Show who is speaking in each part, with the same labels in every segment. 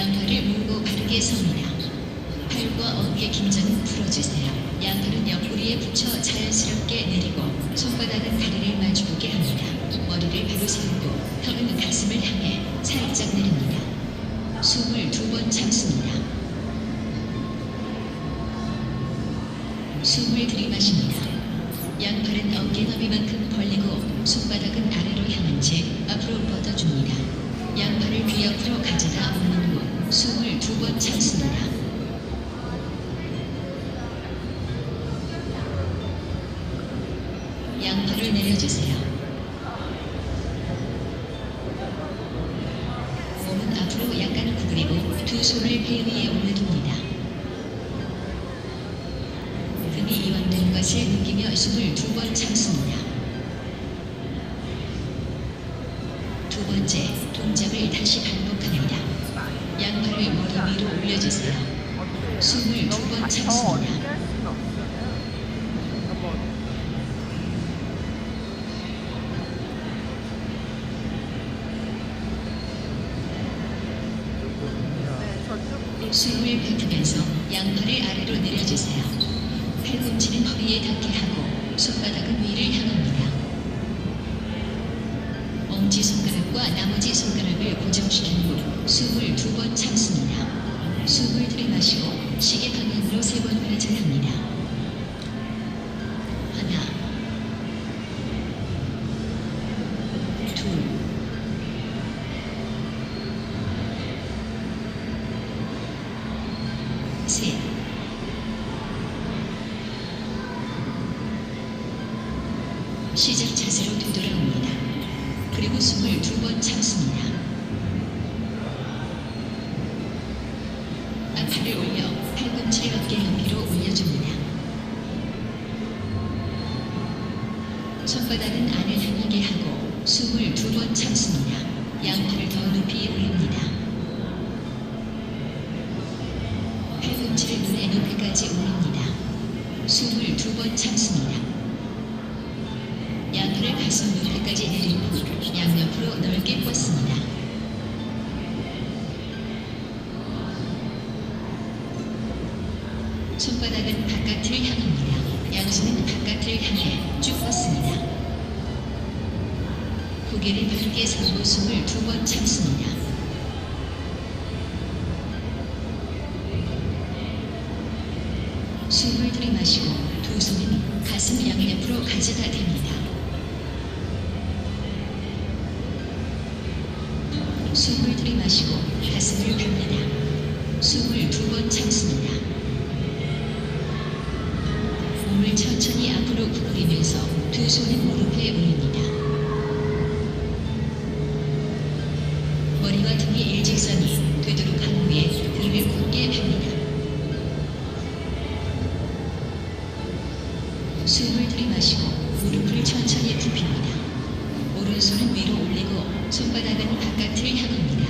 Speaker 1: 양팔을 모으고 바르게 섭니다. 팔과 어깨 긴장은 풀어주세요. 양팔은 옆구리에 붙여 자연스럽게 내리고 손바닥은 다리를 마주보게 합니다. 머리를 바로 세우고 턱은 가슴을 향해 살짝 내립니다. 숨을 2번 참습니다. 숨을 들이마십니다. 양팔은 어깨 너비만큼 벌리고 손바닥은 아래로 향한 채 앞으로 뻗어줍니다. 양팔을 귀 옆으로 가져다 얹는 후 숨을 2번 참습니다. 양팔을 내려주세요. 몸은 앞으로 약간 구부리고 두 손을 배 위에 올려둡니다. 등이 이완된 것을 느끼며 숨을 2번 참습니다. 두 번째 동작을 다시 반복합니다. 양팔을 머리 위로 올려주세요. 숨을 2번 참습니다. 숨을 뱉으면서 양팔을 아래로 내려주세요. 팔꿈치는 허리에 닿게 하고 손바닥은 위를 향합니다. 엄지손가락과 나머지 손가락을 고정시킨 후 숨을 2번 참습니다. 숨을 들이마시고 시계 방향으로 3번 회전합니다. 하나, 둘, 셋, 시작 자세로 되돌아옵니다. 그리고 숨을 2번 참습니다. 앞팔을 올려 팔꿈치를 어깨 높이로 올려줍니다. 손바닥은 안을 향하게 하고 숨을 2번 참습니다. 양팔을 더 높이 올립니다. 팔꿈치를 눈의 높이까지 올립니다. 숨을 2번 참습니다. 양팔을 가슴 높이까지 내린 후 양옆으로 넓게 뻗습니다. 손바닥은 바깥을 향합니다. 양손은 바깥을 향해 쭉 뻗습니다. 고개를 바르게 세우고 숨을 2번 참습니다. 숨을 들이마시고 두 손은 가슴 양옆으로 가져다 댑니다. 숨을 들이마시고 가슴을 펴니다. 숨을 2번 참습니다. 몸을 천천히 앞으로 구부리면서 두 손은 무릎에 올립니다. 머리와 등이 일직선이 되도록 한 후에 등을 곧게 펴니다. 숨을 들이마시고 무릎을 천천히 굽힙니다. 오른손은 위로 올리고 손바닥은 바깥을 향합니다.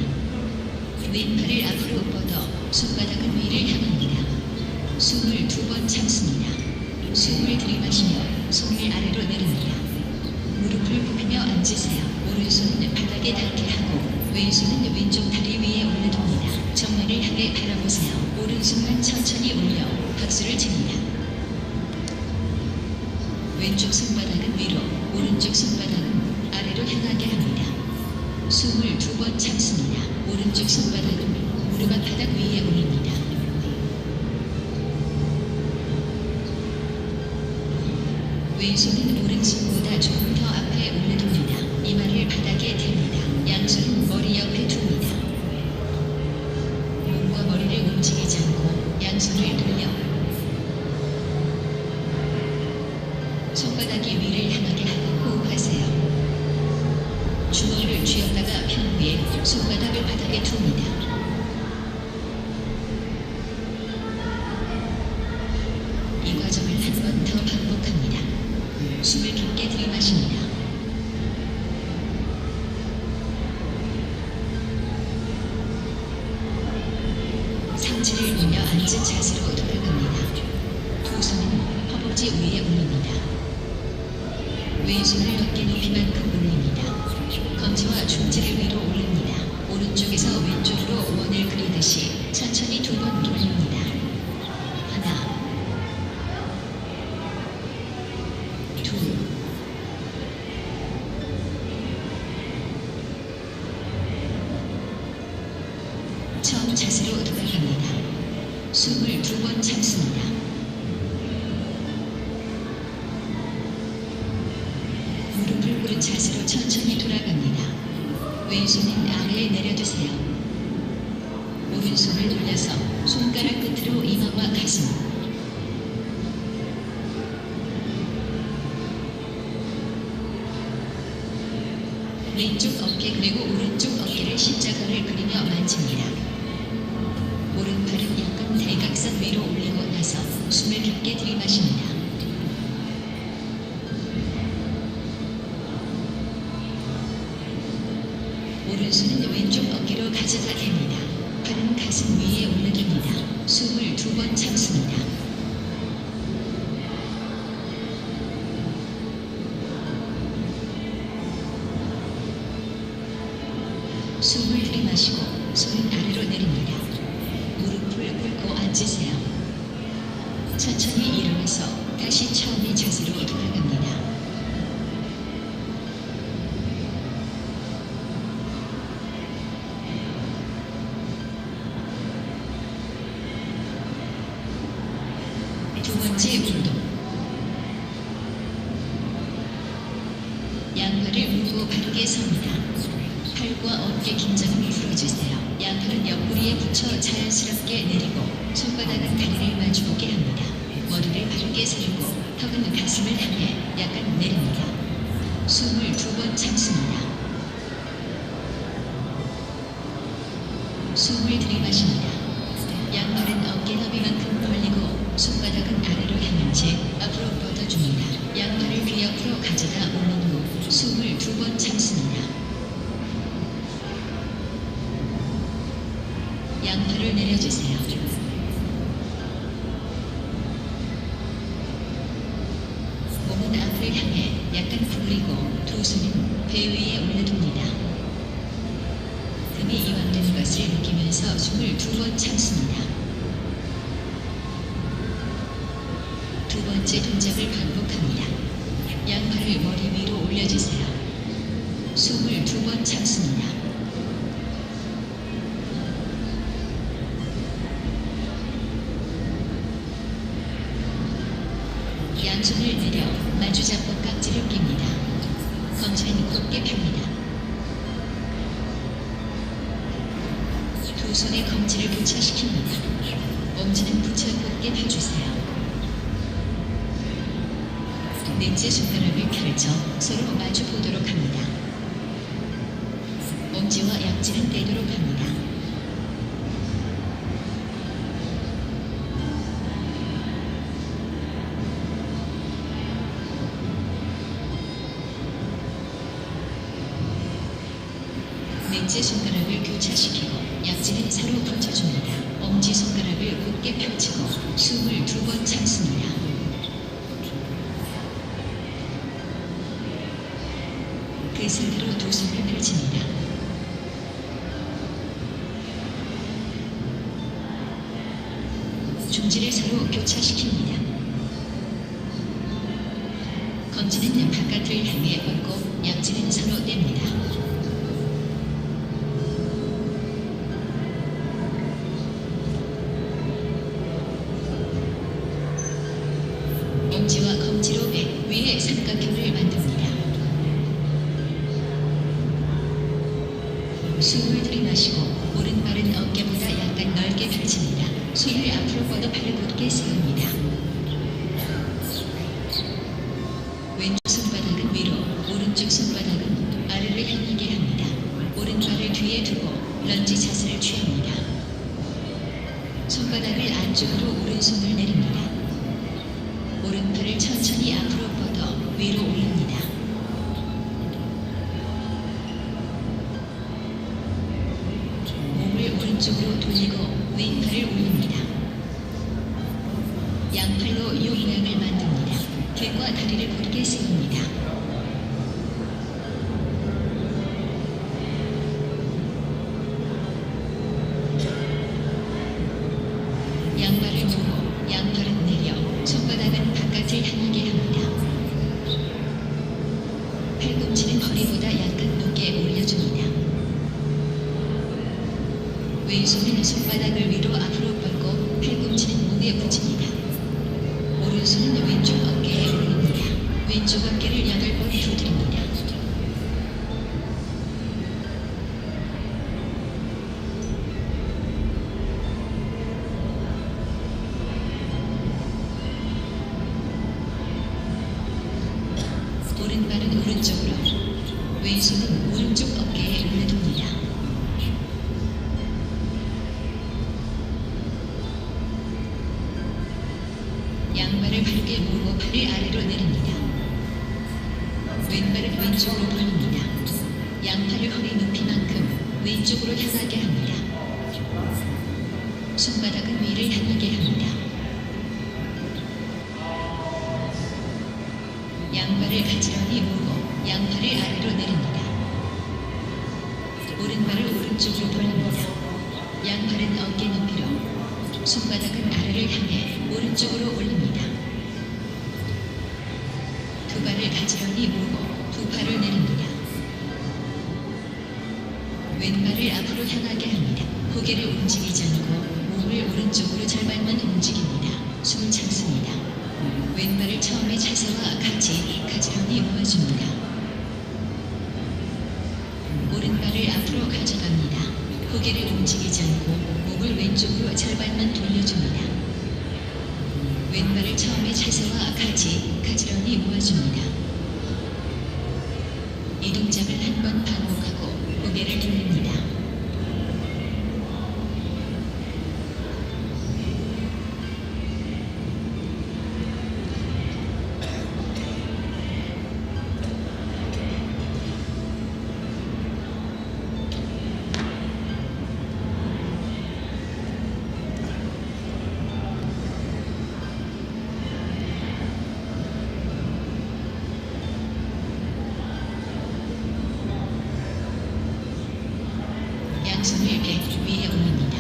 Speaker 1: 왼팔을 앞으로 뻗어 손바닥은 위를 향합니다. 숨을 2번 참습니다. 숨을 들이마시며 손을 아래로 내립니다. 무릎을 굽히며 앉으세요. 오른손은 바닥에 닿게 하고 왼손은 왼쪽 다리 위에 올려둡니다. 정면을 향해 바라보세요. 오른손만 천천히 올려 박수를 칩니다. 왼쪽 손바닥은 위로, 오른쪽 손바닥은 아래로 향하게 합니다. 숨을 2번 참습니다. 오른쪽 손바닥은 무릎 앞바닥 위에 올립니다. 왼손은 오른손보다 조금 더 앞에 올려둡니다. 이마를 바닥에 댑니다. 양손은 머리 옆에 둡니다. 몸과 머리를 움직이지 않고 양손을 돌려 손바닥이 위를 향하게 하고 호흡하세요. 주먹을 쥐었다가 편 후에 손바닥을 바닥에 둡니다. 이 과정을 한 번 더 반복합니다. 숨을 깊게 들이마십니다. 상체를 올려 앉은 자세로 돌아갑니다. 두 손은 허벅지 위에 올립니다. 왼손을 어깨 높이만큼 올립니다. 검지와 중지를 위로 올립니다. 오른쪽에서 왼쪽으로 원을 그리듯이 천천히 두 번 돌립니다. 하나, 둘, 처음 자세로 돌아갑니다. 숨을 두 번 참습니다. 무릎을 꿇은 자세로 천천히 돌아갑니다. 왼손은 아래에 내려두세요. 오른손을 돌려서 손가락 끝으로 이마와 가슴, 왼쪽 어깨 그리고 오른쪽 어깨를 십자가를 그리며 만집니다. 오른팔은 약간 대각선 위로 올리고 나서 숨을 깊게 들이마십니다. 오른손은 왼쪽 어깨로 가져다 댑니다. 팔은 가슴 위에 올려둡니다. 숨을 두 번 참습니다. 숨을 들이마시고 손은 아래로 내립니다. 무릎을 꿇고 앉으세요. 천천히 일어나서 다시 처음의 자세로 돌아갑니다. 두 번째 운동. 양팔을 물고 바르게 섭니다. 팔과 어깨 긴장을 풀어주세요. 양팔은 옆구리에 붙여 자연스럽게 내리고 손바닥은 다리를 마주보게 합니다. 머리를 바르게 세우고 턱은 가슴을 향해 약간 내립니다. 숨을 두 번 참습니다. 숨을 들이마십니다. 양팔은 어깨 너비만큼 벌리고 손바닥은 아래로 향한 채 앞으로 뻗어줍니다. 양팔을 귀 옆으로 가져다 올린 후 숨을 두 번 참습니다. 양팔을 내려주세요. 몸은 앞을 향해 약간 구부리고 두 손은 배 위에 올려둡니다. 등이 이완되는 것을 느끼면서 숨을 두 번 참습니다. 두 번째 동작을 반복합니다. 양팔을 머리 위로 올려주세요. 숨을 두 번 참습니다. 양손을 내려 마주잡고 깍지를 낍니다. 검지는 곧게 펴니다. 두 손의 검지를 교차시킵니다. 엄지는 붙여 곧게 펴주세요. 넷째 손가락을 펼쳐 서로 마주 보도록 합니다. 엄지와 약지는 떼도록 합니다. 넷째 손가락을 교차시키고 약지는 서로 붙여줍니다. 엄지손가락을 곧게 펼치고 숨을 두 번 참습니다. 그 상태로 두 손을 펼칩니다. 중지를 서로 교차시킵니다. 검지는 바깥을 향해 뻗고 약지는 서로 뗍니다. 엄지와 검지로 배 위에 삼각형을 만듭니다. 숨을 들이마시고 오른발은 어깨보다 약간 넓게 펼칩니다. 손을 앞으로 뻗어 발을 곧게 세웁니다. 왼쪽 손바닥은 위로, 오른쪽 손바닥은 아래를 향하게 합니다. 오른발을 뒤에 두고 런지 자세를 취합니다. 손바닥을 안쪽으로 오른손을 내립니다. 오른팔을 천천히 앞으로 뻗어 위로 올립니다. 몸을 오른쪽으로 돌리고 왼팔을 올립니다. 양팔로 요인양을 만듭니다. 등과 다리를 곧게 세웁니다. 바깥을 향하게 합니다. 팔꿈치는 허리보다 약간 높게 올려줍니다. 왼손은 손바닥을 위로 앞으로 뻗고 팔꿈치는 목에 붙입니다. 오른손은 왼쪽 어깨에 올립니다. 왼쪽 어깨를 8번 두드립니다. 오른발은 오른쪽으로, 왼손은 오른쪽 어깨에 올려둡니다. 양발을 바르게 모으고 팔을 아래로 내립니다. 왼발은 왼쪽으로 벌립니다. 양팔을 허리 높이만큼 왼쪽으로 향하게 합니다. 손바닥은 위를 향하게 합니다. 양발을 가지런히 모으고 양팔을 아래로 내립니다. 오른발을 오른쪽으로 벌립니다. 양팔은 어깨 높이로, 손바닥은 아래를 향해 오른쪽으로 올립니다. 두 발을 가지런히 모으고 두 팔을 내립니다. 왼발을 앞으로 향하게 합니다. 고개를 움직이지 않고 몸을 오른쪽으로 절반만 움직입니다. 숨을 참습니다. 왼발을 처음의 자세와 같이 가지런히 모아줍니다. 오른발을 앞으로 가져갑니다. 고개를 움직이지 않고 몸을 왼쪽으로 절반만 돌려줍니다. 왼발을 처음의 자세와 같이 가지런히 모아줍니다. 이 동작을 한 번 반복하고 고개를 돌립니다. 양손을 배 위에 올립니다.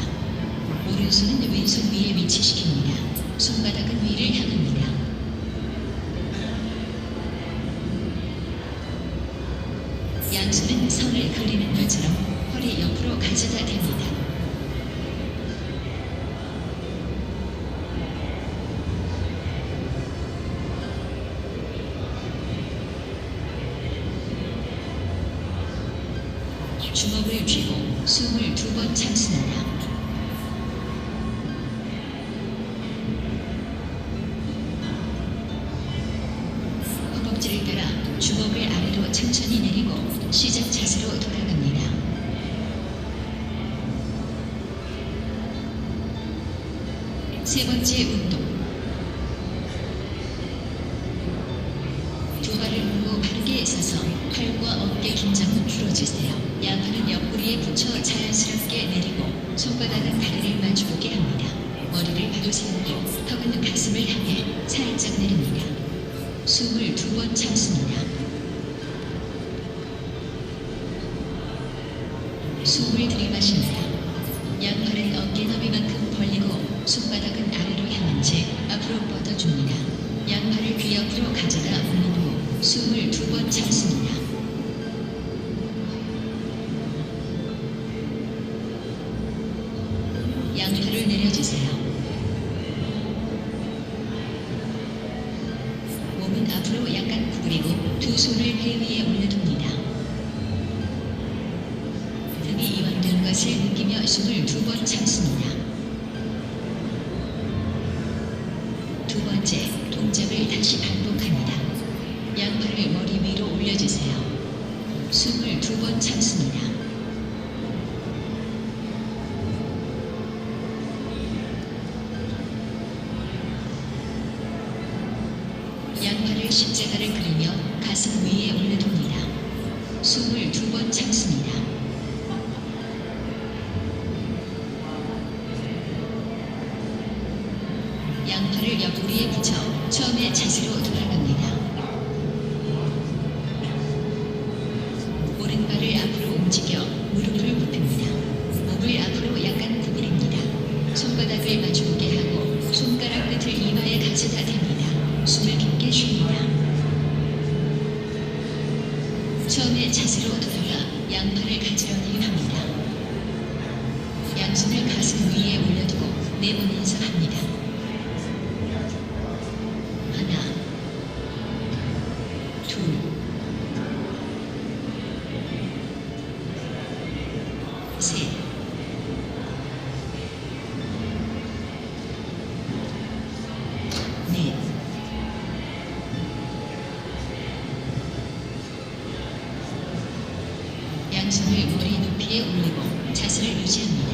Speaker 1: 오른손은 왼손 위에 위치시킵니다. 손바닥은 위를 향합니다. 양손은 선을 그리는 것처럼 허리 옆으로 가져다 댑니다. 주먹을 쥐고 숨을 2번 참습니다. 허벅지를 따라 주먹을 아래로 천천히 내리고 시작 자세로 돌아갑니다. 세 번째 운동. 두 발을 모으고 바르게 서서 팔과 어깨 긴장은 풀어주세요. 양팔은 옆구리에 붙여 자연스럽게 내리고 손바닥은 다리를 마주보게 합니다. 머리를 바로 세우고 턱은 가슴을 향해 살짝 내립니다. 숨을 2번 참습니다. 숨을 들이마십니다. 양팔은 어깨 너비만큼 벌리고 손바닥은 아래로 향한 채 앞으로 뻗어줍니다. 양팔을 귀 옆으로 가져다 올린 후 숨을 2번 참습니다. 양팔을 내려주세요. 몸은 앞으로 약간 구부리고 두 손을 배 위에 올려둡니다. 등이 이완된 것을 느끼며 숨을 2번 참습니다. 두 번째 동작을 다시 반복합니다. 양팔을 머리 위로 올려주세요. 숨을 2번 참습니다. 양팔을 십자가를 그리며 가슴 위에 올려둡니다. 숨을 2번 참습니다. 양팔을 옆구리에 붙여 처음의 자세로 돌아갑니다. 오른발을 앞으로 움직여 무릎을 굽힙니다. 목을 앞으로 약간 구부립니다. 손바닥을 마주보게 하고 손가락 끝을 이마에 가져다 댑니다. 숨을 처음의 자세로 돌아가 양팔을 가지런히 합니다. 양손을 가슴 위에 올려두고 내보면서 합니다. 하나, 둘, 셋, 넷, 양손을 머리 높이에 올리고 자세를 유지합니다.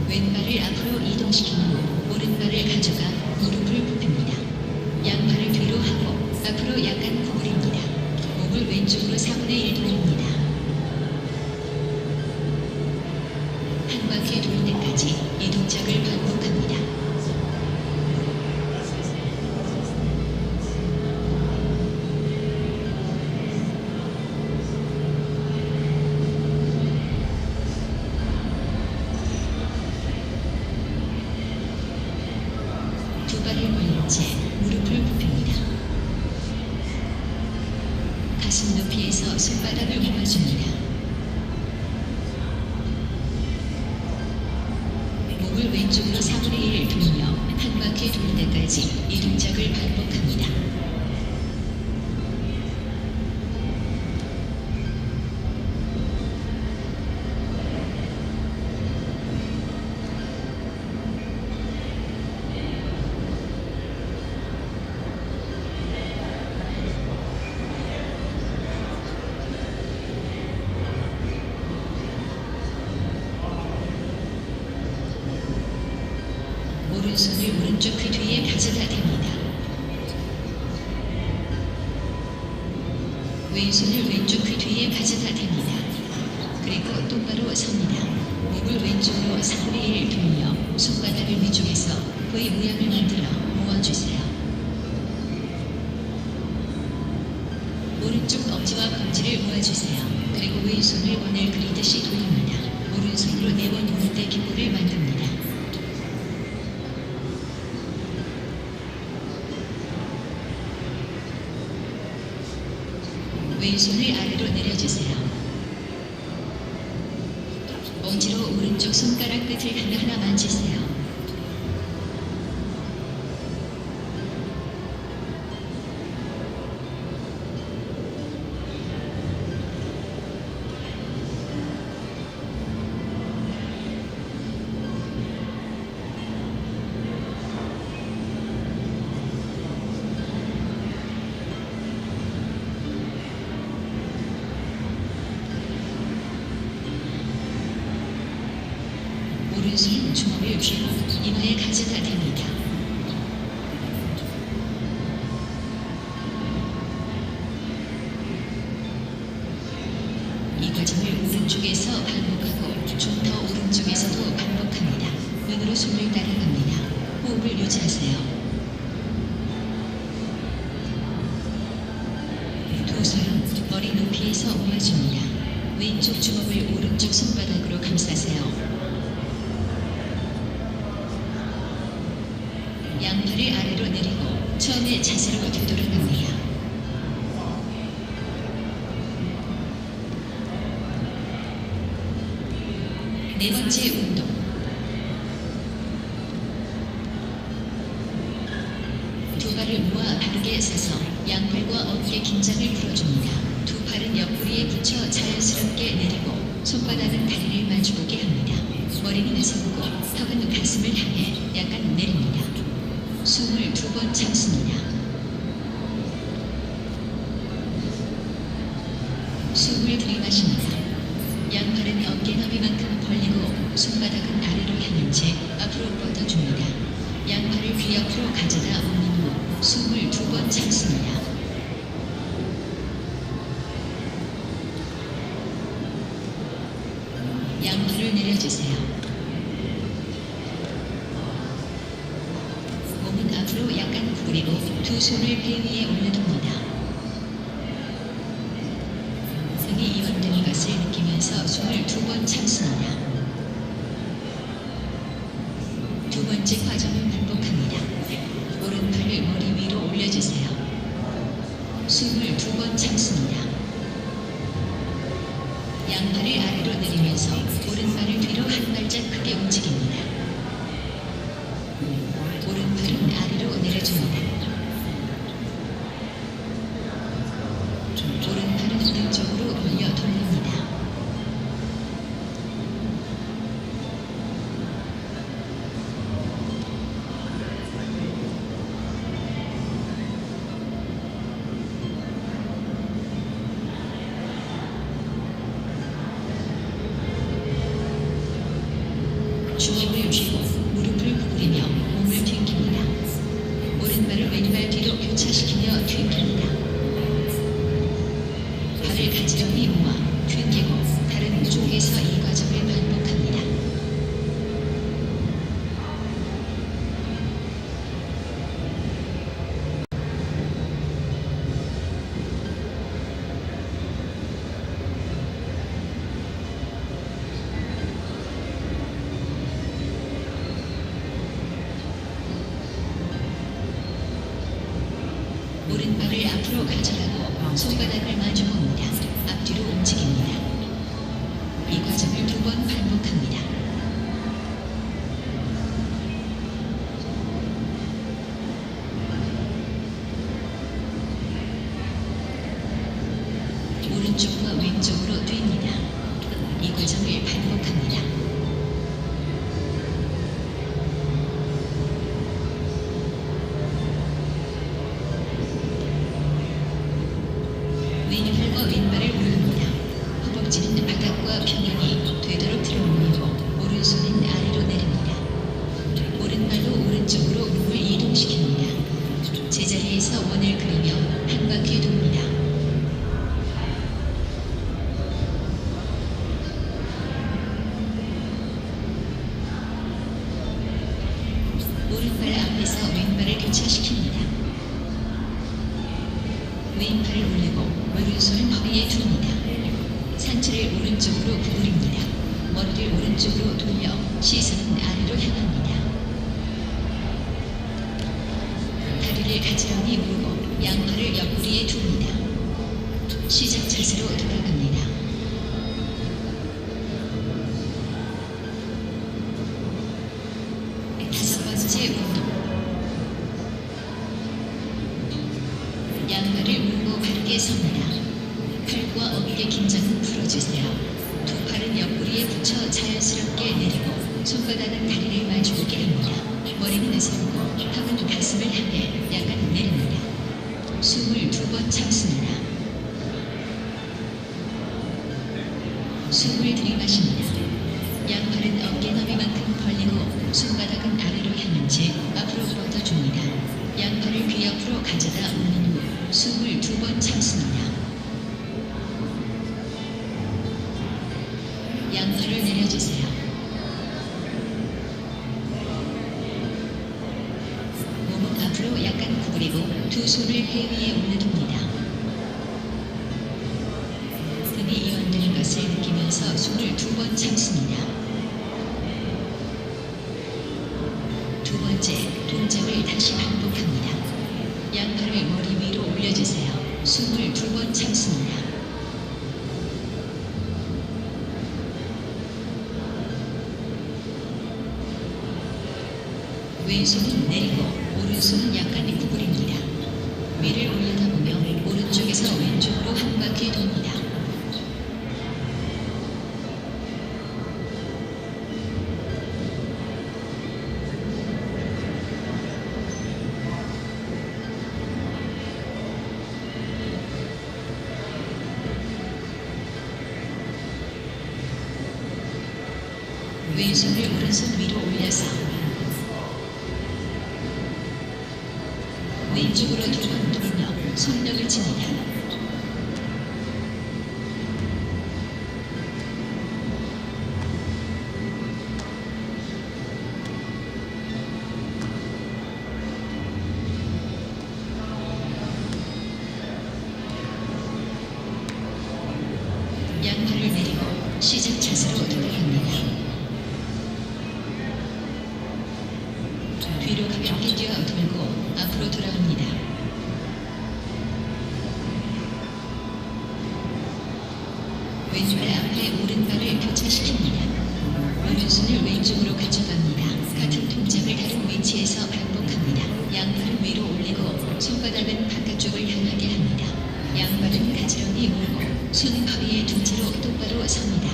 Speaker 1: 왼발을 앞으로 이동시킨 후 오른발을 가져가 무릎을 굽힙니다. 양팔을 뒤로 하고 앞으로 약간 구부립니다. 목을 왼쪽으로 4분의 1 돌립니다. 한 바퀴 돌 때까지 이 동작을 반복합니다. 두 발을 벌린 채 무릎을 굽힙니다. 가슴 높이에서 손바닥을 모아줍니다. 목을 왼쪽으로 4분의 1 돌려 한 바퀴 돌 때까지 이 동작을 반복합니다. 오른손을 오른쪽 귀 뒤에 가져다 댑니다. 왼손을 왼쪽 귀 뒤에 가져다 댑니다. 그리고 똑바로 섭니다. 목을 왼쪽으로 4분의 1 돌려 손바닥을 위쪽에서 V 모양을 만들어 모아주세요. 오른쪽 엄지와 검지를 모아주세요. 그리고 왼손을 원을 그리듯이 돌립니다. 오른손으로 4번 누를 기포를 만듭니다. 왼손을 아래로 내려주세요. 엄지로 오른쪽 손가락 끝을 하나하나 만지세요. 오른손 주먹을 쥐고 이마에 가져다 댑니다. 이 과정을 오른쪽에서 반복하고 좀 더 오른쪽에서도 반복합니다. 눈으로 손을 따라갑니다. 호흡을 유지하세요. 두 손은 머리 높이에서 모아줍니다. 왼쪽 주먹을 오른쪽 손바닥으로 감싸세요. 양팔을 아래로 내리고 처음의 자세로 되돌아갑니다. 네 번째 운동. 두 발을 모아 바르게 서서 양팔과 어깨 긴장을 풀어줍니다. 두 팔은 옆구리에 붙여 자연스럽게 내리고 손바닥은 다리를 마주보게 합니다. 머리는 세우고 턱은 가슴을 향해 약간 내립니다. 숨을 2번 참습니다. 숨을 들이마십니다. 양팔은 어깨 너비만큼 벌리고 손바닥은 아래로 향한 채 앞으로 뻗어줍니다. 양팔을 귀 옆으로 가져다 올린 후 숨을 2번 참습니다. 양팔을 내려주세요. 몸은 앞으로 약간 구부리고 두 손을 배 위에 올려둡니다. 등이 이완되는 것을 느끼면서 숨을 2번 참습니다. 두 번째 과정을 반복합니다. 오른팔 번 참습니다. 양팔을 아래로 내리면서 오른발을 뒤로 한 발짝 크게 움직입니다. 오른팔은 아래로 내려줍니다. 오른팔은 등 쪽으로 돌려 돌립니다. 주먹을 쥐고 무릎을 구부리며 몸을 튕깁니다. 오른발을 왼발 뒤로 교차시키며 튕깁니다. 발을 가지런히 모아 튕기고 다른 쪽에서 이 과정을 반복합니다. 오른발을 앞으로 가져가고 손바닥을 마주봅니다. 앞뒤로 움직입니다. 이 과정을 2번 반복합니다. 오른쪽과 왼쪽으로 뛰니다. 이 과정을 반복합니다. 왼팔과 왼발을 올립니다. 허벅지는 바닥과 평행이 되도록 들어 올리고 오른손은 아래로 내립니다. 오른발로 오른쪽으로 몸을 이동시킵니다. 제자리에서 원을 그리며 한 바퀴 돕니다. 오른발 앞에서 왼발을 교차시킵니다. 왼팔을 올리고 오른손은 허리에 둡니다. 상체를 오른쪽으로 구부립니다. 머리를 오른쪽으로 돌려 시선은 아래로 향합니다. 다리를 가지런히 모으고 양팔을 옆구리에 둡니다. 시작 자세로 돌아갑니다. 다섯 번째 운동. 양발을 물고 바르게 섭니다. 팔과 어깨 긴장은 풀어주세요. 두 팔은 옆구리에 붙여 자연스럽게 내리고 손바닥은 다리를 마주보게 합니다. 머리는 세우고 턱은 가슴을 향해 약간 내립니다. 숨을 2번 참습니다. 숨을 들이마십니다. 양팔은 어깨 너비만큼 벌리고 손바닥은 아래로 향한 채 앞으로 뻗어줍니다. 양팔을 귀 옆으로 가져다 오는 후 숨을 2번 참습니다. 양팔을 내려주세요. 몸은 앞으로 약간 구부리고 두 손을 배 위에 올려둡니다. 등이 이완되는 것을 느끼면서 숨을 2번 참습니다. 두 번째 동작을 다시 반복합니다. 양팔을 머리 위로 올려주세요. 숨을 2번 참습니다. 왼손은 내리고 오른손은 약간 구부립니다. 위를 올려다보며 오른쪽에서 왼쪽으로 한 바퀴 돕니다. 왼손을 오른손 위로 올려서 왼쪽으로 2번 돌며 손뼉을 칩니다. 양팔을 내리고 시작 자세로 돌아갑니다. 뒤로 가볍게 뛰어 돌고 앞으로 돌아옵니다. 진행시킵니다. 오른손을 왼쪽으로 가져갑니다. 같은 동작을 다른 위치에서 반복합니다. 양팔은 위로 올리고 손바닥은 바깥쪽을 향하게 합니다. 양발은 가지런히 모으고 손은 허리에 둔 채로 똑바로 섭니다.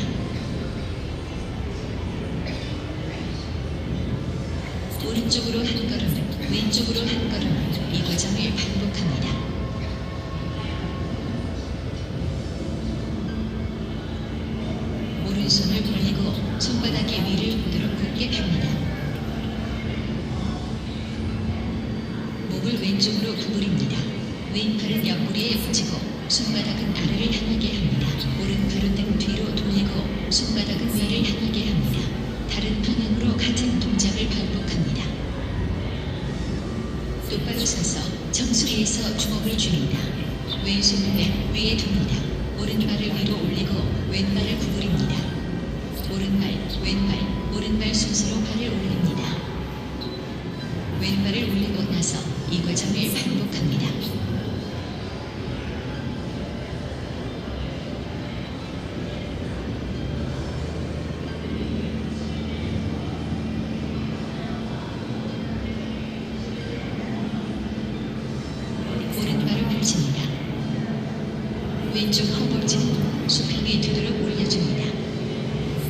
Speaker 1: 오른쪽으로 한 걸음, 왼쪽으로 한 걸음, 이 과정을 반복합니다. 오른손을 벌리고 손바닥이 위를 보도록 굳게 펴니다. 목을 왼쪽으로 구부립니다. 왼팔은 옆구리에 붙이고 손바닥은 아래를 향하게 합니다. 오른팔은 등 뒤로 돌리고 손바닥은 위를 향하게 합니다. 다른 방향으로 같은 동작을 반복합니다. 똑바로 서서 정수리에서 주먹을 줍니다. 왼손을 맨 위에 둡니다. 오른발을 위로 올리고 왼발을 구부립니다. 오른발, 왼발, 오른발 순서로 발을 올립니다. 왼발을 올리고 나서 이 과정을 반복합니다. 오른발을 펼칩니다. 왼쪽 허벅지는 수평이 되도록 올려줍니다.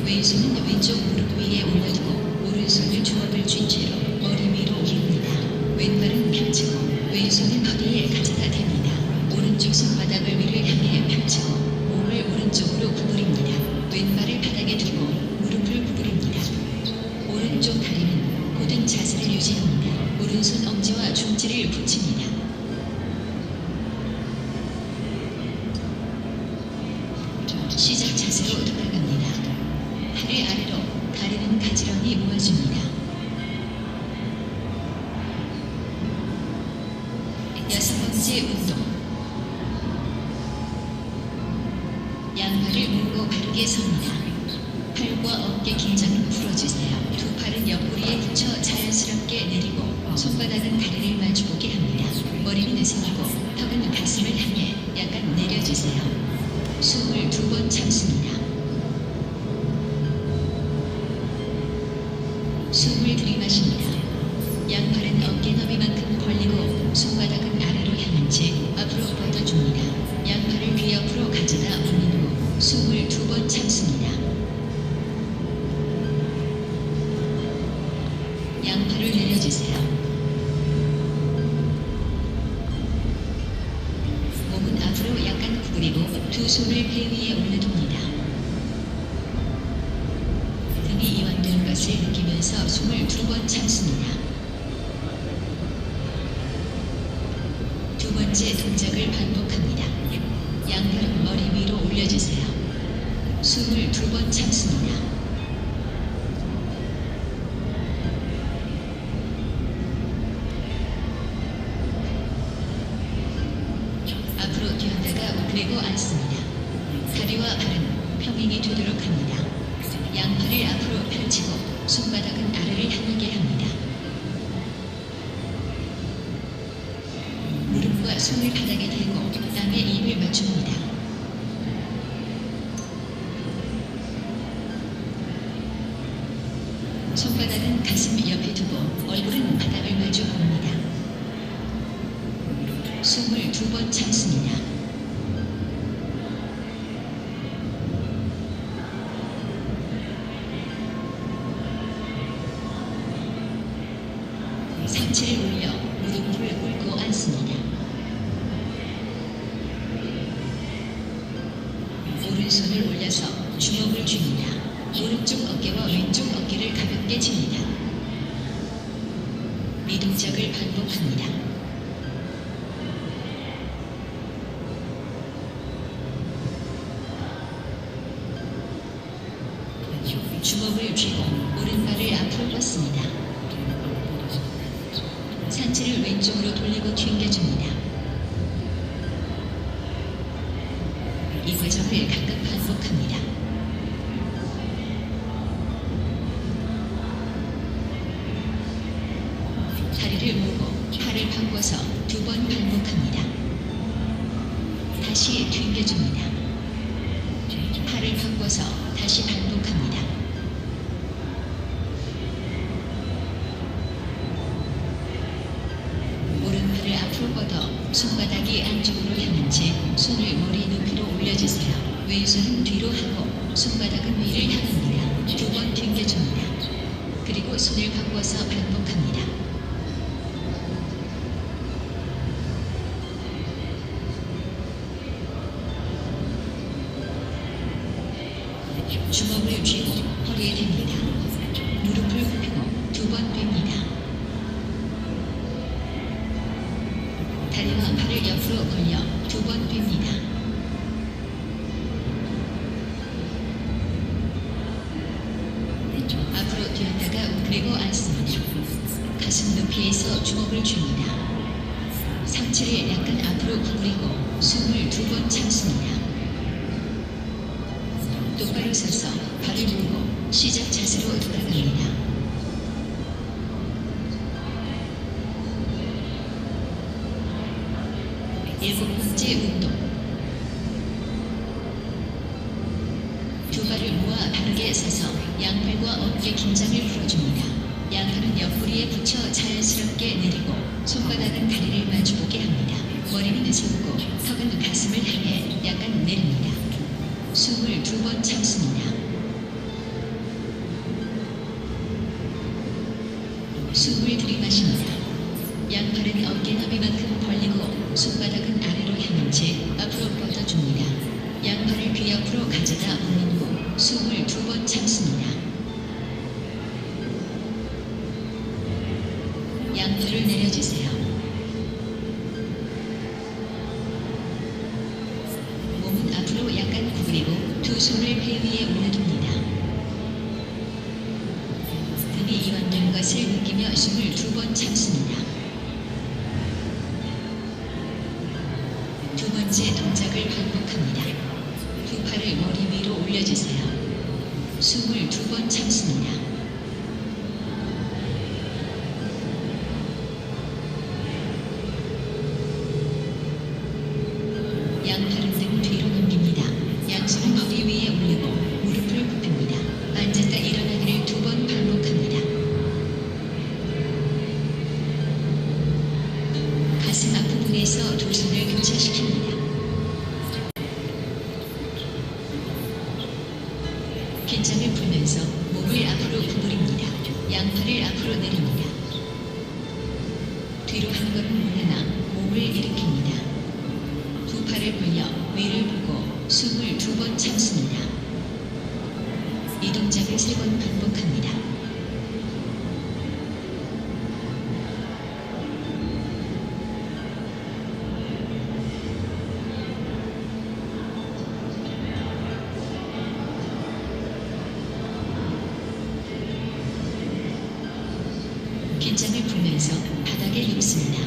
Speaker 1: 왼손은 왼쪽 무릎 위에 올려두고 오른손을 주먹을 쥔 채로 머리 위로 올립니다. 왼발은 펼치고 왼손은 허리에 가져다 댑니다. 오른쪽 손바닥을 위를 향해 펼치고 몸을 오른쪽으로 구부립니다. 왼발을 바닥에 두고 무릎을 구부립니다. 오른쪽 다리는 곧은 자세를 유지합니다. 오른손 엄지와 중지를 붙입니다. 시작 자세로 돌아갑니다. 팔을 아래로, 다리는 가지런히 모아줍니다. 여섯 번째 운동. 양팔을 모으고 바르게 섭니다. 팔과 어깨 긴장을 풀어주세요. 두 팔은 옆구리에 붙여 자연스럽게 내리고 손바닥은 다리를 마주보게 합니다. 머리는 세우고 턱은 가슴을 향해 약간 내려주세요. 숨을 2번 참습니다. 숨을 들이마십니다. 양팔은 어깨 너비만큼 벌리고 손바닥은 아래로 향한 채 앞으로 뻗어줍니다. 양팔을 귀 옆으로 가져다 올린 후 숨을 2번 참습니다. 양팔을 내려주세요. 몸은 앞으로 약간 구부리고 두 손을 배 위에 올려둡니다. 등이 이완되는 것을 느끼면서 숨을 2번 참습니다. 두 번째 동작을 반복합니다. 양팔은 머리 위로 올려주세요. 숨을 2번 참습니다. 앞으로 뛰었다가 그리고 앉습니다. 다리와 발은 평행이 되도록 합니다. 양팔을 앞으로 펼치고 손바닥은 아래를 향하게 합니다. 무릎과 손을 바닥에 대고 땅에 입을 맞춥니다. 손바닥은 가슴 옆에 두고 얼굴은 바닥을 마주 봅니다. 숨을 2번 참습니다. 상체를 올려 무릎을 꿇고 앉습니다. 오른손을 올려서 주먹을 줍니다. 오른쪽 어깨와 왼쪽 어깨를 가볍게 칩니다. 이 동작을 반복합니다. 주먹을 쥐고 오른발을 앞으로 뻗습니다. 상체를 왼쪽으로 돌리고 튕겨줍니다. 이 과정을 각각 반복합니다. 다리를 모으고 팔을 바꿔서 2번 반복합니다. 다시 튕겨줍니다. 팔을 바꿔서 다시 반복합니다. 오른팔을 앞으로 뻗어 손바닥이 안쪽으로 향한 채 손을 머리 높이로 올려주세요. 왼손은 뒤로 하고 손바닥은 위를 향합니다. 두 번 당겨줍니다. 그리고 손을 바꿔서 반복합니다. 주먹을 쥐고 허리에 댑니다. 무릎을 굽히고 두 번 뺍니다. 다리와 팔을 옆으로 벌려 두 번 뺍니다. 앞으로 뛰었다가 그리고 앉습니다. 가슴 높이에서 주먹을 줍니다. 상체를 약간 앞으로 구부리고 숨을 두 번 참습니다. 똑바로 서서 발을 물고 시작 자세로 돌아갑니다. 일곱 번째 운동. 두 발을 모아 바르게 서서 양팔과 어깨 긴장을 풀어줍니다. 양팔은 옆구리에 붙여 자연스럽게 내리고 손바닥은 다리를 마주보게 합니다. 머리는 세우고 턱은 가슴을 향해 약간 내립니다. 숨을 두 번 참습니다. 숨을 들이마십니다. 양팔은 어깨 너비만큼 벌리고 손바닥은 아래로 향한 채 앞으로 뻗어줍니다. 양팔을 귀 옆으로 가져다 올린 후 숨을 두 번 참습니다. 양팔을 내려주세요. 몸은 앞으로 약간 구부리고 두 손을 배 위에 올려둡니다. 등이 이완된 것을 느끼며 숨을 두 번 참습니다. 두 번째 동작을 반복합니다. 두 팔을 머리 위로 올려주세요. 숨을 두 번 참습니다. 양팔은 등 뒤로 넘깁니다. 양손은 허리 위에 올리고 무릎을 굽힙니다. 앉았다 일어나기를 두 번 반복합니다. 가슴 앞부분에서 두 손을 교차시킵니다. 긴장을 풀면서 몸을 앞으로 구부립니다. 양팔을 앞으로 내립니다. 뒤로 한 걸음 물러나 몸을 일으킵니다. 두 팔을 벌려 위를 보고 숨을 두 번 참습니다. 이 동작을 세 번 반복합니다. 긴장을 풀면서 바닥에 눕습니다.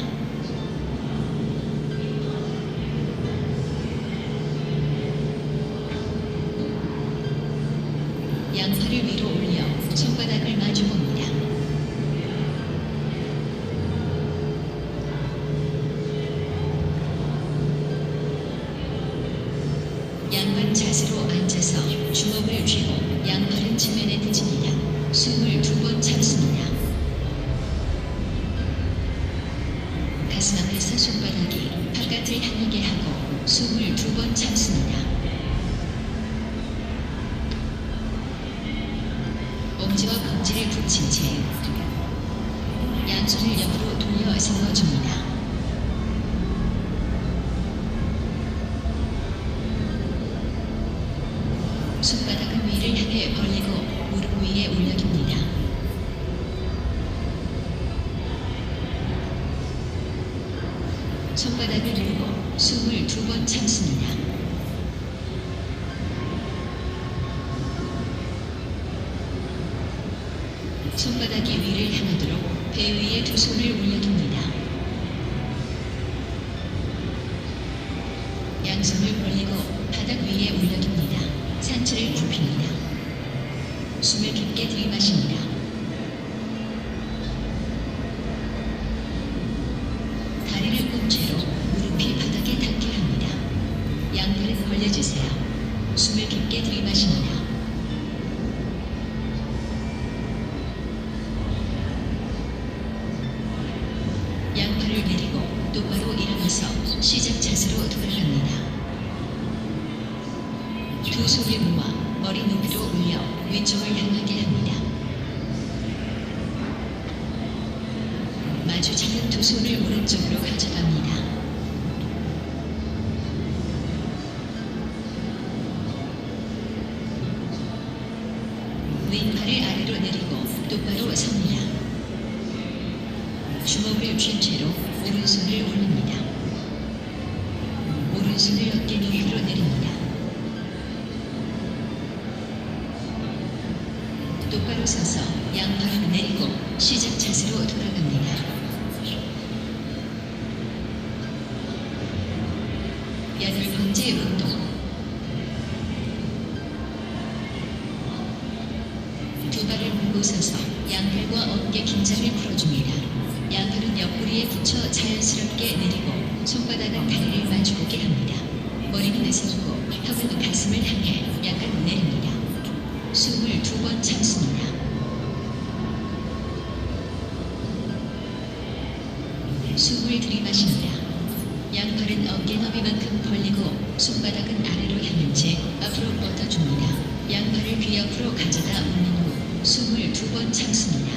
Speaker 1: 양팔을 위로 올려 손바닥을 마주봅니다. 양반 자세로 앉아서 주먹을 쥐고 양팔은 지면에 붙입니다. 숨을 두 번 참습니다. 가슴 앞에서 손바닥이 바깥을 향하게 하고 숨을 두 번 참습니다. 엄지와 검지를 붙인 채 양손을 옆으로 돌려 세워줍니다. 손바닥은 위를 향해 벌리고 무릎 위에 올려둡니다. 손바닥을 들고 숨을 두 번 참습니다. 손바닥이 위를 향하도록 배 위에 두 손을 올려둡니다. 양손을 벌리고 바닥 위에 올려둡니다. 상체를 굽힙니다. 숨을 깊게 들이마십니다. 다리를 꼰 채로 무릎이 바닥에 닿게 합니다. 양팔을 벌려주세요. 숨을 깊게 양팔을 내리고 똑바로 일어나서 시작 자세로 돌아갑니다. 두 손을 모아 머리 높이로 올려 왼쪽을 향하게 합니다. 마주치는 두 손을 오른쪽으로 가져갑니다. 왼팔을 아래로 내리고 똑바로 섭니다. 주먹을 쥔 채로 오른손을 올립니다. 오른손을 어깨 높이로 내립니다. 똑바로 서서 양팔을 내리고 시작 자세로 돌아갑니다. 여덟 번째 운동. 두 발을 묶고 서서 양팔과 어깨 긴장을 풀어줍니다. 양팔은 옆구리에 붙여 자연스럽게 내리고 손바닥은 다리를 마주보게 합니다. 머리는 내세우고 턱은 가슴을 향해 약간 내립니다. 숨을 두 번 참습니다. 숨을 들이마십니다. 양팔은 어깨 너비만큼 벌리고 손바닥은 아래로 향한 채 앞으로 뻗어줍니다. 양팔을 귀 옆으로 가져다 올린 후 숨을 두 번 참습니다.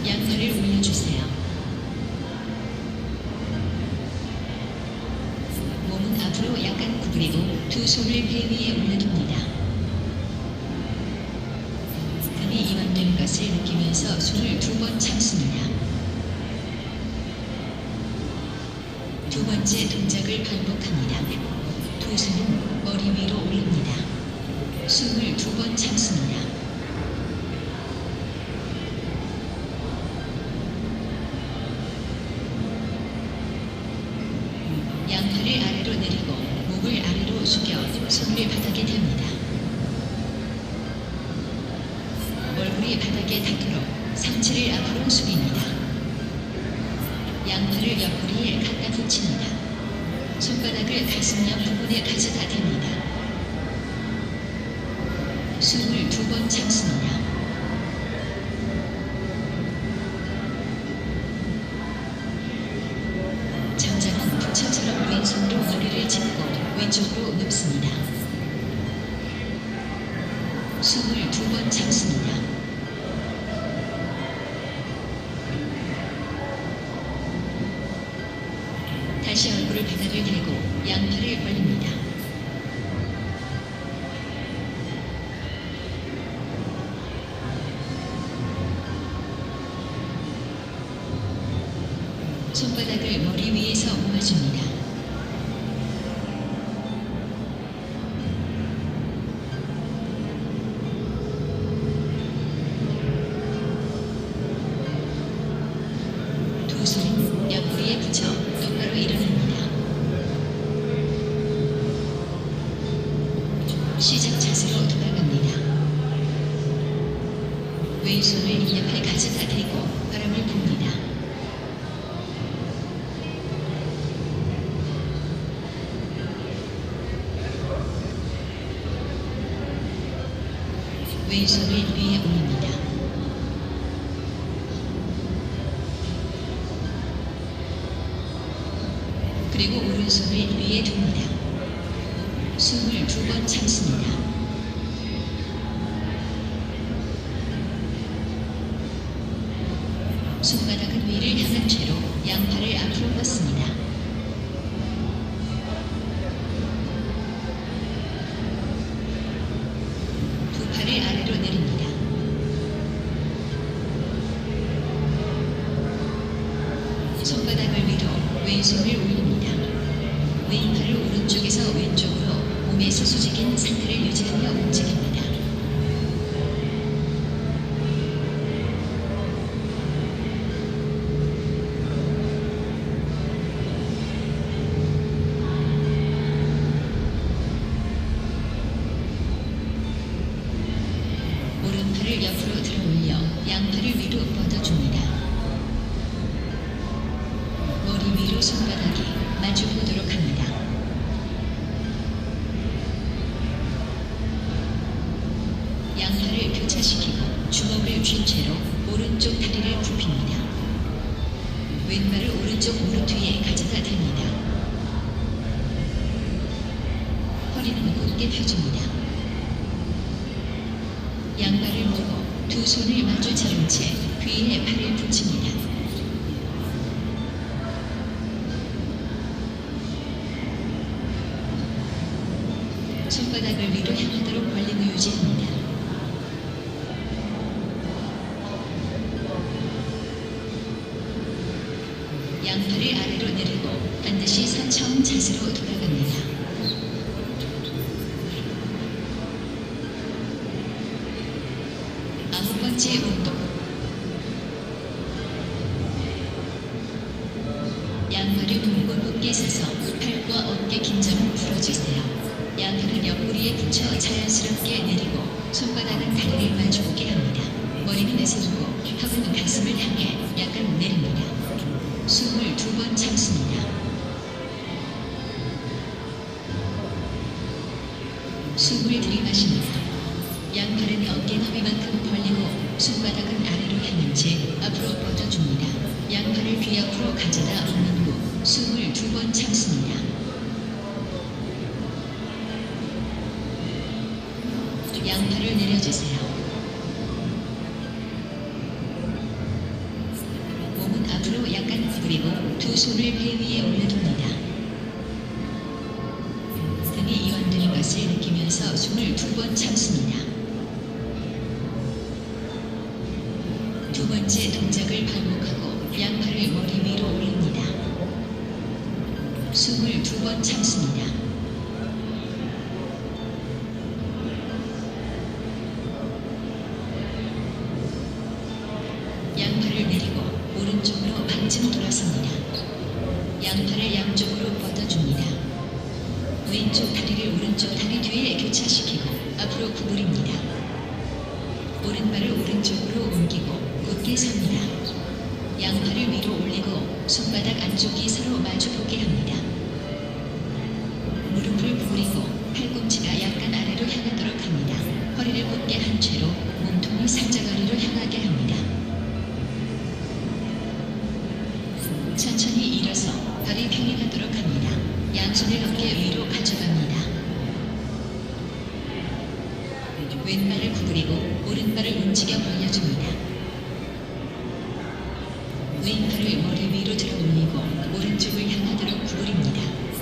Speaker 1: 양팔을 올려주세요. 몸은 앞으로 약간 구부리고 두 손을 배 위에 올려둡니다. 등이 이완되는 것을 느끼면서 숨을 두 번 참습니다. 두 번째 동작을 반복합니다. 두 손은 머리 위로 올립니다. 숨을 두 번 참습니다. 양팔을 아래로 내리고 목을 아래로 숙여 손을 바닥에 댑니다. 얼굴이 바닥에 닿도록 상체를 앞으로 숙입니다. 양팔을 옆구리에 갖다 붙입니다. 손바닥을 가슴 옆 부분에 가져다 댑니다. 숨을 두 번 참습니다. 정장은 부처처럼 왼손으로 머리를 짚고 왼쪽으로 눕습니다. 숨을 두 번 참습니다. 다시 얼굴을 바닥을 대고 양팔을 벌립니다. 손바닥을 머리 위에서 모아줍니다. 두 손은 옆구리에 붙여 똑바로 일어납니다. 시작 자세로 돌아갑니다. 왼손을 옆에 가져다 대고 바람을 붑니다. 왼손을 위에 올립니다. 그리고 오른손을 위에 둡니다. 숨을 두 번 참습니다. 손바닥은 위를 향한 채로 양팔을 앞으로 뻗습니다. 두 팔을 아래로 내립니다. 손바닥을 위로 왼손을 올립니다. 왼팔을 오른쪽에서 왼쪽으로 몸에서 수직인 상태를 유지하며 움직입니다. 오른팔을 옆으로 들어 올려 양팔을 위로 뻗어줍니다. 머리 위로 손바닥이 마주보도록 합니다. 양팔을 교차시키고 주먹을 쥔 채로 오른쪽 다리를 굽힙니다. 왼발을 오른쪽 무릎 뒤에 가져다 댑니다. 허리는 곧게 펴줍니다. 양발을 모으고 두 손을 마주 잡은 채 귀에 팔을 붙입니다. 손바닥을 위로 향하도록 벌리고 유지합니다. 양팔을 아래로 내리고 반드시 선처음 자세로 돌아갑니다. 아홉 번째 운동. 양팔을 동고 곧게 서서 팔과 어깨 긴장을 풀어주세요. 양팔을 옆구리에 붙여 자연스럽게 내리고 손바닥은 다리를 마주보게 합니다. 머리는 세우고 턱은 가슴을 향해 약간 내립니다. 숨을 두 번 참습니다. 숨을 들이마십니다. 양팔은 어깨 너비만큼 벌리고 손바닥은 아래로 향한 채 앞으로 뻗어줍니다. 양팔을 귀 앞으로 가져다 얹는 후 숨을 두 번 참습니다. 양팔을 내려주세요. 몸은 앞으로 약간 구부리고 두 손을 배 위에 올려둡니다. 등이 이완되는 것을 느끼면서 숨을 두 번 참습니다. 두 번째 동작을 반복하고 양팔을 머리 위로 올립니다. 숨을 두 번 참습니다. 양팔을 내리고 오른쪽으로 반쯤 돌아섭니다. 양팔을 양쪽으로 뻗어줍니다. 왼쪽 다리를 오른쪽 다리 뒤에 교차시키고 앞으로 구부립니다. 오른발을 오른쪽으로 옮기고 곧게 섭니다. 양팔을 위로 올리고 손바닥 안쪽이 서로 마주보게 합니다. 무릎을 구부리고 팔꿈치가 약간 아래로 향하도록 합니다. 허리를 곧게 한 채로 몸통을 살짝 아래로 향하게 합니다. 천천히 일어서 발이 평행하도록 합니다. 양손을 어깨 위로 가져갑니다. 왼발을 구부리고 오른발을 움직여 벌려줍니다. 왼팔을 머리 위로 들어 올리고 오른쪽을 향하도록 구부립니다.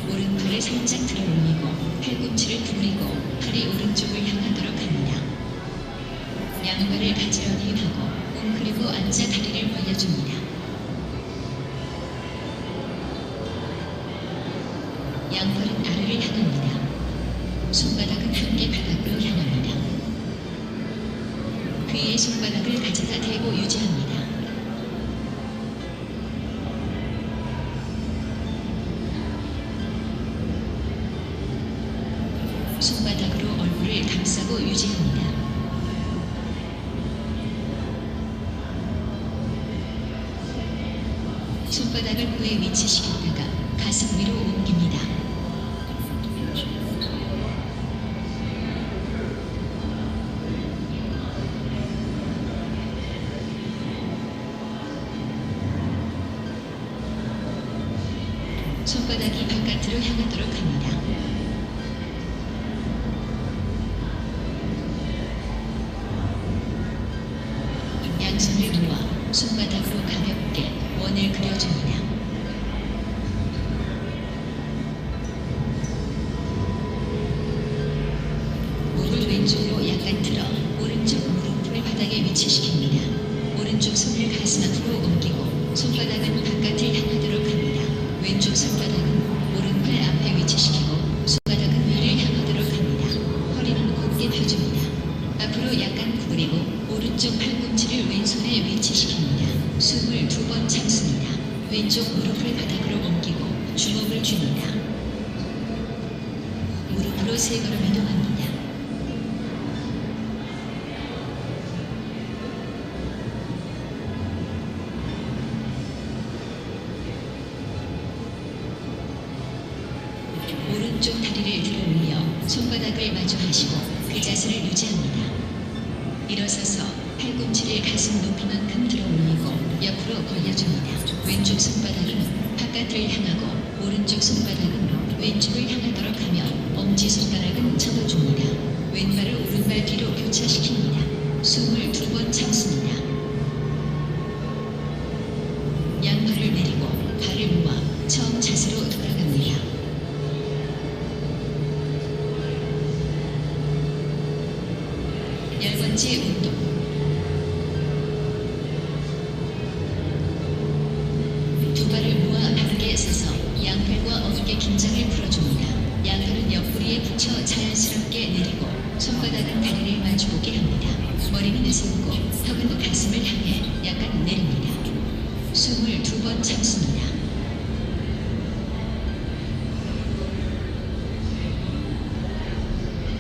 Speaker 1: 오른팔을 살짝 들어 올리고 팔꿈치를 구부리고 팔이 오른쪽을 향하도록 합니다. 양발을 가지런히 하고 웅크리고 앉아 다리를 벌려줍니다. 양팔은 아래를 향합니다. 손바닥은 함께 바닥으로 향합니다. 귀에 손바닥을 가져다 대고 유지합니다. 손바닥으로 얼굴을 감싸고 유지합니다. 손바닥을 코에 위치시켰다가 가슴 위로 옮깁니다. 손바닥이 바깥으로 향하도록 합니다. 양손을 모아 손바닥으로 가볍게 원을 그려줍니다. 목을 왼쪽으로 약간 틀어 오른쪽 무릎을 바닥에 위치시킵니다. 오른쪽 손을 가슴 앞으로 옮기고 손바닥은 바깥을 향하도록 합니다. 왼쪽 손바닥은 오른팔 앞에 위치시키고 손바닥은 위를 향하도록 합니다. 허리는 곧게 펴줍니다. 앞으로 약간 구부리고 오른쪽 팔꿈치를 왼손에 위치시킵니다. 숨을 두 번 참습니다. 왼쪽 무릎을 바닥으로 옮기고 주먹을 줍니다. 무릎으로 세 걸음 이동합니다. 오른쪽 다리를 들어 올려 손바닥을 마주하시고 그 자세를 유지합니다. 일어서서 팔꿈치를 가슴 높이만큼 들어 올리고 옆으로 벌려줍니다. 왼쪽 손바닥은 바깥을 향하고 오른쪽 손바닥은 왼쪽을 향하도록 하며 엄지손가락은 접어줍니다. 왼발을 오른발 뒤로 교차시킵니다. 숨을 2번 참습니다. 양팔을 내리고 발을 모아 처음 자세로 돌아갑니다. 열 번째 운동. 두 발을 모아 바르게 서서 양팔과 어깨 긴장을 풀어줍니다. 양팔은 옆구리에 붙여 자연스럽게 내리고 손바닥은 다리를 마주보게 합니다. 머리는 숙고 턱은 가슴을 향해 약간 내립니다. 숨을 2번 참습니다.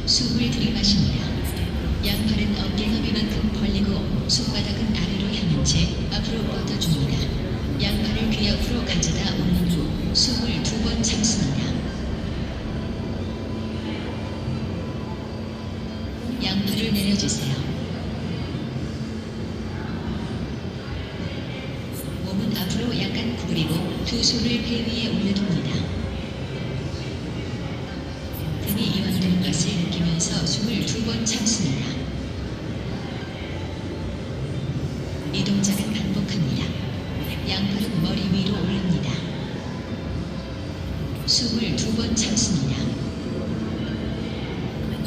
Speaker 1: 숨을 들이마십니다. 양팔은 어깨 너비만큼 벌리고 손바닥은 아래로 향한 채 앞으로 뻗어줍니다. 양팔을 귀 옆으로 가져다 올린 후 숨을 2번 참습니다. 양팔을 내려주세요. 몸은 앞으로 약간 구부리고 두 손을 배 위에 올려둡니다. 등이 이완되는 것을 느끼면서 숨을 2번 참습니다. 이 동작은 반복합니다. 양팔은 머리 위로 올립니다. 숨을 2번 참습니다.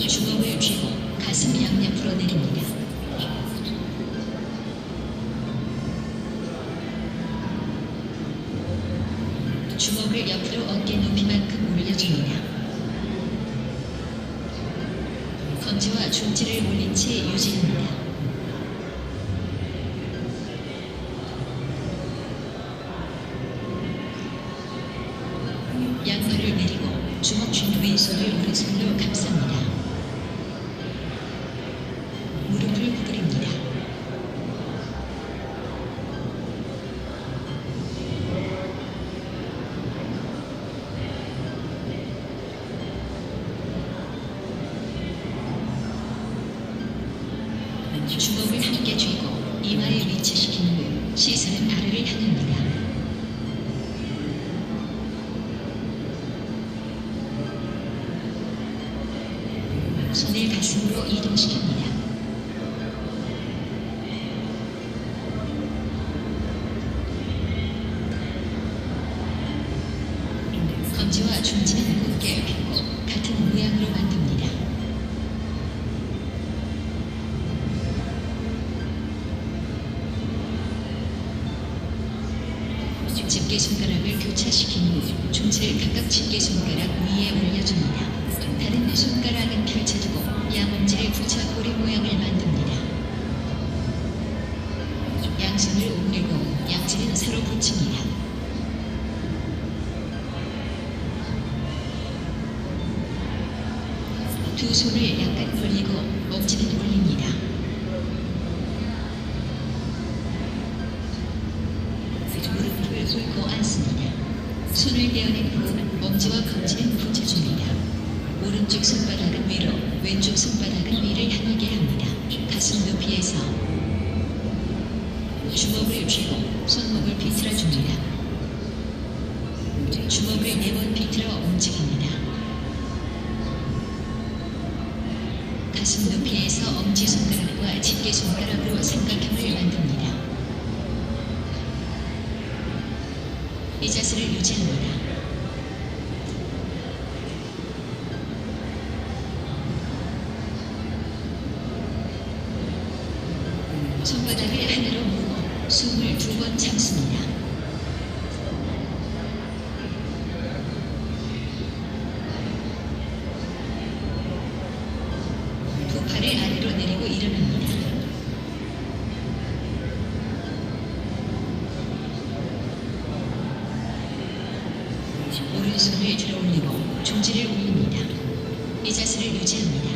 Speaker 1: 주먹을 쥐고 가슴 양옆으로 내립니다. 주먹을 옆으로 어깨 높이만큼 올려줍니다. 검지와 중지를 올린 채 유지합니다. 양팔을 내리고 주먹 쥔 왼손을 오른손으로 감쌉니다. 무릎을 구부립니다. 주먹을 함께 쥐고 이마에 위치시킨 후 시선은 아래를 향합니다. 손을 가슴으로 이동시킵니다. 검지와 중지는 곧게 펴고 같은 모양으로 만듭니다. 집게손가락을 교차시킨 후 중지를 각각 집게손가락 위에 올려줍니다. 다른 손가락은 펼쳐두고 양엄지를 붙여 꼬리 모양을 만듭니다. 양손을 오므리고 양지는 서로 붙입니다. 두 손을 약간 벌리고 엄지는 올립니다. 무릎을 꿇고 앉습니다. 손을 떼어낸 후 엄지와 검지는 붙여줍니다. 오른쪽 손바닥은 위로, 왼쪽 손바닥은 위를 향하게 합니다. 가슴 높이에서 주먹을 쥐고 손목을 비틀어줍니다. 주먹을 4번 비틀어 움직입니다. 가슴 높이에서 엄지손가락과 집게손가락으로 삼각형을 만듭니다. 이 자세를 유지합니다. 손바닥을 하나로 모으고 숨을 2번 참습니다. 두 팔을 아래로 내리고 일어납니다. 오른손을 들어 올리고 중지를 올립니다. 이 자세를 유지합니다.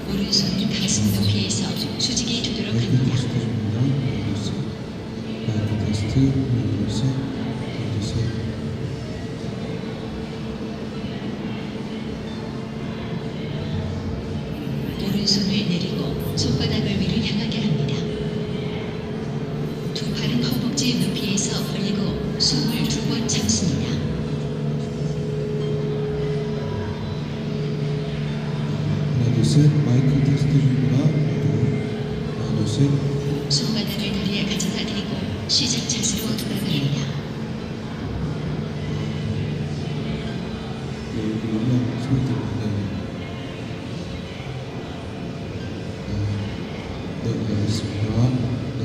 Speaker 1: 오른손은 가슴 높이에서 수직이 되도록 합니다.
Speaker 2: 테스트, 하나, 둘, 셋.
Speaker 1: 숨을 2번 참습니다.
Speaker 2: 하나 둘 셋 마이크 테스트 중입니다. 하나 둘 셋.
Speaker 1: 손바닥을 다리에 가져다 대고 시작 자세로 돌아갑니다.
Speaker 2: 네, 여기 음악 소리 때문에 네, 알겠습니다. 네.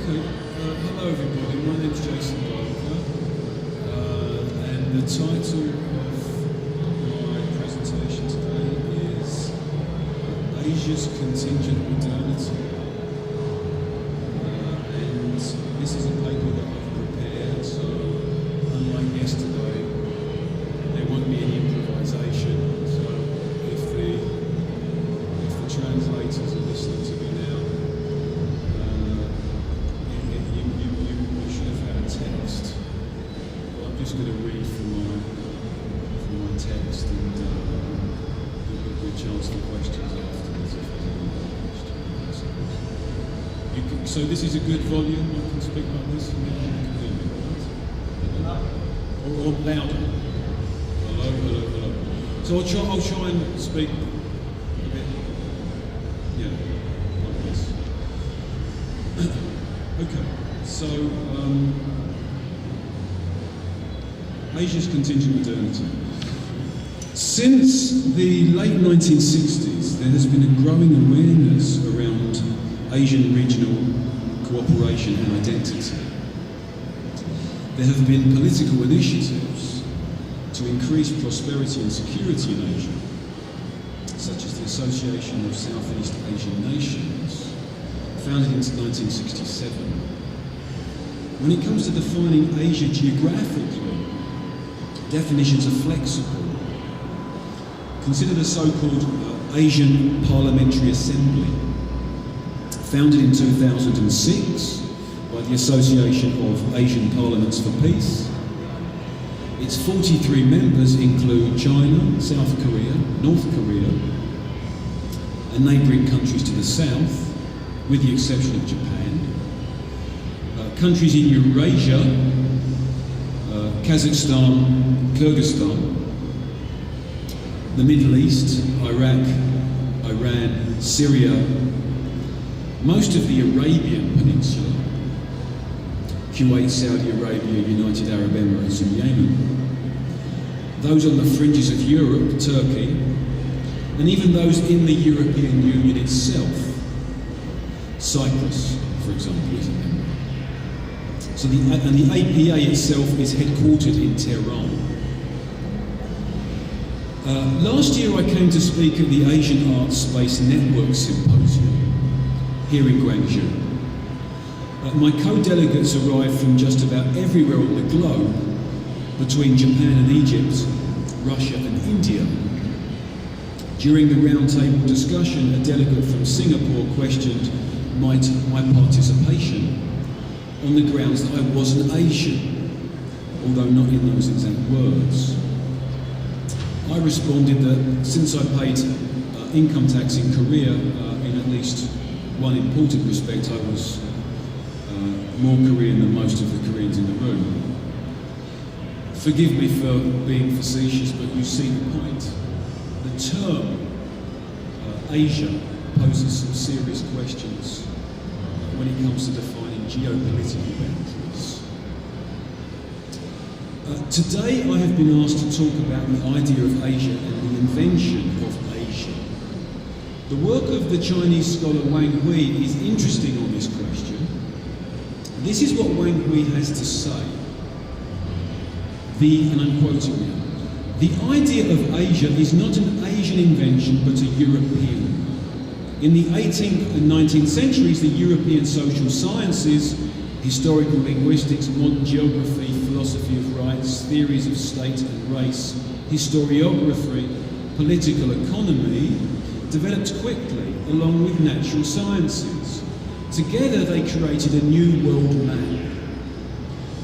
Speaker 3: Hello everybody, my name's Jason Barker, and the title of my presentation today is Asia's Contingent Modernity, and this is a paper that I've prepared, so unlike yesterday there won't be any improvisation, so if the translators are listening to me now, you should have had a text. Well, I'm just going to read from my text and give a good chance for questions afterwards if there's any questions. So this is a good volume, I can speak like this, and you can hear me, right? Or louder. Hello. So I'll try and speak a bit, yeah, like this. Okay, so Asia's Contingent Modernity. Since the late 1960s, there has been a growing awareness around Asian regional cooperation and identity. There have been political initiatives to increase prosperity and security in Asia, such as the Association of Southeast Asian Nations, founded in 1967. When it comes to defining Asia geographically, definitions are flexible. Consider the so-called Asian Parliamentary Assembly, founded in 2006 by the Association of Asian Parliaments for Peace. Its 43 members include China, South Korea, North Korea, and neighbouring countries to the south, with the exception of Japan. Countries in Eurasia, Kazakhstan, Kyrgyzstan, the Middle East, Iraq, Iran, Syria, most of the Arabian Peninsula, Kuwait, Saudi Arabia, United Arab Emirates and Yemen, those on the fringes of Europe, Turkey, and even those in the European Union itself. Cyprus, for example, is a member. So the APA itself is headquartered in Tehran. Last year I came to speak at the Asian Arts Space Network Symposium here in Guangzhou. My co-delegates arrived from just about everywhere on the globe, between Japan and Egypt, Russia and India. During the roundtable discussion, a delegate from Singapore questioned my participation on the grounds that I wasn't Asian, although not in those exact words. I responded that since I paid income tax in Korea, in at least one important respect, I was more Korean than most of the Koreans in the room. Forgive me for being facetious, but you see the point. The term Asia poses some serious questions when it comes to defining geopolitical boundaries. Today I have been asked to talk about the idea of Asia and the invention of Asia. The work of the Chinese scholar Wang Hui is interesting on this question. This is what Wang Hui has to say. And I'm quoting now, "The idea of Asia is not an Asian invention but a European. In the 18th and 19th centuries, the European social sciences, historical linguistics, modern geography, philosophy of rights, theories of state and race, historiography, political economy, developed quickly along with natural sciences. Together they created a new world map.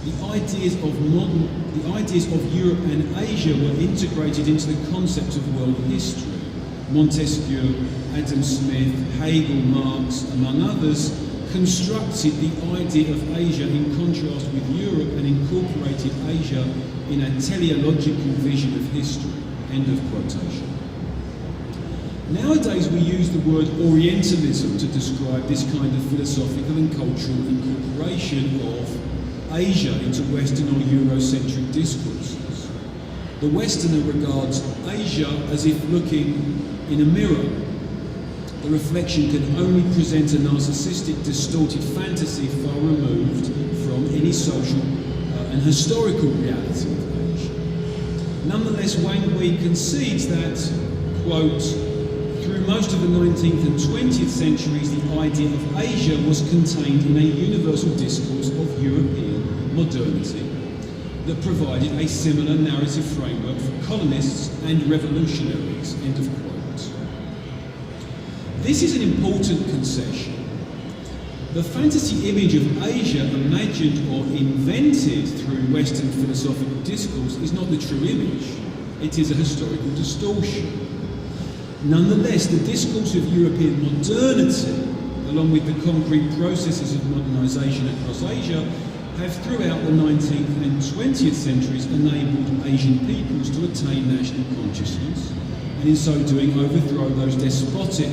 Speaker 3: The ideas of Europe and Asia were integrated into the concept of world history. Montesquieu, Adam Smith, Hegel, Marx, among others, constructed the idea of Asia in contrast with Europe and incorporated Asia in a teleological vision of history." End of quotation. Nowadays we use the word Orientalism to describe this kind of philosophical and cultural incorporation of Asia into Western or Eurocentric discourses. The Westerner regards Asia as if looking in a mirror. The reflection can only present a narcissistic, distorted fantasy far removed from any social and historical reality of Asia. Nonetheless, Wang Hui concedes that, quote, "Through most of the 19th and 20th centuries, the idea of Asia was contained in a universal discourse of European modernity that provided a similar narrative framework for colonists and revolutionaries." End of quote. This is an important concession. The fantasy image of Asia imagined or invented through Western philosophical discourse is not the true image. It is a historical distortion. Nonetheless, the discourse of European modernity, along with the concrete processes of modernisation across Asia, have throughout the 19th and 20th centuries enabled Asian peoples to attain national consciousness, and in so doing overthrow those despotic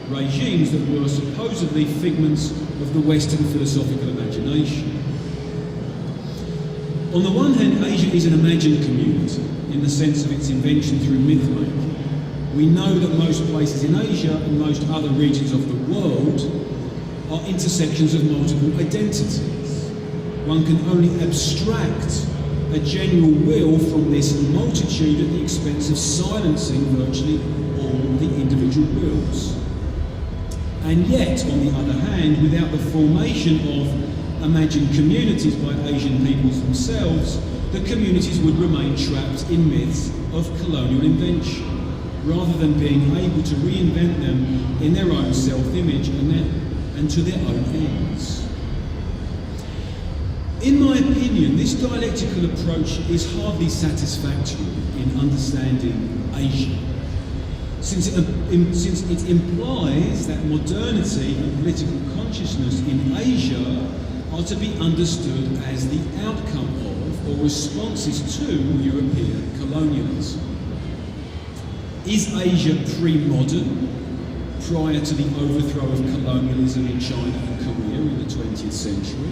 Speaker 3: regimes that were supposedly figments of the Western philosophical imagination. On the one hand, Asia is an imagined community in the sense of its invention through myth-making. We know that most places in Asia and most other regions of the world are intersections of multiple identities. One can only abstract a general will from this multitude at the expense of silencing virtually all the
Speaker 4: individual wills. And yet, on the other hand, without the formation of imagined communities by Asian peoples themselves, the communities would remain trapped in myths of colonial invention, rather than being able to reinvent them in their own self-image and to their own ends. In my opinion, this dialectical approach is hardly satisfactory in understanding Asia, since it implies that modernity and political consciousness in Asia are to be understood as the outcome of or responses to European colonialism. Is Asia pre-modern, prior to the overthrow of colonialism in China and Korea in the 20th century?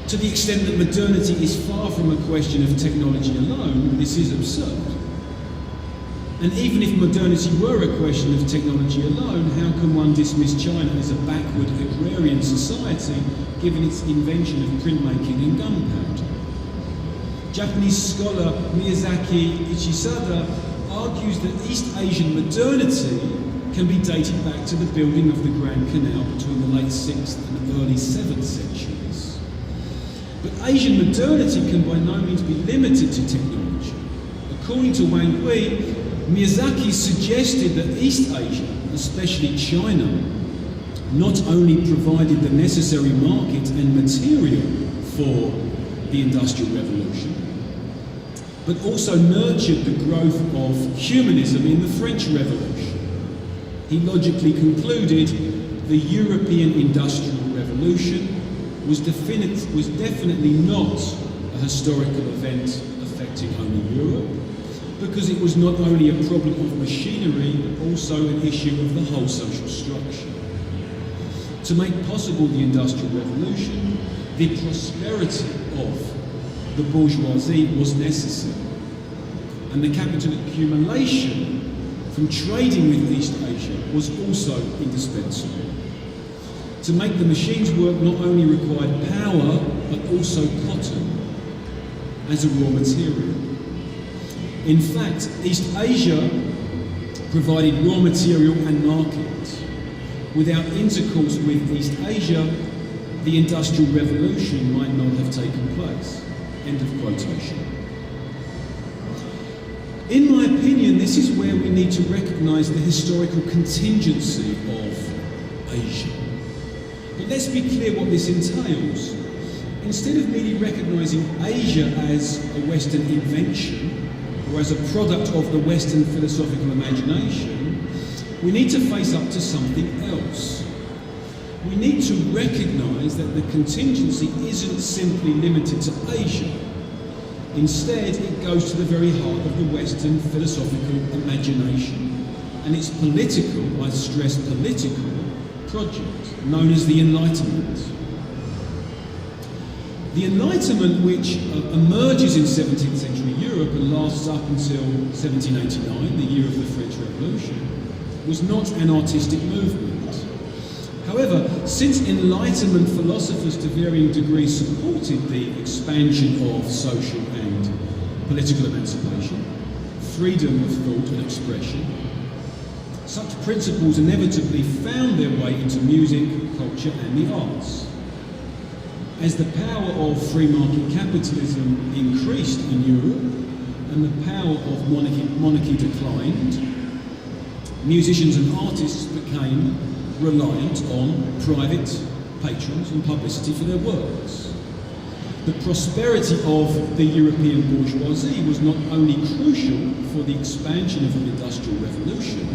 Speaker 4: To the extent that modernity is far from a question of technology alone, this is absurd. And even if modernity were a question of technology alone, how can one dismiss China as a backward agrarian society given its invention of printmaking and gunpowder? Japanese scholar Miyazaki Ichisada argues that East Asian modernity can be dated back to the building of the Grand Canal between the late 6th and early 7th centuries. But Asian modernity can by no means be limited to technology. According to Wang Hui, Miyazaki suggested that East Asia, especially China, not only provided the necessary market and material for the Industrial Revolution, but also nurtured the growth of humanism in the French Revolution. He logically concluded the European Industrial Revolution was definitely not a historical event affecting only Europe, because it was not only a problem of machinery, but also an issue of the whole social structure. To make possible the Industrial Revolution, the prosperity of the bourgeoisie was necessary, and the capital accumulation from trading with East Asia was also indispensable. To make the machines work not only required power, but also cotton as a raw material. In fact, East Asia provided raw material and market. Without intercourse with East Asia, the Industrial Revolution might not have taken place. End of quotation. In my opinion, this is where we need to recognise the historical contingency of Asia. But let's be clear what this entails. Instead of merely recognising Asia as a Western invention, or as a product of the Western philosophical imagination, we need to face up to something else. We need to recognise that the contingency isn't simply limited to Asia. Instead, it goes to the very heart of the Western philosophical imagination and its political, I stress political, project, known as the Enlightenment. The Enlightenment, which emerges in 17th century Europe and lasts up until 1789, the year of the French Revolution, was not an artistic movement. However, since Enlightenment philosophers to varying degrees supported the expansion of social and political emancipation, freedom of thought and expression, such principles inevitably found their way into music, culture and the arts. As the power of free market capitalism increased in Europe and the power of monarchy declined, musicians and artists became reliant on private patrons and publicity for their works. The prosperity of the European bourgeoisie was not only crucial for the expansion of the Industrial Revolution,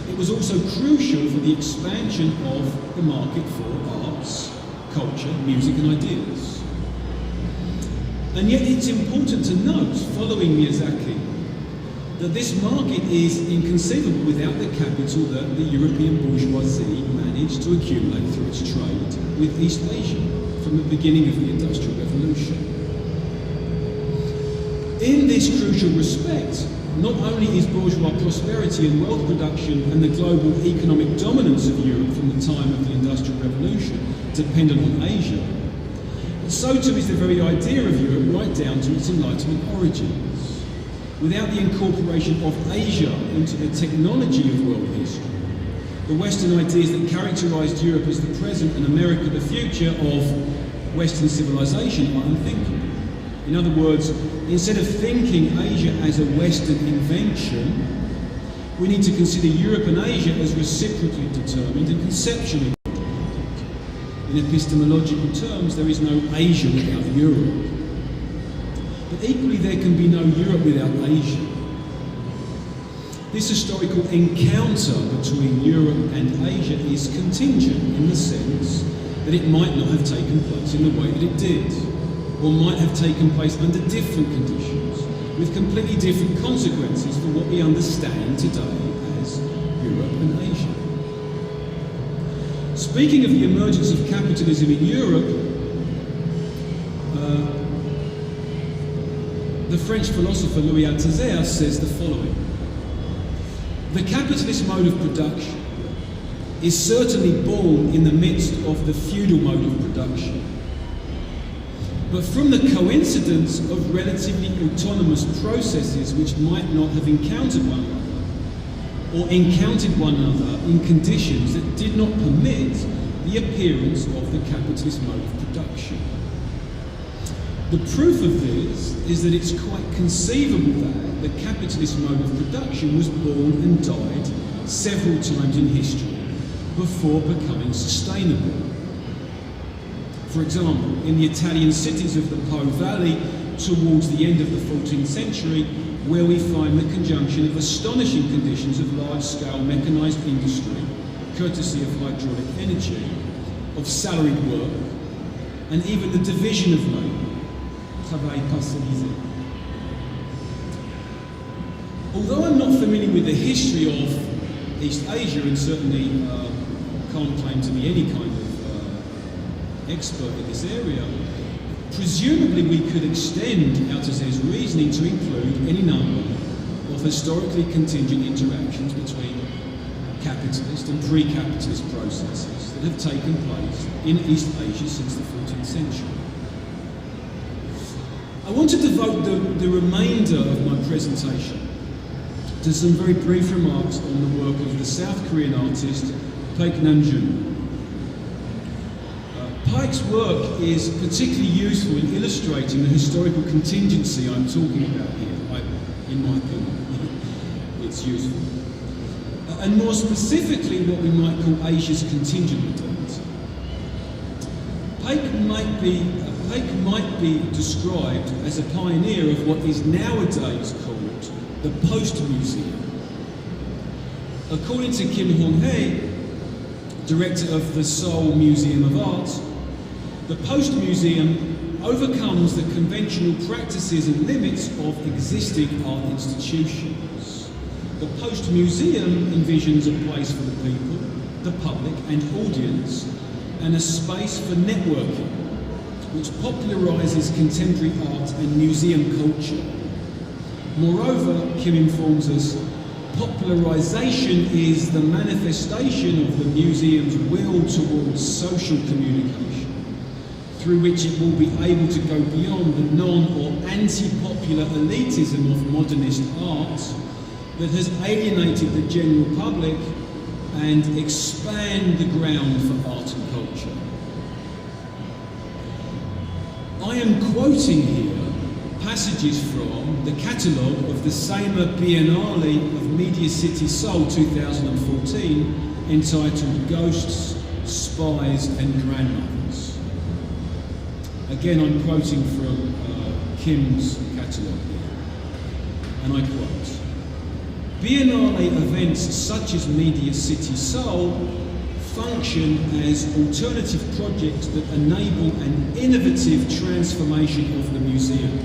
Speaker 4: it was also crucial for the expansion of the market for arts, culture, music and ideas. And yet it's important to note, following Miyazaki, that this market is inconceivable without the capital that the European bourgeoisie managed to accumulate through its trade with East Asia from the beginning of the Industrial Revolution. In this crucial respect, not only is bourgeois prosperity and wealth production and the global economic dominance of Europe from the time of the Industrial Revolution dependent on Asia, but so too is the very idea of Europe right down to its Enlightenment origins. without the incorporation of Asia into the technology of world history, the Western ideas that characterized Europe as the present and America the future of Western civilization are unthinkable. In other words, instead of thinking Asia as a Western invention, we need to consider Europe and Asia as reciprocally determined and conceptually independent. In epistemological terms, there is no Asia without Europe. But equally, there can be no Europe without Asia. This historical encounter between Europe and Asia is contingent in the sense that it might not have taken place in the way that it did, or might have taken place under different conditions, with completely different consequences for what we understand today as Europe and Asia. Speaking of the emergence of capitalism in Europe, the French philosopher Louis Althusser says the following: the capitalist mode of production is certainly born in the midst of the feudal mode of production, but from the coincidence of relatively autonomous processes which might not have encountered one another, or encountered one another in conditions that did not permit the appearance of the capitalist mode of production. The proof of this is that it's quite conceivable that the capitalist mode of production was born and died several times in history before becoming sustainable. For example, in the Italian cities of the Po Valley towards the end of the 14th century, where we find the conjunction of astonishing conditions of large-scale mechanised industry, courtesy of hydraulic energy, of salaried work, and even the division of labour, travail parcellisé. Although I'm not familiar with the history of East Asia, and certainly can't claim to be any kind of expert in this area, presumably we could extend Althusser's reasoning to include any number of historically contingent interactions between capitalist and pre-capitalist processes that have taken place in East Asia since the 14th century. I want to devote the remainder of my presentation to some very brief remarks on the work of the South Korean artist Paik Nam-jun. Paik's work is particularly useful in illustrating the historical contingency I'm talking about here. In my opinion, it's useful. And more specifically, what we might call Asia's contingent modernity. Paik might be described as a pioneer of what is nowadays called the Post-Museum. According to Kim Hong-hae, director of the Seoul Museum of Art, the Post-Museum overcomes the conventional practices and limits of existing art institutions. The Post-Museum envisions a place for the people, the public and audience, and a space for networking, which popularises contemporary art and museum culture. Moreover, Kim informs us, popularisation is the manifestation of the museum's will towards social communication, through which it will be able to go beyond the non- or anti-popular elitism of modernist art that has alienated the general public and expand the ground for art and culture. I am quoting here passages from the catalogue of the Seymour Biennale of Media City Seoul 2014, entitled Ghosts, Spies and Grandmothers. Again, I'm quoting from Kim's catalogue here, and I quote: Biennale events such as Media City Seoul function as alternative projects that enable an innovative transformation of the museum.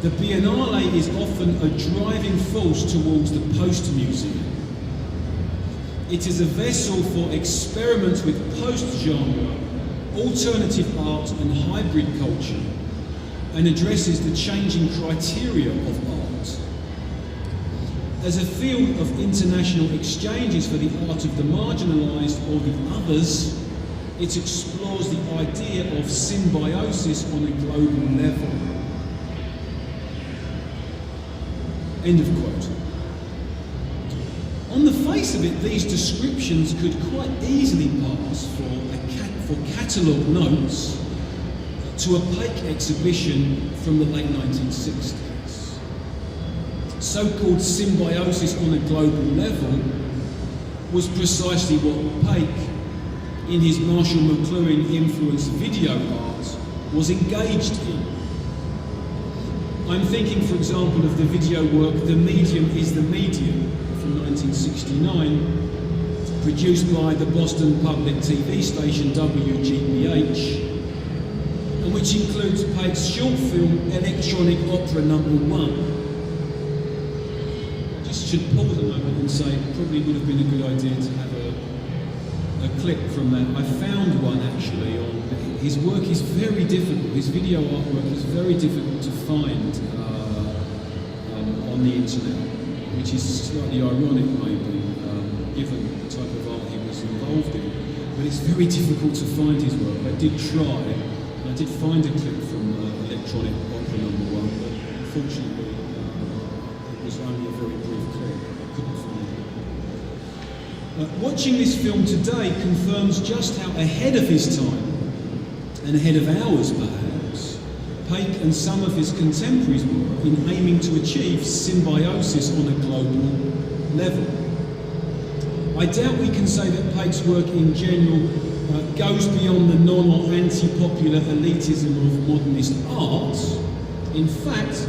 Speaker 4: The Biennale is often a driving force towards the post-museum. It is a vessel for experiments with post-genre, alternative art and hybrid culture, and addresses the changing criteria of art. As a field of international exchanges for the art of the marginalised or the others, it explores the idea of symbiosis on a global level. End of quote. On the face of it, these descriptions could quite easily pass for catalogue notes to a Paik exhibition from the late 1960s. So-called symbiosis on a global level was precisely what Paik, in his Marshall McLuhan-influenced video art, was engaged in. I'm thinking, for example, of the video work The Medium is the Medium from 1969, produced by the Boston public TV station WGBH, and which includes Paik's short film Electronic Opera No. 1. I just should pause a moment and say it probably would have been a good idea to have a clip from that. I found one actually on his work is very difficult. His video artwork is very difficult to find on the internet, which is slightly ironic maybe, given the type of art he was involved in. But it's very difficult to find his work. I did try, and I did find a clip from Electronic Opera No. 1, but unfortunately it was only a very brief clip. I couldn't find it. Watching this film today confirms just how ahead of his time, and ahead of ours perhaps, Paik and some of his contemporaries were in aiming to achieve symbiosis on a global level. I doubt we can say that Paik's work in general goes beyond the non- or anti-popular elitism of modernist art. In fact,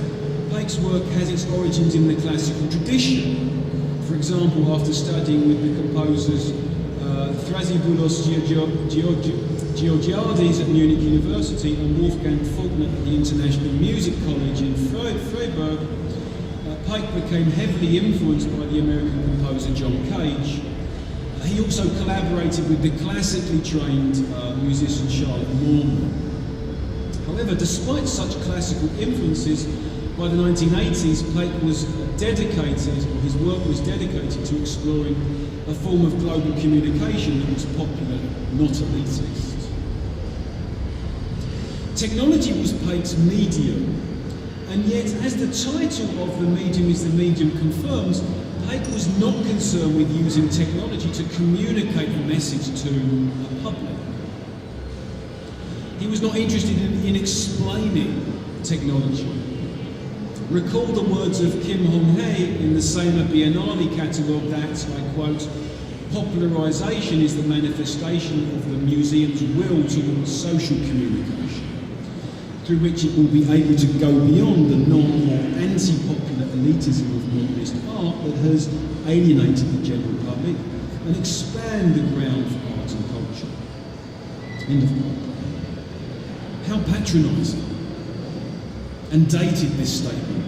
Speaker 4: Paik's work has its origins in the classical tradition. For example, after studying with the composers Thrasyboulos Georgiades at Munich University and Wolfgang Faulkner at the International Music College in Freiburg, Paik became heavily influenced by the American composer John Cage. He also collaborated with the classically trained musician Charlotte Moorman. However, despite such classical influences, by the 1980s, Paik was dedicated, or his work was dedicated to exploring a form of global communication that was popular, not elitist. Technology was Paik's medium, and yet, as the title of The Medium is the Medium confirms, Paik was not concerned with using technology to communicate a message to the public. He was not interested in explaining technology. Recall the words of Kim Hong-hae in the Sema Biennale catalogue that, I quote, "Popularisation is the manifestation of the museum's will towards social communication, through which it will be able to go beyond the non- or anti-popular elitism of modernist art that has alienated the general public and expand the ground for art and culture." End of quote. How patronising and dated this statement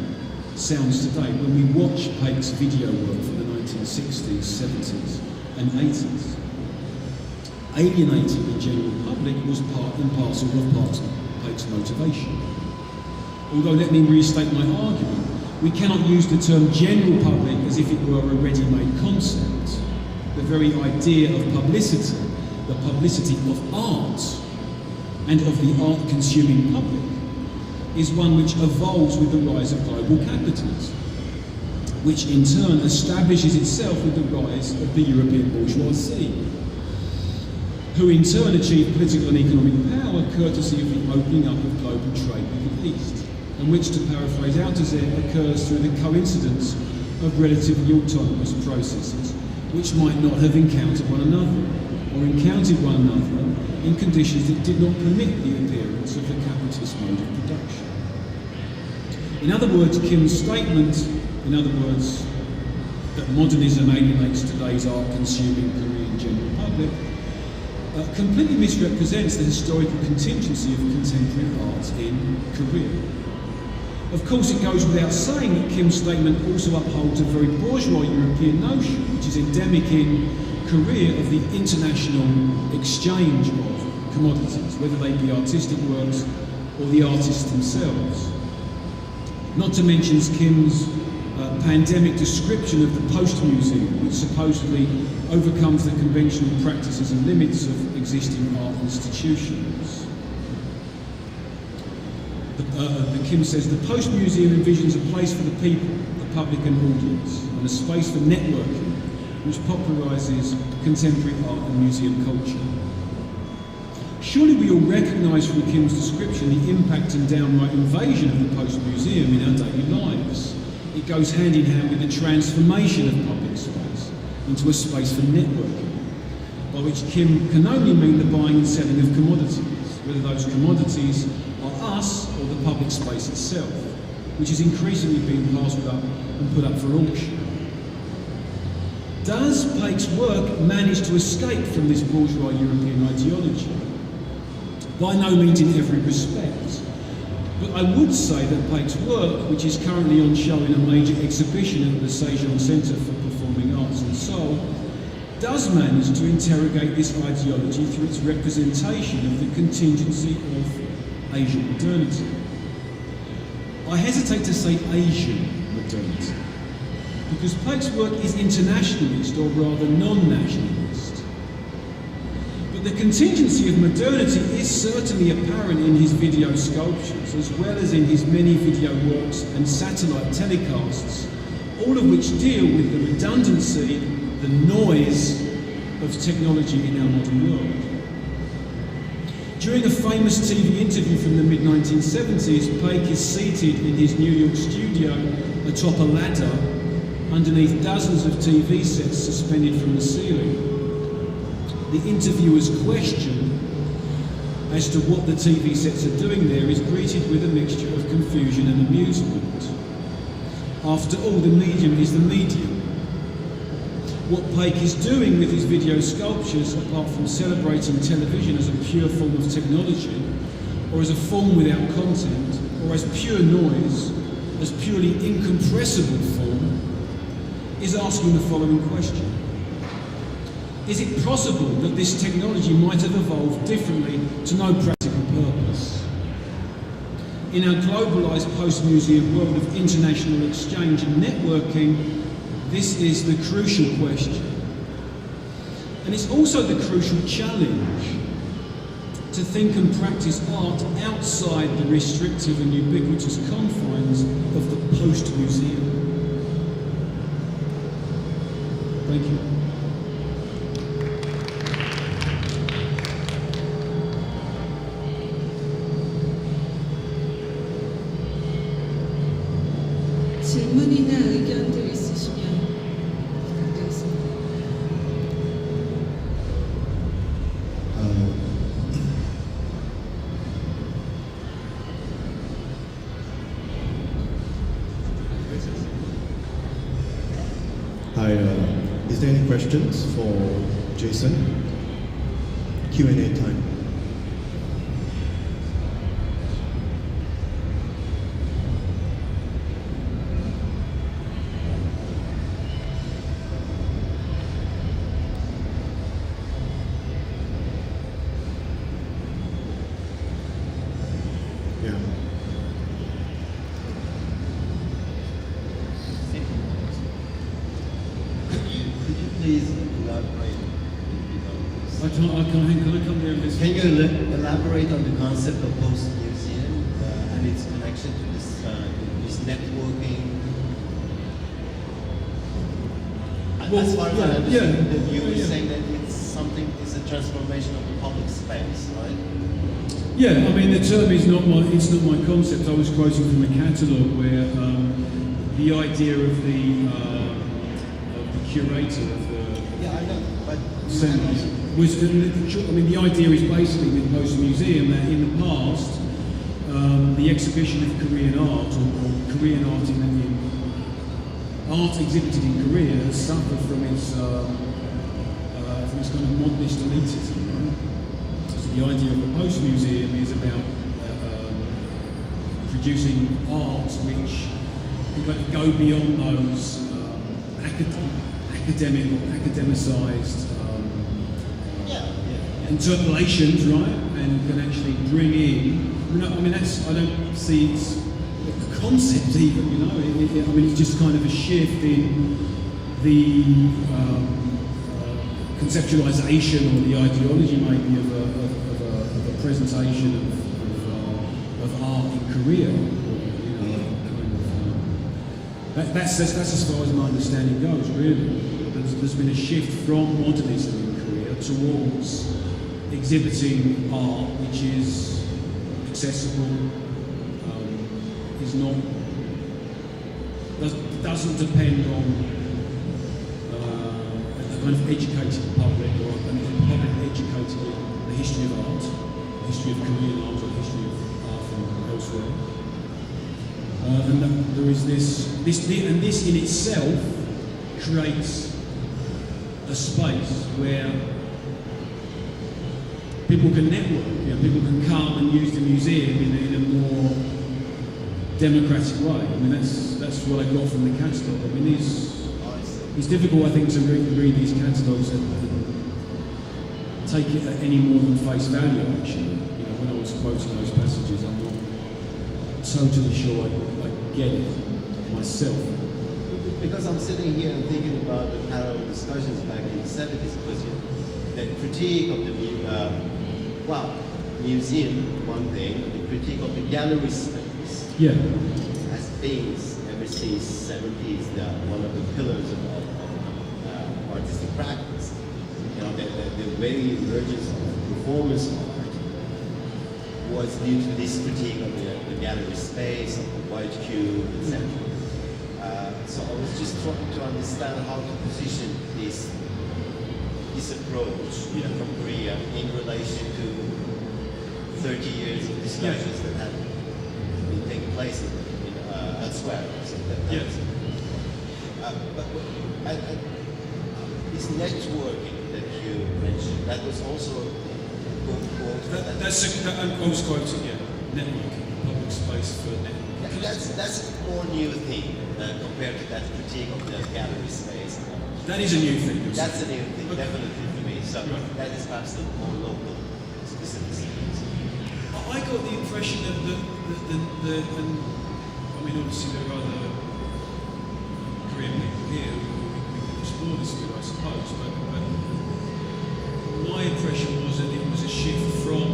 Speaker 4: sounds today when we watch Paik's video work from the 1960s, 70s and 80s. Alienating the general public was part and parcel of Paik's motivation. Although, let me restate my argument, we cannot use the term general public as if it were a ready-made concept. The very idea of publicity, the publicity of art and of the art-consuming public, is one which evolves with the rise of global capitalism, which in turn establishes itself with the rise of the European bourgeoisie, who in turn achieve political and economic power courtesy of the opening up of global trade with the East, and which, to paraphrase Althusser, occurs through the coincidence of relatively autonomous processes which might not have encountered one another, or encountered one another in conditions that did not permit the appearance of the capitalist mode of production. In other words, Kim's statement, that modernism alienates today's art-consuming Korean general public, completely misrepresents the historical contingency of contemporary art in Korea. Of course, it goes without saying that Kim's statement also upholds a very bourgeois European notion, which is endemic in Korea, of the international exchange of commodities, whether they be artistic works or the artists themselves. Not to mention Kim's pandemic description of the post-museum, which supposedly overcomes the conventional practices and limits of existing art institutions. The Kim says, the post-museum envisions a place for the people, a public and audience, and a space for networking which popularises contemporary art and museum culture. Surely we all recognise from Kim's description the impact and downright invasion of the post-museum in our daily lives. It goes hand in hand with the transformation of public space into a space for networking, by which Kim can only mean the buying and selling of commodities, whether those commodities are us or the public space itself, which is increasingly being parcelled up and put up for auction. Does Pake's work manage to escape from this bourgeois European ideology? By no means in every respect. But I would say that Pake's work, which is currently on show in a major exhibition at the Sejong Centre for Performing Arts in Seoul, does manage to interrogate this ideology through its representation of the contingency of Asian modernity. I hesitate to say Asian modernity, because Pake's work is internationalist, or rather non-nationalist. But the contingency of modernity is certainly apparent in his video sculptures, as well as in his many video works and satellite telecasts, all of which deal with the redundancy, the noise of technology in our modern world. During a famous TV interview from the mid-1970s, Pake is seated in his New York studio atop a ladder underneath dozens of TV sets suspended from the ceiling. The interviewer's question as to what the TV sets are doing there is greeted with a mixture of confusion and amusement. After all, the medium is the medium. What Pake is doing with his video sculptures, apart from celebrating television as a pure form of technology, or as a form without content, or as pure noise, as purely incompressible form, is asking the following question. Is it possible that this technology might have evolved differently to no practical purpose? In our globalised post-museum world of international exchange and networking, this is the crucial question. And it's also the crucial challenge to think and practice art outside the restrictive and ubiquitous confines of the post-museum. Thank you.
Speaker 5: 질문이나 의견들 있으시면 부탁드리겠습니다.
Speaker 6: Hi, is there any questions for Jason? Q&A time. Yeah.
Speaker 7: Could you please elaborate
Speaker 4: Can I come there and listen?
Speaker 7: Can you elaborate on the concept of post-museum and its connection to this networking? As far as I understand, you were saying that it's a transformation of the public space, right?
Speaker 4: Yeah, I mean the term is not my concept. I was quoting from a catalogue where the idea of the curator of the
Speaker 7: Yeah, I know, but
Speaker 4: assembly was, I mean the idea is basically with post-museum that in the past the exhibition of Korean art or Korean art in art exhibited in Korea has suffered from its kind of modernist elitism, right? So the idea of a post-museum is about producing art which can go beyond those academic or academicised interpolations, right? And can actually bring in, I mean, I don't see it's a concept even, you know. I mean, it's just kind of a shift in the conceptualization or the ideology maybe of a presentation of art in Korea. Or, you know, kind of, That's as far as my understanding goes, really. There's been a shift from modernism in Korea towards exhibiting art which is accessible, is not, doesn't depend on a kind of educated public or a public educated in the history of art, the history of Korean art or the history of art from elsewhere. And that there is and this in itself creates a space where people can network. People can come and use the museum in a more democratic way. I mean, that's what I got from the catalogue. I mean, it's difficult, I think, to read these catalogues and take it at any more than face value. Actually, when I was quoting those passages, I'm not totally sure I get it myself.
Speaker 7: Because I'm sitting here and thinking about the parallel discussions back in the 70s, because the critique of the museum, one thing, the critique of the gallery space, has been ever since 70s one of the pillars of artistic practice. The very emergence of performance art was due to this critique of the gallery space, of the white cube, etc. So I was just trying to understand how to position this approach from Korea in relation to 30 years of discussions that have been taking place elsewhere. So this networking that you mentioned, that was also a good quote.
Speaker 4: I was quoting, networking, public space for networking.
Speaker 7: That's a more new thing compared to that critique of the gallery space.
Speaker 4: That is a new thing.
Speaker 7: That's a new thing, definitely for me. So that is perhaps the more local specificity.
Speaker 4: I got the impression that I mean, obviously there are other Korean people here who can explore this with, I suppose, but my impression was that it was a shift from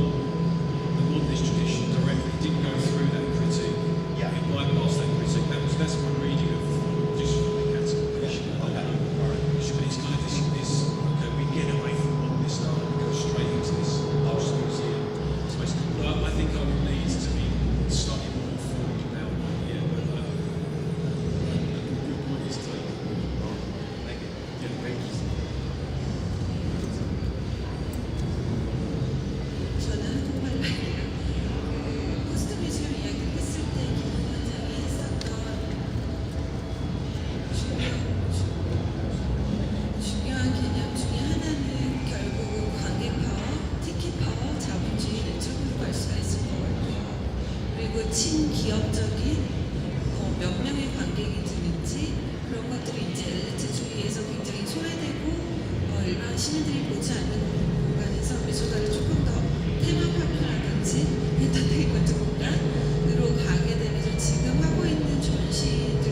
Speaker 4: the modernist tradition directly. It didn't go through that critique. It bypassed that critique. That's my reading of just from the categorization. But it's kind of this okay, we get away from modernist art and go straight into this post-museum space. But I think I would need to be slightly more informed about that, but your point is taken.
Speaker 7: Thank you.
Speaker 4: Very interesting.
Speaker 5: 저는 한국말로 할게요. 포스트 뮤지엄 이야기를 했을 때 김원장이 했었던 중요한 개념 중에 하나는 결국은 관객 파워, 티켓 파워, 자본주의 쪽으로 갈 수가 있을 것 같아요. 그리고 친기업적인 몇 명의 관객이 드는지 그런 것들이 이제 엘리트주의에서 굉장히 소외되고 일반 시민들이 보지 않는 공간에서 미술관을 조금 더 테마파크라든지 엔터테인먼트 공간으로 가게 되면서 지금 하고 있는 전시들도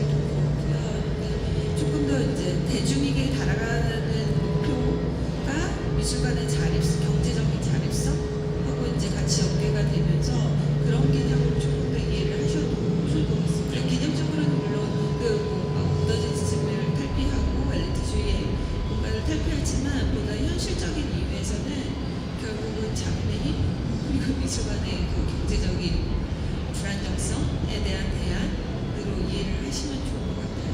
Speaker 5: 그렇고요. 조금 더 이제 대중에게 달아가는 목표가 미술관의 자립성, 경제적인 자립성하고 이제 같이 연계가 되면서 그런 개념을 조금 더 이해를 하셔도 좋을 것 같습니다. 개념적으로는 물론 묻어진 지침을 탈피하고 엘리트주의의 공간을 탈피하지만 보다 현실적인 이유에서는 결국은 자본의 힘 그리고 미술관의 그 경제적인 불안정성에 대한 대안으로 이해를 하시면 좋을 것 같아요.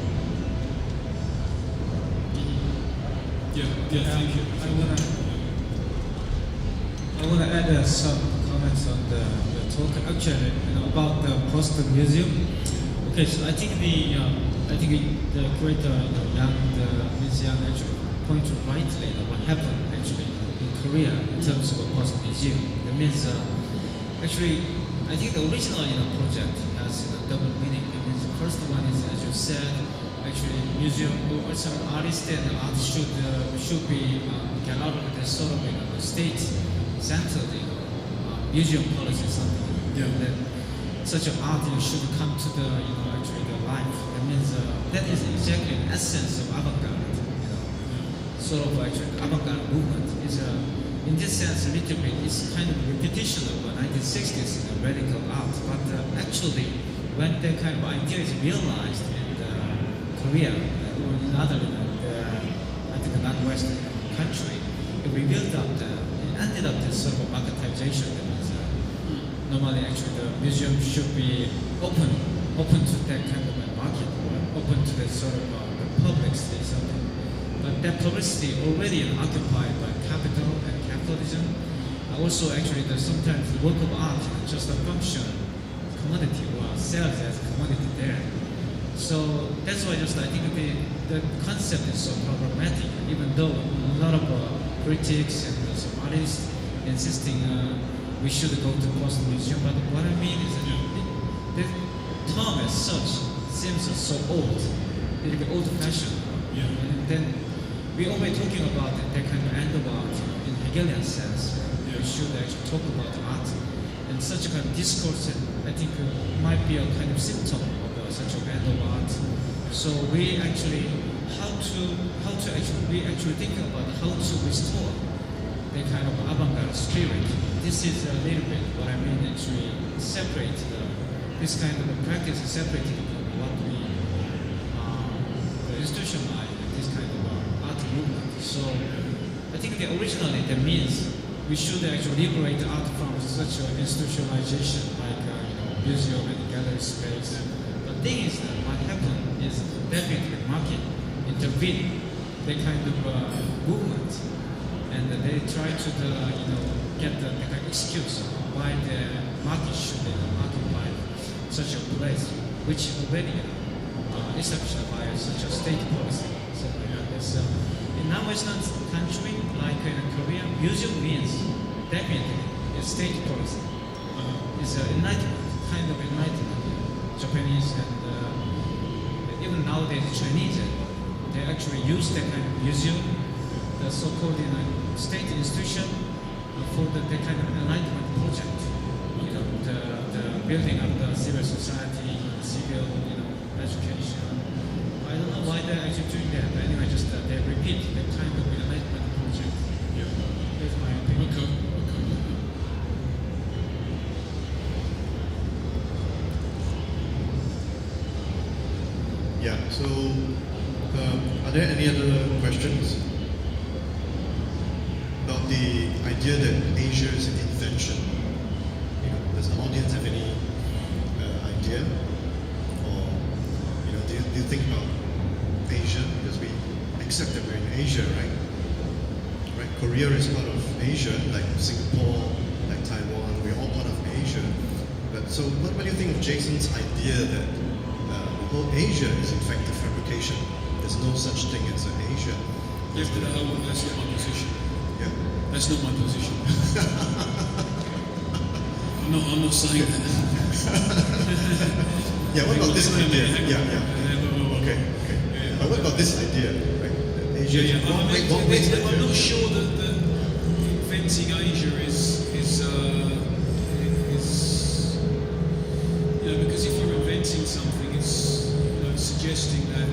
Speaker 4: Thank you.
Speaker 8: I want to add some comments on the talk. Actually, about the Post Museum. Okay, so I think the creator Yang Minxiang actually pointed rightly what happened actually in Korea in terms of a Post Museum. That means actually I think the original project has double meaning. It means the first one is, as you said, actually museum or some artists and art should be get out of the sort of state-centered museum policy or something. That such an art should come to the actually the life. That means that is exactly the essence of avant-garde. Sort of actually the avant-garde movement is in this sense a little bit it's kind of repetition of the 1960s radical art. But actually, when that kind of idea is realized and Korea or in other I think not Western country, we built up it ended up this sort of marketization. That is, normally, actually, the museum should be open to that kind of a market, or open to that sort of the publicity, something. But that publicity already occupied by capital and capitalism. Also, actually, sometimes the work of art is just a function, commodity, or sells as a commodity there. So that's why I think the concept is so problematic, even though a lot of critics and some artists insisting we should go to Boston Museum. But what I mean is that the term as such seems so old, a little bit old-fashioned.
Speaker 4: Yeah.
Speaker 8: And then we're always talking about that kind of end of art in Hegelian sense. We should actually talk about art, and such a kind of discourse, I think, might be a kind of symptom of such a end of art. So we actually we actually think about how to restore the kind of avant-garde spirit. This is a little bit what I mean. Actually, separate this kind of a practice is separated from what we institutionalize this kind of art movement. So I think originally that means we should actually liberate art from such an institutionalization like museum and gallery space. The thing is that what happened is definitely the market intervened the kind of movement, and they try to get the kind of excuse why the market should occupy such a place, which already established by such a state policy. So in non-Western country like in Korea, museum means definitely a state policy. It's an enlightenment, kind of enlightenment. Japanese and even nowadays Chinese, they actually use that kind of museum, the so-called state institution, for the kind of enlightenment project. The building of the civil society, civil education. I don't know why they're actually doing that, but anyway, just they repeat the kind of enlightenment project.
Speaker 4: Yeah.
Speaker 8: That's my opinion.
Speaker 4: Okay.
Speaker 6: Yeah, so are there any other questions about the idea that Asia is an invention? Does the audience have any idea? Or do you think about Asia? Because we accept that we're in Asia, right? Korea is part of Asia, like Singapore, like Taiwan, we're all part of Asia. But so what do you think of Jason's idea that the whole Asia is in fact a fabrication? There's no such thing as an Asia.
Speaker 4: Yes, but that's not my position.
Speaker 6: Yeah?
Speaker 4: That's not my position. I'm not saying that.
Speaker 6: Yeah, what about this idea?
Speaker 4: Hang on.
Speaker 6: Yeah. Okay.
Speaker 4: Yeah.
Speaker 6: But what about this idea? Right? Asia.
Speaker 4: I'm not sure that inventing Asia is because if you're inventing something, it's suggesting that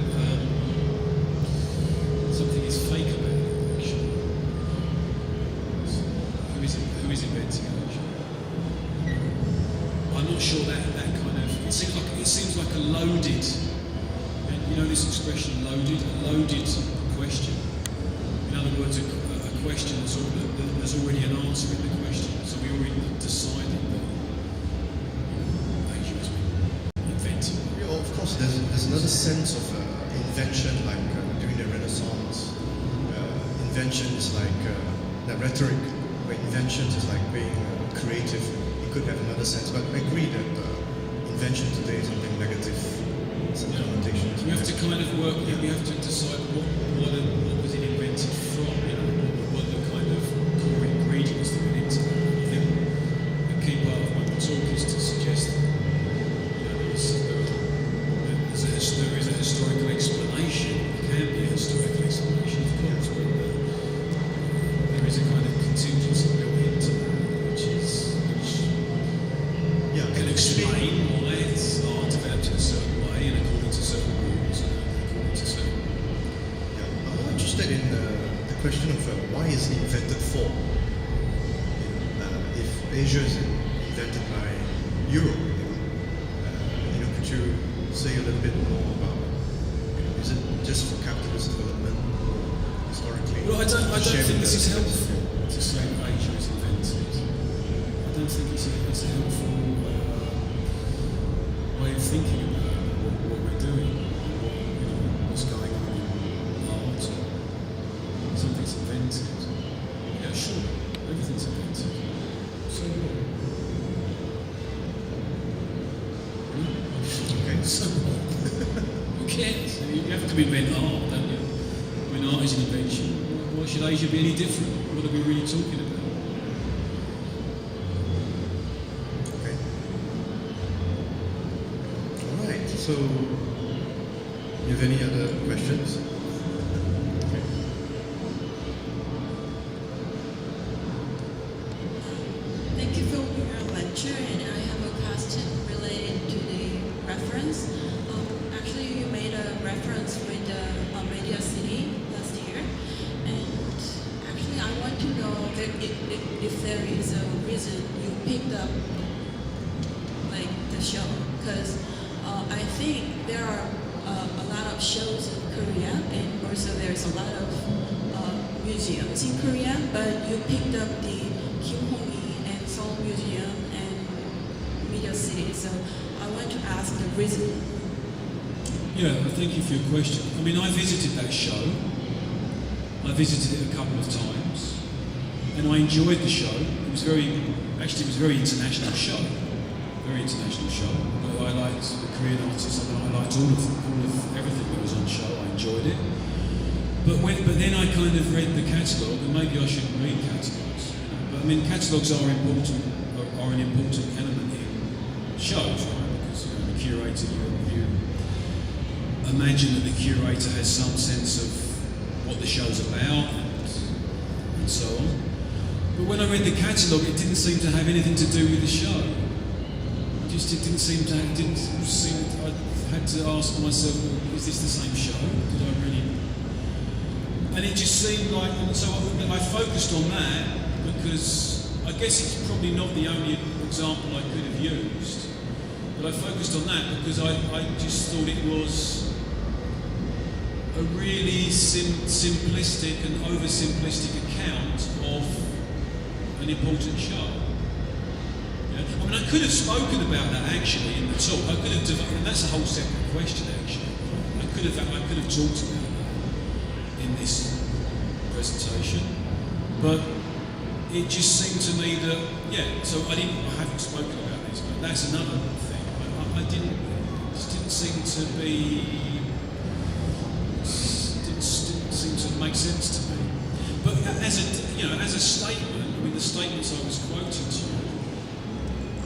Speaker 4: something is fake about it. Actually, who is inventing Asia? I'm not sure that kind of. It seems like a loaded. And this expression, loaded question. In other words, a question there's already an answer in the question. So we already decided that Asia has been invented.
Speaker 6: Yeah, of course, there's another sense of invention, like during the Renaissance. Invention is like the rhetoric, where invention is like being creative. It could have another sense, but I agree that invention today is something negative. Some connotations.
Speaker 4: We have to kind of work. We have to decide what was it invented from. What the kind of core ingredients that went into it. I think the key part of my talk is to suggest that there is a historical explanation. There can be a historical explanation, of course, but there is a kind of contingency built into that, which can explain why it's art developed in a certain way and according to certain rules and according to certain.
Speaker 6: Yeah, I'm more interested in the question of why is it invented for? If Asia is invented by Europe, could you say a little bit more about is it just for capitalist development historically?
Speaker 4: Well, I don't
Speaker 6: Sharing
Speaker 4: think this is
Speaker 6: those
Speaker 4: helpful to say that Asia is invented. I don't think it's a helpful way of thinking about what we're doing, what's going on in art. Something's invented. Yeah, sure, everything's invented. So what?
Speaker 6: Okay.
Speaker 4: So what? Who cares? You have to invent art, don't you? When art is an invention, why should Asia be any different? What are we really talking about?
Speaker 6: Okay. All right. So, you have any other questions? Okay.
Speaker 5: Thank you for your lecture, and I have a question related to the reference. Actually, you made a reference with Radio City last year, and actually, I want to know if there is a reason you picked up like the show, because I think there are a lot of shows in Korea, and also there's a lot of museums in Korea, but you picked up the Kim Hong-mi and Seoul Museum and Media City, so I want to ask the reason.
Speaker 4: Yeah, thank you for your question. I mean, I visited that show. I visited it a couple of times, and I enjoyed the show. It was a very international show. Very international show. I liked the Korean artists. I liked all of everything that was on show. I enjoyed it. But then I kind of read the catalogue, and maybe I shouldn't read catalogues. But I mean, catalogues are an important element in shows, right? Because the curator, you imagine that the curator has some sense of what the show's about and so on. But when I read the catalogue, it didn't seem to have anything to do with the show. I had to ask myself, well, is this the same show? Did I really? And it just seemed like, and so I focused on that because I guess it's probably not the only example I could have used. But I focused on that because I just thought it was a really simplistic and oversimplistic account of an important show. Yeah? I mean, I could have spoken about that actually in the talk. I could have, and that's a whole separate question actually. I could have talked about that in this presentation, but it just seemed to me that So I haven't spoken about this, but that's another thing. It didn't seem to make sense to me. But as a statement, I mean, the statements I was quoting to you,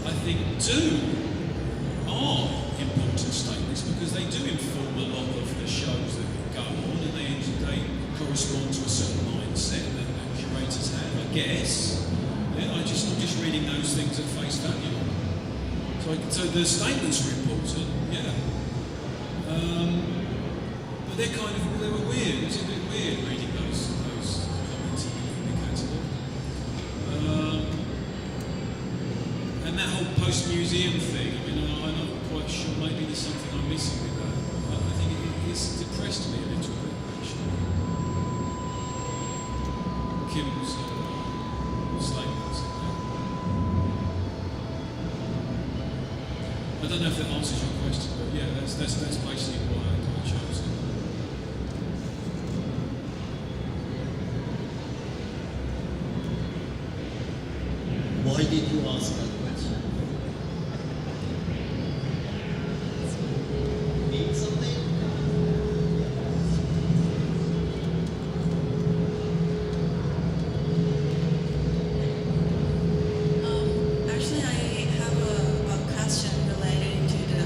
Speaker 4: I think are important statements because they do inform a lot of the shows that go on, and they correspond to a certain mindset that curators have, I guess. Yeah, I'm just reading those things at face value. So the statements were important, yeah. But they were weird. It was a bit weird reading those comments in the catalogue. And that whole post-museum thing, I mean, I'm not quite sure, maybe there's something I'm missing with that. I think it's depressed me a little bit, actually. Kim's statements. I don't know if that answers your question, but yeah, that's basically why I chose it.
Speaker 7: Why did you ask that question? Mean something?
Speaker 5: Actually, I have a question related to the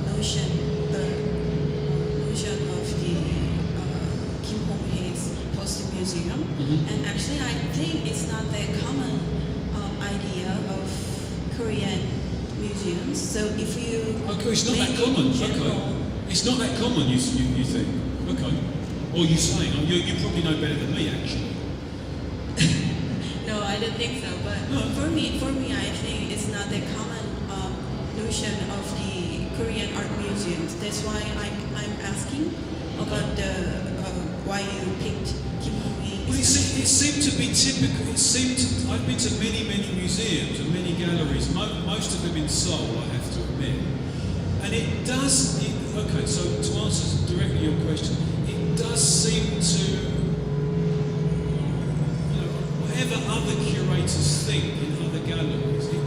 Speaker 5: notion of the Kim Hong-mi's Post Museum. And actually, I think it's not that common idea of Korean museums. So if you
Speaker 4: It's not that common. Okay. It's not that common. You think? Okay. Or you saying? You probably know better than me, actually.
Speaker 5: No, I don't think so. But for me, I think it's not the common notion of the Korean art museums. That's why I'm asking. about why you picked Kim Hong-ik.
Speaker 4: Well, it seemed to be typical. I've been to many museums and many galleries, most of them in Seoul, I have to admit. And it does, okay, so to answer directly your question, it does seem to, whatever other curators think in other galleries, it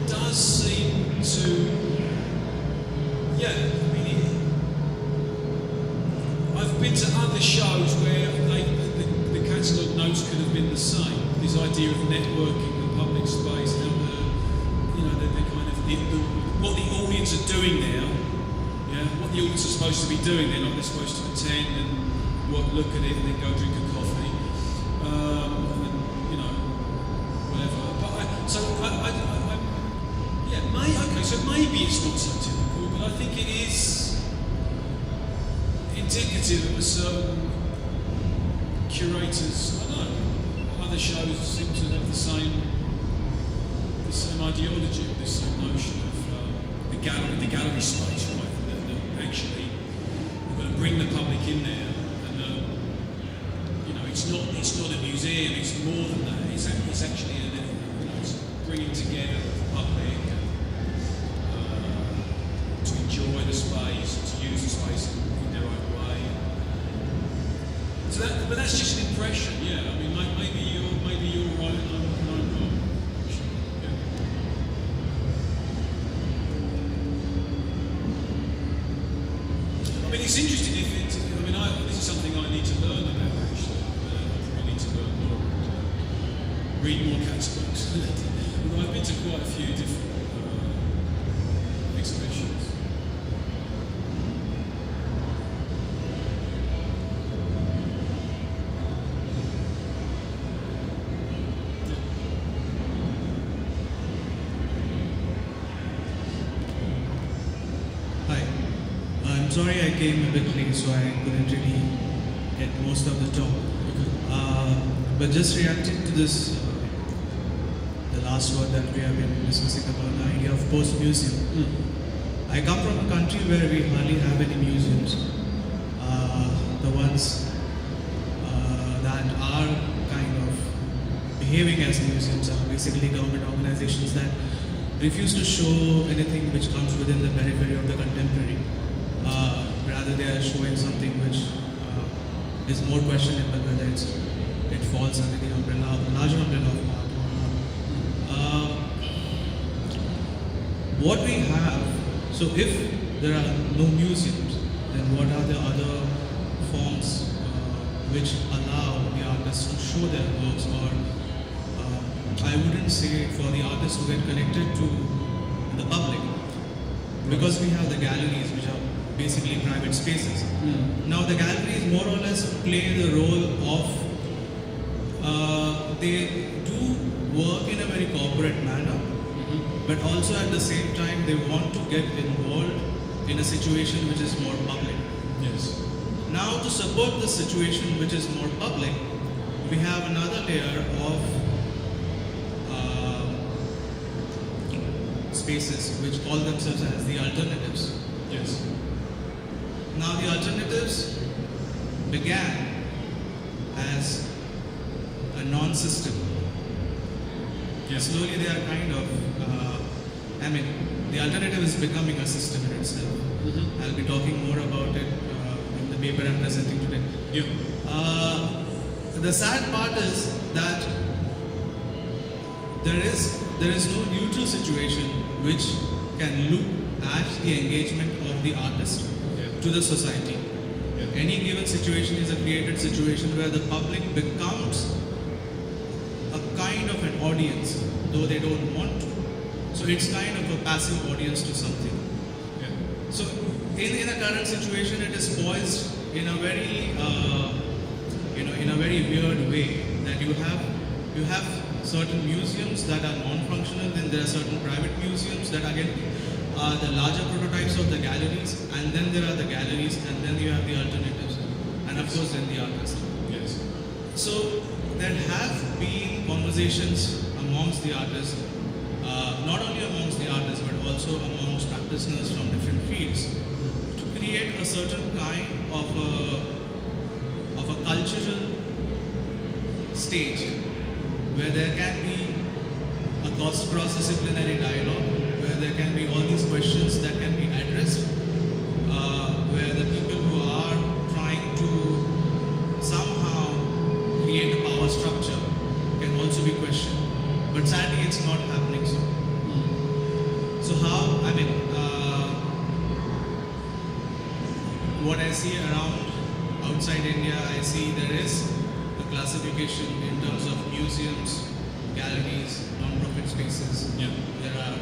Speaker 4: does seem to, I've been to other shows where the catalogue notes could have been the same. This idea of networking the public space, how what the audience are doing now, what the audience are supposed to be doing. They're not supposed to attend and look at it and then go drink a coffee, whatever. But so maybe it's not so typical, but I think it is indicative of a certain curators. I don't know. Other shows seem to have the same ideology, the same notion of the gallery space, right? That actually we're going to bring the public in there, and it's not a museum. It's more than that. It's actually it's bringing together the public to enjoy the space, to use the space in their own way. So but that's just an impression. Yeah, I mean, maybe you're right and I'm wrong. I mean, it's interesting this is something I need to learn about, actually. I probably need to learn more, read more catalogues. Although I've been to quite a few different exhibitions.
Speaker 9: Hi. I'm sorry I came a bit late, so I couldn't really get most of the talk. But just reacting to this, the last word that we have been discussing about the idea of post-museum. I come from a country where we hardly have any museums. The ones that are kind of behaving as museums are basically government organizations that refuse to show anything which comes within the periphery of the contemporary. Rather, they are showing something which is more questionable whether it falls under the larger umbrella of art or not. What we have, so if there are no museums, then what are the other forms which allow the artists to show their works, or I wouldn't say for the artists to get connected to the public, because we have the galleries, which are basically private spaces. Now the galleries more or less play the role of, they do work in a very corporate manner, but also at the same time they want to get involved in a situation which is more public.
Speaker 4: Yes.
Speaker 9: Now to support the situation which is more public, we have another layer of spaces which call themselves as the alternatives.
Speaker 4: Yes.
Speaker 9: Now the alternatives began as a non-system.
Speaker 4: Yes.
Speaker 9: Slowly they are kind of, the alternative is becoming a system in itself. I'll be talking more about it in the paper I'm presenting today.
Speaker 4: Yeah.
Speaker 9: The sad part is that there is no neutral situation which can look at the engagement of the artist to the society. Any given situation is a created situation where the public becomes a kind of an audience, though they don't want to. So it's kind of a passive audience to something. So in a current situation, it is poised in a very, in a very weird way that you have certain museums that are non-functional, then there are certain private museums that again are the larger prototypes of the galleries, and then there are the galleries, and then you have the alternatives, and of course then the artists.
Speaker 4: Yes.
Speaker 9: So there have been conversations amongst the artists, not only amongst the artists but also amongst practitioners from different fields, to create a certain kind of a cultural stage where there can be a cross-disciplinary dialogue, where there can be all these questions that can be addressed, where the people who are trying to somehow create a power structure can also be questioned. But sadly, it's not happening so. So how, I mean, what I see around outside India, I see there is a classification in terms of museums, galleries, non-profit spaces.
Speaker 4: Yeah.
Speaker 9: There are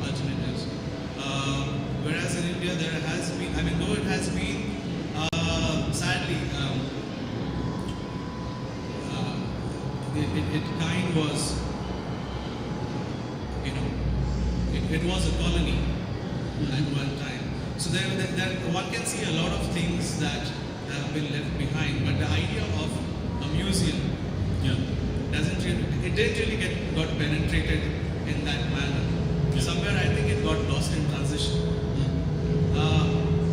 Speaker 9: alternatives. Whereas in India, there has been, I mean, though it has been, sadly, it kind was, you know, it was a colony at one time. So there, one can see a lot of things that have been left behind, but the idea of a museum doesn't really, it didn't really got penetrated in that manner. Somewhere I think it got lost in transition.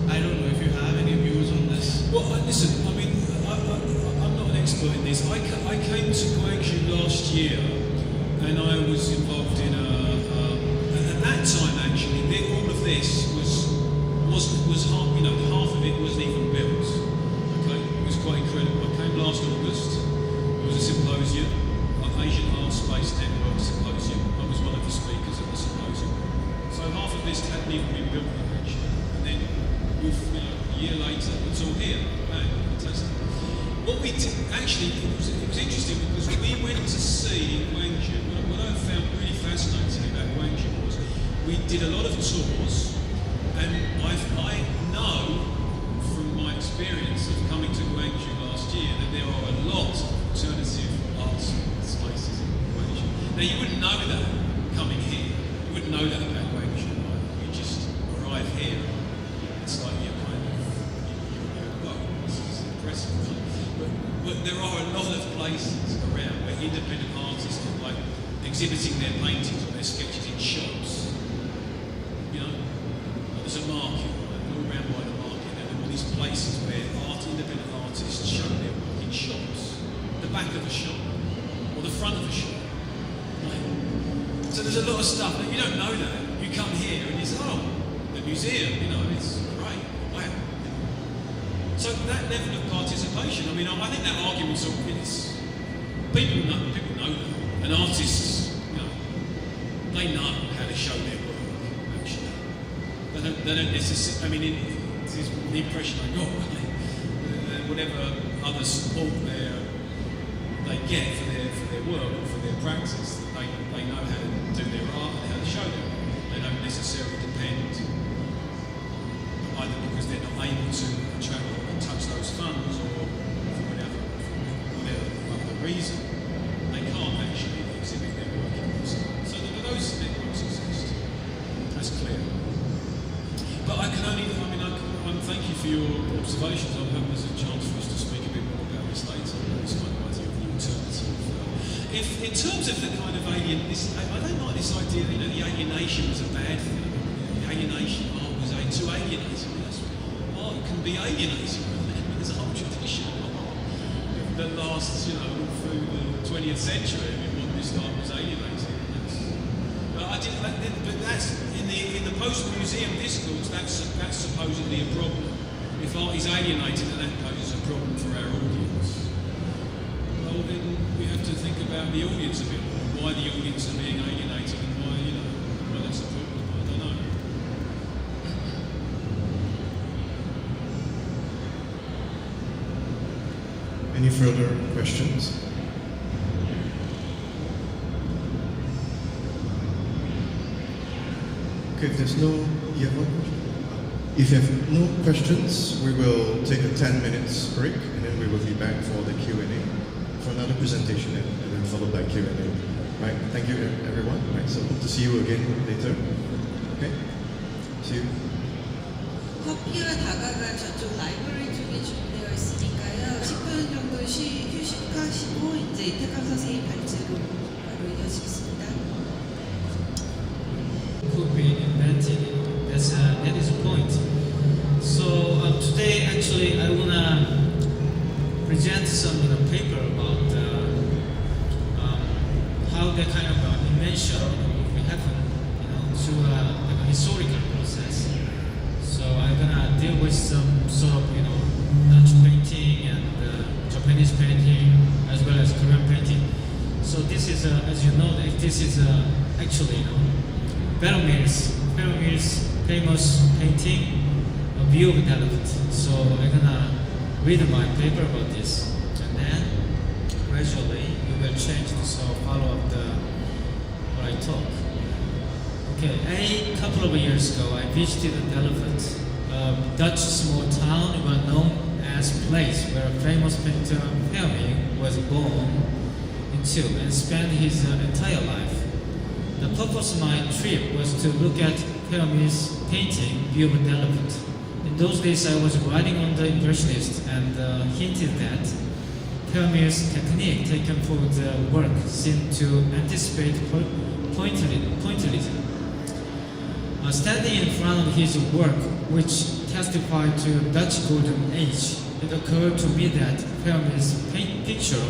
Speaker 9: I don't know if you have any views on this.
Speaker 4: Well, listen, I mean, I'm not an expert in this. I came to Guangzhou last year, and I was involved in at that time actually, all of this was half, you know, half of it wasn't even built. Okay, it was quite incredible. I came last August. It was a symposium, Asian Art Space Network symposium. I was one of the speakers at the symposium. So half of this hadn't even been built actually. And then, a year later, it's all here. Bang, fantastic. What we did, actually, it was interesting because we went to see Guangzhou. What I found really fascinating about Guangzhou was we did a lot of tours, and I know from my experience of coming to Guangzhou last year that there are a lot of alternative art spaces in Guangzhou. Now you wouldn't know that coming here. You wouldn't know that about Guangzhou. Right? You just arrive here. It's like you're kind of, wow, this is impressive. But there are a lot of places around where independent artists are like exhibiting their paintings or their sketches in shops. You know, there's a market, right? All around by the market, and there are all these places where independent artists show their work in shops, the back of a shop or the front of a shop. Right? So there's a lot of stuff that you don't know that. You come here and it's the museum, you know, it's great. Wow. So that level of participation, I mean, I think that argument's people know that. And artists, you know, they know how to show their work, actually. They don't necessarily, I mean, this is the impression I got, right? Whatever other support they get for their work or for their practice, they know how to do their art and how to show them. They don't necessarily depend either because they're not able to travel and touch those funds or for whatever other reason, they can't actually exhibit their work in museums. So those networks exist. That's clear. But I can only, thank you for your observations. I hope there's a chance for us to speak a bit more about this later. This kind of idea of the alternative. If in terms of the kind of I don't like this idea. You know, the alienation was a bad thing. The alienation, art was too alienating. Art can be alienating. There's a whole tradition of art that lasts, you know, all through the 20th century. I mean, what this art was alienating. But that's in the post-museum discourse. That's supposedly a problem. If art is alienated, then that poses a problem for our audience. Well, then we have to think about the audience a bit more. Why the audience are being alienated, and why that's a problem. I don't know.
Speaker 6: Any further questions? Okay, if there's no, you have one question? If you have no questions, we will take a 10 minutes break and then we will be back for the Q&A, for another presentation and then followed by Q&A. Right, thank you everyone. Right, so hope to see you again later. Okay, see you.
Speaker 5: 커피가 다가가 저쪽 라이브러리 쪽에 준비되어 있으니까요. 10분 정도 휴식하시고 이제 이태강 선생님 발제로 바로 이어지겠습니다.
Speaker 8: Could be invented. That is a point. So today, actually, I wanna present some paper about how that kind of invention will happen, through like a historical process. So I'm gonna deal with some sort of Dutch painting and Japanese painting as well as Korean painting. So this is, as you know, this is actually Vermeer's famous painting, A View of the Elephant. So I'm gonna read my paper about this, and then gradually we will change this or follow up what I talk. Okay, a couple of years ago I visited Delft, a Dutch small town well known as a place where a famous painter Vermeer was born into and spent his entire life. The purpose of my trip was to look at Vermeer's painting, View of the Elephant. In those days, I was writing on the Impressionist and hinted that Vermeer's technique taken for the work seemed to anticipate pointillism. Standing in front of his work, which testified to Dutch Golden Age, it occurred to me that Vermeer's picture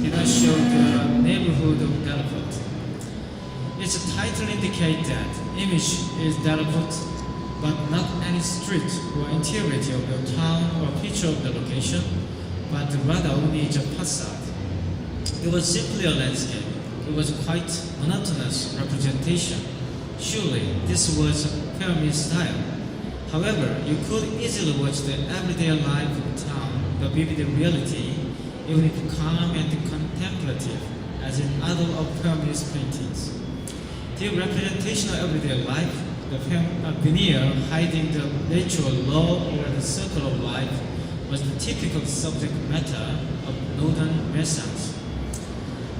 Speaker 8: did not show the neighborhood of Delft. Its title indicates that image is Delft, but not any street or interiority of the town or picture of the location, but rather only its facade. It was simply a landscape. It was quite monotonous representation. Surely this was Vermeer's style. However, you could easily watch the everyday life of the town, the vivid reality, even if calm and contemplative, as in other of Vermeer's paintings. The representation of everyday life, the veneer hiding the natural law or the circle of life, was the typical subject matter of Northern Renaissance.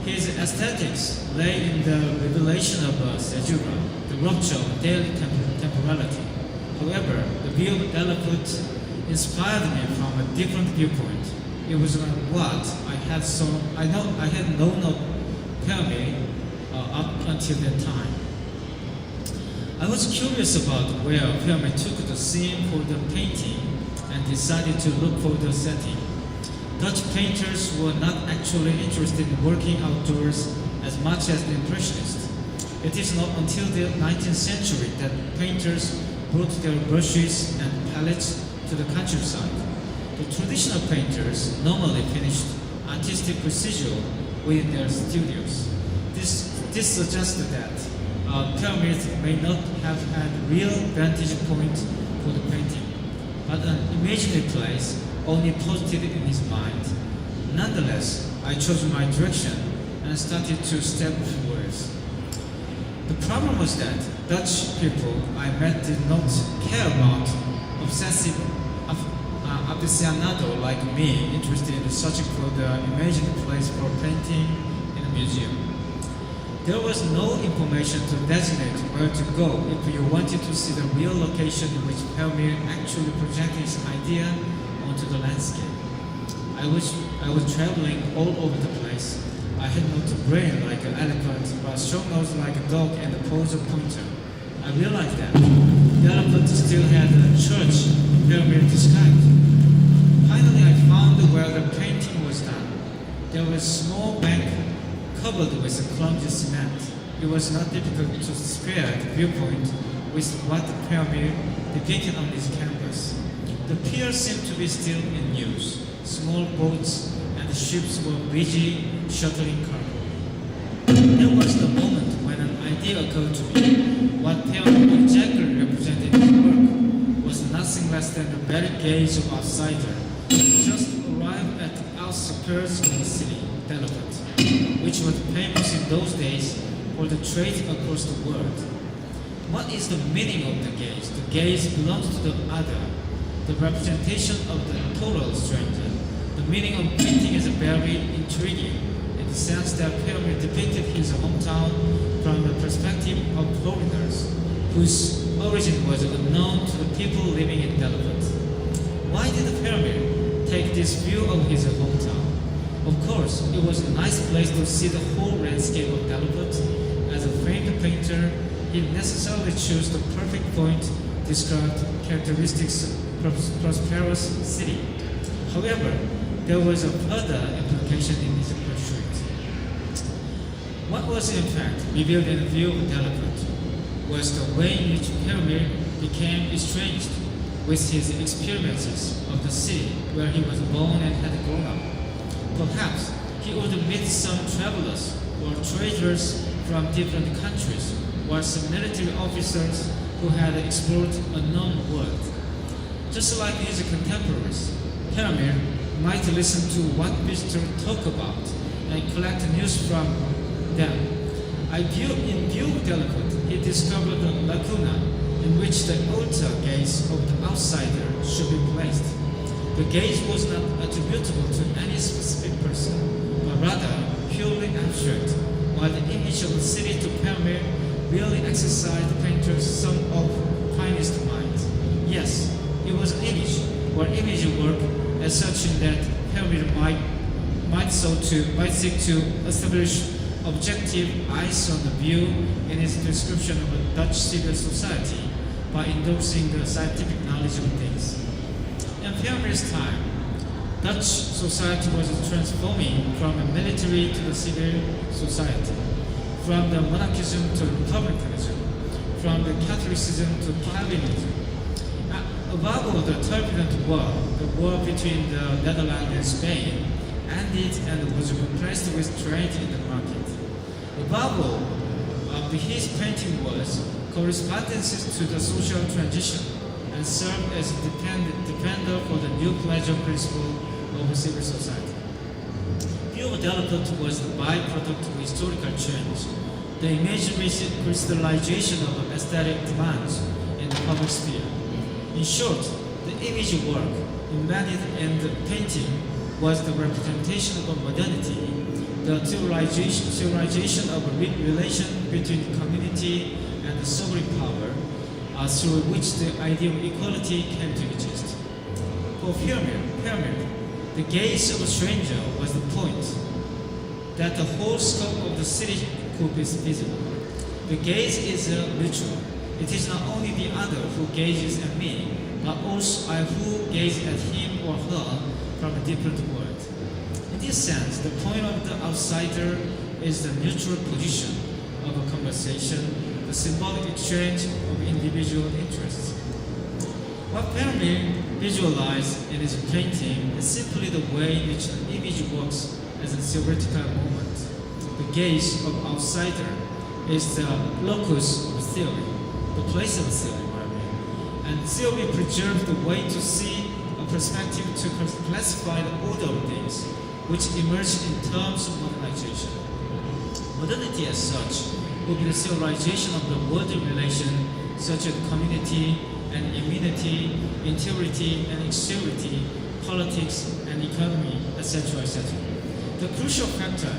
Speaker 8: His aesthetics lay in the revelation of caesura, the rupture of daily temporality. However, the View of the Elephant inspired me from a different viewpoint. It was what I had known of Vermeer up until that time. I was curious about where Vermeer took the scene for the painting and decided to look for the setting. Dutch painters were not actually interested in working outdoors as much as the Impressionists. It is not until the 19th century that painters brought their brushes and palettes to the countryside. The traditional painters normally finished artistic procedure within their studios. This suggested that Vermeer may not have had real vantage point for the painting, but an imaginary place only posted in his mind. Nonetheless, I chose my direction and started to step forwards. The problem was that Dutch people I met did not care about obsessive aficionado like me, interested in searching for the imagined place for painting in a museum. There was no information to designate where to go if you wanted to see the real location in which Vermeer actually projected his idea onto the landscape. I was traveling all over the place. I had no brain like an elephant, but strong nose like a dog and the pose of pointer. I realized that the elephant still had a church Vermeer described. Finally, I found where the painting was done. There was a small bank covered with a clumsy cement. It was not difficult to spare the viewpoint with what Vermeer depicted on his canvas. The pier seemed to be still in use. Small boats and ships were busy shuttling cargo. There was the moment when an idea occurred to me. What Vermeer exactly represented in his work was nothing less than the very gaze of outsider, just arrived at the outskirts of the city, Delft, which was famous in those days for the trade across the world. What is the meaning of the gaze? The gaze belongs to the other, the representation of the total stranger. The meaning of painting is very intriguing in the sense that Vermeer depicted his hometown from the perspective of foreigners, whose origin was unknown to the people living in Delft. Why did Vermeer take this view of his hometown? Of course, it was a nice place to see the whole landscape of Delft. As a famed painter, he necessarily chose the perfect point, described characteristics prosperous city. However, there was a further implication in his pursuit. What was in fact revealed in the view of Delaport was the way in which Permir became estranged with his experiences of the city where he was born and had grown up. Perhaps he would meet some travelers or traders from different countries or some military officers who had explored a known world. Just like his contemporaries, Permir might listen to what visitors talk about and collect news from them. In view of Delaport, he discovered a lacuna in which the outer gaze of the outsider should be placed. The gaze was not attributable to any specific person, but rather purely abstract, while the image of the city to Permir really exercised the painter's some of finest mind. Yes, it was an image, or image work, as such in that Permir might seek to establish objective eyes on the view in his description of a Dutch civil society by endorsing the scientific knowledge of things. In Permir's time, Dutch society was transforming from a military to a civil society, from the monarchism to republicanism, from the Catholicism to Calvinism. Above all, the turbulent war, the war between the Netherlands and Spain, ended and was replaced with trade in the market. Above all, his painting was correspondences to the social transition and served as a defender for the new pleasure principle of civil society. View of Delaport was the byproduct of historical change, the imaginary crystallization of aesthetic demands in the public sphere. In short, the image work embedded in the painting was the representation of modernity, the theorization of a relation between community and the sovereign power, through which the idea of equality came to exist. For Permir, the gaze of a stranger was the point, that the whole scope of the city could be visible. The gaze is mutual. It is not only the other who gazes at me, but also I who gaze at him or her from a different world. In this sense, the point of the outsider is the neutral position of a conversation, the symbolic exchange of individual interests. What Permir visualized in his painting is simply the way in which an image works as a theoretical moment. The gaze of outsider is the locus of theory, the place of theory, and theory preserves the way to see a perspective to classify the order of things, which emerge in terms of modernization. Modernity as such will be the theorization of the world relation, such as community and immunity, interiority and exteriority, politics and economy, etc., etc. The crucial factor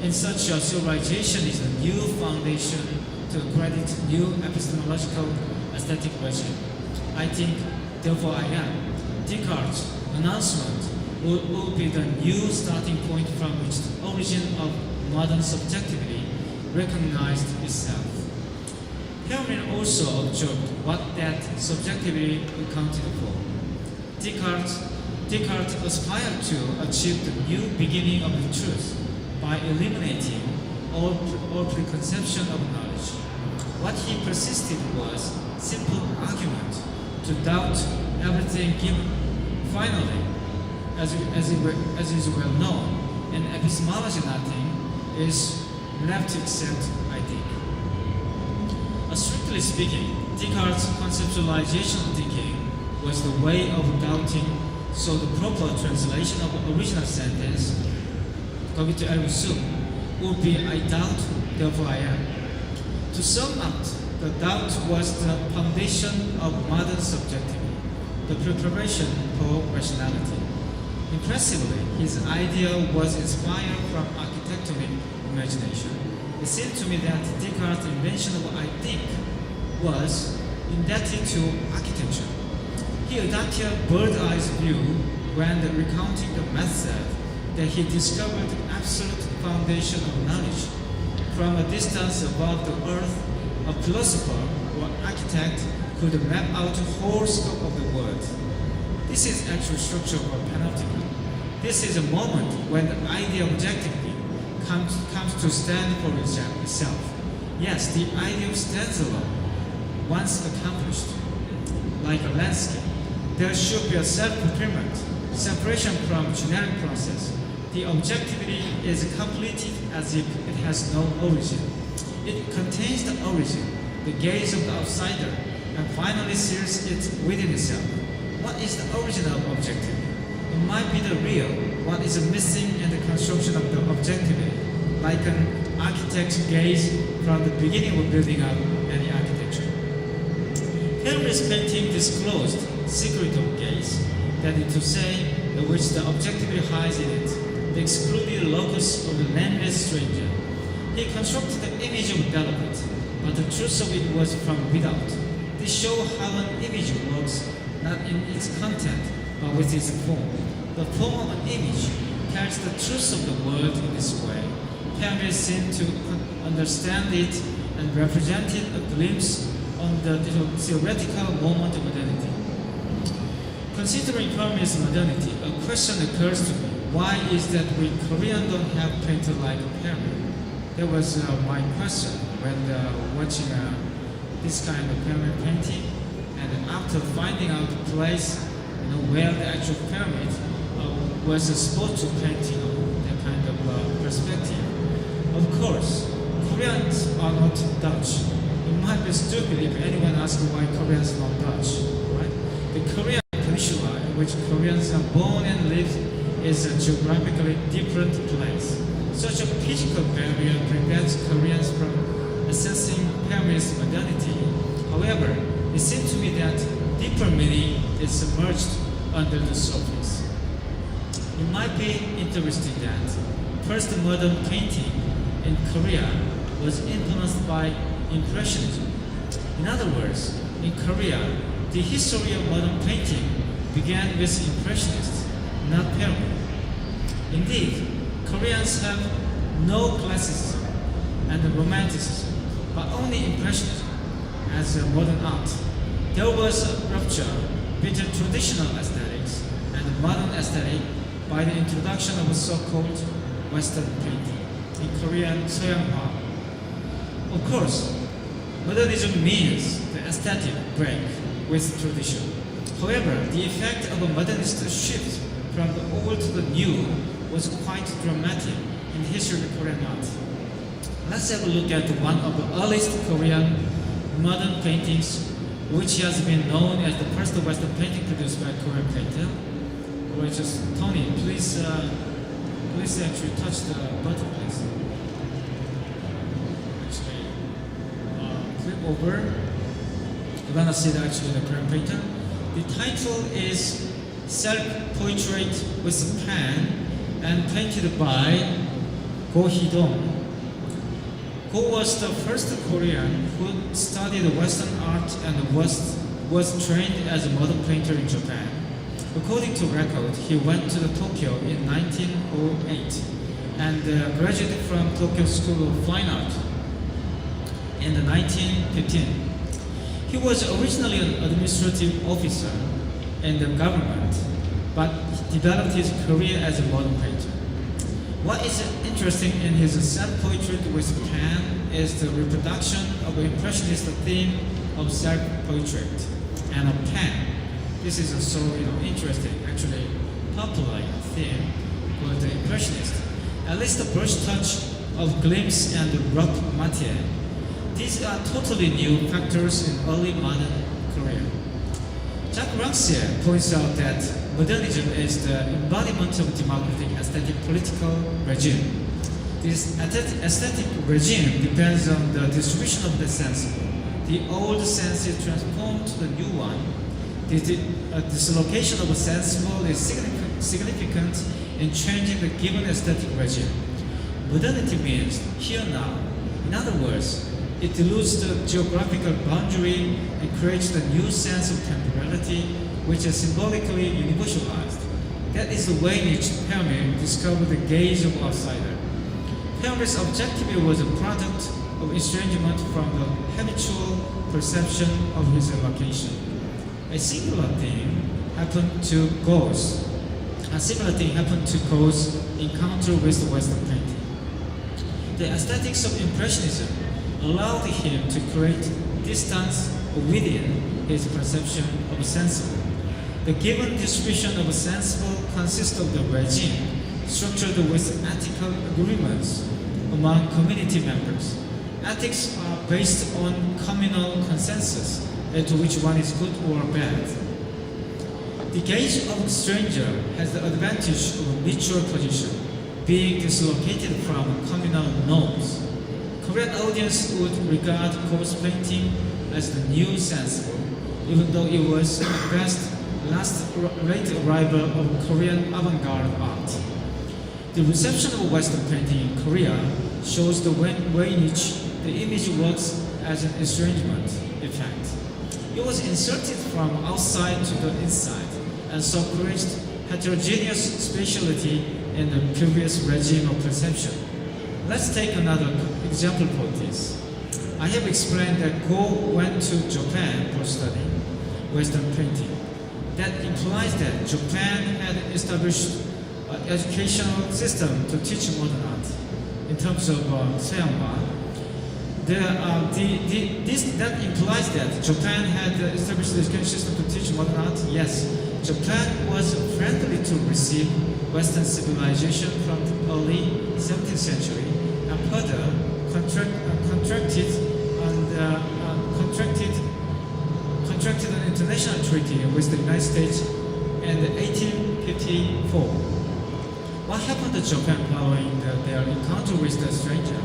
Speaker 8: in such a theorization is a new foundation to credit new epistemological aesthetic regime. I think, therefore I am. Descartes' announcement will be the new starting point from which the origin of modern subjectivity recognized itself. Permir also observed what that subjectivity accounted for. Descartes aspired to achieve the new beginning of the truth by eliminating all preconception of knowledge. What he persisted was simple argument to doubt everything given. Finally, as is well known, in epistemology nothing is left to accept, I think. Strictly speaking, Descartes' conceptualization of thinking was the way of doubting, so the proper translation of the original sentence, cogito ergo sum, would be I doubt, therefore I am. To sum up, the doubt was the foundation of modern subjectivity, the preparation for rationality. Impressively, his idea was inspired from architectonic imagination. It seemed to me that Descartes' invention of I think was indebted to architecture. He adopted a bird's-eye view when recounting the method that he discovered the absolute foundation of knowledge. From a distance above the earth, a philosopher or architect could map out the whole scope of the world. This is actual structure of a panopticon. This is a moment when the idea objectively comes to stand for itself. Yes, the idea stands alone. Once accomplished, like a landscape, there should be a self-fulfillment, separation from generic process. The objectivity is completed as if it has no origin. It contains the origin, the gaze of the outsider, and finally seals it within itself. What is the origin of objectivity? It might be the real, what is missing in the construction of the objectivity, like an architect's gaze from the beginning of building up any architecture. Henry's painting disclosed secret of gaze, that is to say, which the objectivity hides in it, the excluded locus of the nameless stranger. He constructed the image of development, but the truth of it was from without. This shows how an image works, not in its content, but with its form. The form of an image carries the truth of the world in this way. Henry seemed to understand it and represented a glimpse on the theoretical moment of modernity. Considering Permian's modernity, a question occurs to me. Why is that we Koreans don't have painter like Permian? That was my question when watching this kind of Permian painting, and after finding out the place, where the actual pyramid was supposed to paint, that kind of perspective. Of course, Koreans are not Dutch. It might be stupid if anyone asks why Koreans are not Dutch, right? The Korean peninsula in which Koreans are born and live is a geographically different place. Such a physical barrier prevents Koreans from assessing Permian's modernity. However, it seems to me that deeper meaning is submerged under the surface. It might be interesting that first modern painting in Korea was influenced by Impressionism. In other words, in Korea, the history of modern painting began with Impressionists, not Permian. Indeed, Koreans have no classicism and romanticism, but only Impressionism as a modern art. There was a rupture between traditional aesthetics and modern aesthetic by the introduction of so-called Western painting, in Korean 서양화. Of course, modernism means the aesthetic break with tradition. However, the effect of a modernist shift from the old to the new was quite dramatic in the history of Korean art. Let's have a look at one of the earliest Korean modern paintings, which has been known as the first Western painting produced by a Korean painter. Which is Tony, please actually touch the button, please. Actually, flip over. You're gonna see that actually the Korean painter. The title is Self-Portrait with a Pen and painted by Go Hee-dong. Go was the first Korean who studied Western art and was trained as a modern painter in Japan. According to record, he went to Tokyo in 1908 and graduated from Tokyo School of Fine Art in 1915. He was originally an administrative officer in the government, but he developed his career as a modern painter. What is interesting in his self-portrait with pen is the reproduction of the Impressionist theme of self-portrait and a pen. This is a so interesting, actually popular theme for the Impressionist. At least the brush touch of glimpse and rough matière. These are totally new factors in early modern Korea. Jacques Rancière points out that modernism is the embodiment of democratic aesthetic political regime. This aesthetic regime depends on the distribution of the sensible. The old sense is transformed to the new one. The dislocation of a sensible is significant in changing the given aesthetic regime. Modernity means here now. In other words, it dilutes the geographical boundary and creates the new sense of temporality, which is symbolically universalized. That is the way in which Permian discovered the gaze of outsider. Permian's objectivity was a product of estrangement from the habitual perception of his location. A singular thing happened to Gauss. A similar thing happened to Gauss' encounter with the Western painting. The aesthetics of Impressionism allowed him to create distance within his perception of sensible. The given distribution of sensible consists of the regime, structured with ethical agreements among community members. Ethics are based on communal consensus as to which one is good or bad. The gaze of a stranger has the advantage of a mutual position, being dislocated from communal norms. Korean audience would regard Gauss' painting as the new sensible, even though it was at best last-rate arrival of Korean avant-garde art. The reception of Western painting in Korea shows the way in which the image works as an estrangement effect. It was inserted from outside to the inside and so created heterogeneous spatiality in the previous regime of perception. Let's take another example for this. I have explained that Go went to Japan for studying Western painting. That implies that Japan had established an educational system to teach modern art. In terms of Seiyangwa, that implies that Japan had established the education system to teach modern art. Yes, Japan was friendly to receive Western civilization from the early 17th century and further contracted an international treaty with the United States in 1854. What happened to Japan following their encounter with the stranger?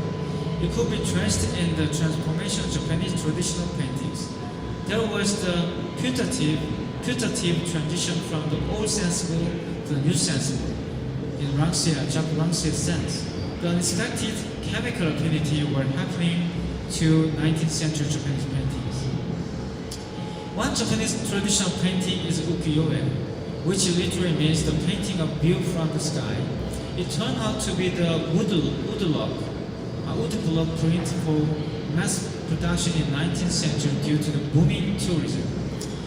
Speaker 8: It could be traced in the transformation of Japanese traditional paintings. There was the putative transition from the old sensible to the new sensible, in Jack Rangse's sense. The unexpected chemical affinity were happening to 19th century Japanese paintings. One Japanese traditional painting is ukiyo-e, which literally means the painting of view from the sky. It turned out to be the woodblock print for mass production in 19th century due to the booming tourism.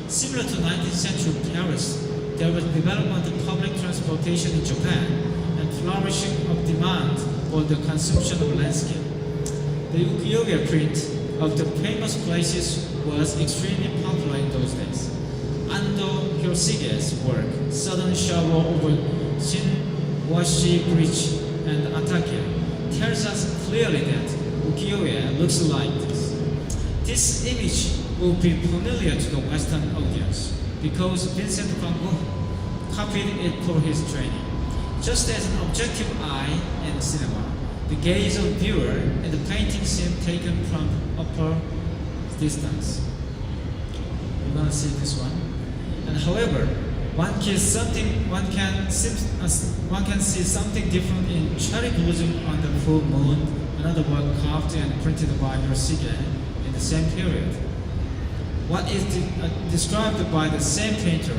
Speaker 8: Similar to 19th century Paris, there was development of public transportation in Japan and flourishing of demand for the consumption of landscape. The ukiyo-e print of the famous places was extremely popular in those days. Ando Hyoshige's work, Sudden Shower over Shinwashi Bridge and Atake, tells us clearly that ukiyo-e looks like this. This image will be familiar to the Western audience because Vincent van Gogh copied it for his training. Just as an objective eye in cinema, the gaze of viewer in the painting seem taken from upper distance. You're gonna see this one. And however, one can see something different in Cherry Blossom on the Full Moon, another work carved and printed by Yoshige in the same period. What is described by the same painter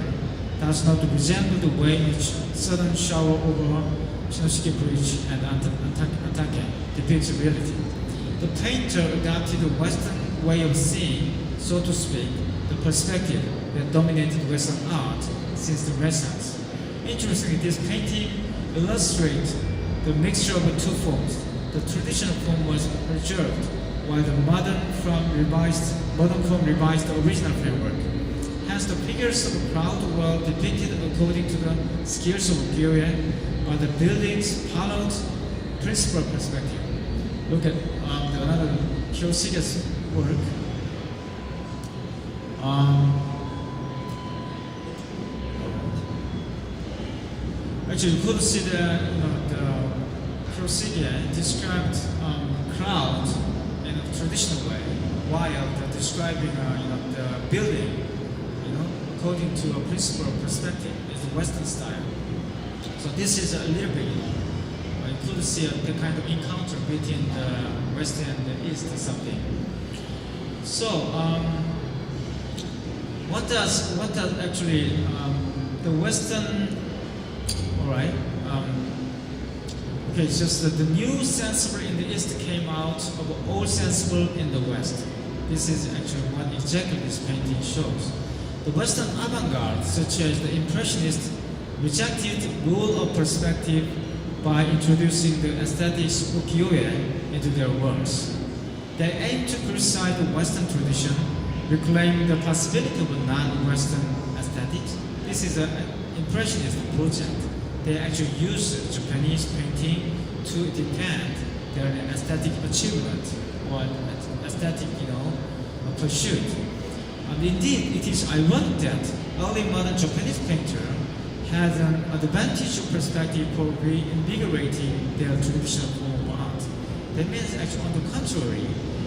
Speaker 8: does not resemble the way in which Sudden Shower over Shinoshige Bridge and Atake depicts reality. The painter adopted the Western way of seeing, so to speak, the perspective that dominated Western art since the Renaissance. Interestingly, this painting illustrates the mixture of the two forms. The traditional form was preserved, while the modern form revised the original framework. Hence, the figures of the crowd were depicted according to the skills of ukiyo-e, while the buildings followed principal perspective. Look at another Hyoshige's work. Actually, you could see the Hyosige described crowd in a traditional way, while describing the building, according to a principal perspective, is the Western style. So this is a little bit, you could see the kind of encounter between the West and the East or something. So what does actually the Western? All right. Okay, it's just that the new sensible in the East came out of old sensible in the West. This is actually what exactly this painting shows. The Western avant-garde, such as the Impressionists, rejected rule of perspective by introducing the aesthetics ukiyo-e into their works. They aim to criticize the Western tradition, reclaiming the possibility of a non-Western aesthetics. This is an Impressionist project. They actually use Japanese painting to defend their aesthetic achievement or aesthetic, pursuit. And indeed, it is ironic that early modern Japanese painter has an advantage of perspective for reinvigorating their traditional form of art. That means, actually, on the contrary,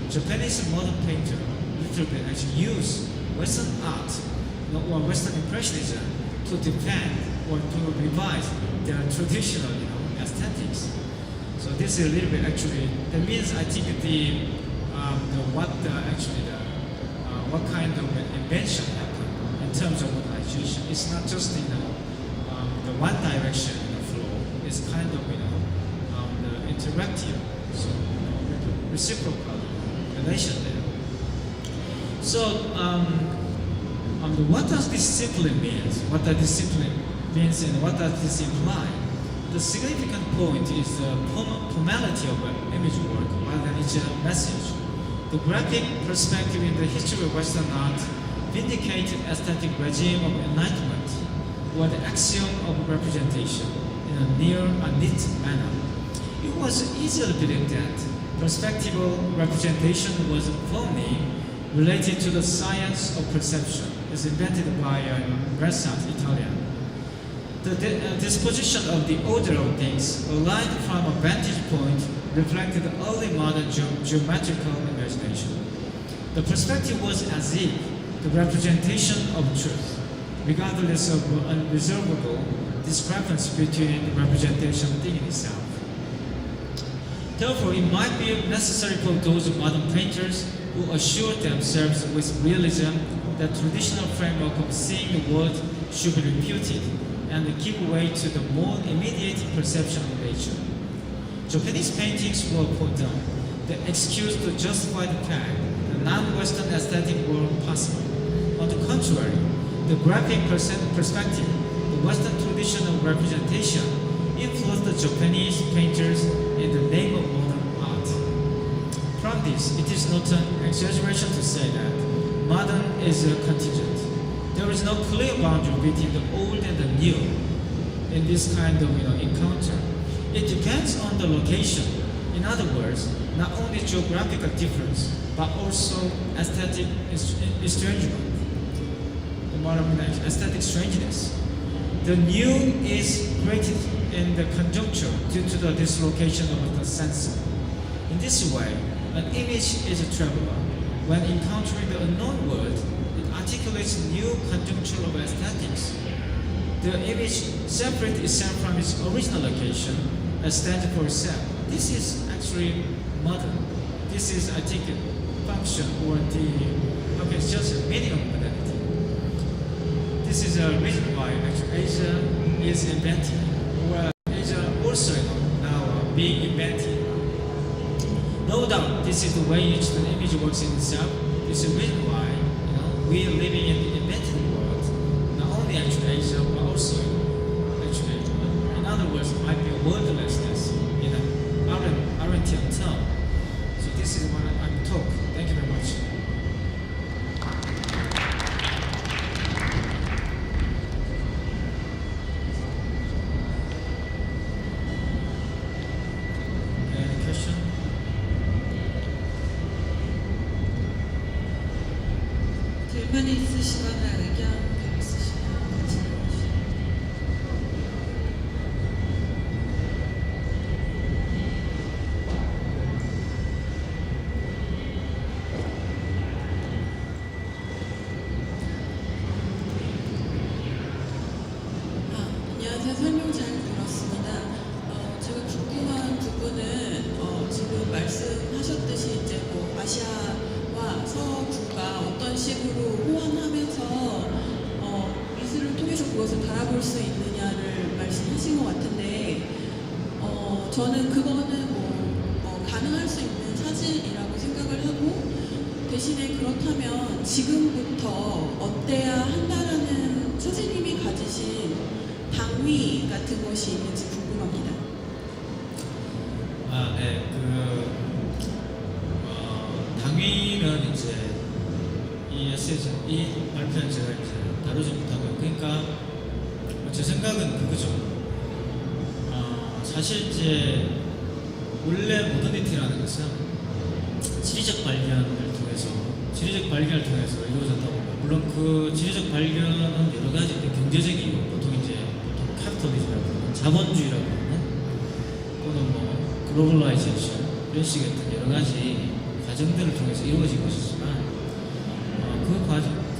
Speaker 8: Japanese modern painter literally actually use Western art or Western Impressionism to defend or to revise their traditional, aesthetics. So this is a little bit actually. That means I think what kind of invention happened in terms of modernization. It's not just the one direction flow. It's kind of the interactive, so reciprocal relation there. So what does discipline mean? What does discipline means and what does this imply? The significant point is the formality of image work rather than its message. The graphic perspective in the history of Western art vindicated aesthetic regime of enlightenment or the axiom of representation in a neat manner. It was easy to believe that perspectival representation was firmly related to the science of perception, as invented by Renaissance Italian. The disposition of the order of things, aligned from a vantage point, reflected early modern geometrical imagination. The perspective was as if the representation of truth, regardless of unresolvable discrepancy between the representation of thing itself. Therefore, it might be necessary for those modern painters who assure themselves with realism that traditional framework of seeing the world should be refuted and give way to the more immediate perception of nature. Japanese paintings were for them the excuse to justify the fact that non-Western aesthetic were possible. On the contrary, the graphic perspective, the Western tradition of representation, influenced the Japanese painters in the name of modern art. From this, it is not an exaggeration to say that modern is a contingent. There is no clear boundary between the old and the new in this kind of encounter. It depends on the location. In other words, not only geographical difference, but also aesthetic estrangement. The modern aesthetic strangeness. The new is created in the conjuncture due to the dislocation of the sensor. In this way, an image is a traveler. When encountering the unknown world, it articulates new conjuncture of aesthetics. The image separates itself from its original location and stands for itself. This is actually modern. This is, I think, a function or it's just a meaning of modernity. This is a reason why actually Asia is invented, or Asia also now being invented. No doubt, this is the way in which the image works in itself. This is the reason why we are living in the invented world. Not only actually Asia, but also actually, in other words, it might be a wordlessness in an Arendtian term. So this is what I'm told. Thank you very much. Any question?
Speaker 5: 질문 있으시거나 의견 있으시면 같이 나눠주세요. 안녕하세요. 설명 잘 들었습니다. 제가 궁금한 부분은 지금 말씀하셨듯이 이제 뭐 아시아와 서구가 어떤 식으로 호환하면서 미술을 통해서 그것을 바라볼 수 있느냐를 말씀하신 것 같은데 저는 그거는 가능할 수 있는 사실이라고 생각을 하고 대신에 그렇다면 지금부터 어때야 한다라는 선생님이 가지신 당위 같은 것이 있는지 궁금합니다.
Speaker 8: 네, 당위는 이제 이 에세이즈, 이 발표는 제가 이제 다루지 못하고요. 그러니까 제 생각은 그거죠. 사실 이제 원래 모더니티라는 것은 지리적 발견을 통해서 이루어졌다고 봅니다. 물론 그 지리적 발견은 여러 가지 경제적이고 보통 카피탈리즘이라고 하는 자본주의라고 하는 또는 뭐 글로벌라이제이션 이런 식의 어떤 여러 가지 과정들을 통해서 이루어진 것이지만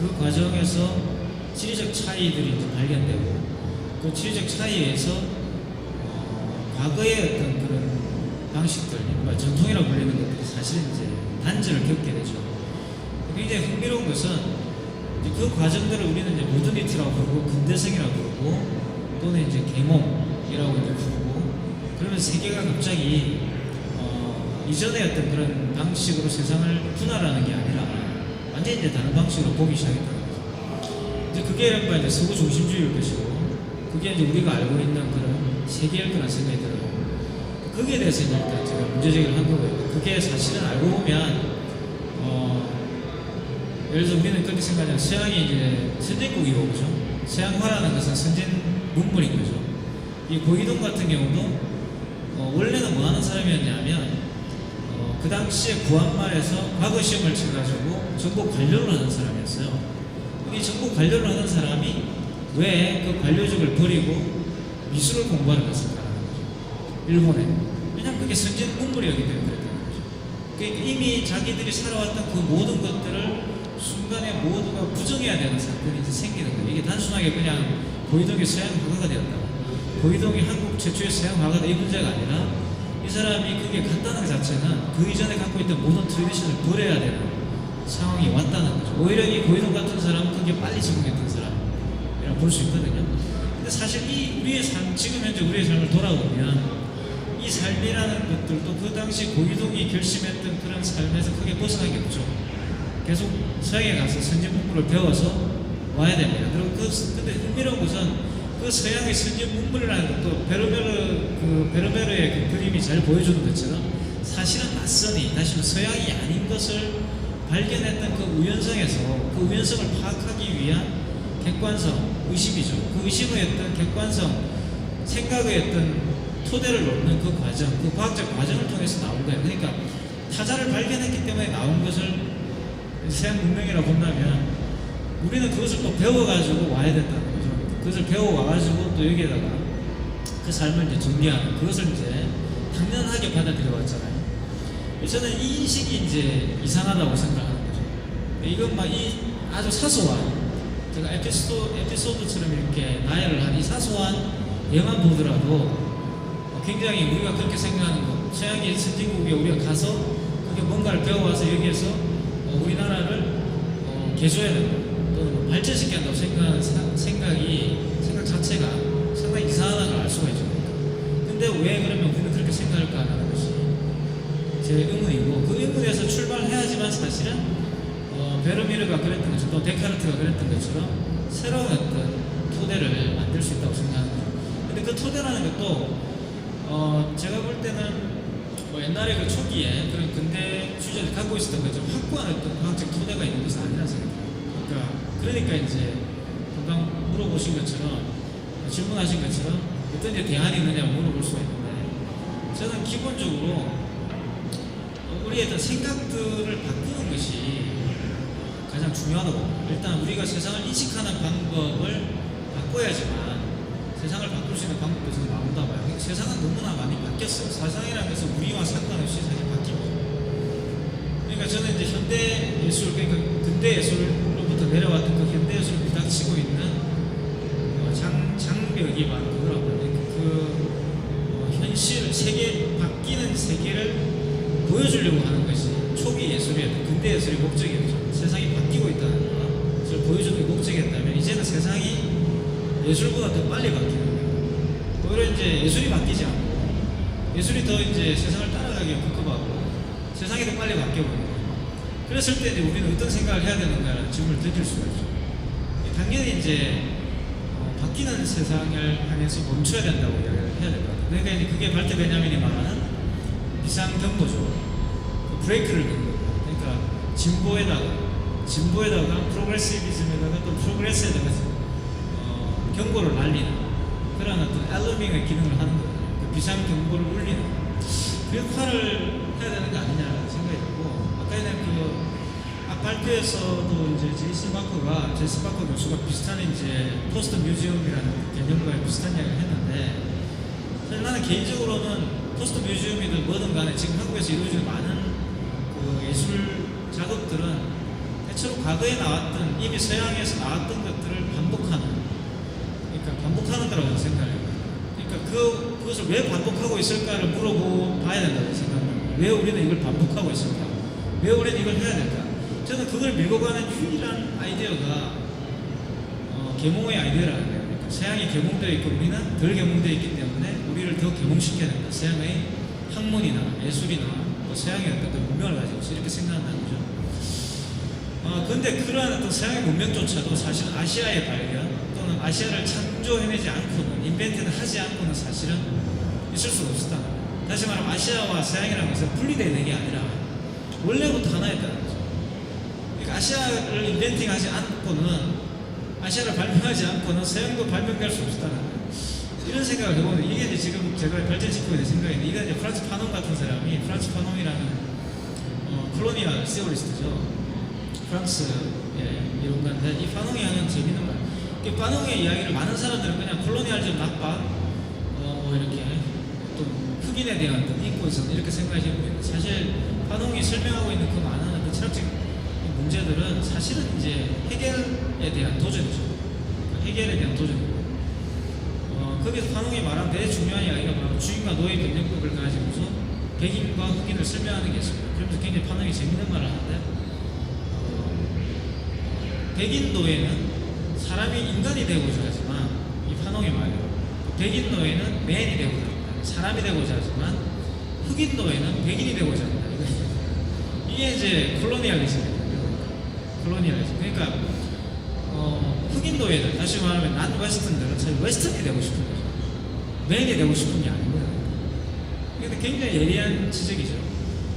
Speaker 8: 그 과정에서 지리적 차이들이 이제 발견되고 그 지리적 차이에서 과거의 어떤 그런 방식들, 전통이라고 불리는 것들이 사실은 이제 단절을 겪게 되죠. 굉장히 흥미로운 것은 이제 그 과정들을 우리는 이제 모더니티라고 부르고 근대성이라고 부르고 또는 이제 계몽이라고 이제 부르고 그러면서 세계가 갑자기 이전의 어떤 그런 방식으로 세상을 분할하는 게 아니라 완전히 이제 다른 방식으로 보기 시작했다는 거죠. 이제 그게 이른바 이제 서구 중심주의일 것이고 그게 이제 우리가 알고 있는 그런 세계일 거란 생각이 들어요. 거기에 대해서 이제 일단 제가 문제제기를 한 거고요. 그게 사실은 알고 보면 예를 들어 우리는 그렇게 생각하면 서양이 이제 선진국이고 그죠? 서양화라는 것은 선진 문물인 거죠. 이 고이동 같은 경우도 원래는 뭐 하는 사람이었냐면 그 당시에 구한말에서 과거 시험을 쳐가지고 전국 관료를 하는 사람이었어요. 이 전국 관료를 하는 사람이 왜 그 관료직을 버리고 미술을 공부하러 갔을까라는 거죠. 일본에. 왜냐면 그게 선진 문물이었기 때문에 그랬다는 거죠. 그러니까 이미 자기들이 살아왔던 그 모든 것들을 순간에 모두가 부정해야 되는 사건이 이제 생기는 거예요. 이게 단순하게 그냥 고이동이 서양 화가가 되었다. 고이동이 한국 최초의 서양 화가다 이 문제가 아니라 이 사람이 그게 갔다는 것 자체는 그 이전에 갖고 있던 모든 트레디션을 버려야 되는 상황이 왔다는 거죠. 오히려 이 고이동 같은 사람은 그게 빨리 적응했던 사람이라고 볼 수 있거든요. 근데 사실 이 우리의 삶, 지금 현재 우리의 삶을 돌아보면 이 삶이라는 것들도 그 당시 고이동이 결심했던 그런 삶에서 크게 벗어난 게 없죠. 계속 서양에 가서 선진 문물을 배워서 와야 됩니다. 그리고 근데 흥미로운 것은 그 서양의 선진 문물이라는 것도 베르메르의 그 그림이 잘 보여주는 것처럼 사실은 낯선이, 다시 말해 서양이 아닌 것을 발견했던 그 우연성에서 그 우연성을 파악하기 위한 객관성, 의심이죠. 그 의심의 어떤 객관성, 생각의 어떤 토대를 놓는 그 과정, 그 과학적 과정을 통해서 나온 거예요. 그러니까 타자를 발견했기 때문에 나온 것을 서양 문명이라고 본다면 우리는 그것을 또 배워가지고 와야 된다는 거죠. 그것을 배워와가지고 또 여기에다가 그 삶을 이제 정리하는 그것을 이제 당연하게 받아들여 왔잖아요. 저는 이 인식이 이제 이상하다고 생각하는 거죠. 이건 막 이 아주 사소한 제가 에피소드처럼 이렇게 나열을 한 이 사소한 예만 보더라도 굉장히 우리가 그렇게 생각하는 거 서양의 선진국에 우리가 가서 그게 뭔가를 배워와서 여기에서 우리나라를 개조해야 된다 또는 발전시켜야 한다고 생각하는 생각 자체가 상당히 이상하다는 걸 알 수가 있죠. 근데 왜 그러면 우리는 그렇게 생각할까 하는 것이 제 의문이고 그 의문에서 출발해야지만 사실은 베르메르가 그랬던 것처럼 또 데카르트가 그랬던 것처럼 새로운 어떤 토대를 만들 수 있다고 생각하는 거죠. 근데 그 토대라는 것도 제가 볼 때는 뭐 옛날에 그 초기에 그런 근대 주제를 갖고 있었던 것처럼 확고한 어떤 과학적 토대가 있는 것은 아니라는 생각입니다. 그러니까 이제 금방 물어보신 것처럼 질문하신 것처럼 어떤 이제 대안이 있느냐고 물어볼 수가 있는데 저는 기본적으로 우리의 어떤 생각들을 바꾸는 것이 가장 중요하다고 봅니다. 일단 우리가 세상을 인식하는 방법을 바꿔야지만 세상을 바꿀 수 있는 방법도 나온다 봐요. 세상은 너무나 많이 바뀌었어요. 세상이라는 것은 우리와 상관없이 사실 바뀝니다. 그러니까 저는 이제 현대 예술, 그러니까 근대 예술로부터 내려왔던 그 현대 예술을 부닥치고 있는 장벽이 바로 그거라고 해요. 현실, 세계, 바뀌는 세계를 보여주려고 하는 것이 초기 예술이었던 근대 예술의 목적이었죠. 세상이 바뀌고 있다는 것을 보여주는 게 목적이었다면 이제는 세상이 예술보다 더 빨리 바뀌는 거예요. 오히려 이제 예술이 바뀌지 않고 예술이 더 이제 세상을 따라가기에 급급하고 세상이 더 빨리 바뀌어버리는 거예요. 그랬을 때 이제 우리는 어떤 생각을 해야 되는가라는 질문을 던질 수가 있죠. 당연히 이제 바뀌는 세상을 향해서 멈춰야 된다고 이야기를 해야 될 것 같아요. 그러니까 이제 그게 발트 베냐민이 말하는 비상경보죠. 그 브레이크를 넣는 겁니다. 그러니까 진보에다가 프로그레시비즘에다가 또 프로그레스에다가 경고를 날리는 그런 어떤 알러밍의 기능을 하는 거예요. 그 비상경보를 울리는 그 역할을 해야 되는 거 아니냐라는 생각이 들고, 아까 전에 그 발표에서도 이제 제스 바커 교수가 비슷한 이제 포스트 뮤지엄이라는 개념과 비슷한 이야기를 했는데, 사실 나는 개인적으로는 포스트 뮤지엄이든 뭐든 간에 지금 한국에서 이루어지는 많은 그 예술 작업들은 대체로 과거에 나왔던, 이미 서양에서 나왔던 것들을 반복하는 거라고 생각해요. 그러니까 그것을 왜 반복하고 있을까를 물어봐야 된다고 생각합니다. 왜 우리는 이걸 반복하고 있을까? 왜 우리는 이걸 해야 될까? 저는 그걸 밀고 가는 유일한 아이디어가 계몽의 아이디어라는 거예요. 그러니까 서양이 계몽되어 있고 우리는 덜 계몽되어 있기 때문에 우리를 더 계몽시켜야 된다. 서양의 학문이나 예술이나 뭐 서양의 어떤 문명을 가지고 이렇게 생각한다는 거죠. 근데 그러한 어떤 서양의 문명조차도 사실은 아시아의 발견 또는 아시아를 창조해내지 않고는, 인벤트를 하지 않고는 사실은 있을 수가 없었다. 다시 말하면 아시아와 서양이라는 것은 분리되어 있는 게 아니라 원래부터 하나였다는 거죠. 그러니까 아시아를 인벤팅하지 않고는, 아시아를 발명하지 않고는 서양도 발명될 수 없었다는 거예요. 이런 생각을 해보면 이게 이제 지금 제가 발전시키고 있는 생각인데, 이게 이제 프란츠 파논 같은 사람이, 프란츠 파논이라는 콜로니얼 시오리스트죠. 프랑스의 이론가인데, 이 파농이 하는 재미있는 말. 이 파농의 이야기를 많은 사람들은 그냥 콜로니얼즘 나빠, 이렇게 또 흑인에 대한 어떤 인권성 이렇게 생각하시는 거예요. 사실 파농이 설명하고 있는 그 많은 그 철학적 문제들은 사실은 이제 해결에 대한 도전이죠. 해결에 대한 도전이고. 거기서 파농이 말한 되게 중요한 이야기가 바로 주인과 노예 변경법을 가지고서 백인과 흑인을 설명하는 게 있습니다. 그러면서 굉장히 파농이 재밌는 말을 하는데, 백인 노예는 사람이 인간이 되고자 하지만, 이 파농의 말이에요. 백인 노예는 맨이 되고자 합니다. 사람이 되고자 하지만, 흑인 노예는 백인이 되고자 합니다. 이게 이제 콜로니얼리즘입니다. 콜로니얼리즘. 그러니까 흑인 노예들, 다시 말하면 난 웨스턴들은 사실 웨스턴이 되고 싶은 거죠. 맨이 되고 싶은 게 아닌 거예요. 이게 굉장히 예리한 지적이죠.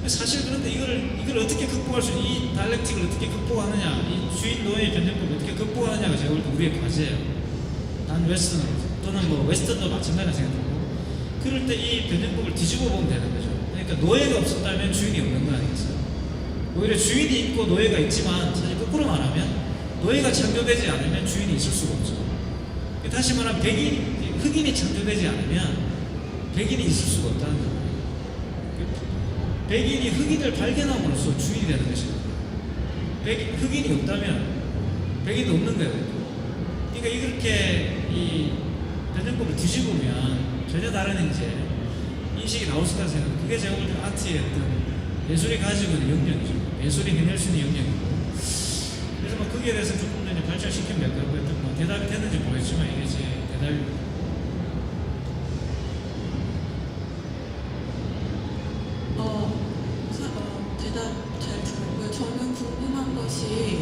Speaker 8: 사실 그런데 이걸 어떻게 극복할 수, 이 다이렉틱을 어떻게 극복하느냐, 이 주인 노예의 변경법을 어떻게 극복하느냐가 제가 볼 때 우리의 과제예요. 난 웨스턴으로, 또는 뭐 웨스턴도 마찬가지라 생각하고, 그럴 때 이 변경법을 뒤집어 보면 되는 거죠. 그러니까 노예가 없었다면 주인이 없는 거 아니겠어요? 오히려 주인이 있고 노예가 있지만, 사실 거꾸로 말하면 노예가 창조되지 않으면 주인이 있을 수가 없죠. 다시 말하면 흑인이 창조되지 않으면 백인이 있을 수가 없다는 거예요. 백인이 흑인을 발견함으로써 주인이 되는 것입니다. 흑인이 없다면 백인도 없는 거예요. 그러니까 이렇게 이 변형법을 뒤집으면 전혀 다른 이제 인식이 나올 수가 있어요. 그게 제가 볼 때 아트의 어떤 예술이 가지고 있는 영역이죠. 예술이 해낼 수 있는 영역이고. 그래서 뭐 거기에 대해서 조금 더 이제 발전시키면 될 거고, 뭐 대답이 됐는지 모르겠지만 이게 제 대답입니다.
Speaker 5: 대답 잘 들었고요. 저는 궁금한 것이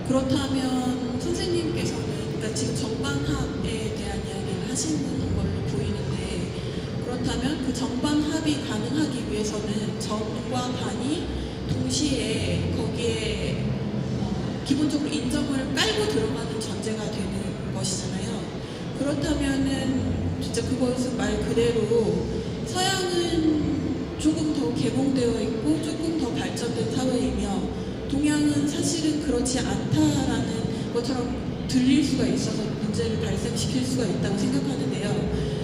Speaker 5: 그렇다면 선생님께서는, 그러니까 지금 정반합에 대한 이야기를 하시는 걸로 보이는데, 그렇다면 그 정반합이 가능하기 위해서는 정과 반이 동시에 거기에 기본적으로 인정을 깔고 들어가는 전제가 되는 것이잖아요. 그렇다면은 진짜 그것은 말 그대로 서양은 조금 더 개봉되어 있고 조금 더 발전된 사회이며, 동양은 사실은 그렇지 않다라는 것처럼 들릴 수가 있어서 문제를 발생시킬 수가 있다고 생각하는데요.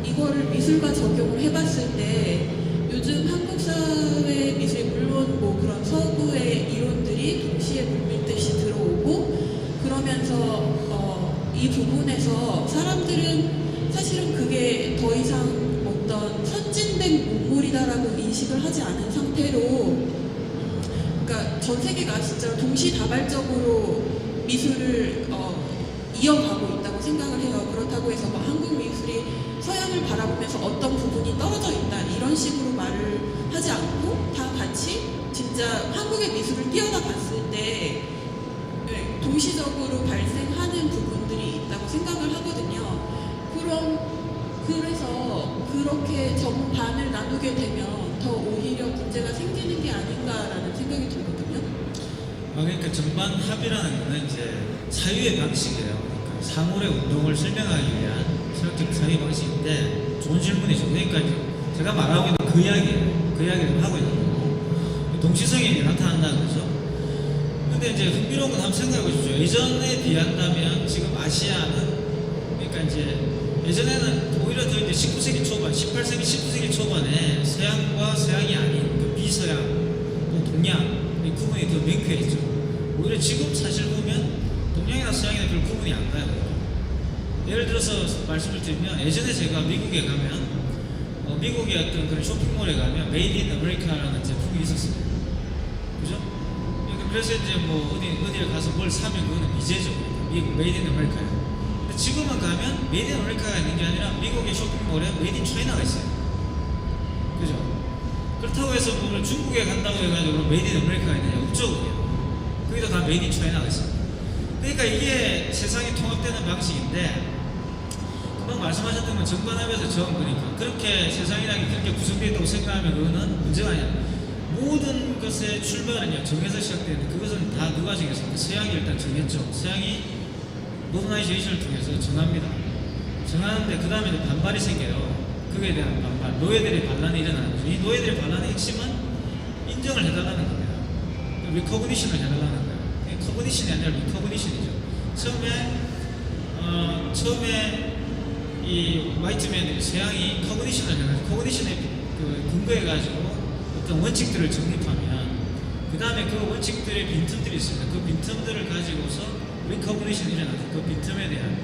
Speaker 5: 이거를 미술과 적용을 해봤을 때 요즘 한국 사회 미술이 물론 뭐 그런 서구의 이론들이 동시에 물밀듯이 들어오고 그러면서 이 부분에서 사람들은 사실은 그게 더 이상 어떤 선진된 문물이다라고 인식을 하지 않은 상태로, 그러니까 전 세계가 진짜 동시다발적으로 미술을 이어가고 있다고 생각을 해요. 그렇다고 해서 뭐 한국 미술이 서양을 바라보면서 어떤 부분이 떨어져 있다 이런 식으로 말을 하지 않고 다 같이 진짜 진짜 한국의 미술을 뛰어나 봤을 때 네, 도시적으로 발생하는 부분들이 있다고 생각을 하거든요. 그래서 그렇게 정반을 나누게 되면 더 오히려 문제가 생기는 게 아닌가라는 생각이 들거든요.
Speaker 8: 그러니까 전반 합의라는 거는 이제 사유의 방식이에요. 그러니까 사물의 운동을 설명하기 위한 철학적 사유 방식인데 좋은 질문이죠. 그러니까 이제 제가 말하고 있는 그 이야기예요. 그 이야기를 하고 있는 거고 동시성이 나타난다는 거죠. 근데 이제 흥미로운 건 한번 생각해 보십시오. 예전에 비한다면 지금 아시아는 그러니까 이제 예전에는 오히려 더 이제 19세기 초반, 18세기, 19세기 초반에 서양과 서양이 아닌 그 비서양, 또 동양 이 구분이 더 명쾌했죠. 오히려 지금 사실 보면 동양이나 서양이나 별 구분이 안 가요. 예를 들어서 말씀을 드리면 예전에 제가 미국에 가면 미국의 어떤 그런 쇼핑몰에 가면 메이드 인 아메리카라는 제품이 있었어요. 그죠? 그래서 이제 뭐 어디를 가서 뭘 사면 그거는 미제죠. 미국 메이드 인 아메리카예요. 근데 지금은 가면 메이드 인 아메리카가 있는 게 아니라 미국의 쇼핑몰에 메이드 인 차이나가 있어요. 그죠? 그렇다고 해서 뭐 중국에 간다고 해가지고 메이드 인 아메리카가 있느냐? 없죠. 거기도 다 메이드 인 차이나가 있어요. 그러니까 이게 세상이 통합되는 방식인데 금방 말씀하셨던 건 정관합에서 정 그러니까 그렇게 세상이라는 게 그렇게 구성되어 있다고 생각하면 그거는 문제가 아니야. 모든 것의 출발은요 정에서 시작되는데 그것은 다 누가 정했습니까? 서양이 일단 정했죠. 서양이 모더나이제이션을 통해서 정합니다. 정하는데 그 다음에 반발이 생겨요. 그거에 대한 반발, 노예들의 반란이 일어나는 거죠. 이 노예들의 반란의 핵심은 인정을 해달라는 겁니다. 리커그니션을 해달라는 거예요. 커그니션이 아니라 리커그니션이죠. 처음에 이 화이트맨 서양이 커그니션을 해가지고 커그니션에 근거해가지고 어떤 원칙들을 정립하면 그 다음에 그 원칙들의 빈틈들이 있습니다. 그 빈틈들을 가지고서 리커그니션이 일어나죠. 그 빈틈에 대한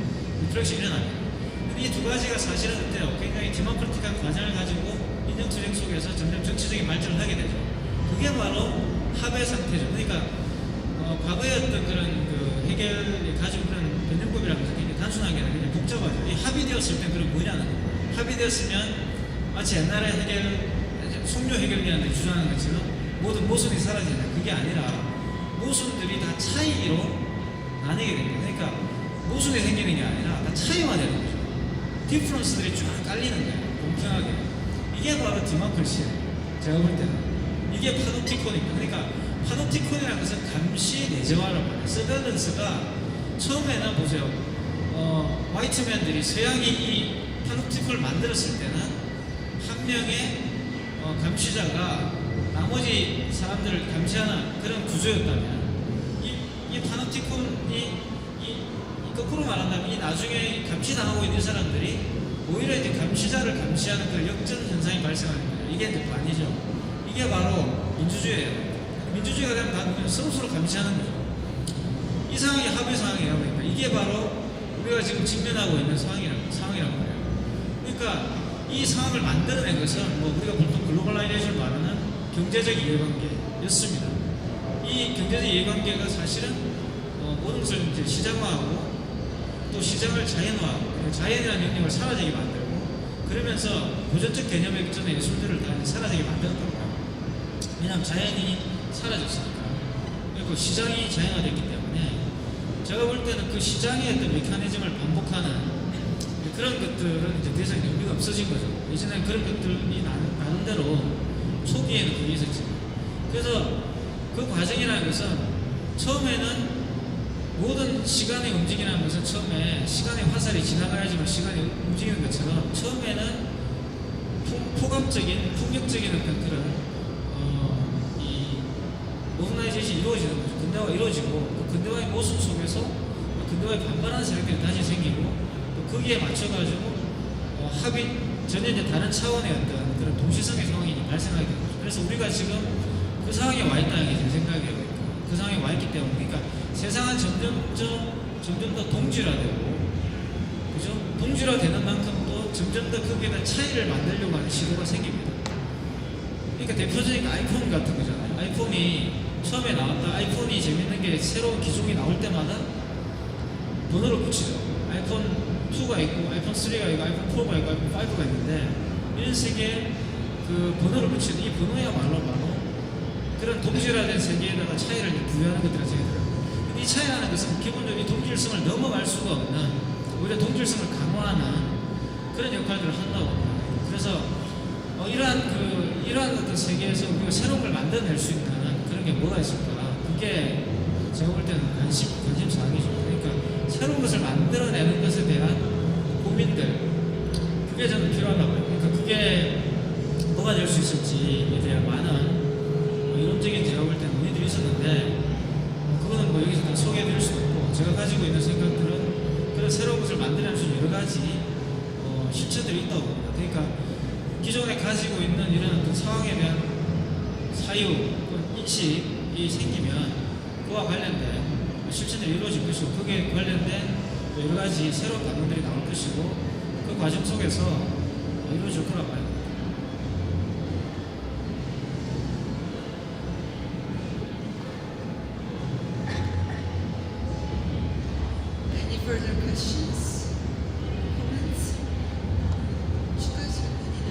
Speaker 8: 리플렉션이 일어납니다. 근데 이 두 가지가 사실은 어때요? 굉장히 디모크라틱한 과정을 가지고 인정투쟁 속에서 점점 정치적인 발전을 하게 되죠. 그게 바로 합의 상태죠. 그러니까 과거의 어떤 그런 그 해결이 가지고 그런 변형법이라는 것은 굉장히 단순한 게 아니라 그냥 복잡하죠. 이 합의되었을 때 그런 뭐냐는 거예요. 합의되었으면 마치 옛날에 속료 해결이라는 데 주장하는 것처럼 모든 모순이 사라지냐. 그게 아니라 모순들이 다 차이로 나뉘게 됩니다. 그러니까 모순이 생기는 게 아니라 다 차이화되는 거죠. 디프런스들이 쫙 깔리는 거예요. 공평하게. 이게 바로 디모크라시예요. 제가 볼 때는. 이게 파노티콘입니다. 그러니까 파노티콘이라는 것은 감시 내재화라고 해요. 서베일런스가 처음에는 보세요. 화이트맨들이 서양이 이 파노티콘을 만들었을 때는 한 명의 감시자가 나머지 사람들을 감시하는 그런 구조였다면 이 파노티콘이 거꾸로 말한다면 이 나중에 감시당하고 있는 사람들이 오히려 이제 감시자를 감시하는 그런 역전 현상이 발생하는 거예요. 이게 이제 반이죠. 이게 바로 민주주의예요. 민주주의가 되면 다 서로 감시하는 거죠. 이 상황이 합의 상황이에요. 그러니까 이게 바로 우리가 지금 직면하고 있는 상황이라고 해요. 그러니까 이 상황을 만들어낸 것은 뭐 우리가 보통 글로벌라이제이션을 말하는 경제적 이해관계였습니다. 이 경제적 이해관계가 사실은 모든 것을 이제 시장화하고 또 시장을 자연화하고 자연이라는 영역을 사라지게 만들고 그러면서 고전적 개념의 전에 예술들을 다 사라지게 만들었던 거예요. 왜냐하면 자연이 사라졌으니까. 그리고 시장이 자연화됐기 때문에 제가 볼 때는 그 시장의 어떤 메커니즘을 반복하는 그런 것들은 이제 더 이상 의미가 없어진 거죠. 예전에 그런 것들이 나름대로 초기에는 그게 있었지. 그래서 그 과정이라는 것은 처음에는 모든 시간의 움직이라는 것은 처음에 시간의 화살이 지나가야지만 시간이 움직이는 것처럼 처음에는 폭압적인, 폭력적인 어떤 그런 이 모더나이제이션이 이루어지는 거죠. 근대화가 이루어지고 그 근대화의 모순 속에서 근대화에 반발하는 세력들이 다시 생기고 또 거기에 맞춰가지고 합의 전혀 이제 다른 차원의 어떤 그런 동시성의 상황이 발생하게 되는 거죠. 그래서 우리가 지금 그 상황에 와 있다는 게 제 생각이에요. 그 상황에 와 있기 때문에 그러니까 세상은 점점 더 동질화되고 그죠? 동질화되는 만큼 또 점점 더 거기에다 차이를 만들려고 하는 시도가 생깁니다. 그러니까 대표적인 아이폰 같은 거잖아요. 아이폰이 처음에 나왔다. 아이폰이 재밌는 게 새로운 기종이 나올 때마다 번호를 붙이죠. 아이폰 2가 있고 아이폰 3가 있고 아이폰 4가 있고 아이폰 5가 있는데 이런 식의 그 번호를 붙이는 이 번호야말로 바로 그런 동질화된 세계에다가 차이를 이제 부여하는 것들이 생기더라고요. 근데 이 차이라는 것은 기본적으로 이 동질성을 넘어갈 수가 없는, 오히려 동질성을 강화하는 그런 역할들을 한다고 합니다. 그래서 이러한 어떤 세계에서 우리가 새로운 걸 만들어낼 수 있는 그런 게 뭐가 있을까? 그게 제가 볼 때는 관심사항이죠. 그러니까 새로운 것을 만들어내는 것에 대한 고민들, 그게 저는 필요하다고 해요. 그러니까 그게 뭐가 될 수 있을지에 대한 많은 이론적인 제가 볼 때는 논의들이 있었는데, 그거는 뭐 여기서 다 소개해드릴 수도 없고, 제가 가지고 있는 생각들은 그런 새로운 것을 만들어낼 수 있는 여러 가지 실체들이 있다고 봅니다. 그러니까 기존에 가지고 있는 이런 어떤 상황에 대한 사유, 인식이 생기면 그와 관련된 실체들이 이루어질 것이고, 그게 관련된 여러 가지 새로운 방법들이 나올 것이고, 그 과정 속에서 이루어질 거라고 봐요.
Speaker 5: Any further questions? Comments? 추가 질문이나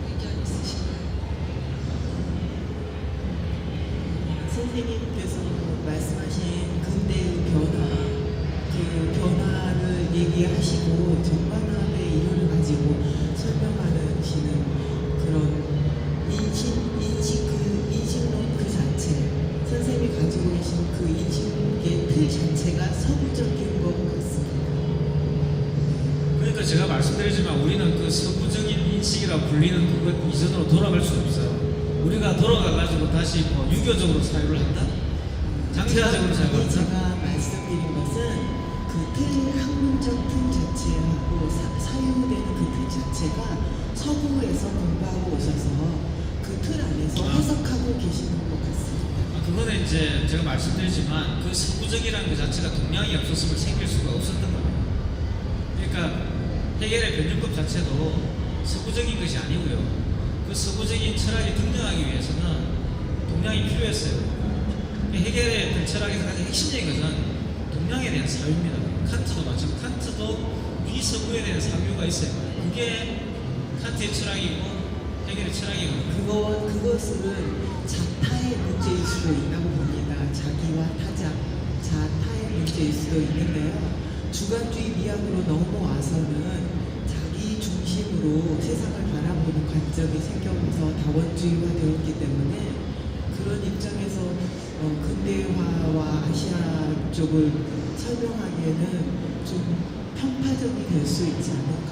Speaker 5: 의견 있으신가요?
Speaker 10: 선생님께서 말씀하신 근대의 변화, 그 변화를 얘기하시고 정반합의 이론을 가지고 설명하시는 그런 인식론 그 자체, 선생님이 가지고 계신 그 인식의 틀 자체가 서구적인 것 같습니다.
Speaker 8: 그러니까 제가 말씀드리지만 우리는 그 서구적인 인식이라고 불리는 그것 이전으로 돌아갈 수 없어요. 우리가 돌아가가지고 다시 뭐 유교적으로 사유를 한다? 장자적으로 사유를 한다?
Speaker 10: 제가 말씀드린 것은 그 학문적 틀 자체하고 사유되는 그 틀 자체가 서구에서 공부하고 오셔서 그 틀 안에서 해석하고 계시는 것 같습니다.
Speaker 8: 그거는 이제 제가 말씀드리지만 그 서구적이라는 그 자체가 동양이 없었으면 생길 수가 없었던 거예요. 그러니까 해겔의 변증법 자체도 서구적인 것이 아니고요. 그 서구적인 철학이 등장하기 위해서는 동양이 필요했어요. 해겔의 그 철학에서 가장 핵심적인 것은 동양에 대한 사유입니다. 칸트도 마찬가지. 칸트도 비서구에 대한 사유가 있어요. 그게 칸트의 철학이고 해겔의 철학이고.
Speaker 10: 그것은 자타의 문제일 수도 있다고 봅니다. 자기와 타자, 자타의 문제일 수도 있는데요. 주관주의 미학으로 넘어와서는 자기 중심으로 세상을 바라보는 관점이 생겨서 다원주의가 되었기 때문에 그런 입장에서 근대화와 아시아 쪽을 설명하기에는 좀 편파적이 될 수 있지 않을까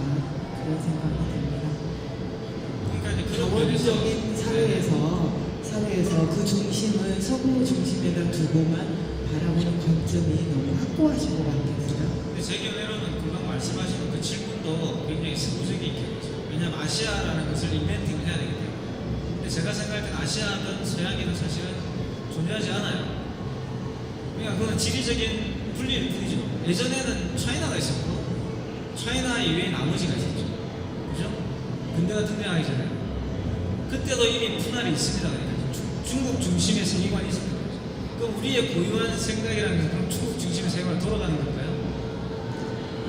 Speaker 10: 그런 생각이 듭니다.
Speaker 8: 그러니까 이제 그런
Speaker 10: 다원적인 사회에서 그 중심을 서구 중심에다 두고만 바라보는 관점이 너무 확고하신 것 같아서요.
Speaker 8: 근데 제 견해로는 금방 말씀하신 그 질문도 굉장히 서구적인 견해죠. 왜냐하면 아시아라는 것을 인벤팅을 해야 되기 때문에. 근데 제가 생각할 때는 아시아든 서양이든 사실은 존재하지 않아요. 그러니까 그건 지리적인 분리일 뿐이죠. 예전에는 차이나가 있었고 차이나 이외에 나머지가 있었죠. 그죠? 근대가 등장하기 전에 그때도 이미 분할이 있습니다. 그러니까 중국 중심의 세계관이 있었던 거죠. 그럼 우리의 고유한 생각이라는 것은 그럼 중국 중심의 세계관을 돌아가는 걸까요?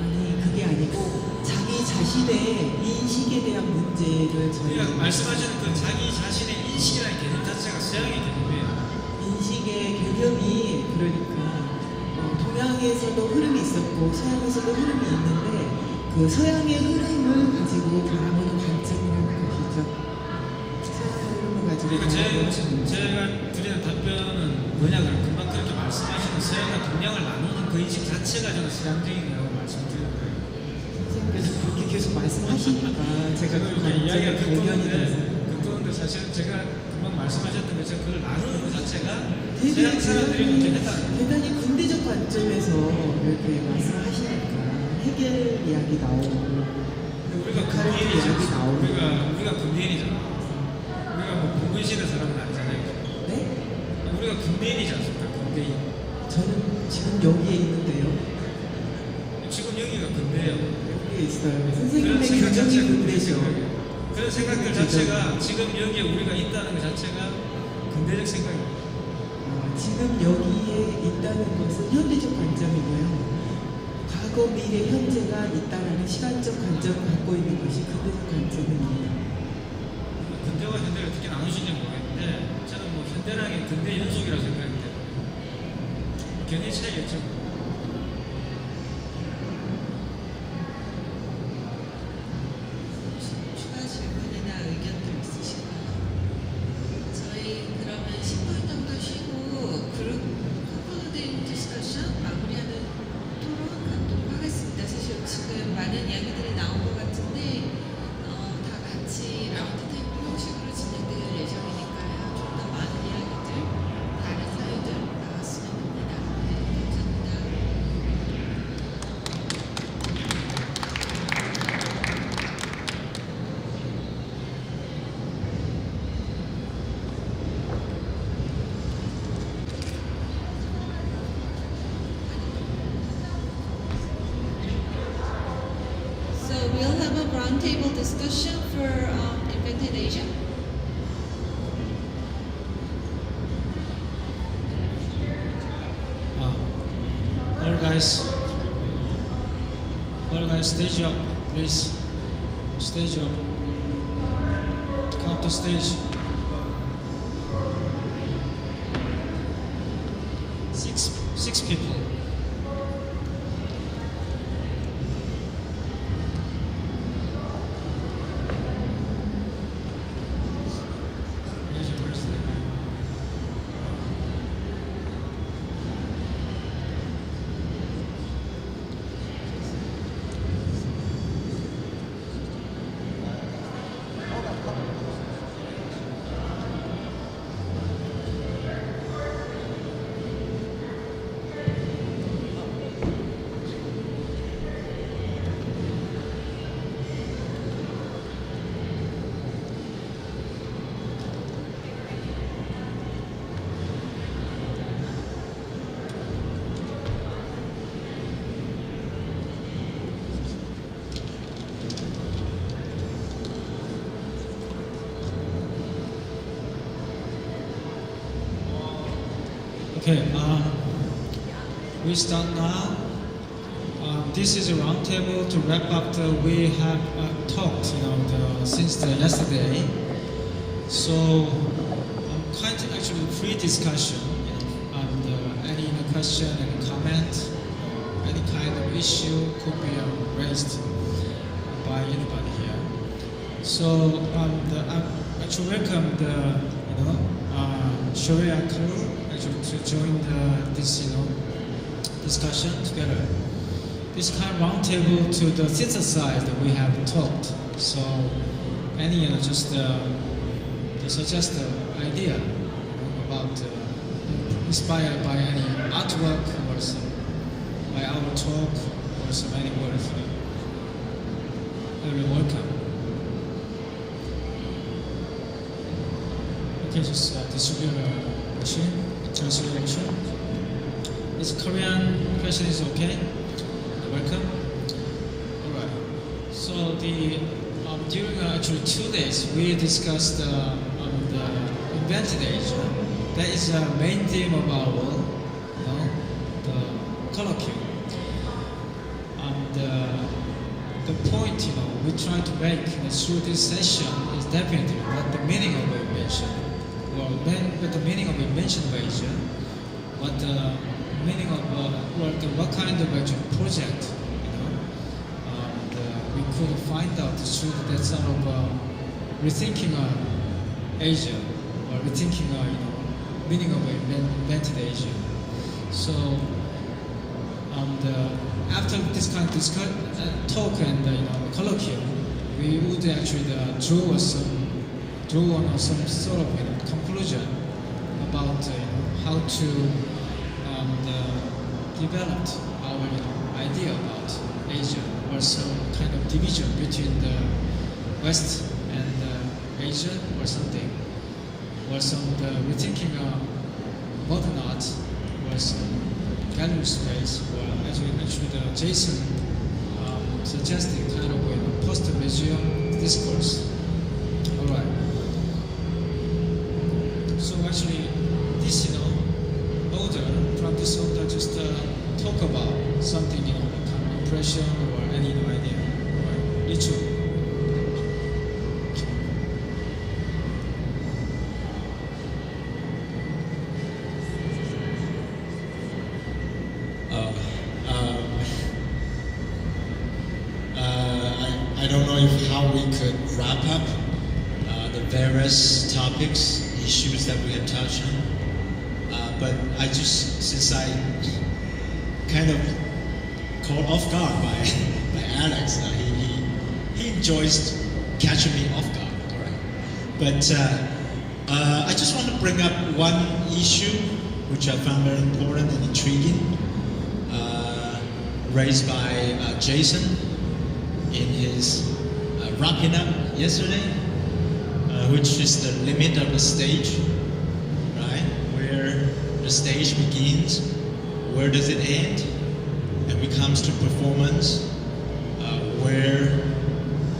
Speaker 10: 아니 그게 아니고 자기 자신의 인식에 대한 문제를
Speaker 8: 그러니까 말씀하시는 그 자기 자신의 인식이라는 개념 자체가 서양의 개념이에요.
Speaker 10: 인식의 개념이 그러니까 동양에서도 흐름이 있었고 서양에서도 흐름이 있는데 그 서양의 흐름을 가지고 바라보는 관점이라는 것이죠. 서양의 흐름을 가지고
Speaker 8: 그러니까 제가 드리는 답변은 뭐냐면 금방 그렇게 말씀하시는 서양과 동양을 나누는 그 인식 자체가 저는 서양적인 거라고 말씀드리는 거예요.
Speaker 10: 선생님께서 그렇게 계속 말씀하시니까 제가 그
Speaker 8: 이야기가
Speaker 10: 관점이 발견이 돼서
Speaker 8: 그런데 사실은 제가 금방 말씀하셨던 것처럼 그걸 나누는 것 자체가
Speaker 10: 되게
Speaker 8: 서양 사람들이 먼저 했다는 거예요.
Speaker 10: 대단히 군대적 관점에서 이렇게 말씀하시니까 해결 이야기 나오고
Speaker 8: 우리가 군대인이잖아. 우리가 군대인이잖아. 우리가 뭐 공군시대 사람은 아니잖아요.
Speaker 10: 네?
Speaker 8: 우리가 군대인이지 않습니까? 군대인.
Speaker 10: 저는 지금 여기에 있는데요.
Speaker 8: 지금 여기가 군대예요.
Speaker 10: 여기에 있어요.
Speaker 8: 그런
Speaker 10: 선생님의
Speaker 8: 생각
Speaker 10: 규정이
Speaker 8: 자체가
Speaker 10: 군대죠.
Speaker 8: 그런 생각들 자체가 지금 여기에 우리가 있다는 것 자체가 근대적 생각입니다.
Speaker 10: 지금 여기에 있다는 것은 현대적 관점이고요. 과거, 미래, 현재가 있다는 시간적 관점을 갖고 있는 것이 근대적 관점입니다.
Speaker 8: 근대와 현대를 어떻게 나누시는지 모르겠는데 굉장히 차이겠죠.
Speaker 5: 추가 질문이나 의견도 있으신가요? 저희 그러면 10분 정도 쉬고 그룹 컨클루딩 디스커션 마무리하는 토론 갖도록 하겠습니다. 사실 지금 많은 이야기들이 나온 것 같은데 다 같이 라운드 테이블 형식으로 진행될 예정이니까요. 좀 더 많은 이야기들, 다른 사유들 나왔으면 합니다. 네, 감사합니다. So we'll have a roundtable discussion for Invented Asia.
Speaker 8: All guys, stage up, please. Stage up. Come to stage. Six people. Okay, we start now. This is a roundtable to wrap up. We have talked, since yesterday. So, quite actually free discussion. And any question, any comment, any kind of issue could be raised by anybody here. So, I actually welcome the Sharia crew to join this discussion together. This kind of roundtable to synthesize that we have talked. So any just suggest idea about inspired by any artwork or some by our talk or some any words. I will welcome. Okay, just distribute a machine. Translation. This Korean question is okay. Welcome. All right. So during actually 2 days we discussed the Invented Asia. That is the main theme of our the colloquium. The point we try to make through this session is definitely what the meaning of invention. What the meaning of invention of Asia, what the meaning of what kind of actual project, we could find out through that sort of rethinking Asia or rethinking meaning of invented Asia. So after this kind of talk and colloquium, we would actually draw on some sort of conclusion about how to develop our idea about Asia, or some kind of division between the West and Asia, or something, or some rethinking modern art, or some gallery space, or actually the Jason suggested kind of post-museum discourse. All right. So actually, this order from this order just talk about something kind of impression or any idea, right? Ritual.
Speaker 11: we could wrap up the various topics, issues that we have touched on. But I just, since I kind of caught off guard by Alex, he enjoys catching me off guard, all right? But I just want to bring up one issue which I found very important and intriguing, raised by Jason in his wrapping up yesterday, which is the limit of the stage, right? Where the stage begins, where does it end? And when it comes to performance, where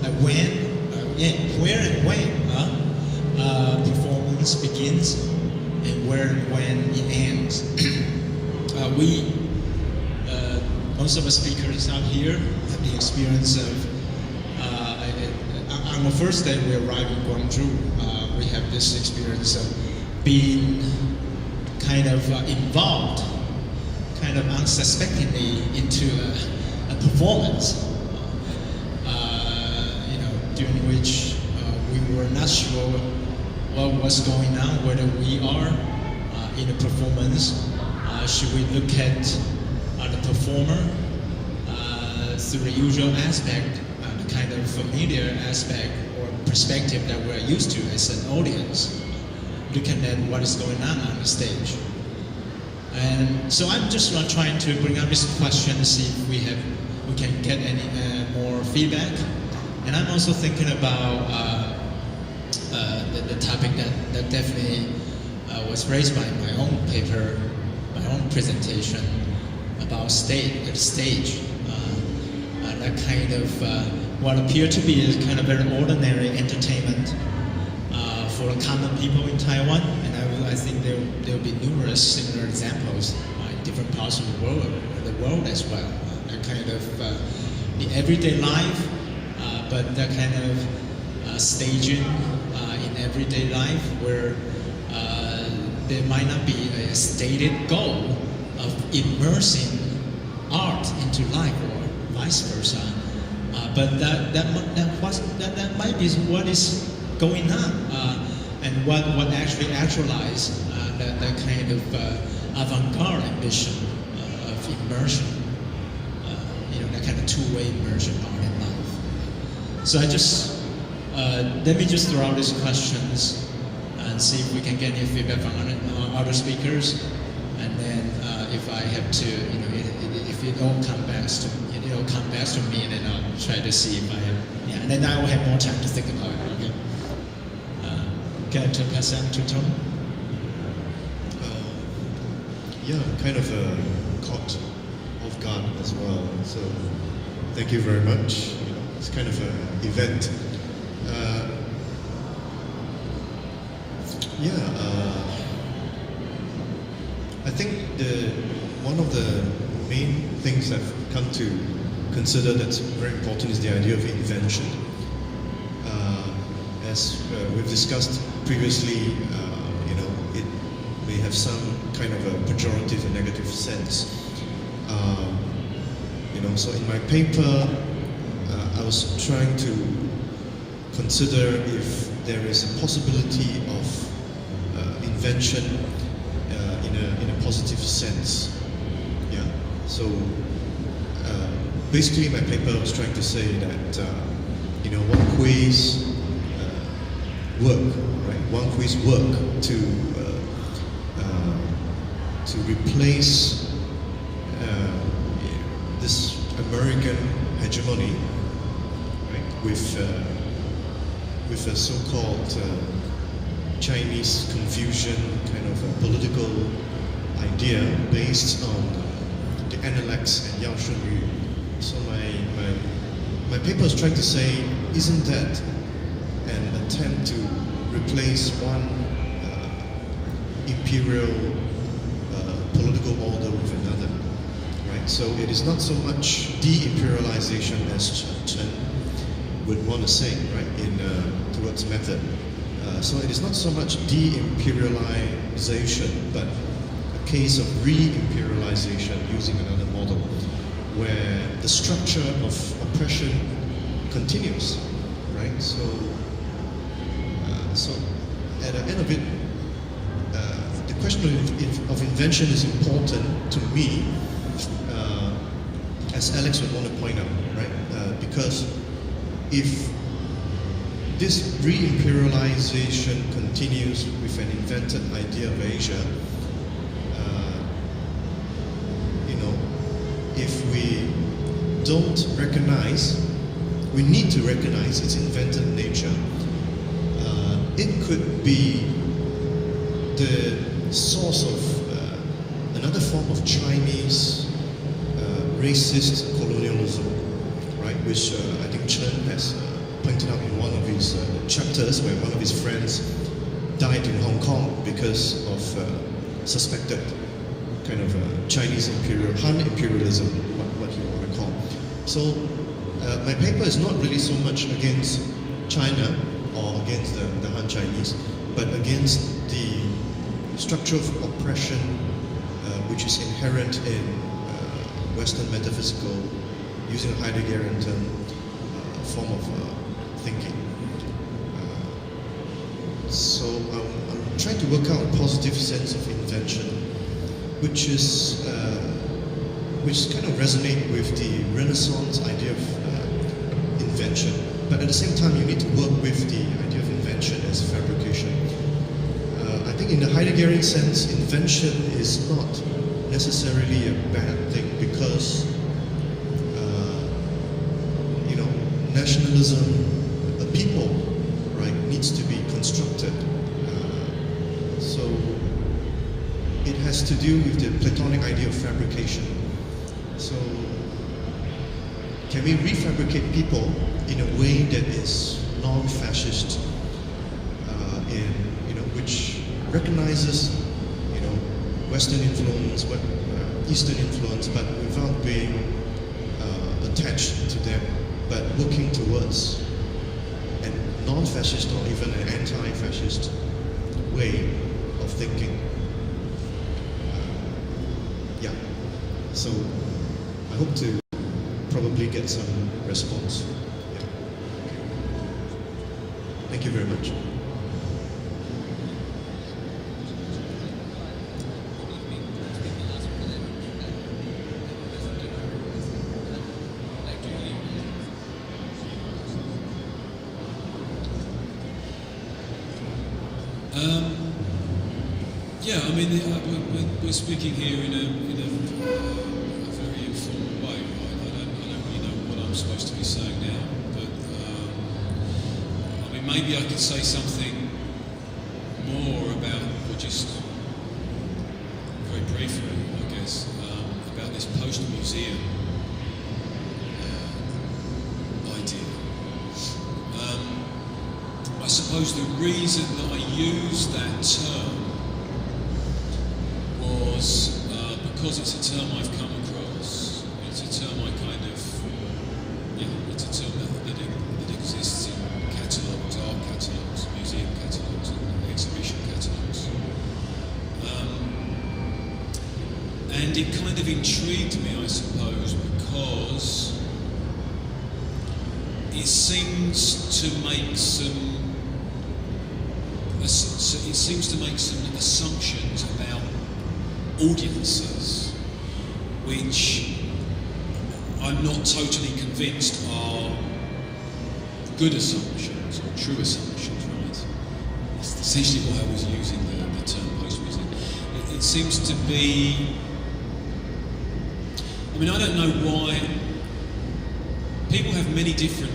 Speaker 11: and when performance begins and where and when it ends. Most of the speakers out here have the experience of, on the first day we arrived in Guangzhou, we have this experience of being kind of involved, kind of unsuspectingly into a performance, during which we were not sure what was going on, whether we are in a performance. Should we look at the performer through the usual aspect, the kind of familiar aspect or perspective that we're used to as an audience, looking at what is going on the stage. And so I'm just trying to bring up this question to see if we can get any more feedback. And I'm also thinking about the topic that definitely was raised by my own paper, my own presentation about stage. That kind of what appeared to be a kind of very ordinary entertainment for the common people in Taiwan. And I think there will be numerous similar examples in different parts of the world as well. That kind of the everyday life. But that kind of staging in everyday life where there might not be a stated goal of immersing art into life or vice versa. But that might be what is going on and what actually actualize that kind of avant-garde ambition of immersion, that kind of two-way immersion art and life. So let me just throw out these questions and see if we can get any feedback from other speakers. And then if I have to, if it all comes back to me, and then I'll try to see if I have, and then I will have more time to think about it. Okay. Can I pass that to Tom?
Speaker 6: Kind of caught off guard as well. So thank you very much. It's kind of an event. I think one of the main things I've come to consider that's very important is the idea of invention. As we've discussed previously, it may have some kind of a pejorative and negative sense. So in my paper, I was trying to consider if there is a possibility of invention in a positive sense. So basically, my paper was trying to say that one quiz work, right? One quiz work to replace this American hegemony, right, with a so-called Chinese Confucian kind of a political idea based on the Analects and Yao Shunyu. So my paper is trying to say, isn't that an attempt to replace one imperial political order with another? Right? So it is not so much de-imperialization as Chen would want to say, right, towards method. So it is not so much de-imperialization, but a case of re-imperialization using another model, where the structure of oppression continues, right? right? So at the end of it, the question of invention is important to me, as Alex would want to point out, right? Because if this re-imperialization continues with an invented idea of Asia, if we don't recognize, we need to recognize its invented nature. It could be the source of another form of Chinese racist colonialism, right? Which I think Chen has pointed out in one of his chapters, where one of his friends died in Hong Kong because of suspected kind of Chinese Han imperialism, what you want to call. So my paper is not really so much against China or against the Han Chinese, but against the structure of oppression which is inherent in Western metaphysical, using a Heideggerian term, form of thinking. So I'm trying to work out a positive sense of invention, which kind of resonate with the Renaissance idea of invention. But at the same time, you need to work with the idea of invention as fabrication. I think in the Heideggerian sense, invention is not necessarily a bad thing, because nationalism, the people, right, needs to be constructed. So it has to do with the Platonic idea of fabrication. So can we refabricate people in a way that is non-fascist, which recognizes, Western influence, Eastern influence, but without being attached to them, but working towards a non-fascist or even an anti-fascist way of thinking. So I hope to probably get some response. Yeah. Thank you very much.
Speaker 4: We're speaking here in a very informal way. I don't really know what I'm supposed to be saying now, but maybe I could say something more about, or just very briefly, I guess, about this post-museum idea. I suppose the reason that I use that term was because it's a term I've come across. It's a term I it's a term that exists in catalogues, art catalogues, museum catalogues, and exhibition catalogues. And it kind of intrigued me, I suppose, because it seems to make some assumptions about audiences, which I'm not totally convinced are good assumptions or true assumptions, right? That's essentially why I was using the term post-museum. It seems to be, I don't know why people have many different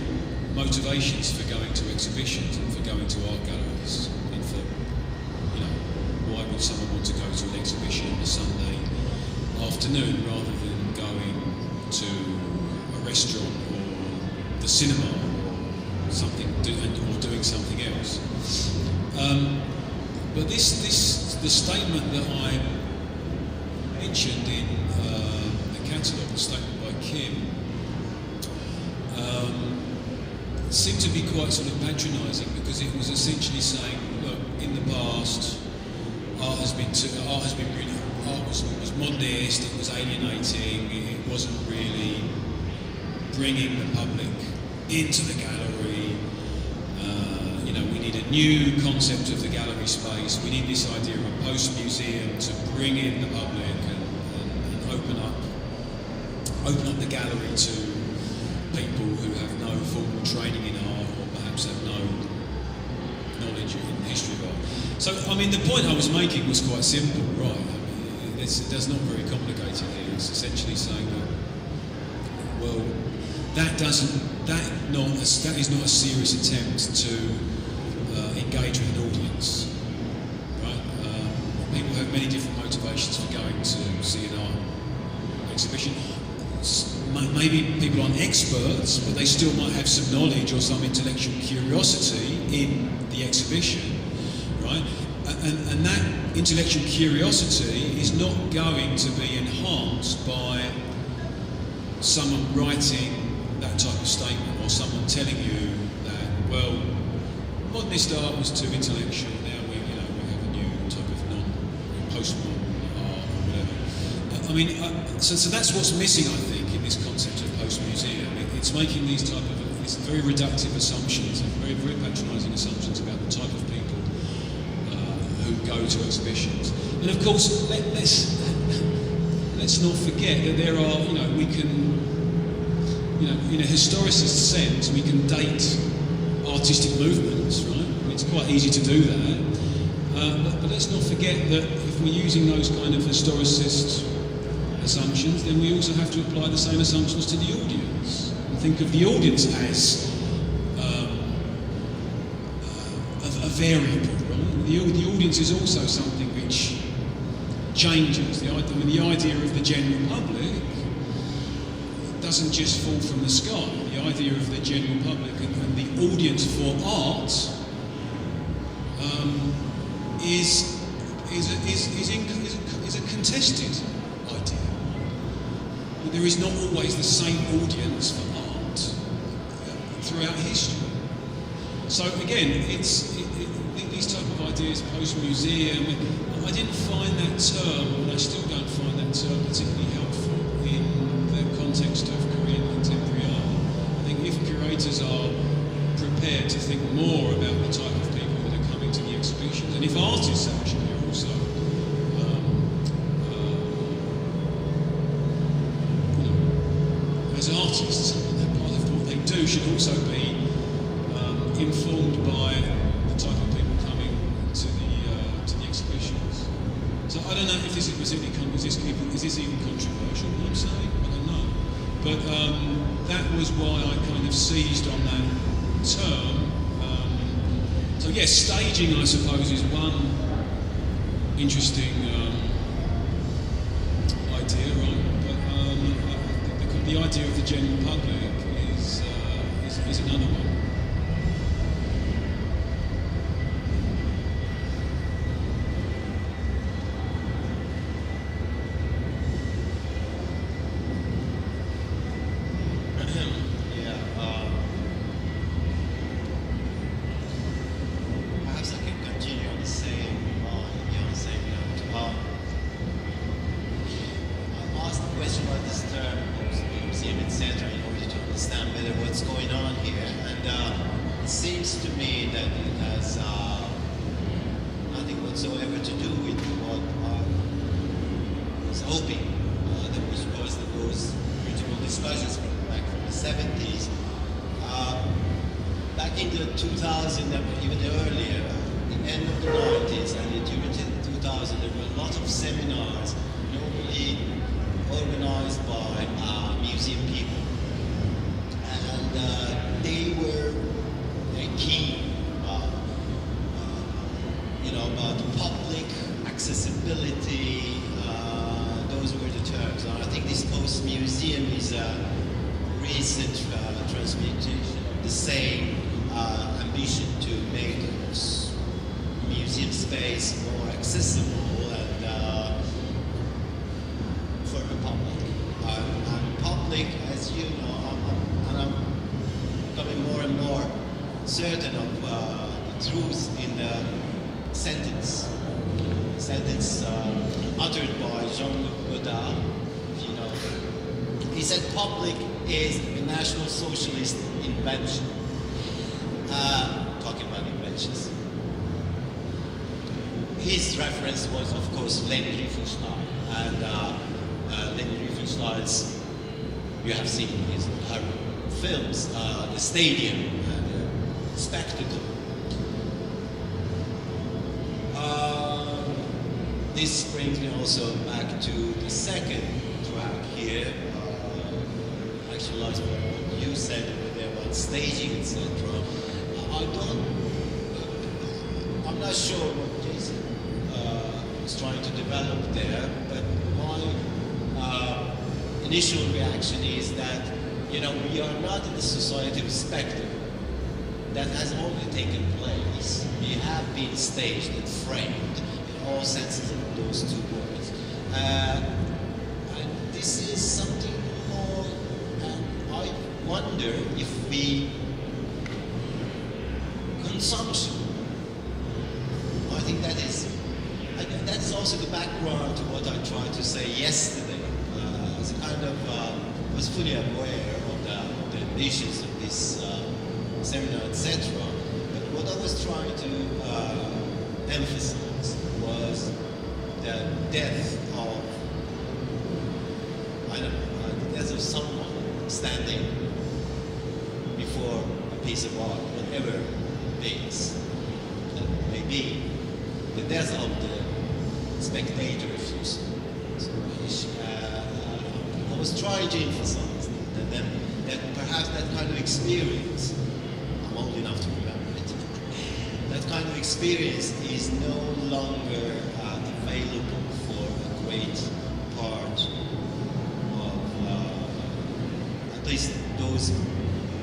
Speaker 4: motivations for going to exhibitions and for going to art galleries, and for, why would someone want to go to an exhibition on a Sunday afternoon rather than going to a restaurant or the cinema or something, or doing something else. But the statement that I mentioned in the catalogue, the statement by Kim, seemed to be quite sort of patronising, because it was essentially saying, look, in the past, art was modernist, it was alienating, it wasn't really bringing the public into the gallery, new concept of the gallery space. We need this idea of a post-museum to bring in the public and open up the gallery to people who have no formal training in art or perhaps have no knowledge in the history of art. So, I mean, the point I was making was quite simple, right? I mean, it's not very complicated here. It's essentially saying that, well, that is not a serious attempt to engage with an audience, right? People have many different motivations for going to see an art exhibition. Maybe people aren't experts, but they still might have some knowledge or some intellectual curiosity in the exhibition, right? And that intellectual curiosity is not going to be enhanced by someone writing that type of statement or someone telling you that, well, modernist art was too intellectual, now we have a new type of post-modern art or whatever. I mean, so that's what's missing, I think, in this concept of post-museum. It's making these very reductive assumptions and very, very patronising assumptions about the type of people who go to exhibitions. And of course, let's not forget that there are, we can, in a historicist sense, we can date artistic movements, right? It's quite easy to do that. But let's not forget that if we're using those kind of historicist assumptions, then we also have to apply the same assumptions to the audience. And think of the audience as a variable, right? The audience is also something which changes. The idea of the general public doesn't just fall from the sky. The idea of the general public and the audience for art is a contested idea. There is not always the same audience for art throughout history. So again, these type of ideas, post-museum, I didn't find that term, and I still don't find that term particularly helpful in the context of Korean contemporary art. I think if curators are prepared to think more about the type of people that are coming to the exhibitions, and if artists actually are also as artists, that part of what they do should also be informed by the type of people coming to the exhibitions. So I don't know if this is even controversial, what I'm saying? I don't know. But that was why I kind of seized on that term. So yes, staging, I suppose, is one interesting idea, right? But the idea of the general public is another one.
Speaker 6: Perhaps I can continue on the same note. I asked the question about this term, museum, etc., in order to understand better what's going on here. And it seems to me that it has nothing whatsoever to do with what I was hoping there was those critical discussions from the 70s. Back in the 2000s, even earlier, the end of the 90s and during the 2000s, there were a lot of seminars, normally organized by museum people. And they were very keen about public accessibility. Those were the terms. And I think this post-museum is a recent transmutation of the same ambition to make museum space more accessible and for the public. And public, as you know, I'm becoming more and more certain of the truth in the sentence uttered by Jean-Luc Godard. You know, he said, "Public is a National Socialist invention." Talking about inventions.
Speaker 7: his reference was, of course, Leni Riefenstahl. And Leni Riefenstahl's, you have seen her films, The Stadium and Spectacle. This brings me also back to the second track here. Actually, like what you said over there about staging, etc. I'm not sure what Jason is trying to develop there, but my initial reaction is that, we are not in the society of spectacle. That has already taken place. We have been staged and framed in all senses of those two words. And this is something more, I wonder if consumption, I think that's also the background to what I tried to say yesterday. As a kind of, I was fully aware of the ambitions of this seminar, etc. But what I was trying to emphasize was the death of, the death of someone standing before a piece of art, whatever it is that may be, the death of the spectator, if you so wish. I was trying to emphasize that perhaps that kind of experience, I'm old enough to remember it, that kind of experience is no longer available for a great part of at least those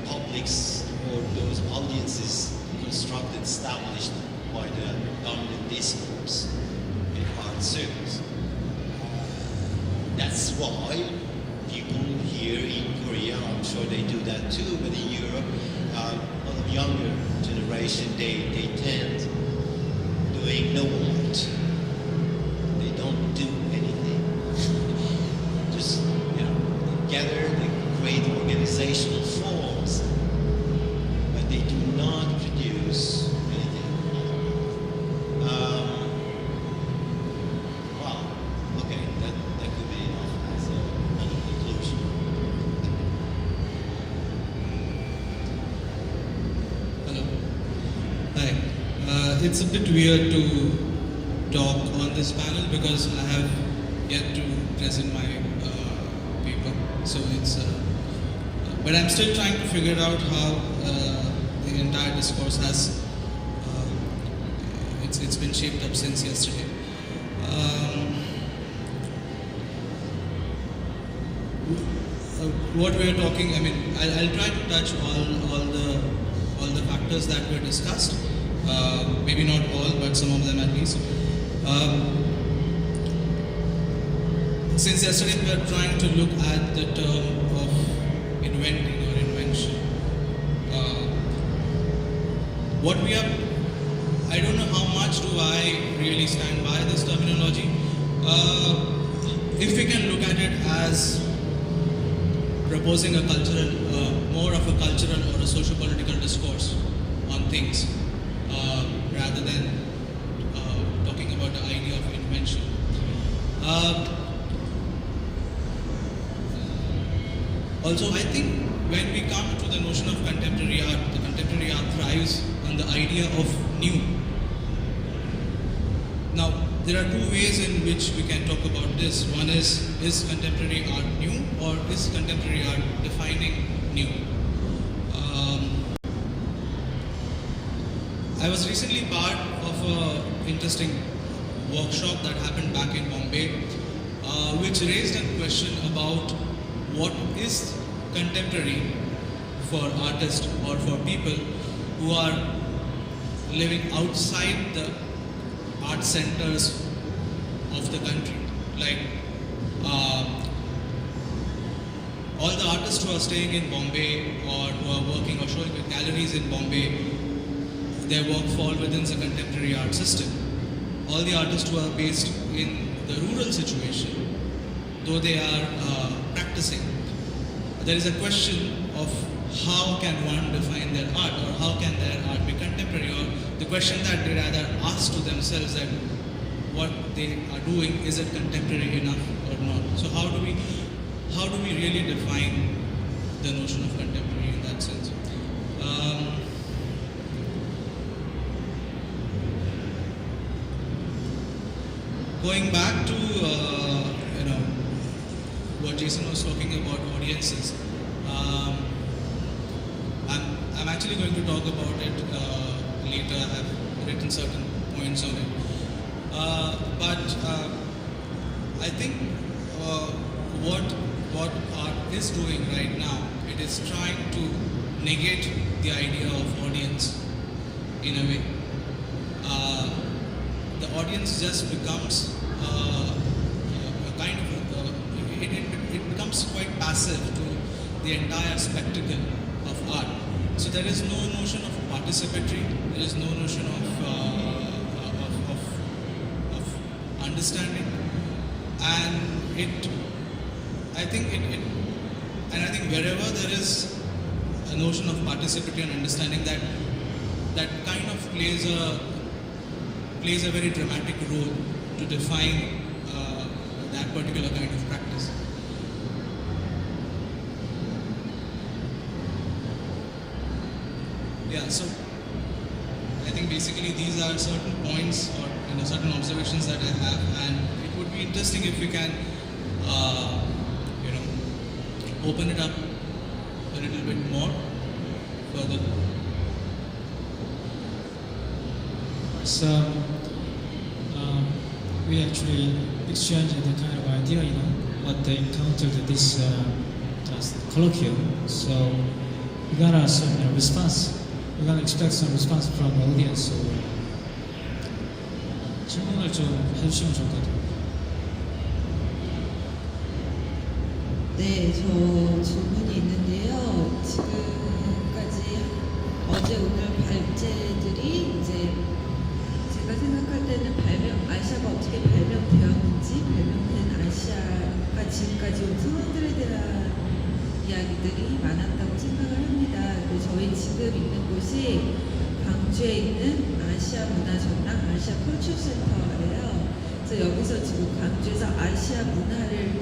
Speaker 7: publics or those audiences constructed, established by the dominant discourse in art circles. That's why people here in Korea, I'm sure they do that too, but in Europe, a lot of younger generation, they tend doing no art. They don't do anything. Just, gather, they create organizational forms, but they do not produce anything. Well, okay, that could be enough as a conclusion.
Speaker 9: Hello. Hi. It's a bit weird to talk on this panel because I have yet to present my paper. So it's, but I'm still trying to figure out how the entire discourse has, it's been shaped up since yesterday. What we're talking, I'll try to touch all the factors that were discussed. Maybe not all, but some of them at least. Since yesterday we are trying to look at the term of inventing or invention. What we are, I don't know how much do I really stand by this terminology. If we can look at it as proposing a cultural, more of a cultural or a socio-political discourse on things, rather than talking about the idea of invention. Also, I think when we come to the notion of contemporary art, the contemporary art thrives on the idea of new. Now, there are two ways in which we can talk about this. One is contemporary art new, or is contemporary art defining new? I was recently part of an interesting workshop that happened back in Bombay, which raised a question about what is contemporary for artists or for people who are living outside the art centers of the country. Like all the artists who are staying in Bombay or who are working or showing at galleries in Bombay, their work fall within the contemporary art system. All the artists who are based in the rural situation, though they are practicing, there is a question of how can one define their art, or how can their art be contemporary, or the question that they rather ask to themselves that what they are doing, is it contemporary enough or not? So how do we really define the notion of contemporary in that sense? Going back to what Jason was talking about audiences, I'm actually going to talk about it later. I've written certain points on it, but I think what art is doing right now, it is trying to negate the idea of audience in a way. The audience just becomes a kind of it becomes quite passive to the entire spectacle of art. So there is no notion of participatory. There is no notion of understanding, and I think wherever there is a notion of participatory and understanding, that kind of plays a very dramatic role to define that particular kind of practice. Yeah, so I think basically these are certain points or certain observations that I have, and it would be interesting if we can open it up a little bit more further.
Speaker 8: So we actually exchanged the kind of idea, what they encountered at this colloquium. So we got some response. We're gonna expect some response from the audience. So 질문을 좀 해주시면 좋을 것 같아요.
Speaker 5: 네, 저 질문이 있는데요. 지금까지 어제 오늘 발제들이 이제 제가 생각할 때는 아시아가 어떻게 발명되었는지, 발명된 아시아가 지금까지 온 상황들에 대한 이야기들이 많았다고 생각을 합니다. 그리고 저희 지금 있는 곳이 광주에 있는 아시아 문화전당 아시아 컬처 센터예요. 그래서 여기서 지금 광주에서 아시아 문화를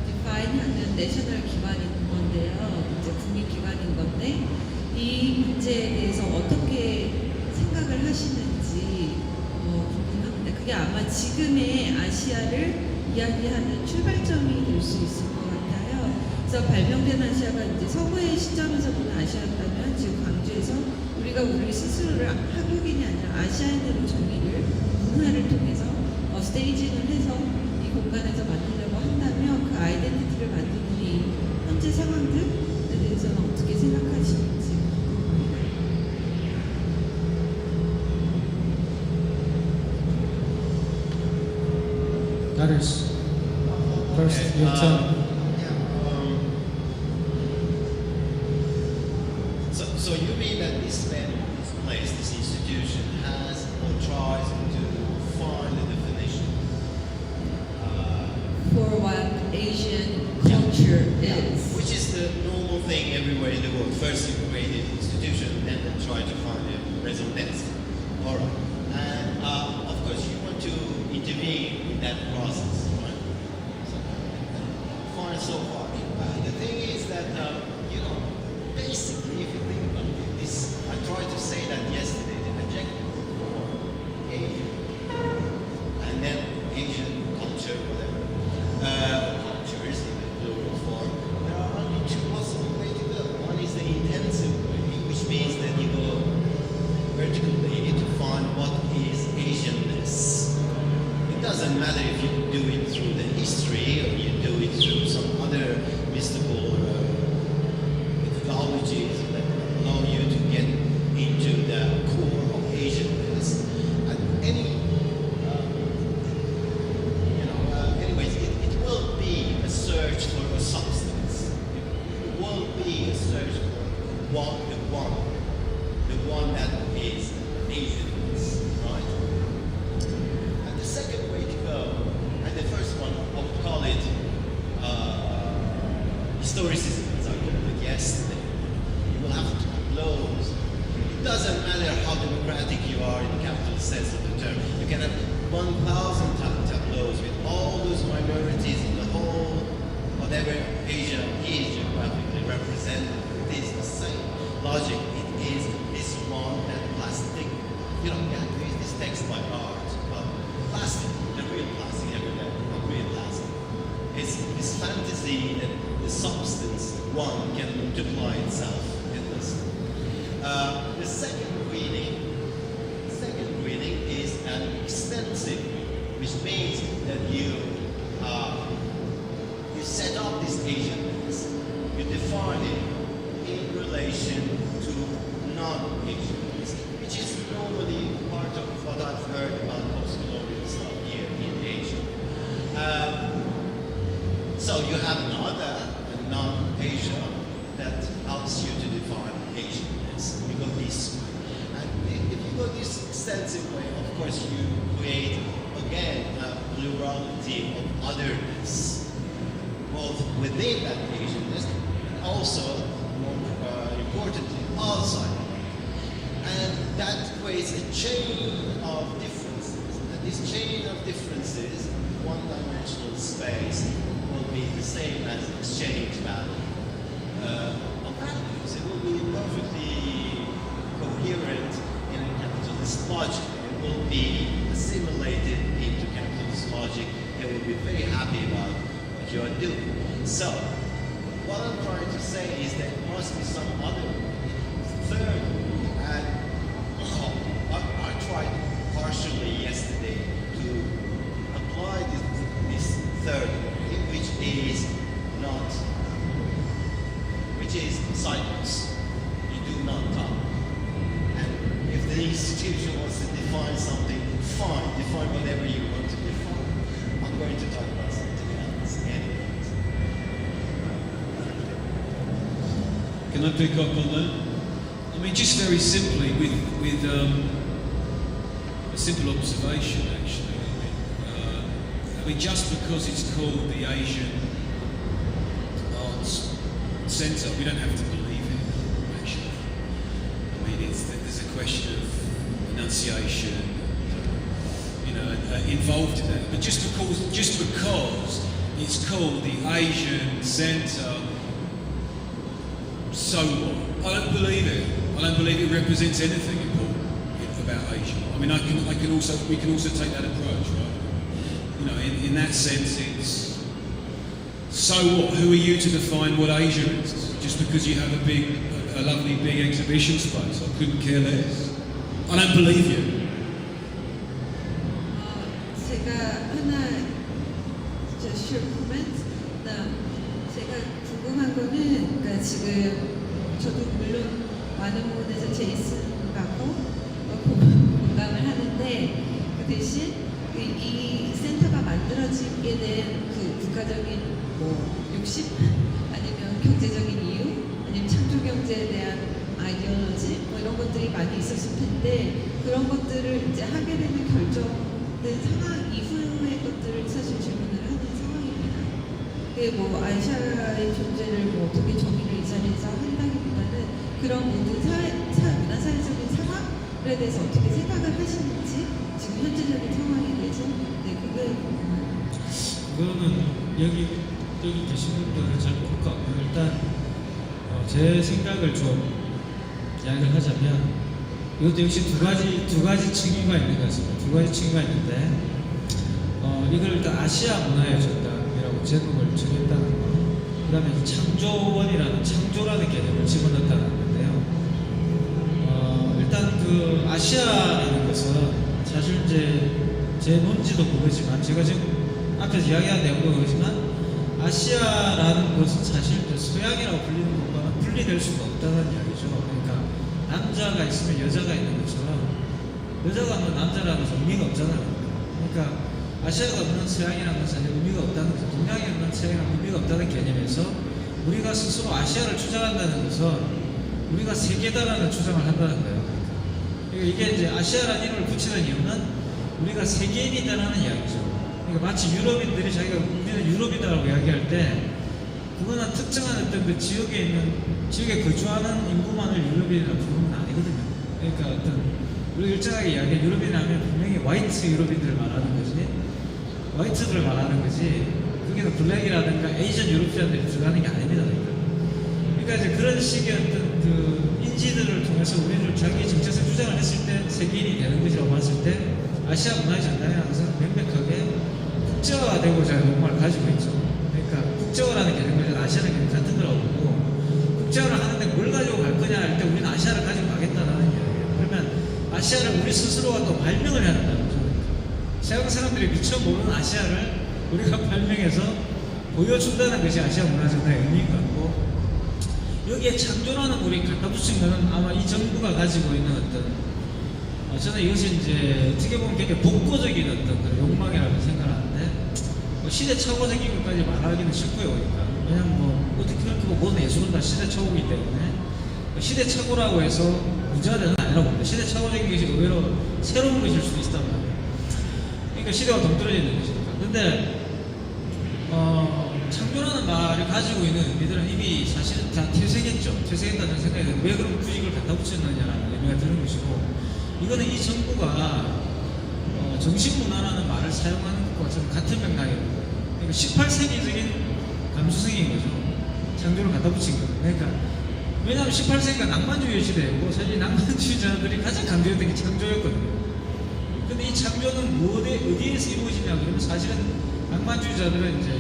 Speaker 5: 디파인하는 내셔널 기관인 건데요. 이제 국민 기관인 건데 이 문제에 대해서 어떻게 생각을 하시는지 궁금합니다. 그게 아마 지금의 아시아를 이야기하는 출발점이 될 수 있을 것 같아요. 그래서 발명된 아시아가 이제 서구의 시점에서 보는 아시아였다면 지금 광주에서 우리가 우리 스스로를 한국인이 아니라 아시아인으로 정의를 문화를 통해서 스테이징을 해서 이 공간에서 만들려고 한다면 그 아이덴티티를 만드는 이 현재 상황들에 대해서는 어떻게 생각하시는지.
Speaker 8: Others. First, your turn.
Speaker 7: So you mean that this place, this institution, has or tries to find a definition
Speaker 5: for what Asian culture is,
Speaker 7: which is the normal thing everywhere in the world. First, you create an institution, and then try to find a resonance. All right, and of course, you want to intervene in that process, right? Fine so far. The thing is that basically, if you think about it, this, I tried to say that yesterday, the adjective for Asian, and then Asian culture, whatever, cultures in the plural form, there are only two possible ways to go. One is the intensive way, which means that you go vertically to find what is Asianness. It doesn't matter if you do it through the history or you do it through some other mystical methodologies that allow you to get into the core of Asianness. And anyways, it will be a search for a substance. It will be a search for the one that is Asianness, right? And the second way to go, and the first one, I would call it one can multiply itself endlessly. The second reading is an extensive, which means that you set up this Asianness, you define it in relation to non-Asianness, which is normally part of what I've heard about post-colonial stuff here in Asia. So you have another non-Asia that helps you to define Asianness. You go this way. And if you go this extensive way, of course you create again a plurality of otherness, both within that Asianness and also, more importantly, outside. And that creates a chain of differences. And this chain of differences, one-dimensional space, will be the same as exchange value of values. It will be perfectly coherent in capitalist logic. It will be assimilated into capitalist logic. They will be very happy about what you are doing. So, what I'm trying to say is that there must be some other third, and I tried partially yesterday to apply this third, which is silence. You do not talk. And if the institution wants to define something, fine, define whatever you want to define. I'm going to talk about something else anyways.
Speaker 4: Can I pick up on that? I mean, just very simply, with a simple observation, actually. I mean, just because it's called the Asian Arts Centre, we don't have to believe it, actually. I mean, there's a question of enunciation, involved in that. But just because it's called the Asian Centre, so what? I don't believe it. I don't believe it represents anything important about Asia. I mean, we can also take that approach, right? In that sense, it's so what? Who are you to define what Asia is? Just because you have a lovely big exhibition space, I couldn't care less. I don't believe you.
Speaker 5: 제가 하나 short comment. 제가 궁금한 거는 그러니까 지금 저도 물론 많은 부분에서 제이슨하고 공감을 하는데 그 대신 이 센터가 만들어지게 된 그 국가적인 욕심 아니면 경제적인 이유 아니면 창조 경제에 대한 아이디올로지 이런 것들이 많이 있었을 텐데 그런 것들을 이제 하게 되는 결정된 상황 이후의 것들을 사실 질문을 하는 상황입니다. 그게 아시아의 존재를 어떻게 정의를 이 자리에서 한다기보다는 그런 모든 문화사회적인 상황에 대해서 어떻게 생각을 하시는지 지금 현재적인 상황에 대해서 그게
Speaker 8: 그거는 여기 계신 분들은 잘 모를 것 같고요. 일단 제 생각을 좀 이야기를 하자면 이것도 역시 두 가지 층위가 있는 것 같습니다. 두 가지 층위가 있는데 이걸 일단 아시아 문화의 전당이라고 제목을 정했다는 거, 그 다음에 창조라는 개념을 집어넣었다는 건데요. 일단 그 아시아라는 것은 사실 이제 제 뭔지도 모르지만 제가 지금 앞에서 이야기한 내용도 그렇지만 아시아라는 것은 사실 서양이라고 불리는 것과는 분리될 수가 없다는 이야기죠. 그러니까 남자가 있으면 여자가 있는 것처럼 여자가 없는 남자라는 것은 의미가 없잖아요. 그러니까 아시아가 없는 서양이라는 것은 사실 의미가 없다는 거죠. 동양이 없는 서양이라는 의미가 없다는 개념에서 우리가 스스로 아시아를 주장한다는 것은 우리가 세계다라는 주장을 한다는 거예요. 그러니까 이게 이제 아시아라는 이름을 붙이는 이유는 우리가 세계인이다라는 이야기죠. 그러니까 마치 유럽인들이 자기가 우리는 유럽이다라고 이야기할 때 그거는 특정한 어떤 그 지역에 거주하는 인구만을 유럽인이라고 부르는 건 아니거든요. 그러니까 우리가 일정하게 이야기해 유럽인이라면 분명히 화이트 유럽인들을 말하는 거지, 화이트들을 말하는 거지, 거기는 블랙이라든가 에이전 유럽인들이 들어가는 게 아닙니다. 그러니까 이제 그런 식의 어떤 그 인지들을 통해서 우리를 자기 정체성 주장을 했을 때 세계인이 되는 것이라고 봤을 때 아시아 문화의 전당이라는 것은 명백하게 국제화되고자 하는 욕망을 가지고 있죠. 그러니까 그러니까 국제화라는 개념과 아시아는 개념 같은 거라고 보고 국제화를 하는데 뭘 가지고 갈 거냐 할 때 우리는 아시아를 가지고 가겠다는 이야기예요. 그러면 아시아를 우리 스스로가 또 발명을 해야 된다는 거죠. 서양 사람들이 미처 모르는 아시아를 우리가 발명해서 보여준다는 것이 아시아 문화전의 의미인 것 같고 여기에 창조라는 우리 갖다 붙인 거는 아마 이 정부가 가지고 있는 어떤 저는 이것이 이제 어떻게 보면 굉장히 복고적인 어떤 그런 욕망이라고 생각하는데 뭐 시대착오적인 것까지 말하기는 쉽고요. 그러니까. 왜냐면 뭐 어떻게 그렇게 모든 예술은 다 시대착오이기 때문에 시대착오라고 해서 문제가 아니라고 봅니다. 시대착오적인 것이 의외로 새로운 것일 수도 있단 말이에요. 그러니까 시대와 동떨어지는 것이니까. 근데 창조라는 말을 가지고 있는 의미들은 이미 사실은 다 퇴색했죠. 퇴색했다는 생각이 드는데 왜 그럼 굳이 이걸 갖다 붙였느냐라는 의미가 드는 것이고 이거는 이 정부가 정신문화라는 말을 사용하는 것과 좀 같은 맥락입니다. 그러니까 18세기적인 감수성인 거죠. 창조를 갖다 붙인 거예요. 그러니까 왜냐하면 18세기가 낭만주의 시대였고 사실 낭만주의자들이 가장 강조했던 게 창조였거든요. 근데 이 창조는 어디에서 이루어지냐 그러면 사실은 낭만주의자들은 이제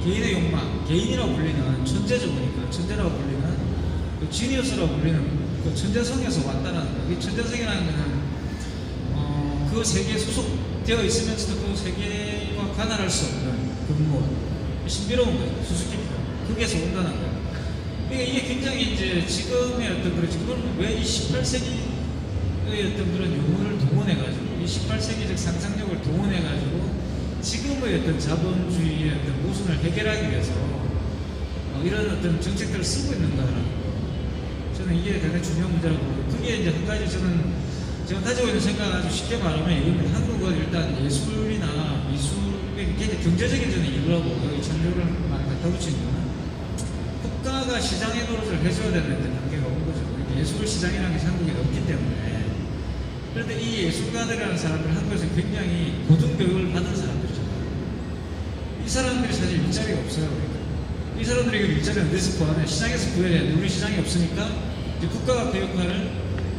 Speaker 8: 개인의 욕망, 개인이라고 불리는 천재죠 보니까 천재라고 불리는 그 지니어스라고 불리는 그 천재성에서 왔다라는 거예요. 이 천재성이라는 거는 그 세계에 소속되어 있으면서도 그 세계와 관할할 수 없는 근무원, 신비로운 거예요. 수수께끼 거기에서 온다는 거예요. 그러니까 이게 굉장히 이제 지금의 어떤 그런 지금 왜 이 18세기의 어떤 그런 용어를 동원해가지고 이 18세기적 상상력을 동원해가지고 지금의 어떤 자본주의의 어떤 모순을 해결하기 위해서 이런 어떤 정책들을 쓰고 있는가라는 거. 저는 이게 굉장히 중요한 문제라고 보고 그게 이제 한 가지 저는 제가 가지고 있는 생각을 아주 쉽게 말하면 이건 한국은 일단 예술이나 미술의 굉장히 경제적인 저는 이유라고 여기 창조를 많이 갖다 붙이는 거는 국가가 시장의 노릇을 해줘야 되는 단계가 온 거죠. 예술 시장이라는 게 한국에 없기 때문에 그런데 이 예술가들이라는 사람들 한국에서 굉장히 고등교육을 받은 사람들이잖아요. 이 사람들이 사실 일자리가 없어요. 그러니까. 이 사람들이 일자리를 어디서 구하냐? 시장에서 구해야 되는데 우리 시장이 없으니까 이제 국가가 그 역할을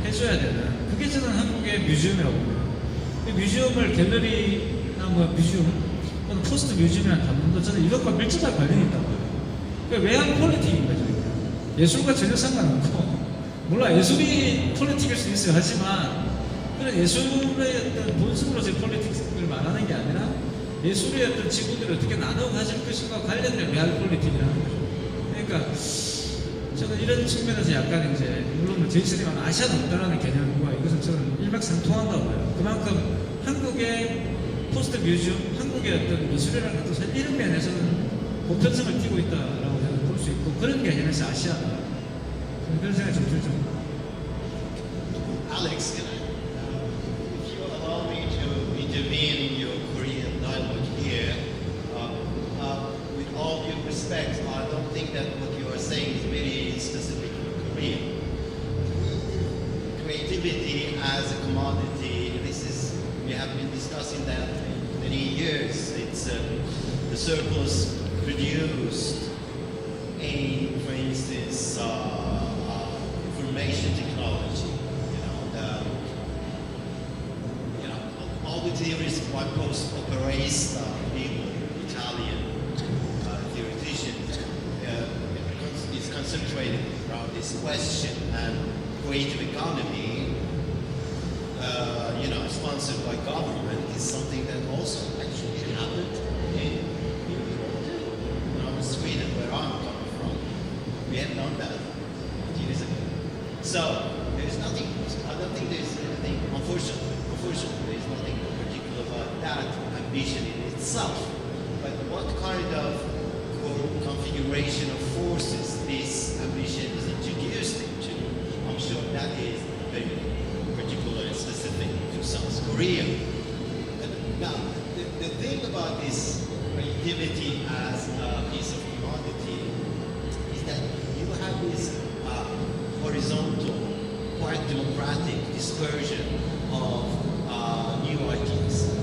Speaker 8: 해줘야 되는 그게 저는 한국의 뮤지엄이라고 봐요. 뮤지엄을 갤러리나 뭐 뮤지엄 또는 포스트 뮤지엄이라는 단문도 저는 이것과 밀접한 관련이 있다고 봐요. 그러니까 외향 폴리틱인 거죠. 예술과 전혀 상관없고 물론 예술이 폴리틱일 수 있어요. 하지만 그런 예술의 어떤 본성으로서의 폴리틱을 말하는 게 아니라 예술의 어떤 지구들을 어떻게 나눠 가질 것인가 관련된 레알 폴리틱이라는 거죠. 그러니까 저는 이런 측면에서 약간 이제 물론 제이슨이만 아시아는 없다라는 개념과 이것은 저는 일맥상통한다고 봐요. 그만큼 한국의 포스트 뮤지엄, 한국의 어떤 미술이라는 것도 사실 이런 면에서는 보편성을 띠고 있다라고 저는 볼 수 있고 그런 개념에서 아시아다. 그런 생각이 좀 들죠.
Speaker 7: Alex, can I, if you allow me to intervene in your Korean dialogue here, with all due respect, I don't think that what you are saying is very specific for Korea. Creativity as a commodity, we have been discussing that for many years. It's the surplus produced in, for instance, information technology. All the theories by post-operaist people, Italian theoreticians, is concentrated around this question, and creative economy, sponsored by government, is something that also actually happened in Europe too. In Sweden, where I'm coming from, we have done that years ago. So there's nothing. I don't think there's anything. Unfortunately, there's nothing particular about that ambition in itself. But what kind of configuration of forces this ambition is introduced into, I'm sure that is very particular and specific to South Korea. Now, the thing about this creativity as a piece of commodity is that you have this horizontal, quite democratic dispersion of new ideas.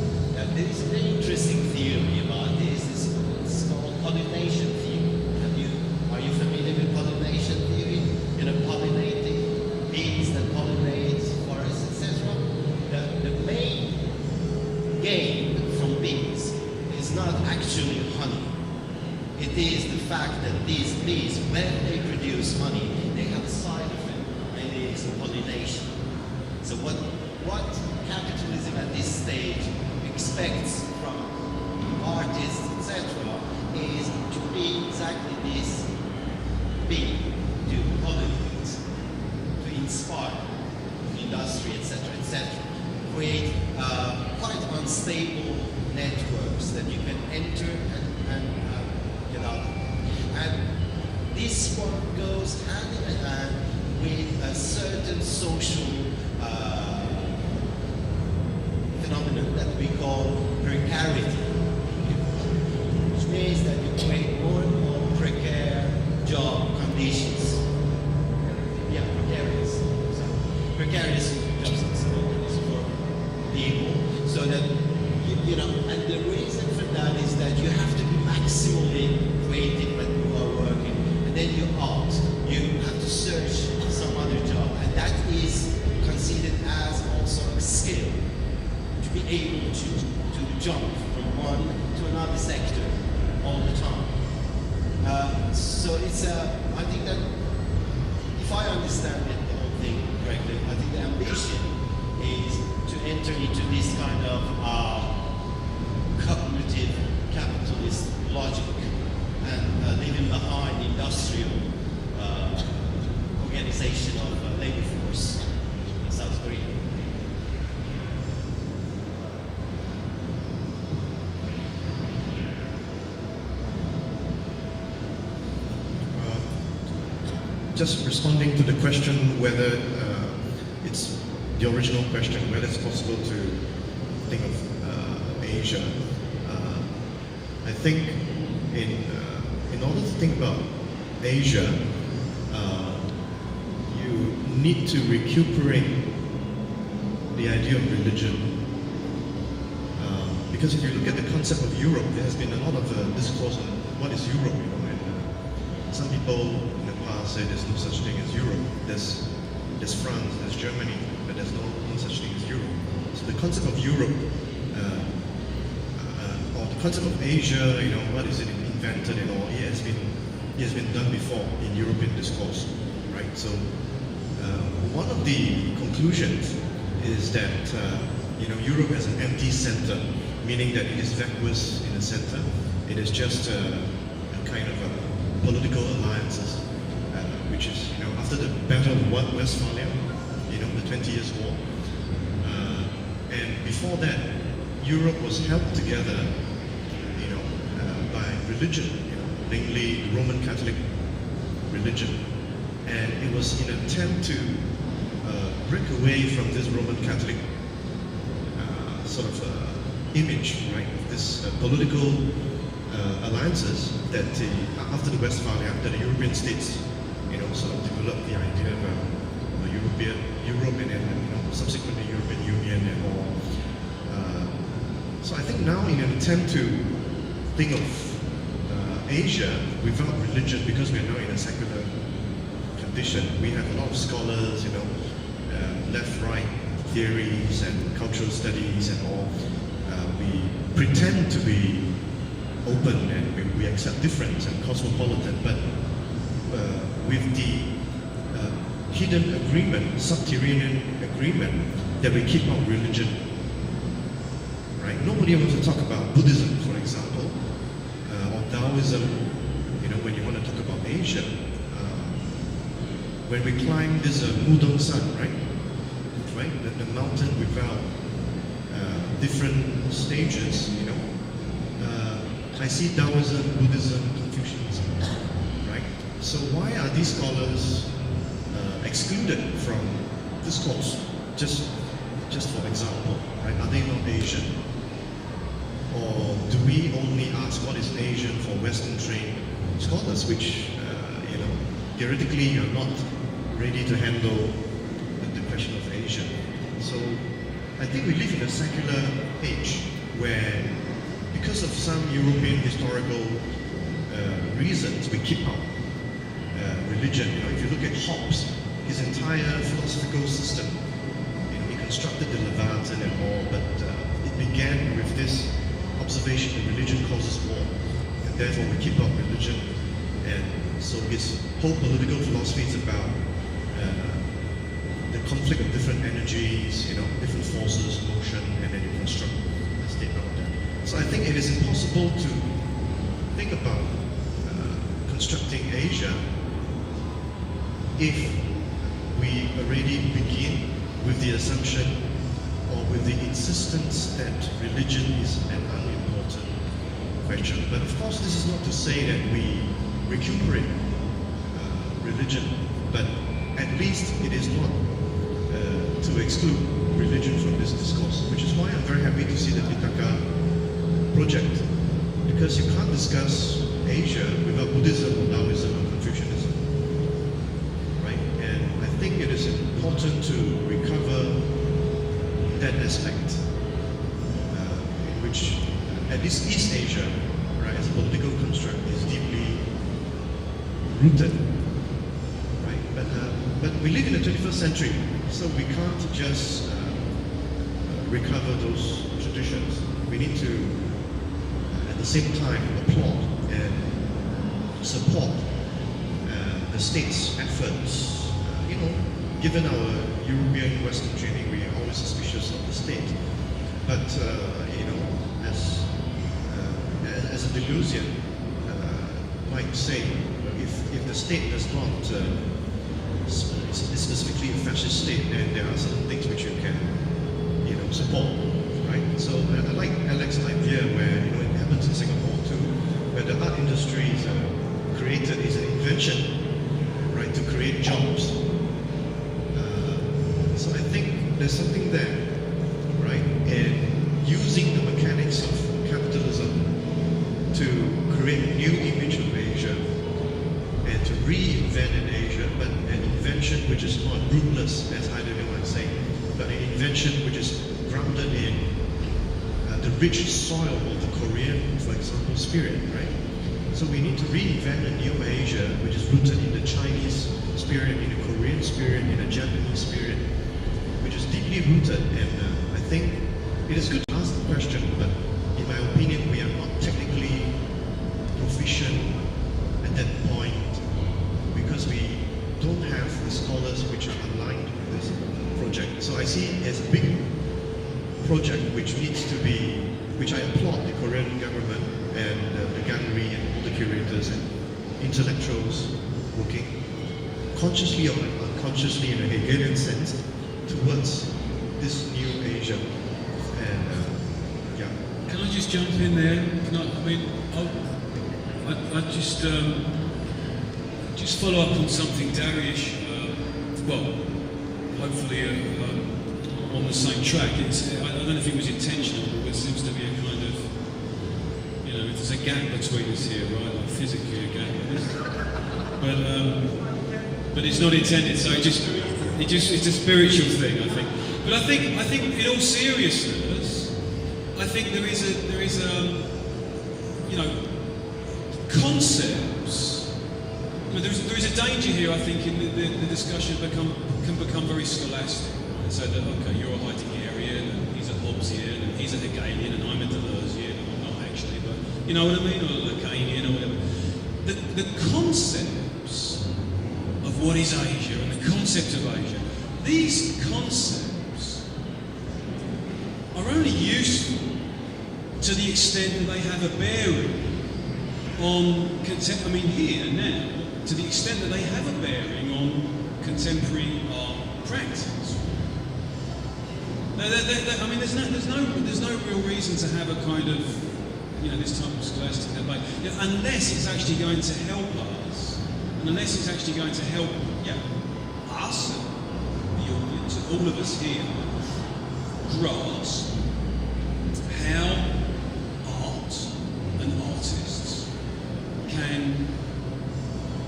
Speaker 7: There is a very interesting theory about this. It's called pollination theory. Are you familiar with pollination theory? Pollinating bees that pollinate forests, etc. The main gain from bees is not actually honey. It it is the fact that these bees, when they produce honey, they have a side effect, and it is pollination. So what capitalism at this stage expects from artists, etc., is to be exactly this bee, to pollinate, to inspire industry, etc., etc., create quite unstable networks that you can enter and get out of. And this one goes hand in hand with a certain social phenomenon that we call precarity, which means that you create more and more precarious job conditions. Yeah, precarious job conditions for people, so that and the reason for that is that you have to be maximally creative when you are working, and then you're out. You have to search some other job, and that is considered as also a skill to be able to jump from one to another sector all the time. So it's I think that if I understand it, the whole thing correctly, I think the ambition is to enter into this kind of cognitive capitalist logic and leaving behind industrial organization of labor force in South Korea.
Speaker 6: Just responding to the question whether it's the original question, whether it's possible to think of Asia. I think in order to think about Asia, you need to recuperate the idea of religion. Because if you look at the concept of Europe, there has been a lot of discourse on what is Europe, and some people in the past say there's no such thing as Europe. There's France, there's Germany, but there's no such thing as Europe. So the concept of Europe, or the concept of Asia, what is it invented and all, it has been done before in European discourse, right? So one of the conclusions is that Europe as an empty center, meaning that it is vacuous in the center. It is just a kind of political alliances, which is after the Battle of Westphalia, the 20 Years' War, and before that, Europe was held together, by religion, namely the Roman Catholic religion, and it was in an attempt to break away from this Roman Catholic sort of image, right? This political alliances that after the Westphalia, that the European states, sort of developed the idea of Europe and then subsequently European Union and all. So I think now in an attempt to think of Asia without religion, because we are now in a secular condition, we have a lot of scholars, left-right theories and cultural studies and all. We pretend to be open and we accept difference and cosmopolitan, but with the hidden agreement, subterranean agreement that we keep our religion, right? Nobody wants to talk about Buddhism, for example, or Taoism, when you want to talk about Asia. When we climb this Mudong San, right? The mountain without different stages, I see Taoism, Buddhism, Confucianism, right? So why are these scholars excluded from this course? Just for example, right? Are they not Asian? Or do we only ask what is Asian for Western trained scholars, which theoretically you're not ready to handle the question of Asia? So I think we live in a secular age where, because of some European historical reasons, we keep out religion. If you look at Hobbes, his entire philosophical system, he constructed the Leviathan and all, but it began with this observation that religion causes war. therefore we keep out religion. And so his whole political philosophy is about the conflict of different energies, different forces, motion, and then you construct a state out of that. So I think it is impossible to think about constructing Asia if we already begin with the assumption or with the insistence that religion is an unimportant question. But of course, this is not to say that we recuperate religion, but at least it is not to exclude religion from this discourse, which is why I'm very happy to see the Pitaka project, because you can't discuss Asia without Buddhism or Taoism or Confucianism, right? And I think it is important to recover that aspect in which at least East Asia, right, as a political construct is deeply rooted, right? But we live in the 21st century, so we can't just recover those traditions. We need to, at the same time, applaud and support the state's efforts. Given our European Western training, we are always suspicious of the state. But as a Deleuzian might say, if the state does not specifically a fascist state, then there are certain things which you can support, right? So I like Alex's idea where it happens in Singapore too, where the art industry is created is an invention, right, to create jobs. So I think there's something there, right, and using the mechanics of capitalism to create a new image of Asia and to reinvent in Asia, but an invention which is not rootless, as Heidegger might say, but an invention which is grounded in the rich soil of the Korean, for example, spirit, right? So we need to reinvent a new Asia which is rooted in the Chinese spirit, in the Korean spirit, in the Japanese spirit, which is deeply rooted. And I think it is good to ask the question, but in my opinion, we are not technically proficient at that point because we don't have the scholars which are aligned with this project. So I see it as a big project which needs to be, which I applaud the Korean government and the gallery and all the curators and intellectuals working consciously or unconsciously in a Hegelian sense towards this new Asia. And yeah.
Speaker 4: Can I just jump in there? I just follow up on something Dariush, hopefully on the same track. I don't know if it was intentional, but there seems to be a kind of, there's a gap between us here, right? Like physically a gap. But it's not intended, so it's a spiritual thing, I think. But I think in all seriousness, I think there is concepts. There is a danger here, I think, in the discussion can become very scholastic. Right? So that, okay, you're a Heideggerian, and he's a Hobbesian, and he's a Hegelian, and I'm a Deleuzian, and I'm not actually, but you know what I mean, or a Lacanian, or whatever. The concepts of what is Asia and the concept of Asia, these concepts are only useful to the extent that they have a bearing on here now, to the extent that they have a bearing on contemporary art practice. There's no real reason to have a kind of, this type of scholastic debate, unless it's actually going to help us, and unless it's actually going to help, us, the audience, and all of us here, grasp how art and artists can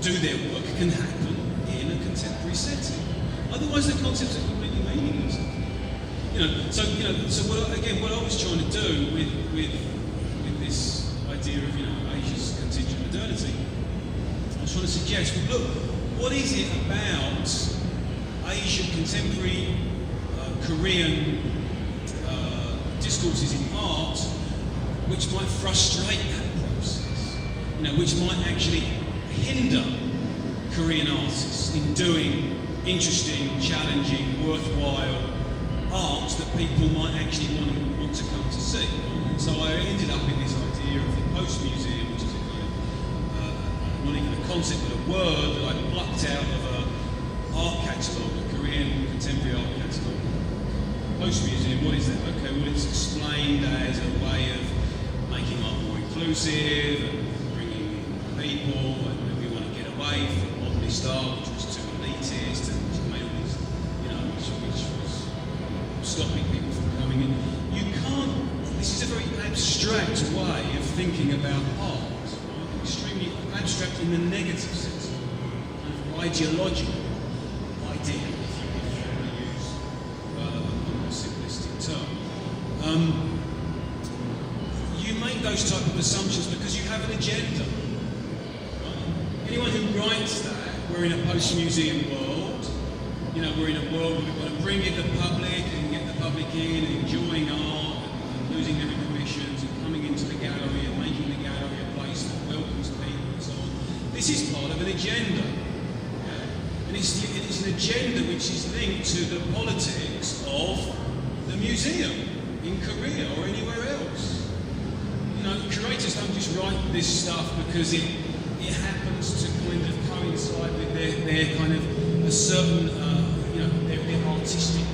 Speaker 4: do their work, can happen in a contemporary setting. Otherwise, the concepts are completely meaningless. So what I was trying to do with this idea of Asia's contingent modernity, I was trying to suggest, look, what is it about Asian contemporary Korean discourses in art which might frustrate that process? which might actually hinder Korean artists in doing interesting, challenging, worthwhile art that people might actually want to come to see. So I ended up in this idea of the Post Museum, which is a kind of, not even a concept but a word that I plucked out of an art catalogue, a Korean contemporary art catalogue. Post Museum, what is that? Okay, well it's explained as a way of making art more inclusive and bringing in people, and we want to get away from modernist art, which was too elitist and which made all these, which was stopping people from coming in. You can't, this is a very abstract way of thinking about art, right? Extremely abstract in the negative sense, kind of ideological idea, if you want to use a more simplistic term. You make those type of assumptions because you have an agenda. Right? Anyone who writes that, we're in a post-museum world, we're in a world where we want to bring in the public and get the public in and enjoying art and losing their inhibitions and coming into the gallery and making the gallery a place that welcomes people and so on. This is part of an agenda. And it's an agenda which is linked to the politics of the museum in Korea or anywhere else. Curators don't just write this stuff because it happens to kind of coincide with their kind of a certain, their artistic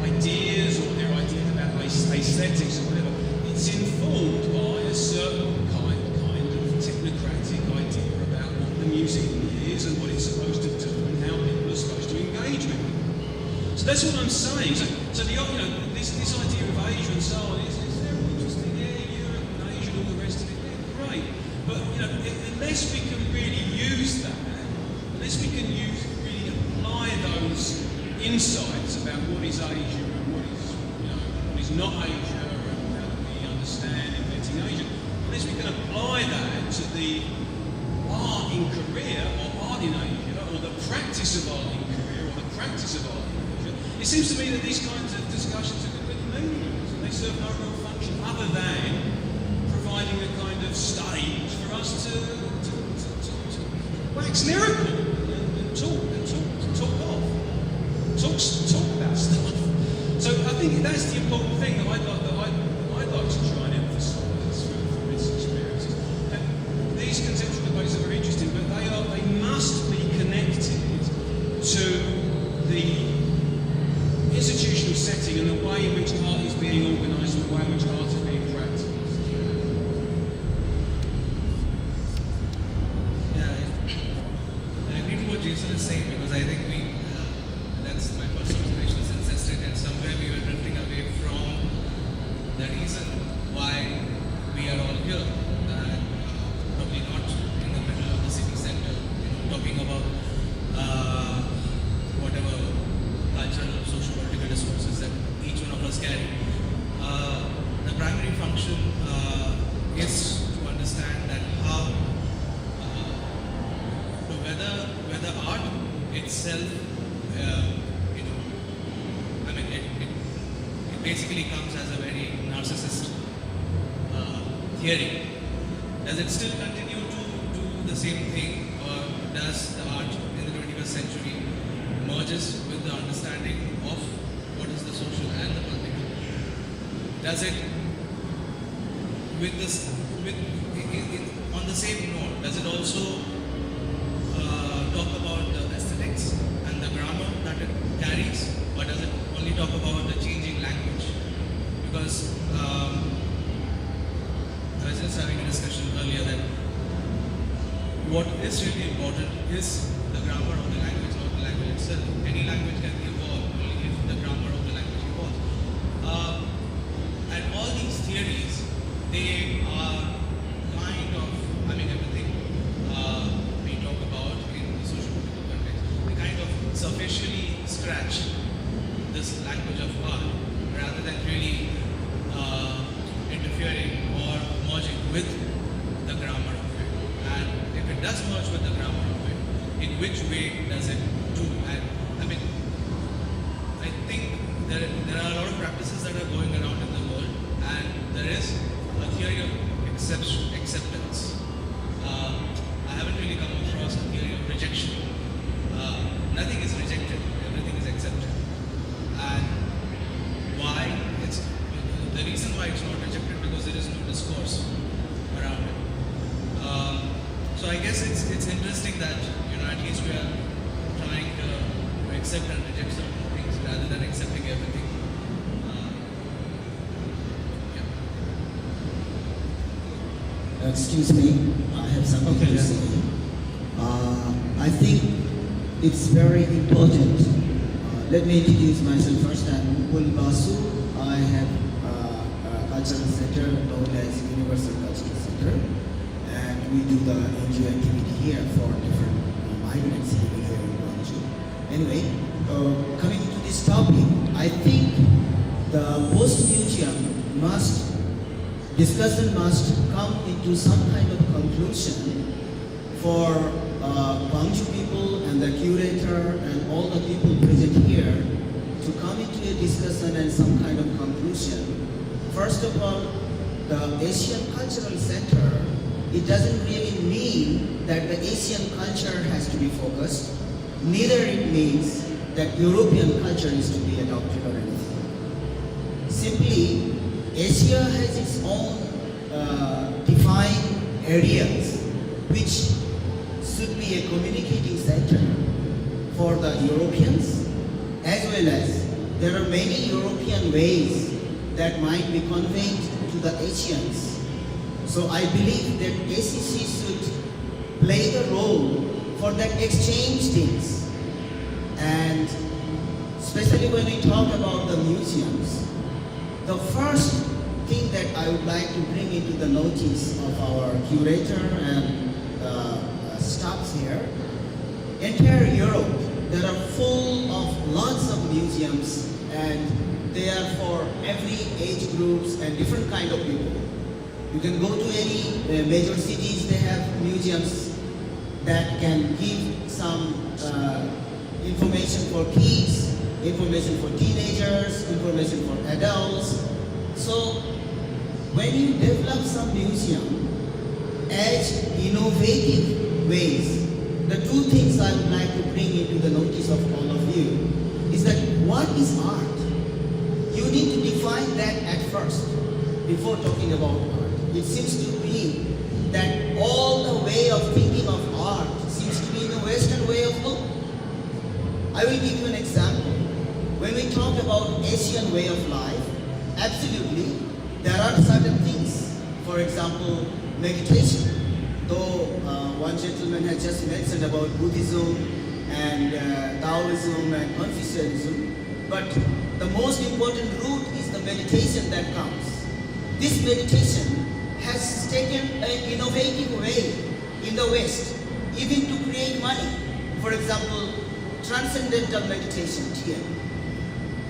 Speaker 4: ideas or their ideas about aesthetics or whatever. It's informed by a certain kind of technocratic idea about what the museum is and what it's supposed to do and how people are supposed to engage with it. So that's what I'm saying. So the this idea of Asia and so on is very interesting. Yeah, Europe and Asia and all the rest of it, yeah, great. But unless we can really use that, unless we can really apply those insights about what is Asia and what is not Asia and how we understand inventing Asia, unless we can apply that to the art in Korea or art in Asia or the practice of art in Korea or the practice of art in Asia, it seems to me that these kinds of discussions are completely meaningless and they serve no real function other than providing a kind of stage for us to wax lyrical and talk about stuff. So I think that's the important thing that I'd like to try and emphasise from its experiences. That these conceptual debates are very interesting, but they must be connected to the institutional setting and the way in which art is being organised and the way in which art is being practiced.
Speaker 9: I agree with what Jason is saying because I think that's my personal observation since yesterday, and somewhere we were drifting away from the reason why we are all here, probably not in the middle of the city center, talking about whatever cultural, social, political discourses that each one of us carry. The primary function is to understand that how whether art itself, it basically comes as a very narcissist theory. Does it still continue to do the same thing, or does the art in the 21st century merges with the understanding of what is the social and the political? Does it, on the same note, does it also talk about the aesthetics and the grammar that it carries, or does it only talk about the changing language? Because I was just having a discussion earlier that what is really important is the grammar of the language, not the language itself. Any language can evolve only if the grammar of the language evolves. And all these theories, they are kind of, everything we talk about in the social political context, they kind of superficially scratch this language of art rather than really interfering or merging with the grammar of it. And if it does merge with the grammar of it, in which way does it do? And I think there are a lot of practices that are going around in the world, and there is a theory of why it's not rejected, because there is no discourse around it. So I guess it's interesting that at least we are trying to accept and reject certain things rather than accepting everything.
Speaker 12: Excuse me, I have something to say. I think it's very important. Let me introduce myself first. I'm Mukul Basu. I have a cultural center known as Universal Cultural Center, and we do the NGO activity here for different migrants living here in Gwangju. Anyway, coming to this topic, I think the post-museum discussion must come into some kind of conclusion for Gwangju people and the curator and all the people present here to come into a discussion and some kind of conclusion. First of all, the Asian Cultural Center, it doesn't really mean that the Asian culture has to be focused, neither it means that European culture is to be adopted or anything. Simply, Asia has its own defined areas which should be a communicating center for the Europeans, as well as there are many European ways that might be conveyed to the Asians. So I believe that ACC should play the role for that exchange things. And especially when we talk about the museums, the first thing that I would like to bring into the notice of our curator and staffs here, entire Europe, there are full of lots of museums, and they are for every age groups and different kind of people. You can go to any major cities, they have museums that can give some information for kids, information for teenagers, information for adults. So when you develop some museum as innovative ways, the two things I would like to bring into the notice of all of you is that what is art? You need to define that at first before talking about art. It seems to be that all the way of thinking of art seems to be in a Western way of look. I will give you an example. When we talk about Asian way of life, absolutely, there are certain things. For example, meditation. Though one gentleman has just mentioned about Buddhism and Taoism and Confucianism, but the most important root is the meditation that comes. This meditation has taken an innovative way in the West, even to create money. For example, transcendental meditation, TM.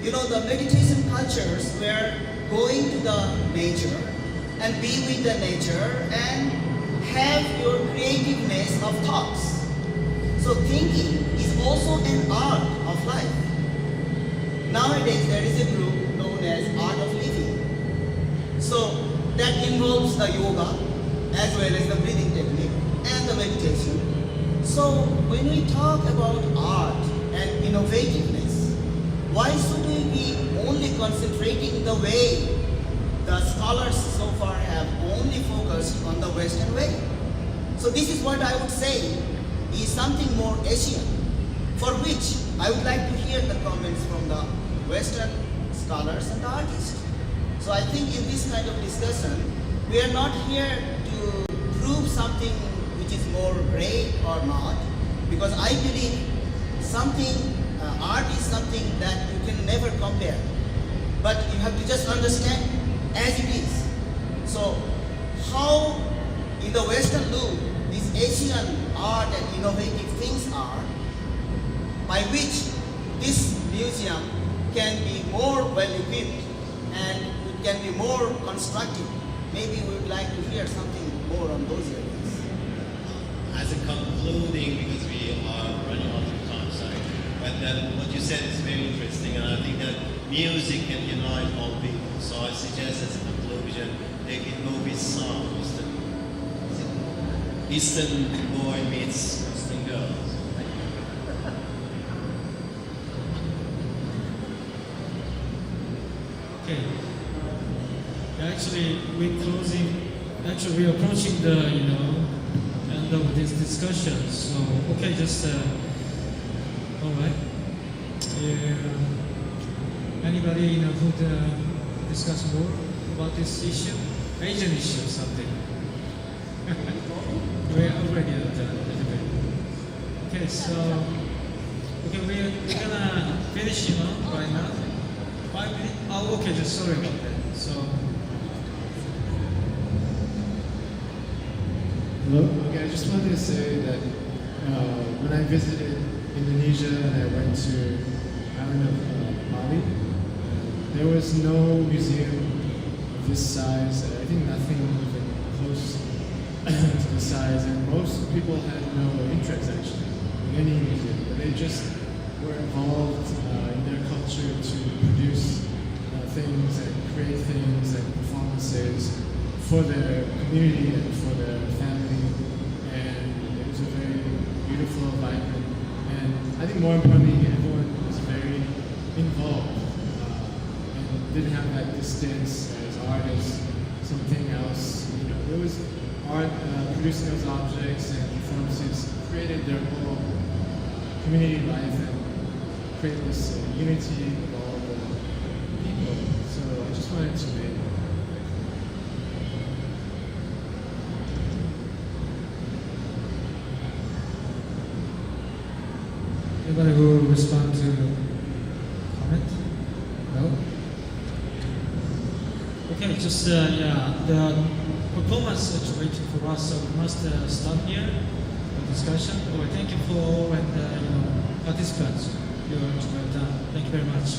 Speaker 12: You know, the meditation cultures were going to the nature and be with the nature and have your creativeness of thoughts. So thinking is also an art of life. Nowadays there is a group known as Art of Living. So that involves the yoga as well as the breathing technique and the meditation. So when we talk about art and innovativeness, why should we be only concentrating the way the scholars so far have only focused on the Western way? So this is what I would say is something more Asian, for which I would like to hear the comments from the Western scholars and the artists. So I think in this kind of discussion, we are not here to prove something which is more great or not, because I believe art is something that you can never compare, but you have to just understand as it is. So how in the Western loop these Asian art and innovative things are, by which this museum can be more well equipped and it can be more constructive. Maybe we would like to hear something more on those areas.
Speaker 7: As a concluding, because we are running out of time, sorry, but what you said is very interesting, and I think that music can unite all people. So I suggest as a conclusion, they can go with song. Eastern boy meets Western girl.
Speaker 8: Okay. Actually, we're approaching the end of this discussion. So okay, just all right. Anybody who'd discuss more about this issue, Asian issue, or something? We're already at the debate. Okay, so we're gonna finish right now. 5 minutes? Oh, okay, just sorry about that. So.
Speaker 13: Hello. Okay, I just wanted to say that when I visited Indonesia and I went to island of Bali, there was no museum of this size. I think nothing even close to the size, and most people had no interest actually in any museum. But they just were involved in their culture to produce things and create things and performances for their community and for their family, and it was a very beautiful, vibrant, and I think more importantly, everyone was very involved and didn't have that distance as artists, something else. There was art producing those objects and performances created their whole community life and created this unity of all the people. So I just wanted to make.
Speaker 8: Anybody who will respond to comment? No? Okay, just the performance is waiting for us, so we must stop here the discussion. Well, thank you for all and participants. You're well done. Thank you very much.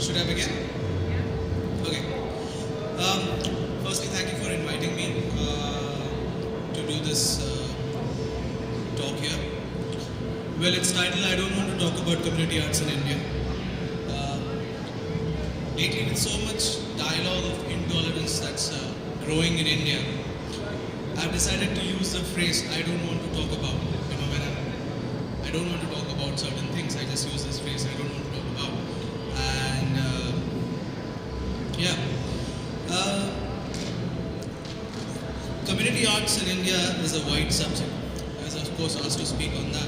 Speaker 14: Should I begin? Okay. Firstly, thank you for inviting me to do this talk here. Well, its title, I don't want to talk about community arts in India. Lately, with so much dialogue of intolerance that's growing in India, I've decided to use the phrase, I don't want to talk about. I don't want to talk about certain things. I just use this phrase, I don't want to talk about. And community community arts in India is a wide subject. I was of course asked to speak on that.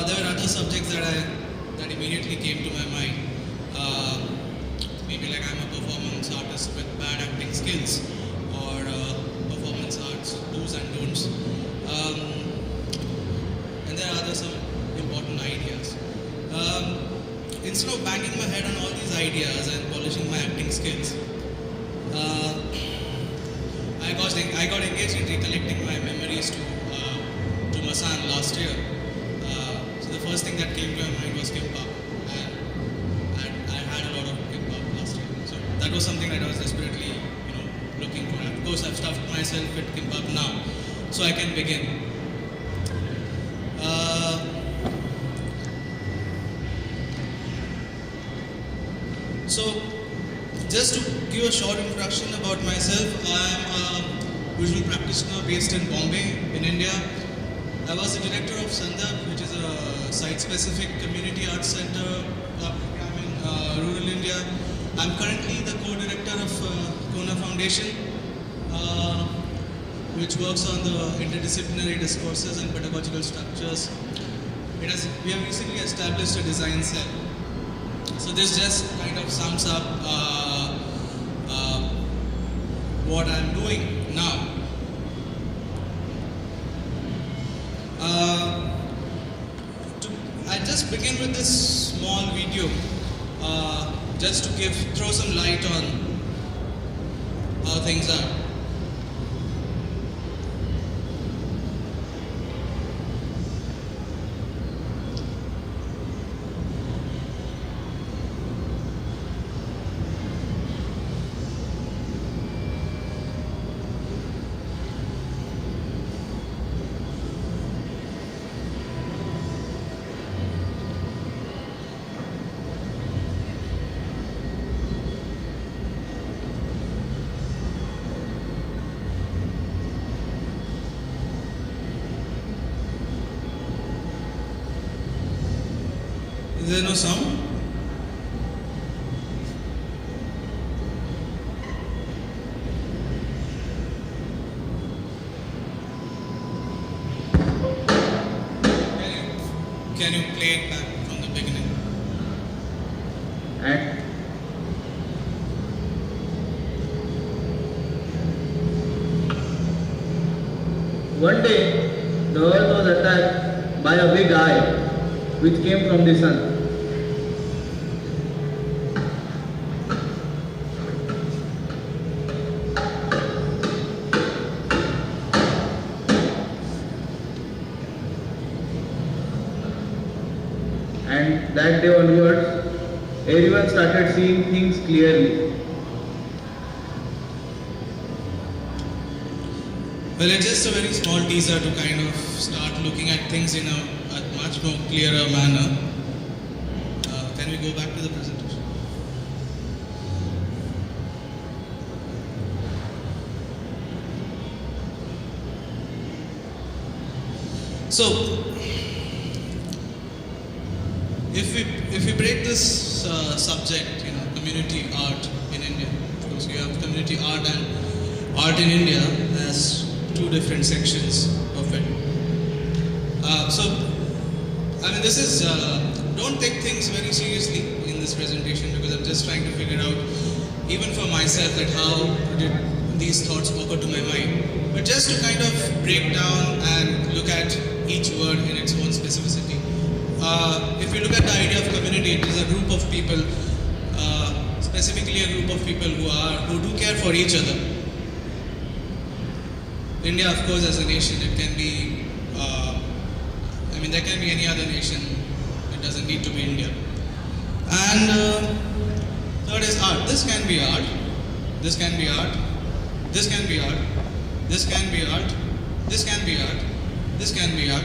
Speaker 14: There were other subjects that immediately came to my mind. Maybe like I'm a performance artist with bad acting skills, or performance arts do's and don'ts. And there are other some important ideas. Instead of banging my head on all these ideas and polishing my acting skills, I got engaged in recollecting my memories to Masan last year. So the first thing that came to my mind was Kimbap, and I had a lot of Kimbap last year. So that was something that I was desperately, looking for. Of course, I've stuffed myself with Kimbap now, so I can begin. So, just to give a short introduction about myself, I am a visual practitioner based in Bombay, in India. I was the director of Sandhya, which is a site-specific community arts center program in rural India. I'm currently the co-director of Kona Foundation, which works on the interdisciplinary discourses and pedagogical structures. We have recently established a design cell. So this just kind of sums up what I'm doing now. I just begin with this small video just to throw some light on how things are. Is there no sound? Can you play it back from the beginning?
Speaker 15: And one day, the earth was attacked by a big eye which came from the sun. And that day onwards, everyone started seeing things clearly.
Speaker 14: Well, it's just a very small teaser to kind of start looking at things in a much more clearer manner. Can we go back to the presentation? So, if we break this subject, community art in India, because you have community art and art in India as two different sections of it. This is, don't take things very seriously in this presentation, because I'm just trying to figure out, even for myself, that how did these thoughts occur to my mind. But just to kind of break down and look at each word in its own specificity. If you look at the idea of community, it is a group of people, specifically a group of people who do care for each other. India, of course, as a nation, it can be, there can be any other nation. It doesn't need to be India. And third is art. This can be art. This can be art. This can be art. This can be art. This can be art. This can be art.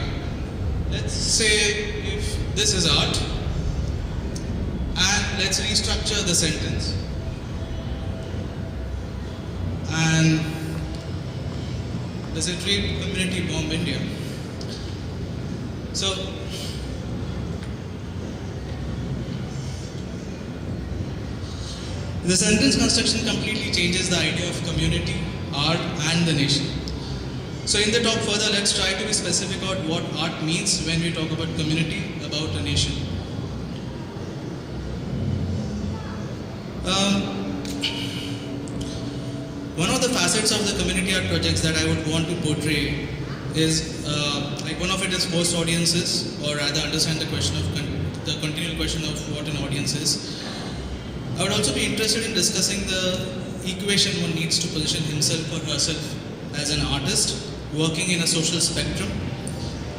Speaker 14: Let's say if this is art, and let's restructure the sentence. And does it read Community Bomb India? So, the sentence construction completely changes the idea of community, art, and the nation. So in the talk further, let's try to be specific about what art means when we talk about community, about a nation. One of the facets of the community art projects that I would want to portray is, like one of it is host audiences, or rather understand the question of the continual question of what an audience is. I would also be interested in discussing the equation one needs to position himself or herself as an artist working in a social spectrum.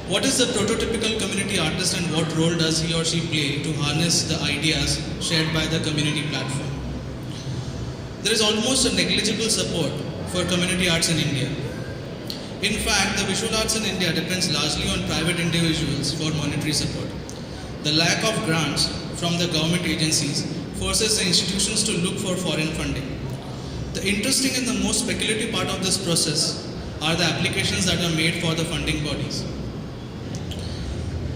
Speaker 14: What is the prototypical community artist and what role does he or she play to harness the ideas shared by the community platform? There is almost a negligible support for community arts in India. In fact, the visual arts in India depends largely on private individuals for monetary support. The lack of grants from the government agencies forces the institutions to look for foreign funding. The interesting and the most speculative part of this process are the applications that are made for the funding bodies.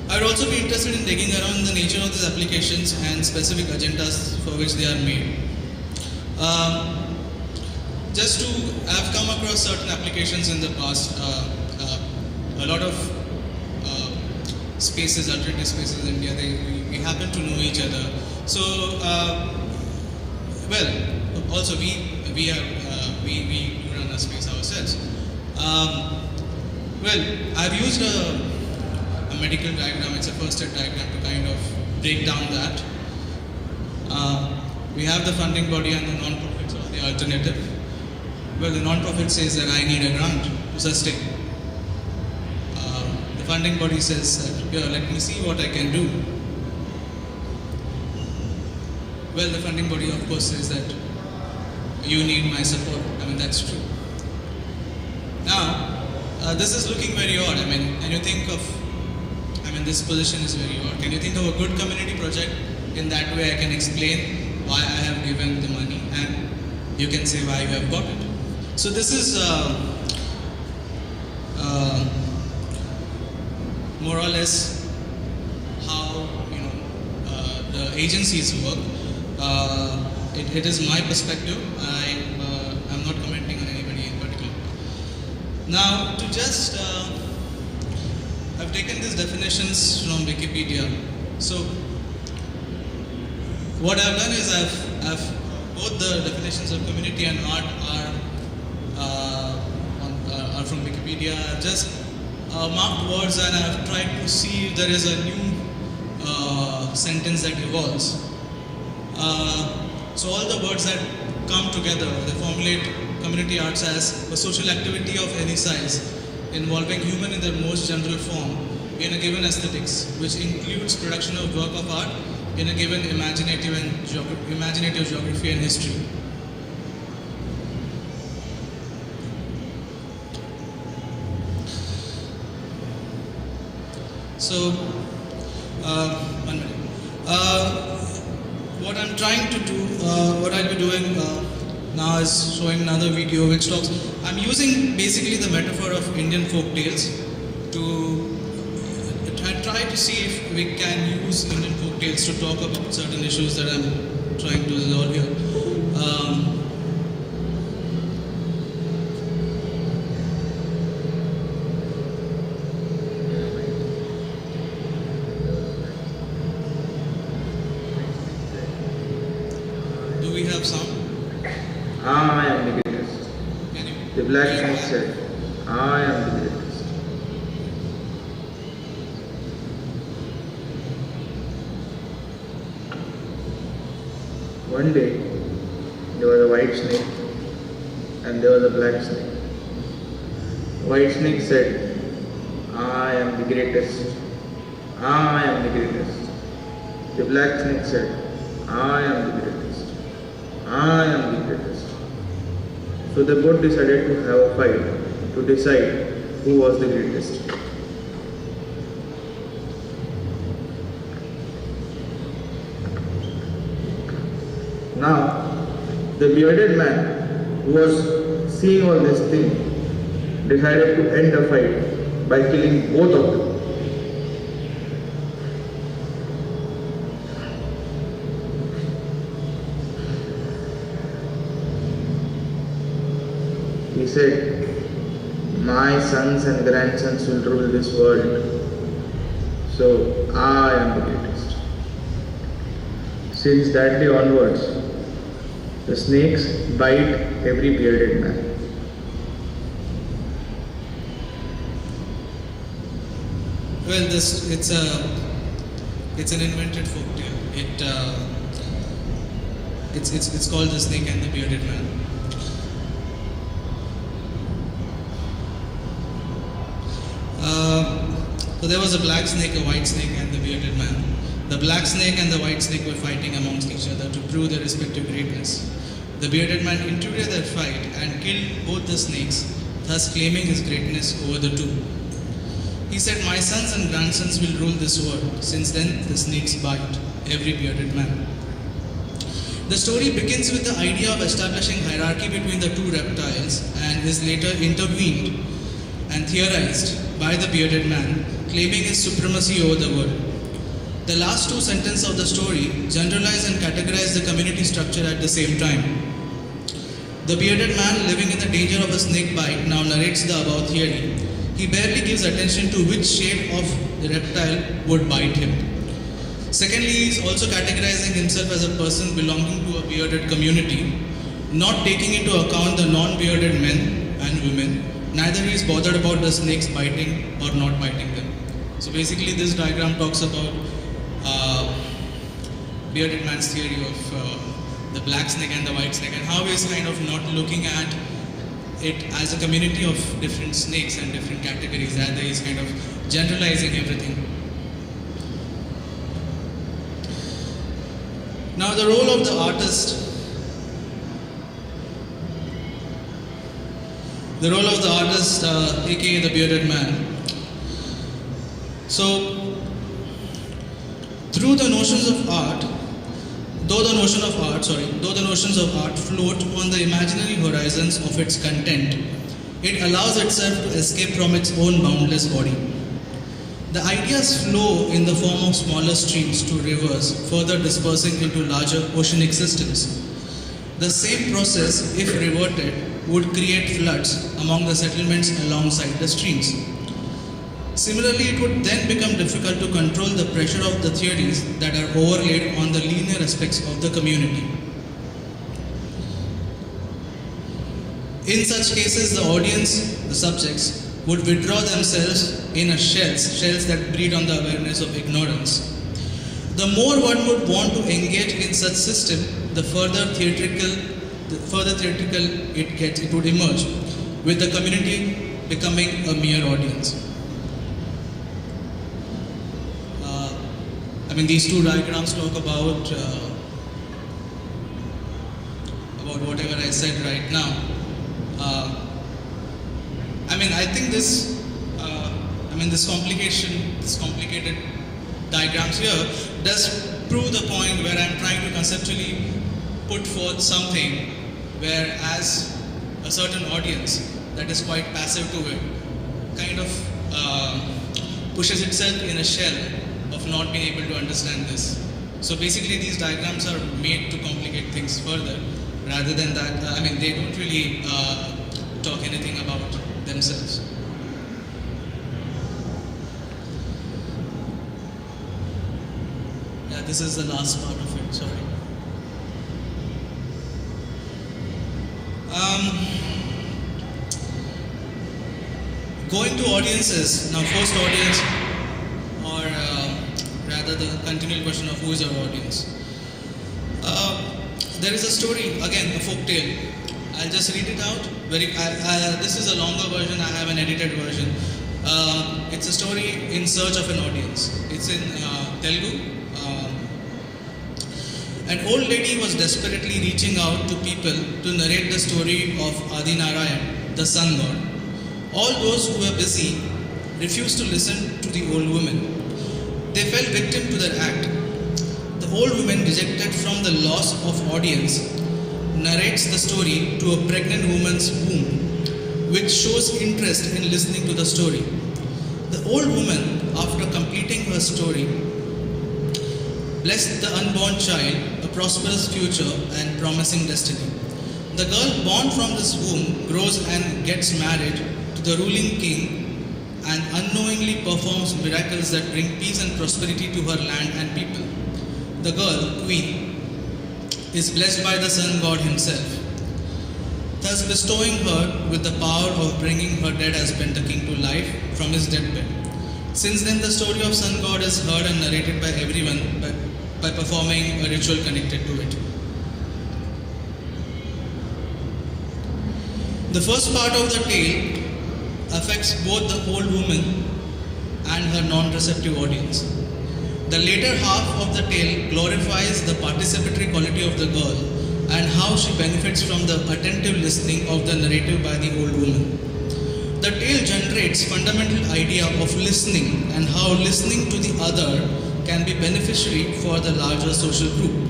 Speaker 14: I would also be interested in digging around the nature of these applications and specific agendas for which they are made. Just to have come across certain applications in the past, a lot of spaces, alternative spaces in India, we happen to know each other. So, well, also we run a space ourselves. Well, I've used a medical diagram, it's a first step diagram to kind of break down that. We have the funding body and the non-profits or the alternative. Well, the non-profit says that I need a grant to sustain. The funding body says that, here, let me see what I can do. Well, the funding body of course says that you need my support. I mean, that's true. Now, this is looking very odd. I mean, can you think of, this position is very odd. Can you think of a good community project? In that way I can explain why I have given the money and you can say why you have got it. So this is more or less how the agencies work. It is my perspective. I'm not commenting on anybody in particular. Now to just I've taken these definitions from Wikipedia. So what I've done is I've both the definitions of community and art are from Wikipedia. I've just marked words and I've tried to see if there is a new sentence that evolves. So all the words that come together, they formulate community arts as a social activity of any size, involving human in their most general form in a given aesthetics, which includes production of work of art in a given imaginative geography and history. So, 1 minute. What I'm trying to do, what I'll be doing now is showing another video which talks. I'm using basically the metaphor of Indian folk tales to try to see if we can use Indian folk tales to talk about certain issues that I'm trying to resolve here. Do we have sound?
Speaker 16: I am the greatest. The blacksmith said, I am the greatest. One day, there was a white snake and there was a black snake. White snake said, I am the greatest. I am the greatest. The black snake said, I am the greatest. I am the greatest. So they both decided to have a fight to decide who was the greatest. Now, the bearded man who was seeing all this thing decided to end the fight by killing both of them. He said, my sons and grandsons will rule this world. So I am the greatest. Since that day onwards, the snakes bite every bearded man.
Speaker 14: Well, it's an invented folktale. It's called The Snake and the Bearded Man. So there was a black snake, a white snake, and the bearded man. The black snake and the white snake were fighting amongst each other to prove their respective greatness. The bearded man interrupted their fight and killed both the snakes, thus claiming his greatness over the two. He said, "My sons and grandsons will rule this world." Since then, the snakes bite every bearded man. The story begins with the idea of establishing hierarchy between the two reptiles and is later intervened and theorized by the bearded man, claiming his supremacy over the world. The last two sentences of the story generalize and categorize the community structure at the same time. The bearded man, living in the danger of a snake bite, now narrates the above theory. He barely gives attention to which shape of the reptile would bite him. Secondly, he is also categorizing himself as a person belonging to a bearded community, not taking into account the non-bearded men and women. Neither he is bothered about the snakes biting or not biting them. So basically, this diagram talks about bearded man's theory of the black snake and the white snake, and how he is kind of not looking at it as a community of different snakes and different categories, rather he is kind of generalizing everything. Now the role of the artist. The role of the artist, aka the bearded man. So, through the notions of art, though the notions of art float on the imaginary horizons of its content, it allows itself to escape from its own boundless body. The ideas flow in the form of smaller streams to rivers, further dispersing into larger oceanic systems. The same process, if reverted, would create floods among the settlements alongside the streams. Similarly, it would then become difficult to control the pressure of the theories that are overlaid on the linear aspects of the community. In such cases, the audience, the subjects, would withdraw themselves in a shells that breed on the awareness of ignorance. The more one would want to engage in such system, the further theatrical it would emerge, with the community becoming a mere audience. These two diagrams talk about whatever I said right now. I think this complicated diagrams here does prove the point where I'm trying to conceptually put forth something where, as a certain audience that is quite passive to it, kind of pushes itself in a shell of not being able to understand this. So basically, these diagrams are made to complicate things further, rather than that. They don't really talk anything about themselves. Yeah, this is the last part of it. Sorry. Going to audiences now. First audience, or rather the continual question of who is our audience. There is a story, again a folk tale. I'll just read it out. This is a longer version, I have an edited version. It's a story in search of an audience. It's in Telugu. An old lady was desperately reaching out to people to narrate the story of Adi Narayan, the Sun God. All those who were busy refused to listen to the old woman. They fell victim to their act. The old woman, dejected from the loss of audience, narrates the story to a pregnant woman's womb, which shows interest in listening to the story. The old woman, after completing her story, blessed the unborn child a prosperous future and promising destiny. The girl born from this womb grows and gets married to the ruling king and unknowingly performs miracles that bring peace and prosperity to her land and people. The girl, Queen, is blessed by the sun god himself, thus bestowing her with the power of bringing her dead husband, the king, to life from his deathbed. Since then, the story of sun god is heard and narrated by everyone by performing a ritual connected to it. The first part of the tale affects both the old woman and her non-receptive audience. The later half of the tale glorifies the participatory quality of the girl and how she benefits from the attentive listening of the narrative by the old woman. The tale generates fundamental idea of listening and how listening to the other can be beneficiary for the larger social group.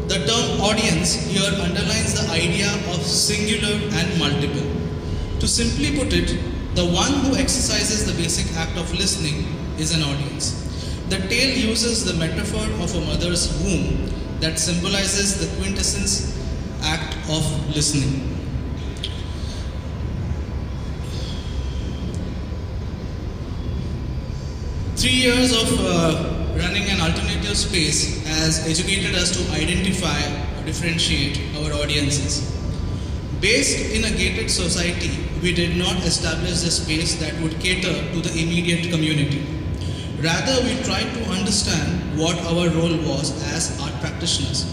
Speaker 14: The term audience here underlines the idea of singular and multiple. To simply put it, the one who exercises the basic act of listening is an audience. The tale uses the metaphor of a mother's womb that symbolizes the quintessence act of listening. Three years of running an alternative space has educated us to identify or differentiate our audiences. Based in a gated society, we did not establish a space that would cater to the immediate community. Rather, we tried to understand what our role was as art practitioners.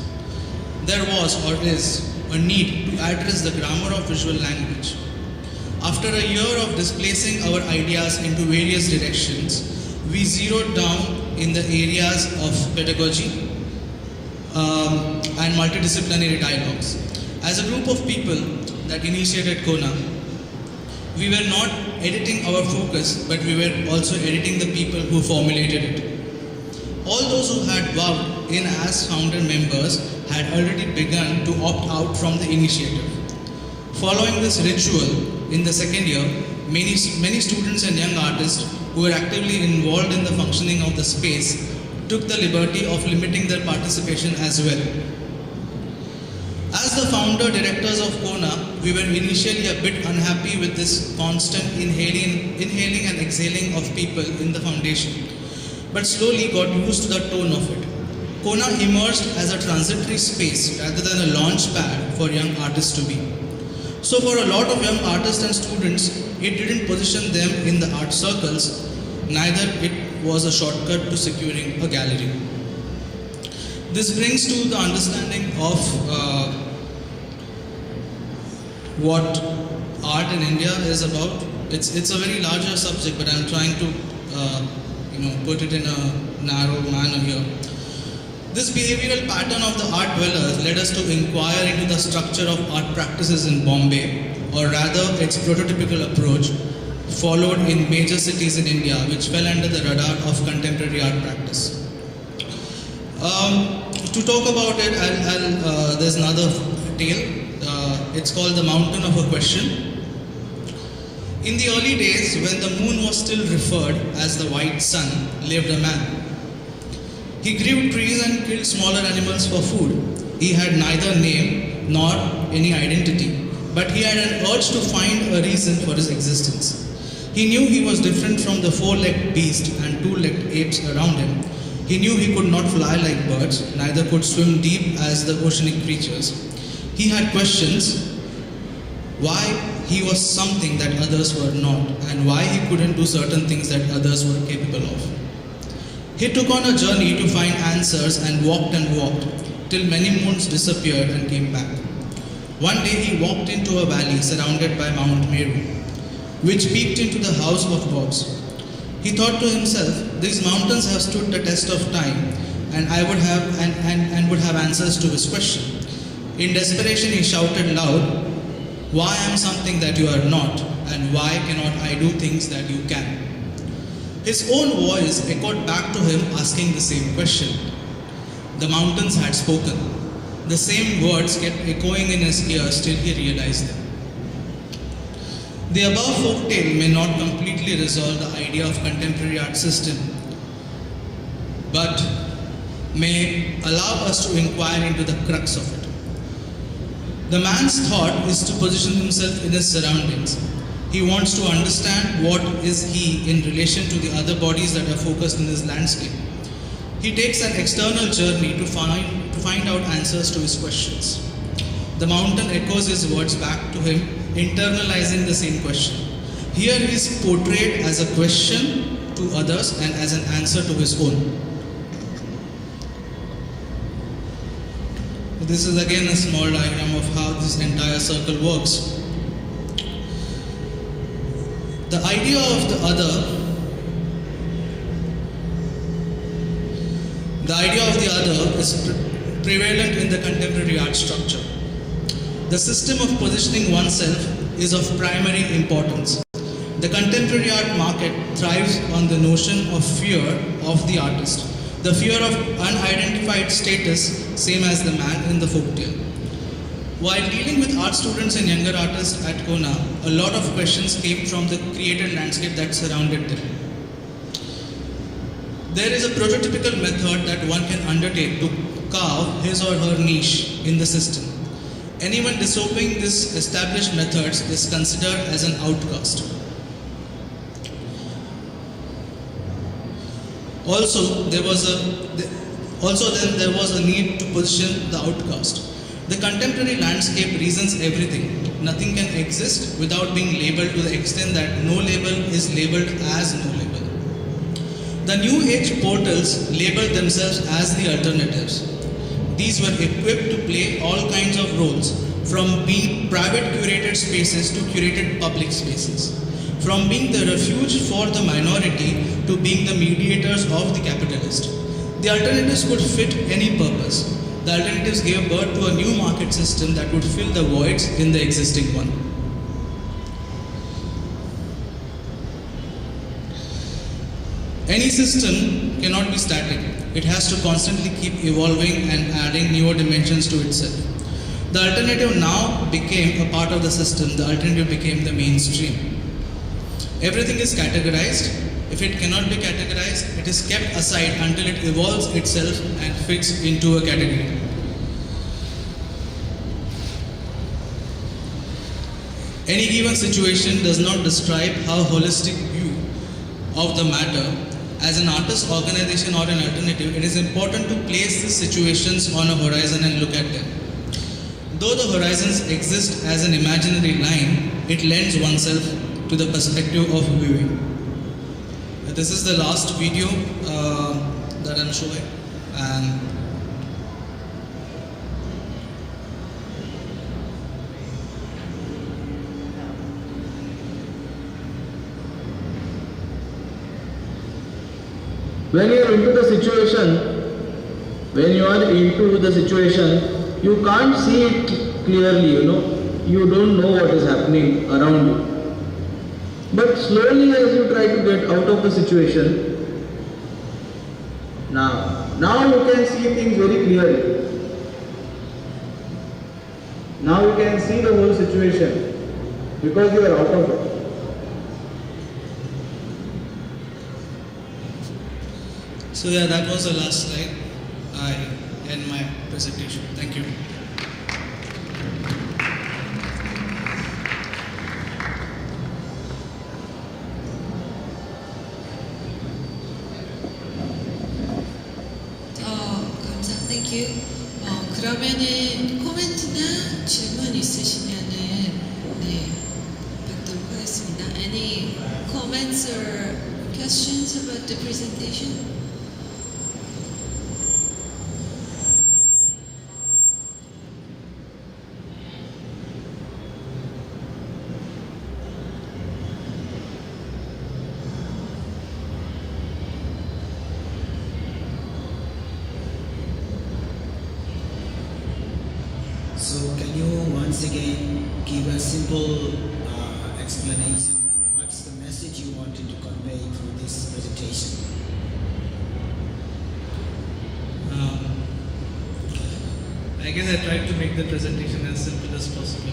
Speaker 14: There was or is a need to address the grammar of visual language. After a year of displacing our ideas into various directions, we zeroed down in the areas of pedagogy and multidisciplinary dialogues. As a group of people that initiated Kona, we were not editing our focus, but we were also editing the people who formulated it. All those who had vowed in as founder members had already begun to opt out from the initiative. Following this ritual, in the second year, many students and young artists who were actively involved in the functioning of the space took the liberty of limiting their participation as well. As the founder directors of Kona, we were initially a bit unhappy with this constant inhaling and exhaling of people in the foundation, but slowly got used to the tone of it. Kona emerged as a transitory space rather than a launch pad for young artists to be. So for a lot of young artists and students, it didn't position them in the art circles, neither it was a shortcut to securing a gallery. This brings to the understanding of what art in India is about. It's a very larger subject, but I'm trying to put it in a narrow manner here. This behavioral pattern of the art dwellers led us to inquire into the structure of art practices in Bombay, or rather its prototypical approach followed in major cities in India, which fell under the radar of contemporary art practice. To talk about it, there's another tale. It's called The Mountain of a Question. In the early days, when the moon was still referred as the white sun, lived a man. He grew trees and killed smaller animals for food. He had neither name nor any identity, but he had an urge to find a reason for his existence. He knew he was different from the four-legged beast and two-legged apes around him. He knew he could not fly like birds, neither could swim deep as the oceanic creatures. He had questions: why he was something that others were not, and why he couldn't do certain things that others were capable of. He took on a journey to find answers and walked till many moons disappeared and came back. One day he walked into a valley surrounded by Mount Meru, which peeked into the house of gods. He thought to himself, these mountains have stood the test of time, and I would have answers to his question. In desperation he shouted loud, why am something that you are not, and why cannot I do things that you can? His own voice echoed back to him asking the same question. The mountains had spoken. The same words kept echoing in his ears till he realized them. The above folktale may not completely resolve the idea of contemporary art system, but may allow us to inquire into the crux of it. The man's thought is to position himself in his surroundings. He wants to understand what is he in relation to the other bodies that are focused in his landscape. He takes an external journey to find out answers to his questions. The mountain echoes his words back to him, internalizing the same question. Here he is portrayed as a question to others and as an answer to his own. This is again a small diagram of how this entire circle works. The idea of the other is prevalent in the contemporary art structure. The system of positioning oneself is of primary importance. The contemporary art market thrives on the notion of fear of the artist, the fear of unidentified status, same as the man in the folktale. While dealing with art students and younger artists at Kona, a lot of questions came from the created landscape that surrounded them. There is a prototypical method that one can undertake to carve his or her niche in the system. Anyone disobeying these established methods is considered as an outcast. Also, there was a need to position the outcast. The contemporary landscape reasons everything. Nothing can exist without being labeled to the extent that no label is labeled as no label. The New Age portals labeled themselves as the alternatives. These were equipped to play all kinds of roles, from being private curated spaces to curated public spaces, from being the refuge for the minority to being the mediators of the capitalist. The alternatives could fit any purpose. The alternatives gave birth to a new market system that would fill the voids in the existing one. Any system cannot be static. It has to constantly keep evolving and adding newer dimensions to itself. The alternative now became a part of the system. The alternative became the mainstream. Everything is categorized. If it cannot be categorized, it is kept aside until it evolves itself and fits into a category. Any given situation does not describe how holistic view of the matter. As an artist, organization or an alternative, it is important to place these situations on a horizon and look at them. Though the horizons exist as an imaginary line, it lends oneself to the perspective of viewing. This is the last video that I'm showing, and
Speaker 15: when you are into the situation, you can't see it clearly, you don't know what is happening around you. But slowly as you try to get out of the situation, now you can see things very clearly. Now you can see the whole situation because you are out of it.
Speaker 14: So yeah, that was the last slide. I end my presentation. Thank you.
Speaker 5: Thank you. 그러면은 코멘트나 질문 있으시면은 받도록 하겠습니다. Any comments or questions about the presentation?
Speaker 12: So can you once again give a simple explanation? What's the message you wanted to convey through this presentation?
Speaker 14: I guess I tried to make the presentation as simple as possible.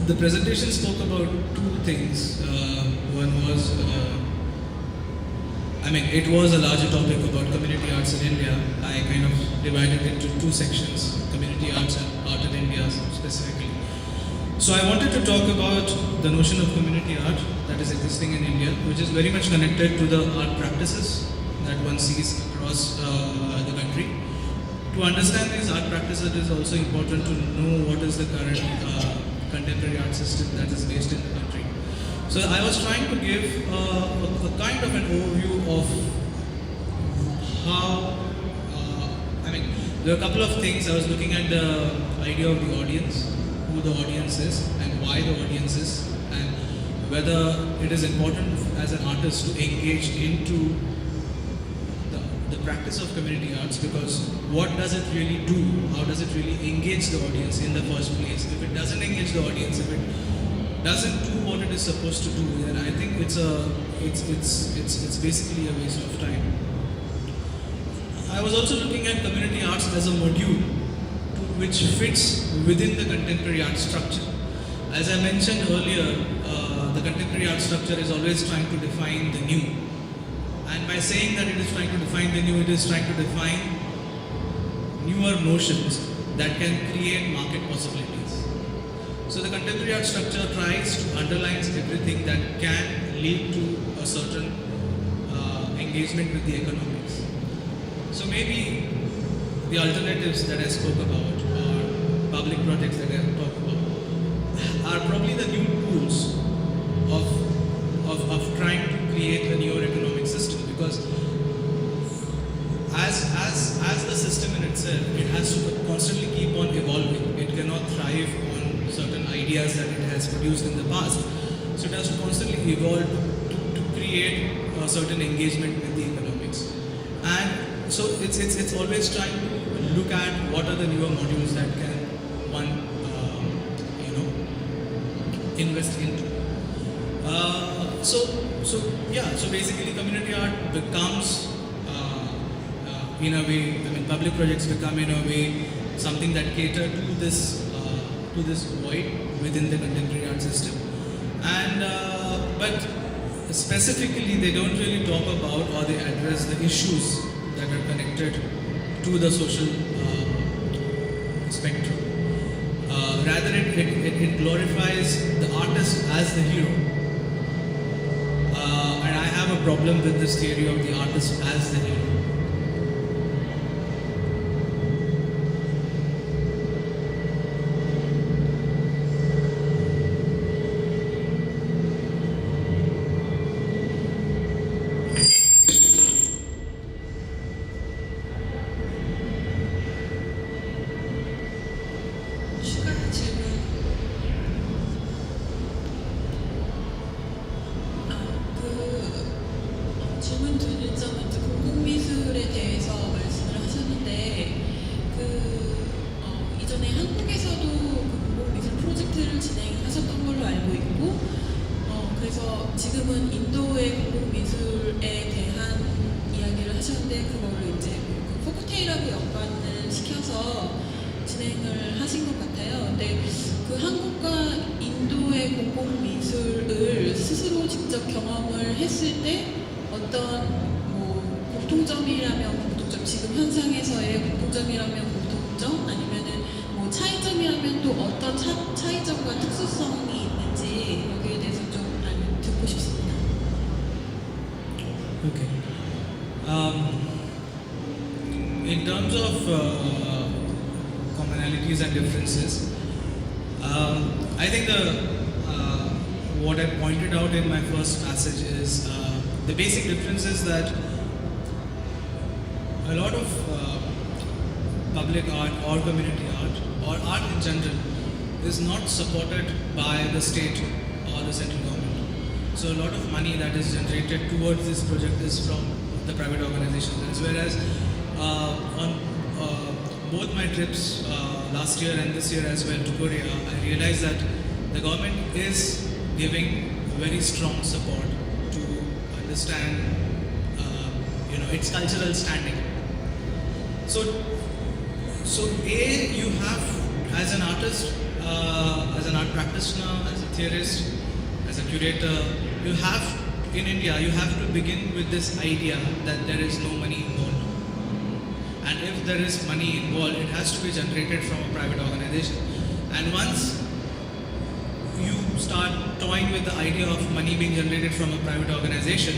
Speaker 14: The presentation spoke about two things. One was I mean, it was a larger topic about community arts in India. I kind of divided it into two sections, community arts and art in India specifically. So I wanted to talk about the notion of community art that is existing in India, which is very much connected to the art practices that one sees across the country. To understand these art practices, it is also important to know what is the current contemporary art system that is based in the country. So I was trying to give a kind of an overview of how, I mean, there are a couple of things. I was looking at the idea of the audience, who the audience is and why the audience is, and whether it is important as an artist to engage into the practice of community arts, because what does it really do? How does it really engage the audience in the first place? If it doesn't engage the audience, if it doesn't do what it is supposed to do, then I think it's basically a waste of time. I was also looking at community arts as a module which fits within the contemporary art structure. As I mentioned earlier, the contemporary art structure is always trying to define the new. And by saying that it is trying to define the new, it is trying to define newer notions that can create market possibilities. So the contemporary art structure tries to underline everything that can lead to a certain engagement with the economics. So maybe the alternatives that I spoke about, or public projects that I talked about, are probably the new tools of trying to create a newer economic system, because as the system in itself, it has to constantly keep on evolving. It cannot thrive on certain ideas that it has produced in the past. So it has to constantly evolve to create a certain engagement with the economics. And so it's always trying to look at what are the newer modules that can one invest into. So basically community art becomes in a way, I mean, public projects become in a way something that cater to this void within the contemporary art system. And but specifically, they don't really talk about or they address the issues that are connected to the social spectrum. Rather, it glorifies the artist as the hero. And I have a problem with this theory of the artist as the hero.
Speaker 5: 추가 질문. 질문 드릴 점은 이제 공공미술에 대해서 말씀을 하셨는데, 이전에 한국에서도 공공미술 프로젝트를 진행하셨던 걸로 알고 있고, 그래서 지금은 인도의 공공미술에 대한 이야기를 하셨는데, 그거를 이제 포크테일하고 연관을 시켜서 진행을 하신 것 같아요. 근데 그 한국과 인도의 공공미술을 스스로 직접 경험을 했을 때 어떤 공통점이라면 공통점, 지금 현상에서의 공통점이라면 공통점, 아니면은 차이점이라면 또 어떤 차이점과 특수성이 있는지 여기에 대해서 좀 듣고 싶습니다.
Speaker 14: Okay. In terms of commonalities and differences, I think what I pointed out in my first passage is the basic difference is that a lot of public art or community art or art in general is not supported by the state or the central government. So a lot of money that is generated towards this project is from the private organizations. Whereas on both my trips last year and this year as well to Korea, I realized that the government is giving very strong support to understand its cultural standing. So you have, as an artist, as an art practitioner, as a theorist, as a curator, you have in India, you have to begin with this idea that there is no money involved. And if there is money involved, it has to be generated from a private organization. And once you start toying with the idea of money being generated from a private organization,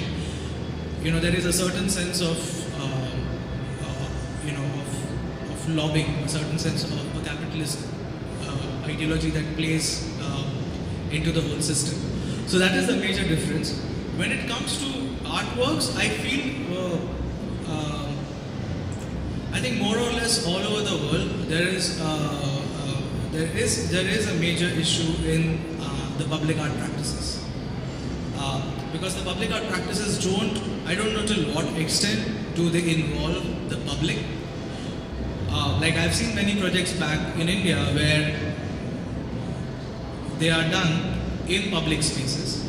Speaker 14: there is a certain sense of, of lobbying, a certain sense of a capitalist ideology that plays into the whole system. So that is the major difference. When it comes to artworks, I feel, I think more or less all over the world, there is a major issue in the public art practices. Because the public art practices I don't know till what extent do they involve the public. Like I've seen many projects back in India where they are done in public spaces,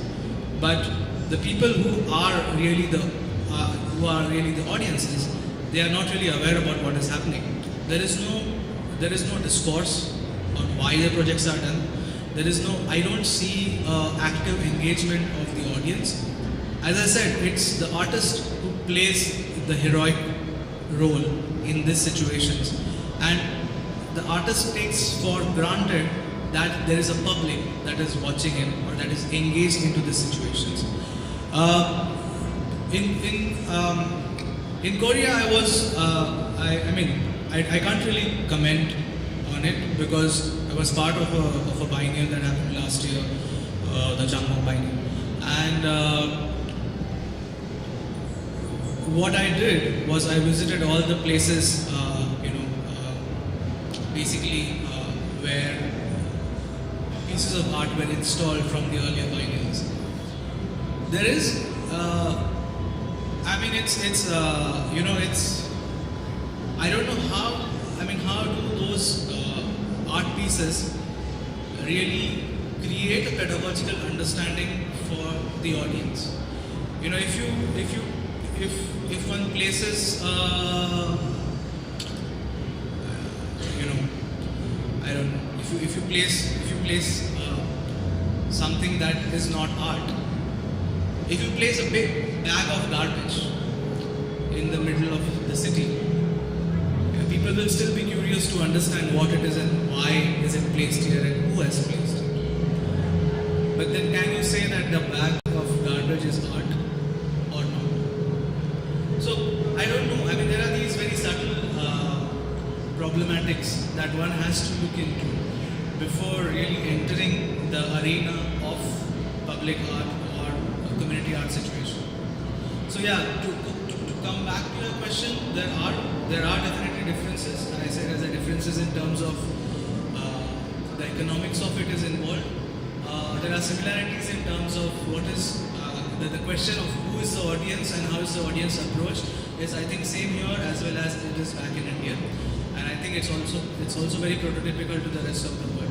Speaker 14: but the people who are really the audiences, they are not really aware about what is happening. There is no discourse on why the projects are done. I don't see active engagement of the audience. As I said, it's the artist who plays the heroic role in these situations. And the artist takes for granted that there is a public that is watching him or that is engaged into the situations. In Korea, I can't really comment on it because I was part of a biennial that happened last year, the Changwon Biennial. And what I did was I visited all the places, basically where pieces of art were installed from the earlier biennials. There is, I don't know how do those art pieces really create a pedagogical understanding for the audience. If one places, I don't know, if you place something that is not art, if you place a big bag of garbage in the middle of the city, people will still be curious to understand what it is and why is it placed here and who has placed it. But then can you say that the bag of garbage is art or not? So I don't know. There are these very subtle problematics that one has to look into before really entering the arena of public art or community art situation. So yeah, to come back to your question, there are definitely differences. I said there are differences in terms of the economics of it is involved. There are similarities in terms of what is the question of who is the audience and how is the audience approached is, I think, same here as well as it is back in India. And I think it's also very prototypical to the rest of the world.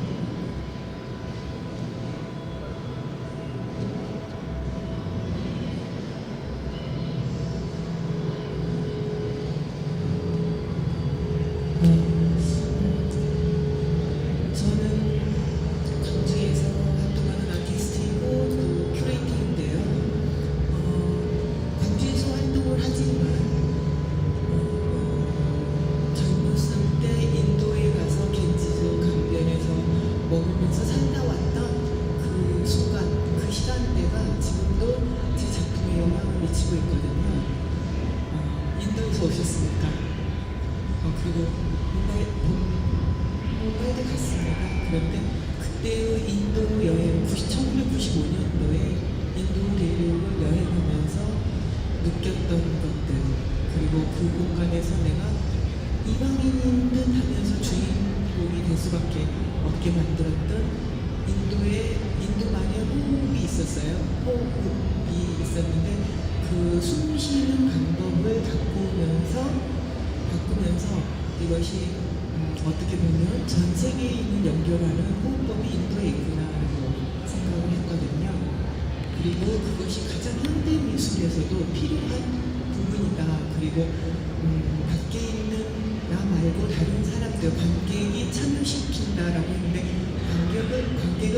Speaker 10: 관객은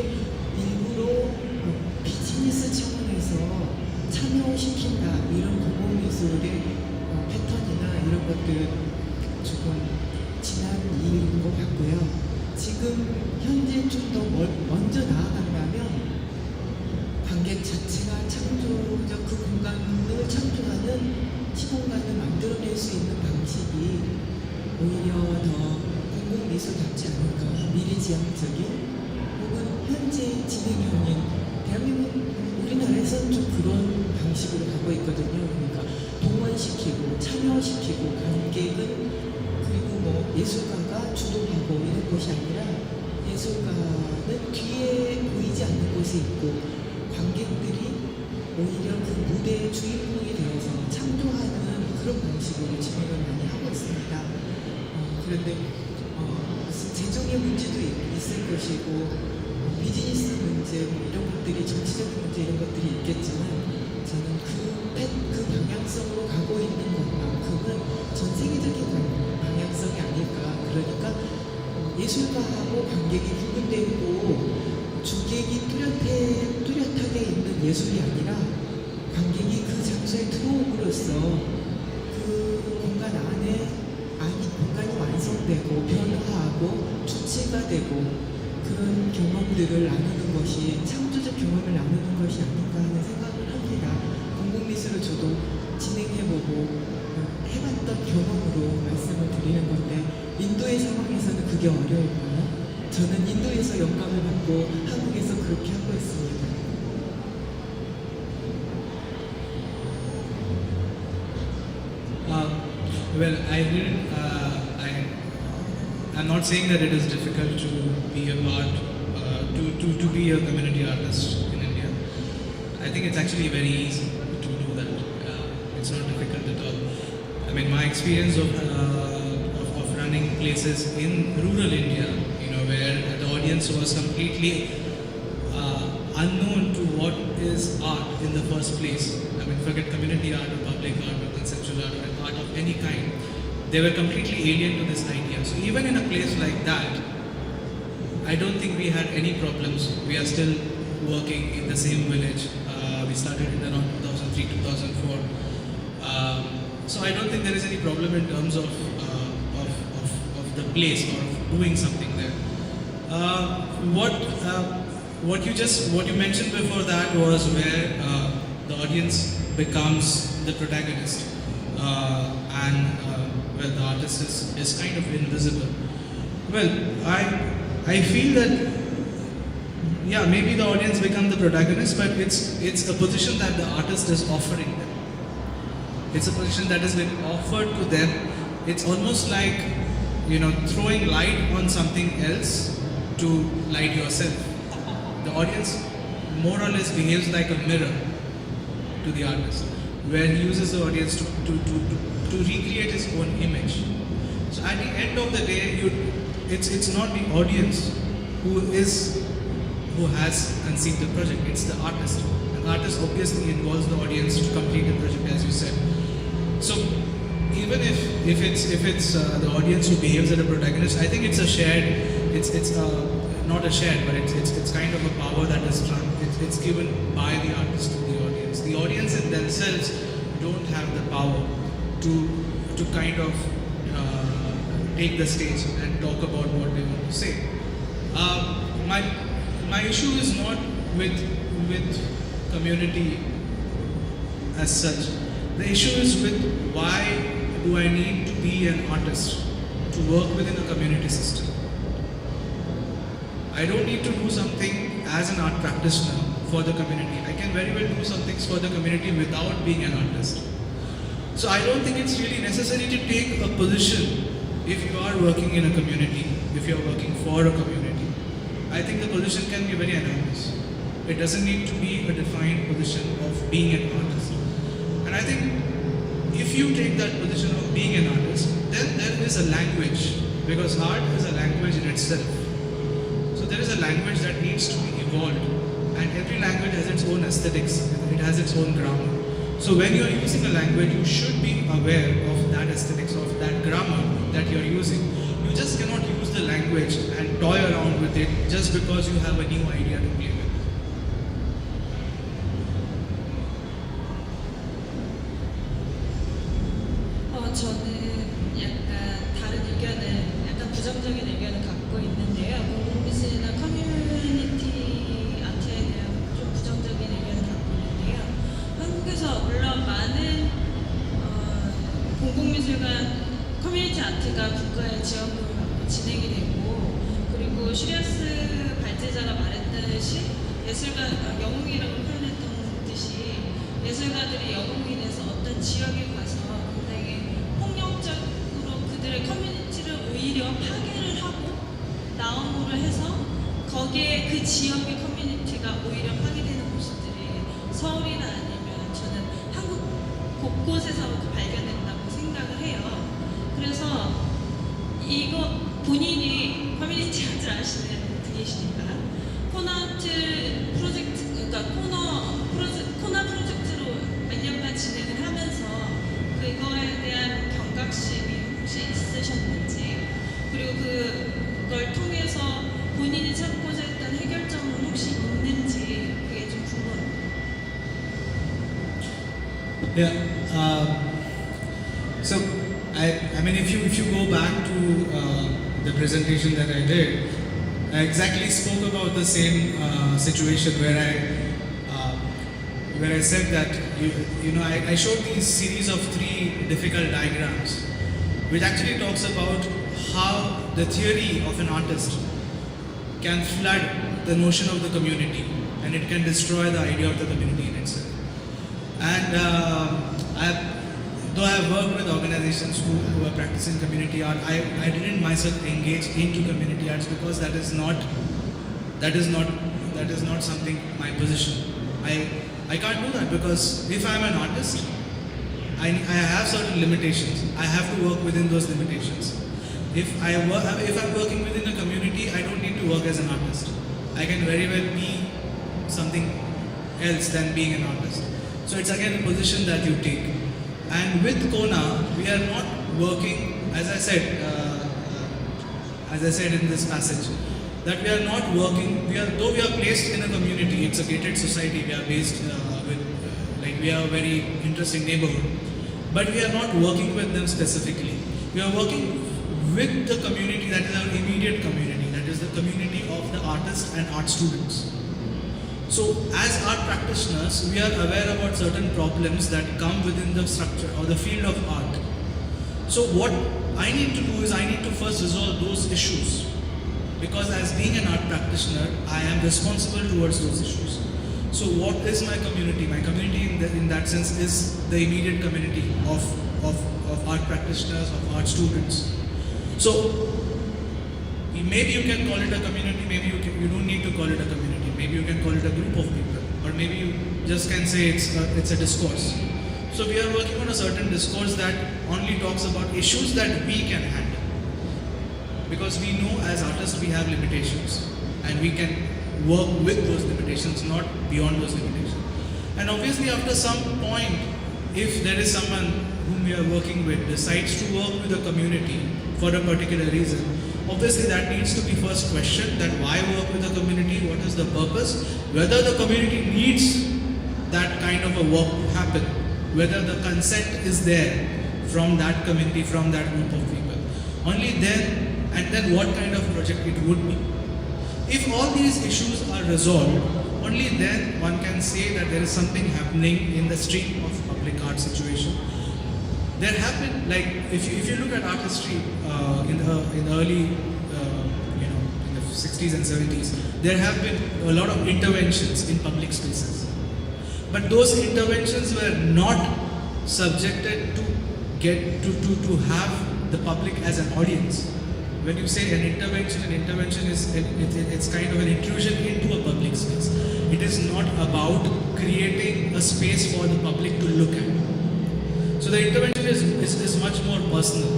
Speaker 10: 일부러 비즈니스 차원에서 참여시킨다 이런 공공미술의 패턴이나 이런 것들은 조금 지난 일인 것 같고요. 지금 현재 좀 더 먼저 나아간다면 관객 자체가 창조적 그 공간을 창조하는 시공간을 만들어낼 수 있는 방식이 오히려 더 공공미술답지 않을까. 미래지향적인 혹은 현재 진행형인 대한민국 우리나라에서는 좀 그런 방식으로 가고 있거든요. 그러니까 동원시키고 참여시키고 관객은 그리고 뭐 예술가가 주도하고 이런 것이 아니라 예술가는 뒤에 보이지 않는 곳에 있고 관객들이 오히려 그 무대의 주인공이 되어서 창조하는 그런 방식으로 진행을 많이 하고 있습니다. 그런데 무슨 재정의 문제도 있을 것이고 비즈니스 문제 뭐 이런 것들이 정치적인 문제 이런 것들이 있겠지만 저는 그 방향성으로 가고 있는 것만큼은 전 세계적인 방향성이 아닐까. 그러니까 예술가하고 관객이 구분되고 주객이 뚜렷하게 있는 예술이 아니라 관객이 그 장소에 들어옴으로써 그 공간 안에 공간이 완성되고 변화하고 주체가 되고 그런 경험들을 나누는 것이 창조적 경험을 나누는 것이 아닌가 하는 생각을 합니다. 공공미술을 저도 진행해보고 해봤던 경험으로 말씀을 드리는 건데 인도의 상황에서는 그게 어려울까요? 저는 인도에서 영감을 받고 한국에서 그렇게 하고 있습니다.
Speaker 9: Well, I'm not saying that it is difficult to be a part, to be a community artist in India. I think it's actually very easy to do that. It's not difficult at all. I mean, my experience of running places in rural India, where the audience was completely unknown to what is art in the first place. I mean, forget community art or public art or conceptual art or art of any kind. They were completely alien to this idea. So even in a place like that, I don't think we had any problems. We are still working in the same village. We started in around 2003, 2004. So I don't think there is any problem in terms of the place or of doing something there. What you mentioned before that was where the audience becomes the protagonist, and where the artist is kind of invisible. Well, I feel that maybe the audience become the protagonist, but it's a position that the artist is offering them. It's a position that has been offered to them. It's almost like throwing light on something else to light yourself. The audience more or less behaves like a mirror to the artist, where he uses the audience to recreate his own image. So at the end of the day, it's not the audience who has conceived the project, it's the artist. The artist obviously involves the audience to complete the project, as you said. So even if it's the audience who behaves as a protagonist, I think it's a shared, not a shared, but it's kind of a power that is it's given by the artist to the audience. The audience in themselves don't have the power to kind of take the stage and talk about what they want to say. My issue is not with community as such. The issue is with why do I need to be an artist to work within a community system? I don't need to do something as an art practitioner for the community. I can very well do some things for the community without being an artist. So I don't think it's really necessary to take a position if you are working in a community, if you are working for a community. I think the position can be very anonymous. It doesn't need to be a defined position of being an artist. And I think if you take that position of being an artist, then there is a language, because art is a language in itself. So there is a language that needs to be evolved, and every language has its own aesthetics, it has its own grammar. So when you are using a language, you should be aware of that aesthetics, of that grammar that you are using. You just cannot use the language and toy around with it just because you have a new idea to play with.
Speaker 5: 많은 공공미술관 커뮤니티 아트가 국가의 지원으로 진행이 되고, 그리고 슈리아스 발제자가 말했듯이 영웅이라고 표현했던 듯이 예술가들이 영웅인에서 어떤 지역에 가서 굉장히 폭력적으로 그들의 커뮤니티를 오히려 파괴를 하고 나옴으로 해서 거기에 그 지역의 커뮤니티가 오히려 파괴되는 모습들이 서울이나 아니면 저는 한국 곳곳에서 발견된다고 생각을 해요. 그래서 이거 본인이 커뮤니티 아트를 아시는 분이시니까 코너아트 프로젝트, 그러니까 코너 프로젝트로 몇 년간 진행을 하면서 그거에 대한 경각심이 혹시 있으셨는지, 그리고 그걸 통해서 본인이 찾고자 했던 해결점은 혹시 있는지 그게 좀 궁금해요.
Speaker 9: Yeah. So I mean, if you go back to the presentation that I did, I exactly spoke about the same situation where I said that I showed these series of 3 difficult diagrams, which actually talks about how the theory of an artist can flood the notion of the community, and it can destroy the idea of the community in itself. And though I have worked with organizations who are practicing community art, I didn't myself engage into community arts because that is not something my position. I can't do that because if I'm an artist, I have certain limitations. I have to work within those limitations. If I'm working within a community, I don't need to work as an artist. I can very well be something else than being an artist. So it's again a position that you take. And with Kona, we are not working, as I said in this passage, that we are not working. Though we are placed in a community, it's a gated society. We are based we are a very interesting neighborhood, but we are not working with them specifically. We are working with the community that is our immediate community, that is the community of the artists and art students. So as art practitioners, we are aware about certain problems that come within the structure or the field of art. So what I need to do is I need to first resolve those issues, because as being an art practitioner, I am responsible towards those issues. So what is my community? My community in that sense is the immediate community of art practitioners, of art students. So maybe you can call it a community, maybe you don't need to call it a community, maybe you can call it a group of people, or maybe you just can say it's a discourse. So we are working on a certain discourse that only talks about issues that we can handle, because we know as artists we have limitations and we can work with those limitations, not beyond those limitations. And obviously after some point, if there is someone whom we are working with decides to work with a community for a particular reason, obviously that needs to be first questioned, that why work with the community, what is the purpose, whether the community needs that kind of a work to happen, whether the consent is there from that community, from that group of people. Only then, and then what kind of project it would be. If all these issues are resolved, only then one can say that there is something happening in the stream of public art situation. There have been, like, if you look at art history in the early, in the 60s and 70s, there have been a lot of interventions in public spaces. But those interventions were not subjected to have the public as an audience. When you say an intervention is it's kind of an intrusion into a public space. It is not about creating a space for the public to look at. So the intervention is much more personal.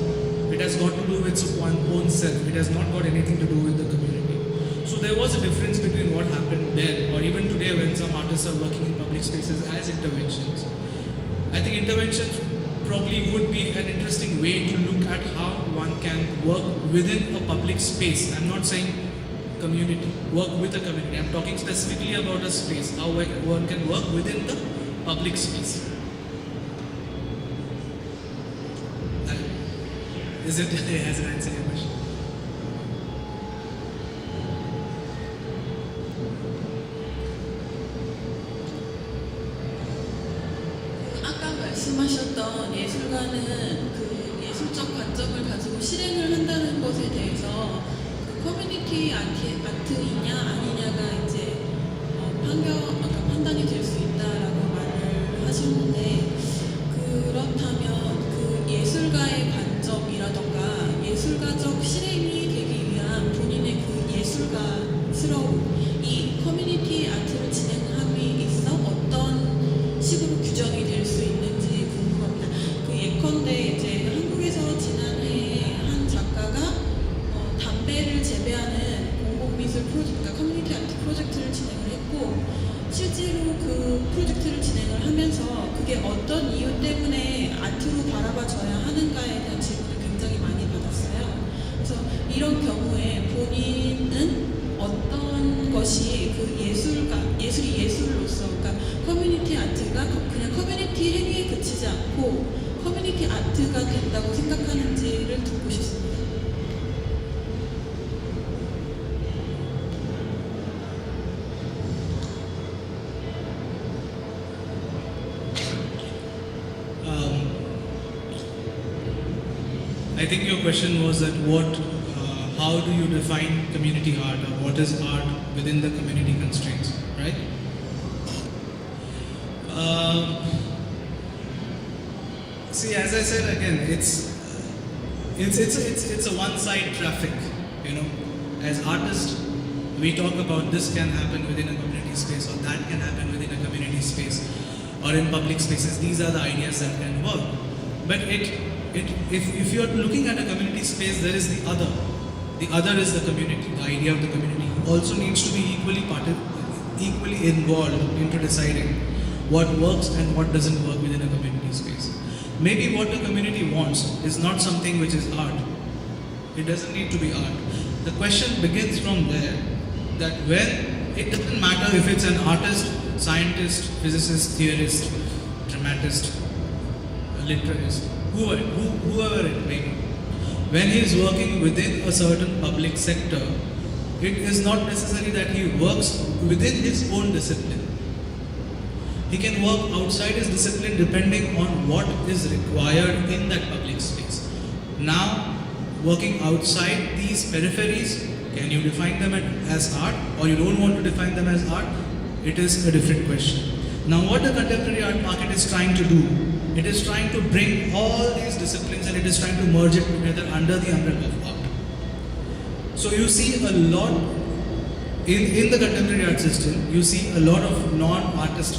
Speaker 9: It has got to do with one's own self. It has not got anything to do with the community. So there was a difference between what happened then, or even today when some artists are working in public spaces as interventions. I think interventions probably would be an interesting way to look at how one can work within a public space. I'm not saying community, work with a community. I'm talking specifically about a space, how one can work within the public space. Has it answered your question?
Speaker 5: 아까 말씀하셨던 예술가는 그 예술적 관점을 가지고 실행을 한다는 것에 대해서 그 커뮤니티 아트이냐 아니냐가 이제 판단이 될 수 있다라고 말을 하셨는데, 그렇다면 그 예술가의 관점이라던가 예술가적 실행이 되기 위한 본인의 그 예술가스러움, 이 커뮤니티 아트를 진행함에 있어 어떤 식으로 규정이 될 수 있는지 궁금합니다. 그 예컨대 이제 한국에서 지난해에 한 작가가 담배를 재배하는 공공미술 프로젝트, 그러니까 커뮤니티 아트 프로젝트를 진행을 했고, 실제로 그 프로젝트를 진행을 하면서 그게 어떤 이유 때문에 아트로 바라봐져야 하는가에 대한 질문을 굉장히 많이 받았어요. 그래서 이런 경우에 본인은 어떤 것이 그 예술이 예술로서, 그러니까 커뮤니티 아트가 그냥 커뮤니티 행위에 그치지 않고 커뮤니티 아트가 된다고 생각하는지를 듣고 싶습니다.
Speaker 9: I think your question was that how do you define community art, or what is art within the community constraints, right? See, as I said again, it's a one-side traffic, you know. As artists, we talk about this can happen within a community space, or that can happen within a community space, or in public spaces. These are the ideas that can work. But if you're looking at a community space, there is the other. The other is the community. The idea of the community also needs to be equally involved into deciding what works and what doesn't work within a community space. Maybe what the community wants is not something which is art. It doesn't need to be art. The question begins from there, that when it doesn't matter if it's an artist, scientist, physicist, theorist, dramatist, literarist, whoever it may be. When he is working within a certain public sector, it is not necessary that he works within his own discipline. He can work outside his discipline depending on what is required in that public space. Now, working outside these peripheries, can you define them as art, or you don't want to define them as art? It is a different question. Now, what the contemporary art market is trying to do, it is trying to bring all these disciplines and it is trying to merge it together under the umbrella of art. So you see a lot in the contemporary art system, you see a lot of non-artist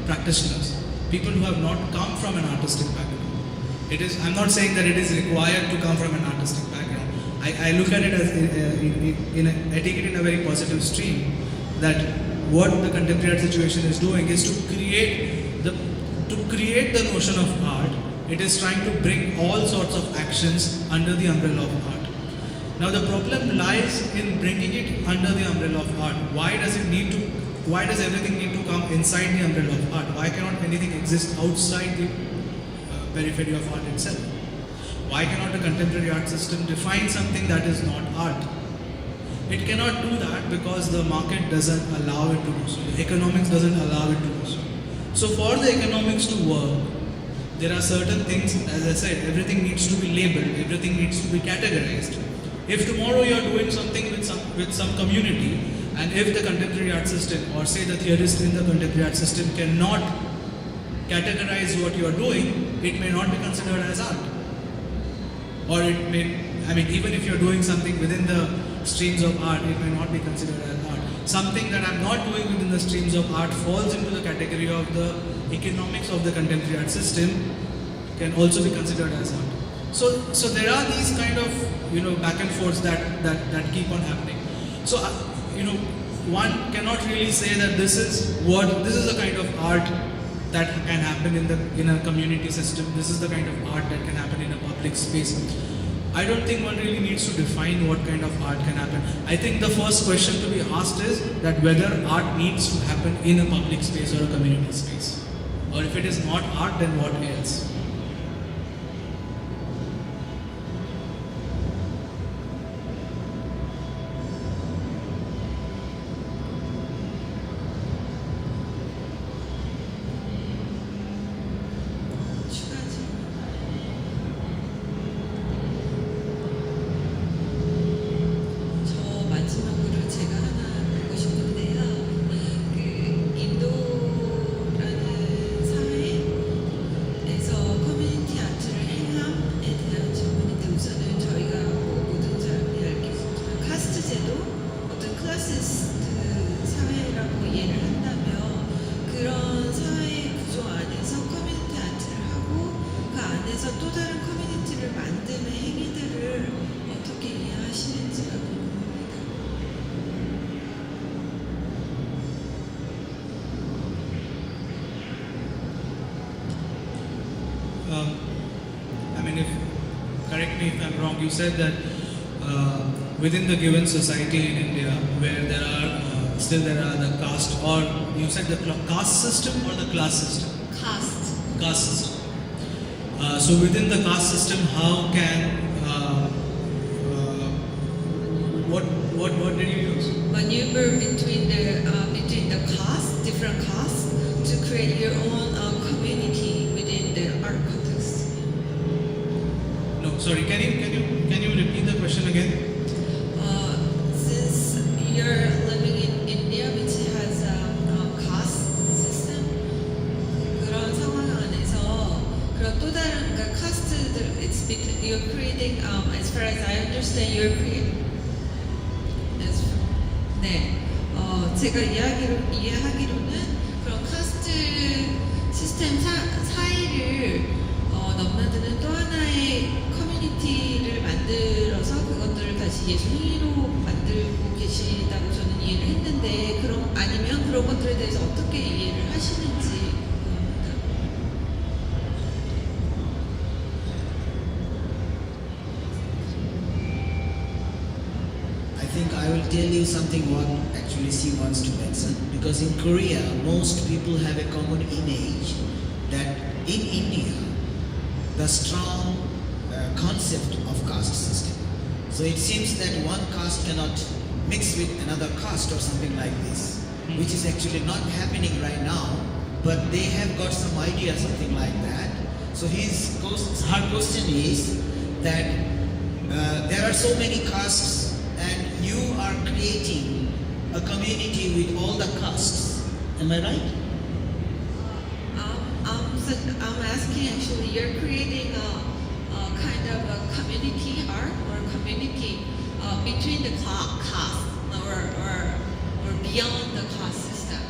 Speaker 9: practitioners, people who have not come from an artistic background. I'm not saying that it is required to come from an artistic background. I look at it as, I take it in a very positive stream, that what the contemporary art situation is doing is to create the notion of art. It is trying to bring all sorts of actions under the umbrella of art. Now the problem lies in bringing it under the umbrella of art. Why does everything need to come inside the umbrella of art? Why cannot anything exist outside the periphery of art itself? Why cannot the contemporary art system define something that is not art? It cannot do that because the market doesn't allow it to do so. The economics doesn't allow it to do so. So for the economics to work, there are certain things, as I said, everything needs to be labeled, everything needs to be categorized. If tomorrow you are doing something with some community, and if the contemporary art system, or say the theorist in the contemporary art system, cannot categorize what you are doing, it may not be considered as art. Or it may, even if you are doing something within the streams of art, it may not be considered as art. Something that I am not doing within the streams of art falls into the category of the economics of the contemporary art system, can also be considered as art. So there are these kind of back and forths that keep on happening. So one cannot really say that this is a kind of art that can happen in a community system. This is the kind of art that can happen in a public space. I don't think one really needs to define what kind of art can happen. I think the first question to be asked is that whether art needs to happen in a public space or a community space. Or if it is not art, then what else?
Speaker 5: 또 다른 커뮤니티를 만드는 행위들을 어떻게 이해하시는지가 궁금합니다.
Speaker 9: I mean, correct me if I'm wrong, you said that within the given society in India, where there are the caste, or you said the caste system or the class system? Caste system. So within the caste system, how can what did you use?
Speaker 5: Maneuver between the caste, different castes, to create your own community within the art context.
Speaker 9: No, sorry. Can you repeat the question again?
Speaker 5: Since you're living in India, which has a caste system, 그런 상황 안에서 그런 또 다른 caste들, you're creating. As far as I understand, you're creating. 네, 제가 이해하기로는 그런 카스트 시스템 사이를 넘나드는 또 하나의 커뮤니티를 만들어서 그것들을 다시 예술 행위로 만들고 계시다고 저는 이해를 했는데, 아니면 그런 것들에 대해서 어떻게 이해를 하시는지 궁금합니다.
Speaker 12: I think I will tell you something what actually she wants to mention, because in Korea most people have a common image that in India the strong concept of caste system. So it seems that one caste cannot mix with another caste or something like this, which is actually not happening right now, but they have got some idea, something like that. So her question is that there are so many castes and you are creating a community with all the castes. Am I right?
Speaker 5: I'm asking actually, you're creating a kind of a community art or community between the caste or beyond the caste system.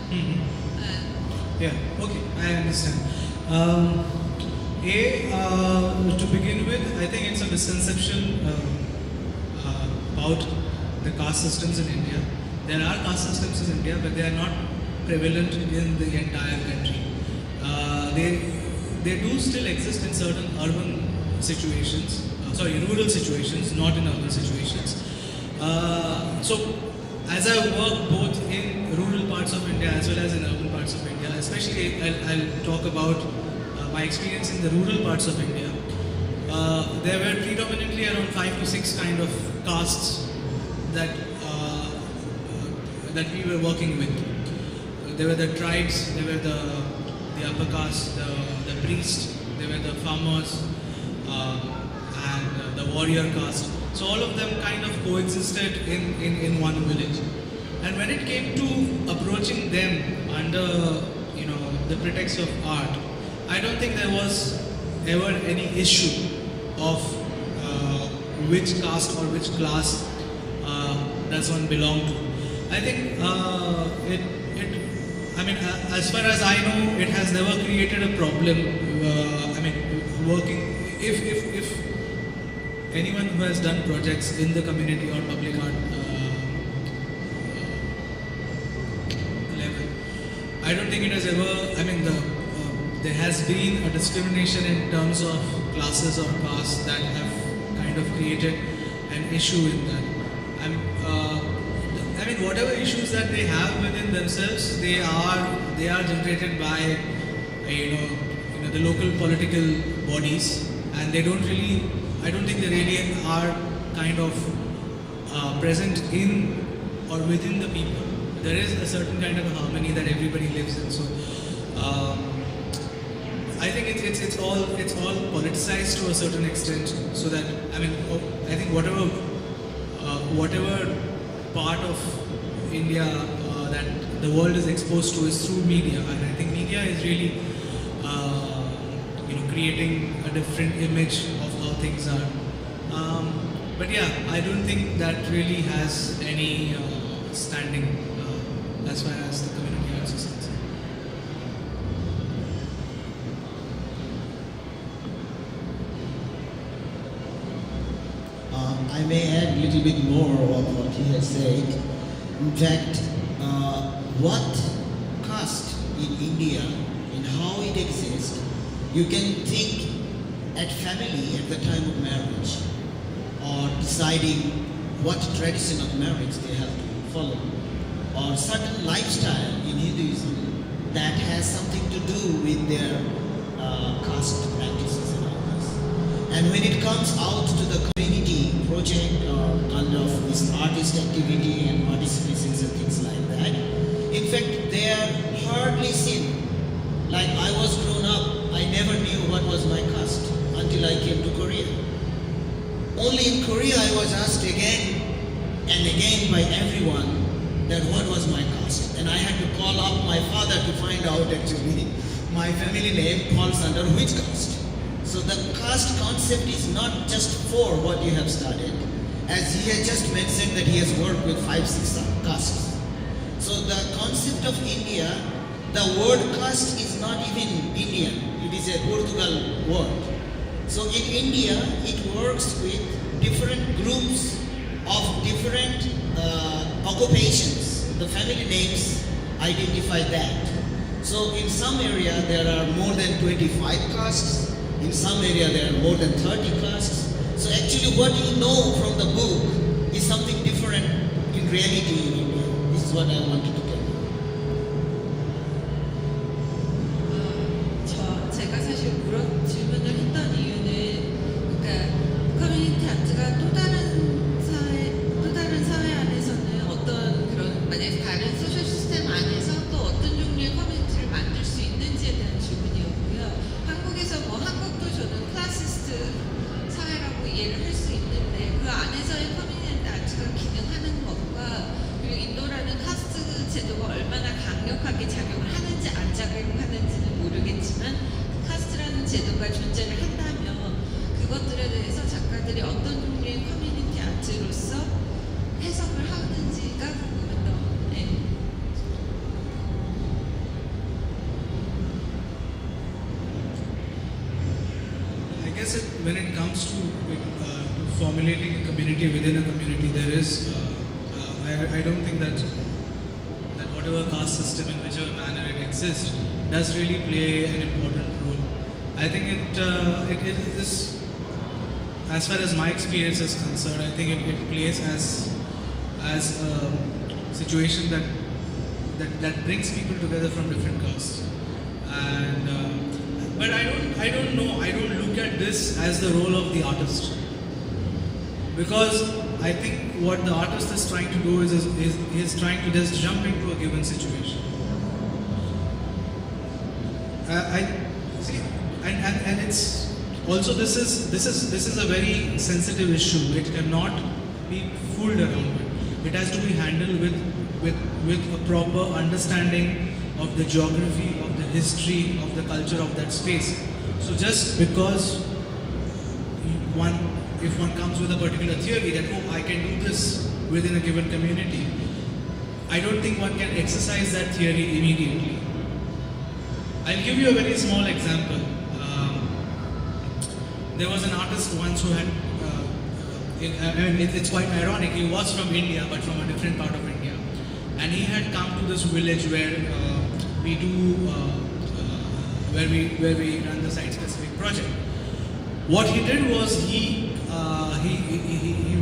Speaker 9: Yeah, okay, I understand. To begin with, I think it's a misconception about the caste systems in India. There are caste systems in India, but they are not prevalent in the entire country. They do still exist in certain urban situations, rural situations, not in urban situations. So, as I work both in rural parts of India as well as in urban parts of India, especially I'll talk about my experience in the rural parts of India. There were predominantly around 5 to 6 kind of castes that we were working with. There were the tribes, there were the upper caste, the priests, there were the farmers, and the warrior caste. So all of them kind of coexisted in one village. And when it came to approaching them under the pretext of art, I don't think there was ever any issue of which caste or which class does one belong to. I think as far as I know, it has never created a problem. Working, if anyone who has done projects in the community or public art level, I don't think it has ever, there has been a discrimination in terms of classes or castes that have kind of created an issue in that. Whatever issues that they have within themselves, they are generated by the local political bodies, and I don't think they really are kind of present in or within the people. There is a certain kind of harmony that everybody lives in. So I think it's all politicized to a certain extent. So that I think whatever part of India that the world is exposed to is through media, and I think media is really creating a different image of how things are. But yeah, I don't think that really has any standing as far as the community arts is concerned.
Speaker 12: I may add a little bit more of what he has said. In fact, what caste in India and how it exists, you can think at family at the time of marriage, or deciding what tradition of marriage they have to follow, or certain lifestyle in Hinduism that has something to do with their caste practices and all this. And when it comes out to the community project or kind of this artist activity and participations and things like that, in fact, they are hardly seen. Like I was grown up, I never knew what was my caste until I came to Korea. Only in Korea I was asked again and again by everyone that what was my caste. And I had to call up my father to find out actually my family name falls under which caste. So the caste concept is not just for what you have studied, as he has just mentioned that he has worked with 5-6 castes. So the concept of India, the word caste is not even Indian, it is a Portugal word. So in India, it works with different groups of different occupations. The family names identify that. So in some area there are more than 25 castes, in some area there are more than 30 castes. So actually what you know from the book is something different in reality in India. This is what I wanted to tell you.
Speaker 5: 제가 사실 질문을 했던 이유는 그러니까 커뮤니티 아트가 또 다른 사회 안에서는 어떤 그런 만약에 다른 소셜 시스템 안에서 또 어떤 종류의 커뮤니티를 만들 수 있는지에 대한 질문이었고요. 한국에서 뭐 한국도 저는 클래시스트 사회라고 이해를 할 수 있는데 그 안에서의 커뮤니티 아트가 기능하는 것과 그리고 인도라는 카스트 제도가 얼마나 강력하게 작용을 하는지 안 작용하는지는 모르겠지만 카스트라는 제도가 존재를 한다면 그것들에 대해서 작가들이 어떤 종류의 커뮤니티 아트로서 해석을 하는지가 궁금했던 네.
Speaker 9: I guess when it comes to formulating a community within a community, there is, I don't think that whatever caste system in whichever manner it exists does really play an important role. I think it is, as far as my experience is concerned, I think it plays as a situation that brings people together from different castes. And but I don't know. I don't look at this as the role of the artist, because I think what the artist is trying to do is trying to just jump into a given situation. I see, and it's also this is a very sensitive issue. It cannot be fooled around with. It has to be handled with a proper understanding of the geography, of the history, of the culture of that space. So just because if one comes with a particular theory that, oh, I can do this within a given community, I don't think one can exercise that theory immediately. I'll give you a very small example. There was an artist once who had, it's quite ironic, he was from India but from a different part of India. And he had come to this village where we do, where we run the site-specific project. What he did was he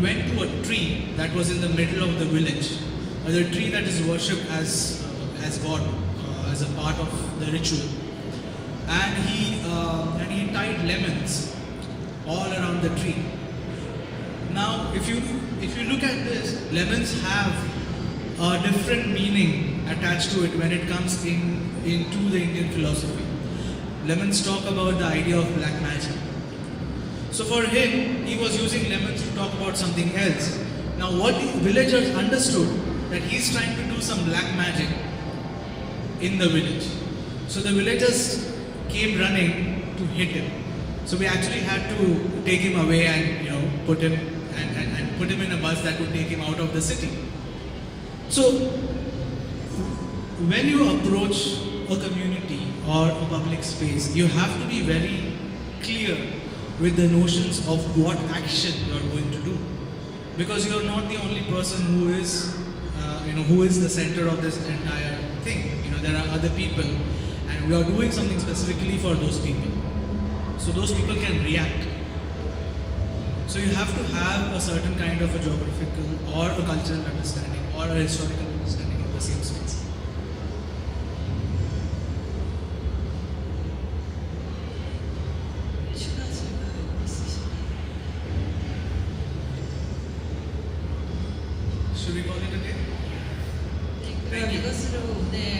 Speaker 9: went to a tree that was in the middle of the village, the tree that is worshipped as God, as a part of the ritual, and he tied lemons all around the tree. Now, if you look at this, lemons have a different meaning attached to it when it comes into the Indian philosophy. Lemons talk about the idea of black magic. So for him, he was using lemons to talk about something else. Now what the villagers understood, that he's trying to do some black magic in the village. So the villagers came running to hit him. So we actually had to take him away and put him in a bus that would take him out of the city. So when you approach a community or a public space, you have to be very clear with the notions of what action you are going to do. because you're not the only person who is, who is the center of this entire thing. There are other people, and we are doing something specifically for those people, so those people can react. So you have to have a certain kind of a geographical or a cultural understanding or a historical understanding of the same space.
Speaker 5: 추가 질문 있으신가요?
Speaker 9: Should we call it a day?
Speaker 5: 네, 그럼 이것으로 오늘